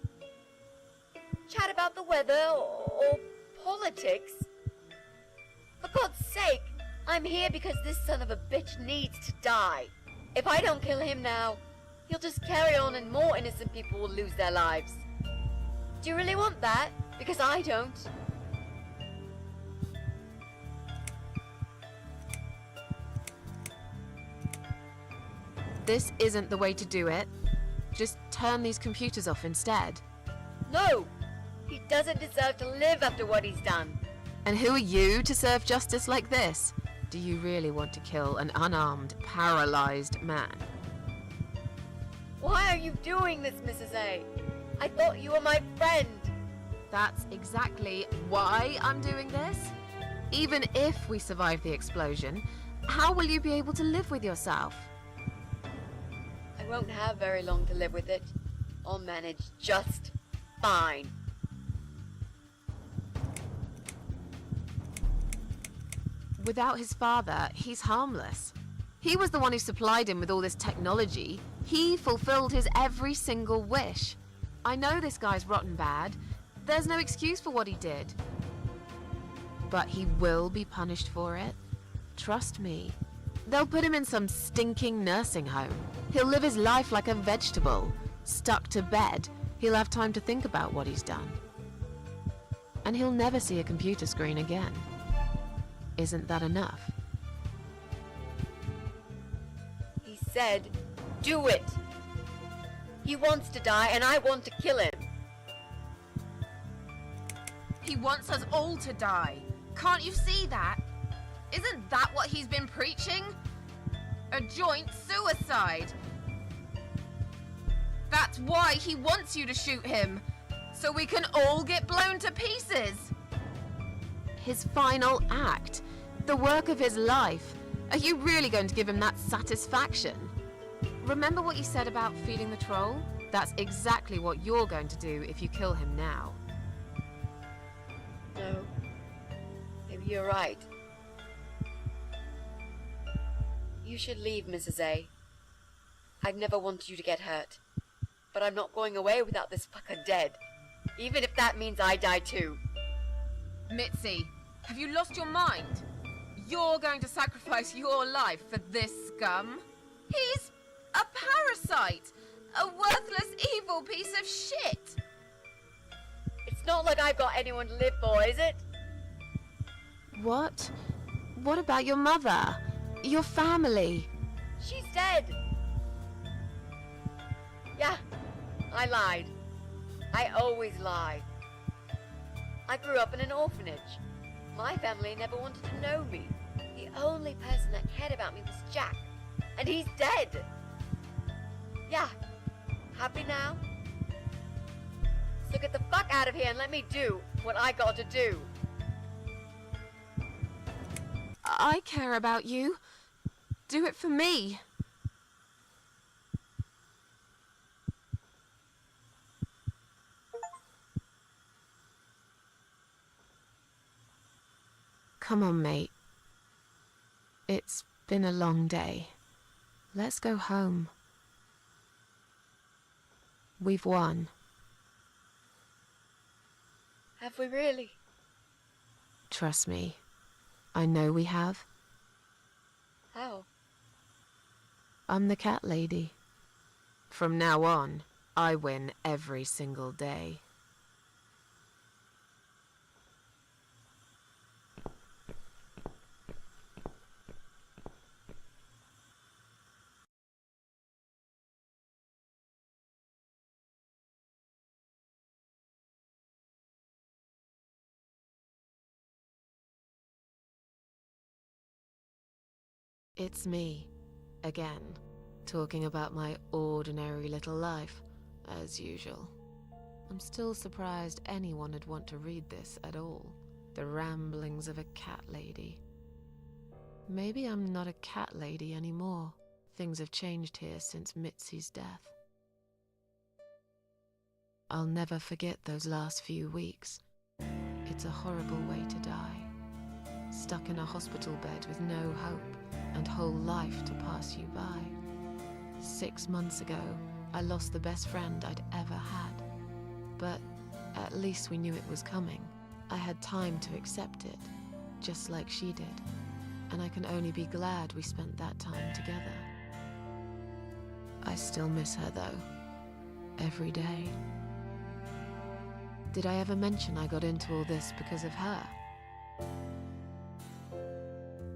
Chat about the weather or politics? For God's sake, I'm here because this son of a bitch needs to die. If I don't kill him now, he'll just carry on and more innocent people will lose their lives. Do you really want that? Because I don't. This isn't the way to do it. Just turn these computers off instead. No! He doesn't deserve to live after what he's done. And who are you to serve justice like this? Do you really want to kill an unarmed, paralyzed man? Why are you doing this, Mrs. A? I thought you were my friend. That's exactly why I'm doing this. Even if we survive the explosion, how will you be able to live with yourself? I won't have very long to live with it. I'll manage just fine. Without his father, he's harmless. He was the one who supplied him with all this technology. He fulfilled his every single wish. I know this guy's rotten bad. There's no excuse for what he did. But he will be punished for it. Trust me. They'll put him in some stinking nursing home. He'll live his life like a vegetable. Stuck to bed, he'll have time to think about what he's done. And he'll never see a computer screen again. Isn't that enough? He said, do it. He wants to die and I want to kill him. He wants us all to die. Can't you see that? Isn't that what he's been preaching? A joint suicide. That's why he wants you to shoot him. So we can all get blown to pieces. His final act. The work of his life. Are you really going to give him that satisfaction? Remember what you said about feeding the troll? That's exactly what you're going to do if you kill him now. No. Maybe you're right. You should leave, Mrs. A. I've never wanted you to get hurt. But I'm not going away without this fucker dead. Even if that means I die too. Mitzi, have you lost your mind? You're going to sacrifice your life for this scum? He's a parasite! A worthless, evil piece of shit! It's not like I've got anyone to live for, is it? What? What about your mother? Your family? She's dead! Yeah, I lied. I always lie. I grew up in an orphanage. My family never wanted to know me. The only person that cared about me was Jack. And he's dead! Yeah, happy now? So get the fuck out of here and let me do what I got to do. I care about you. Do it for me. Come on, mate. It's been a long day. Let's go home. We've won. Have we really? Trust me. I know we have. How? I'm the cat lady. From now on, I win every single day. It's me, again, talking about my ordinary little life, as usual. I'm still surprised anyone would want to read this at all. The ramblings of a cat lady. Maybe I'm not a cat lady anymore. Things have changed here since Mitzi's death. I'll never forget those last few weeks. It's a horrible way to die. Stuck in a hospital bed with no hope and whole life to pass you by. 6 months ago, I lost the best friend I'd ever had. But at least we knew it was coming. I had time to accept it, just like she did. And I can only be glad we spent that time together. I still miss her though, every day. Did I ever mention I got into all this because of her?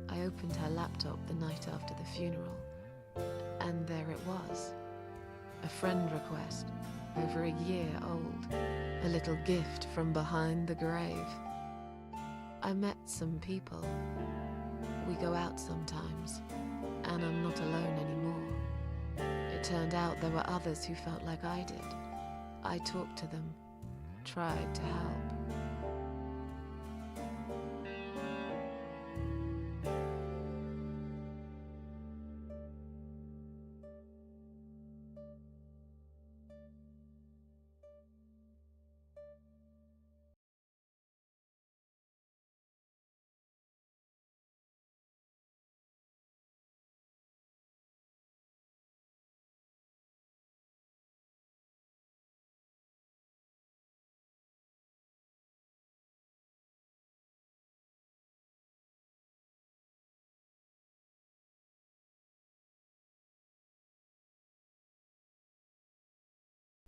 I opened her laptop the night after the funeral, and there it was. A friend request, over a year old. A little gift from behind the grave. I met some people. We go out sometimes, and I'm not alone anymore. It turned out there were others who felt like I did. I talked to them, tried to help.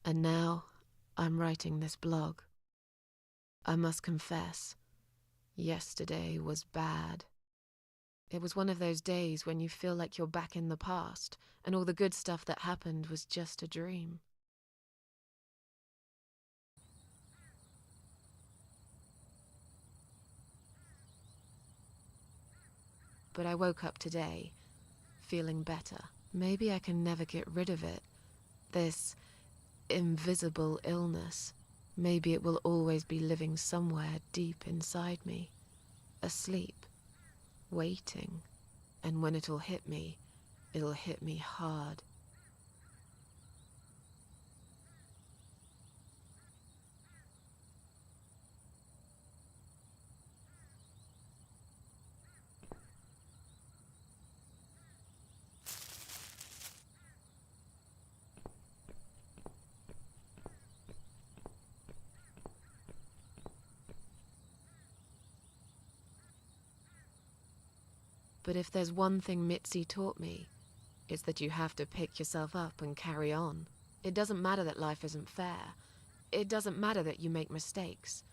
And now, I'm writing this blog. I must confess, yesterday was bad. It was one of those days when you feel like you're back in the past, and all the good stuff that happened was just a dream. But I woke up today, feeling better. Maybe I can never get rid of it. This invisible illness. Maybe it will always be living somewhere deep inside me, asleep, waiting, and when it'll hit me hard. But if there's one thing Mitzi taught me, it's that you have to pick yourself up and carry on. It doesn't matter that life isn't fair. It doesn't matter that you make mistakes.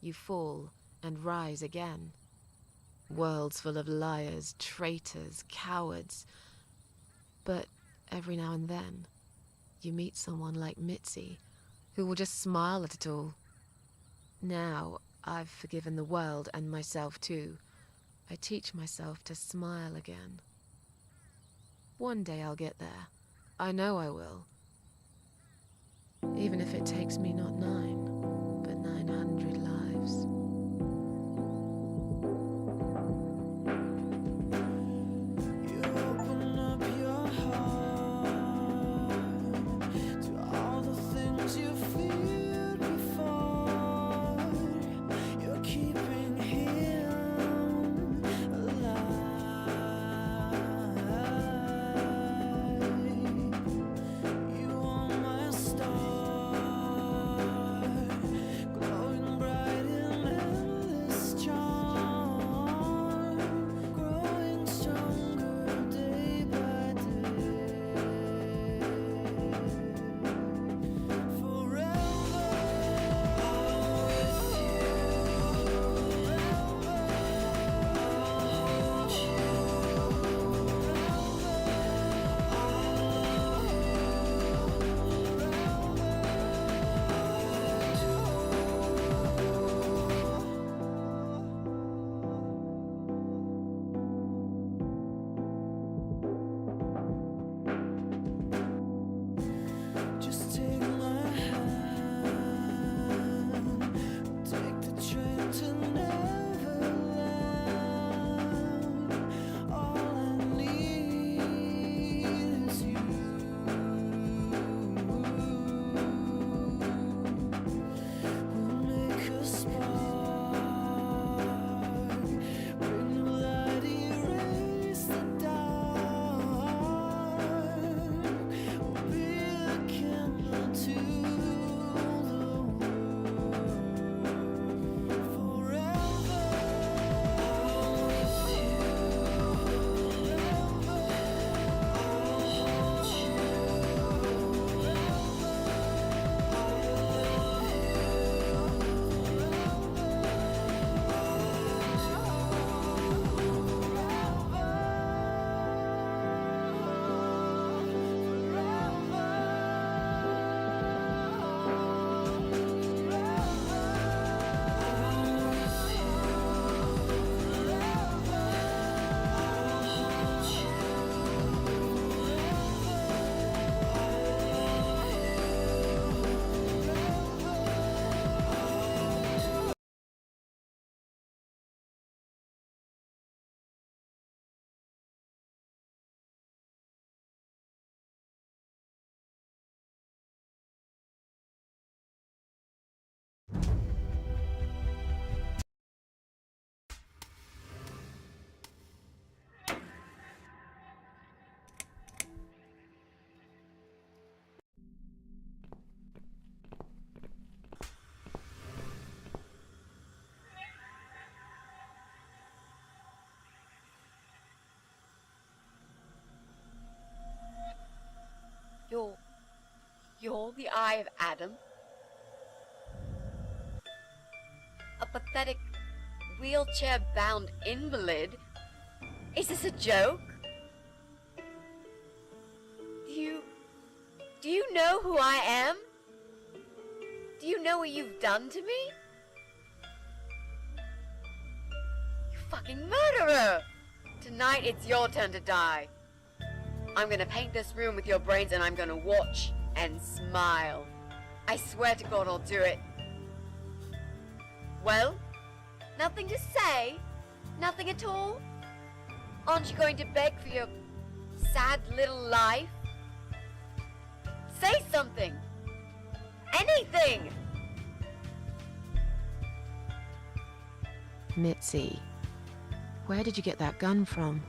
You fall and rise again. Worlds full of liars, traitors, cowards. But every now and then, you meet someone like Mitzi, who will just smile at it all. Now, I've forgiven the world and myself too. I teach myself to smile again. One day I'll get there. I know I will. Even if it takes me not 9, but 900 lives. the Eye of Adam? A pathetic, wheelchair-bound invalid? Is this a joke? Do you know who I am? Do you know what you've done to me? You fucking murderer! Tonight it's your turn to die. I'm gonna paint this room with your brains and I'm gonna watch and smile. I swear to God I'll do it. Well, nothing to say? Nothing at all? Aren't you going to beg for your sad little life? Say something! Anything! Mitzi, where did you get that gun from?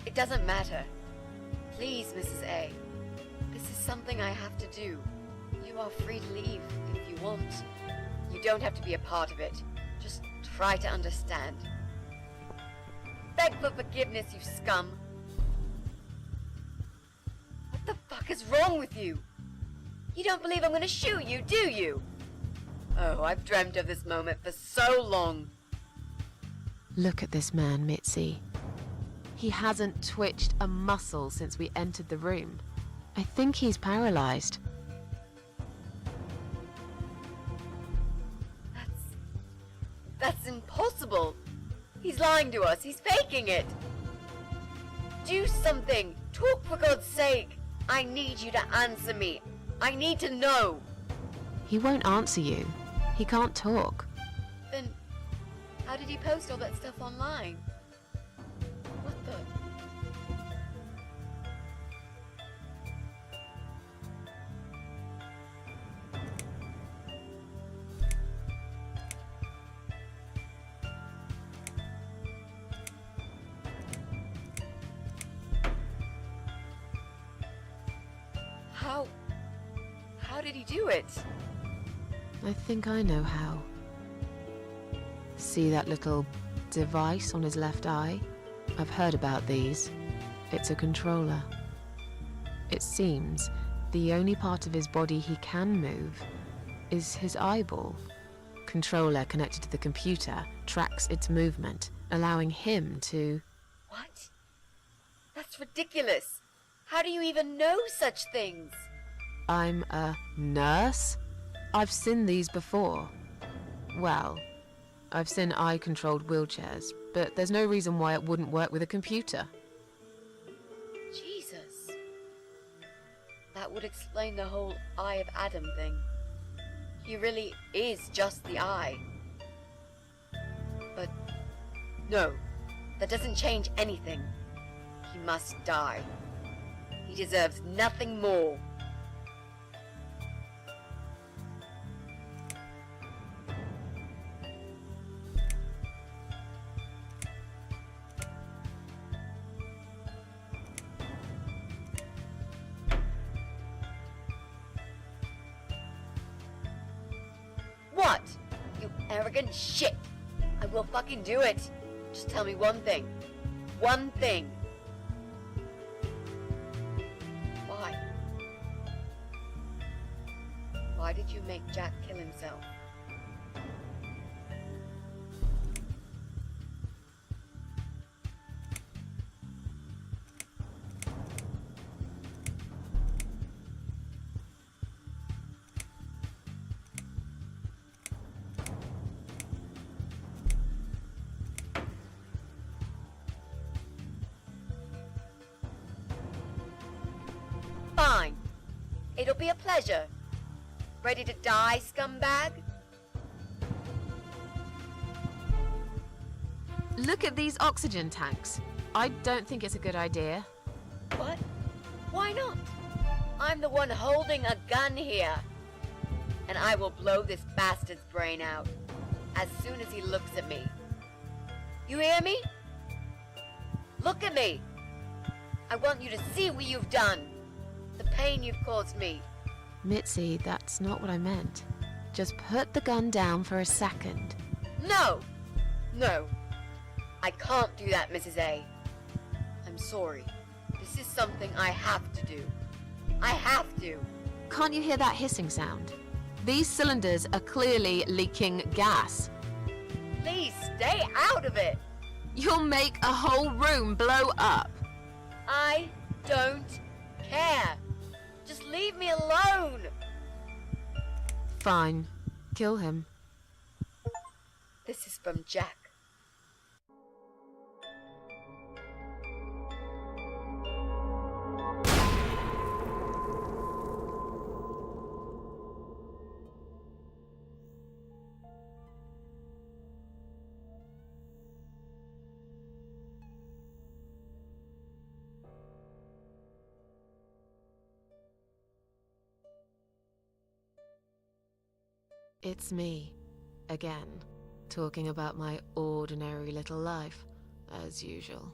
It doesn't matter. Please, Mrs. A. This is something I have to do. You are free to leave if you want. You don't have to be a part of it. Just try to understand. Beg for forgiveness, you scum. What the fuck is wrong with you? You don't believe I'm gonna shoot you, do you? Oh, I've dreamt of this moment for so long. Look at this man, Mitzi. He hasn't twitched a muscle since we entered the room. I think he's paralyzed. That's impossible. He's lying to us. He's faking it. Do something. Talk for God's sake. I need you to answer me. I need to know. He won't answer you. He can't talk. Then, how did he post all that stuff online? What the? How did he do it? I think I know how. See that little device on his left eye? I've heard about these. It's a controller. It seems the only part of his body he can move is his eyeball. Controller connected to the computer tracks its movement, allowing him to... What? That's ridiculous. How do you even know such things? I'm a nurse? I've seen these before. Well, I've seen eye-controlled wheelchairs, but there's no reason why it wouldn't work with a computer. Jesus. That would explain the whole Eye of Adam thing. He really is just the eye. But no, that doesn't change anything. He must die. He deserves nothing more. What? You arrogant shit! I will fucking do it! Just tell me one thing. One thing. Why? Why did you make Jack kill himself? Fine. It'll be a pleasure. Ready to die, scumbag? Look at these oxygen tanks. I don't think it's a good idea. What? Why not? I'm the one holding a gun here. And I will blow this bastard's brain out as soon as he looks at me. You hear me? Look at me. I want you to see what you've done. The pain you've caused me. Mitzi, that's not what I meant. Just put the gun down for a second. No! No. I can't do that, Mrs. A. I'm sorry. This is something I have to do. I have to. Can't you hear that hissing sound? These cylinders are clearly leaking gas. Please stay out of it! You'll make a whole room blow up. I don't care. Just leave me alone. Fine. Kill him. This is from Jack. It's me, again, talking about my ordinary little life, as usual.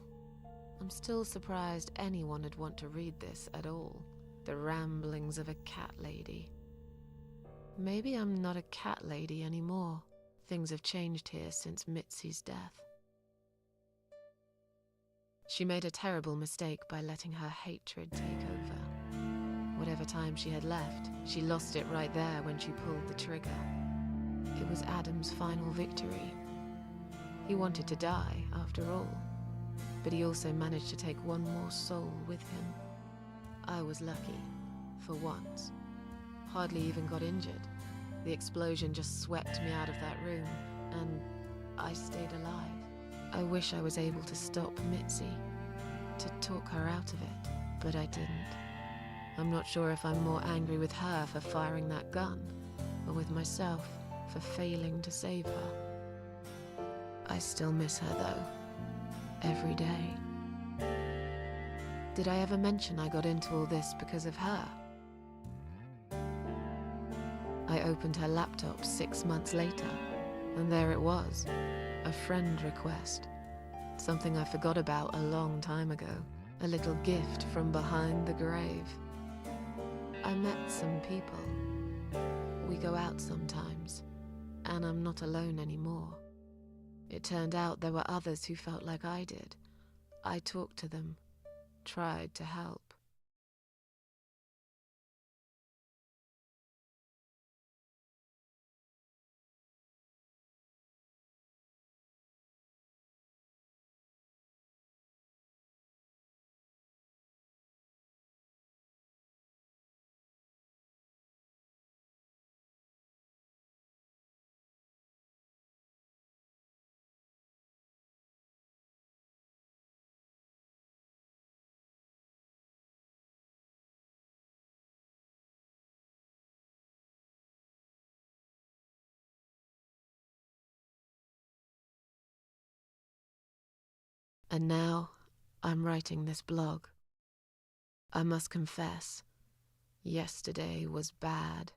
I'm still surprised anyone would want to read this at all. The ramblings of a cat lady. Maybe I'm not a cat lady anymore. Things have changed here since Mitzi's death. She made a terrible mistake by letting her hatred take over. Whatever time she had left, she lost it right there when she pulled the trigger. It was Adam's final victory. He wanted to die, after all, but he also managed to take one more soul with him. I was lucky, for once. Hardly even got injured. The explosion just swept me out of that room, and I stayed alive. I wish I was able to stop Mitzi, to talk her out of it, but I didn't. I'm not sure if I'm more angry with her for firing that gun, or with myself for failing to save her. I still miss her, though. Every day. Did I ever mention I got into all this because of her? I opened her laptop 6 months later, and there it was, a friend request. Something I forgot about a long time ago. A little gift from behind the grave. I met some people. We go out sometimes, and I'm not alone anymore. It turned out there were others who felt like I did. I talked to them, tried to help. And now, I'm writing this blog. I must confess, yesterday was bad.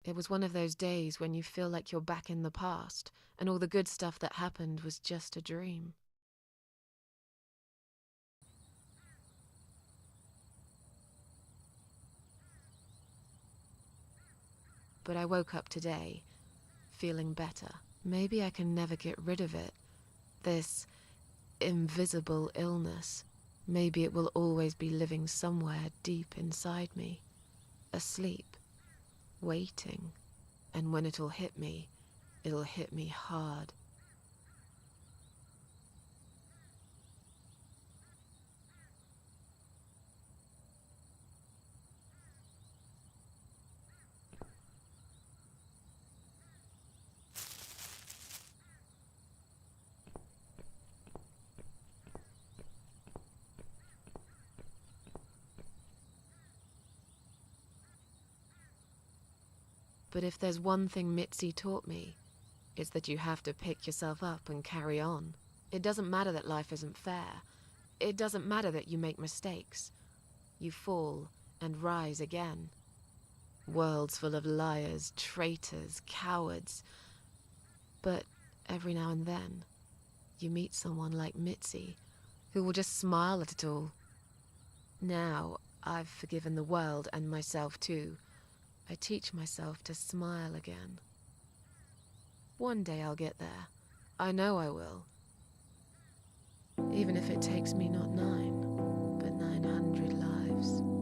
It was one of those days when you feel like you're back in the past, and all the good stuff that happened was just a dream. But I woke up today, feeling better. Maybe I can never get rid of it. This invisible illness. Maybe it will always be living somewhere deep inside me, asleep, waiting, and when it'll hit me hard. But if there's one thing Mitzi taught me, it's that you have to pick yourself up and carry on. It doesn't matter that life isn't fair. It doesn't matter that you make mistakes. You fall and rise again. Worlds full of liars, traitors, cowards. But every now and then, you meet someone like Mitzi, who will just smile at it all. Now, I've forgiven the world and myself too. I teach myself to smile again. One day I'll get there. I know I will. Even if it takes me not 9, but 900 lives.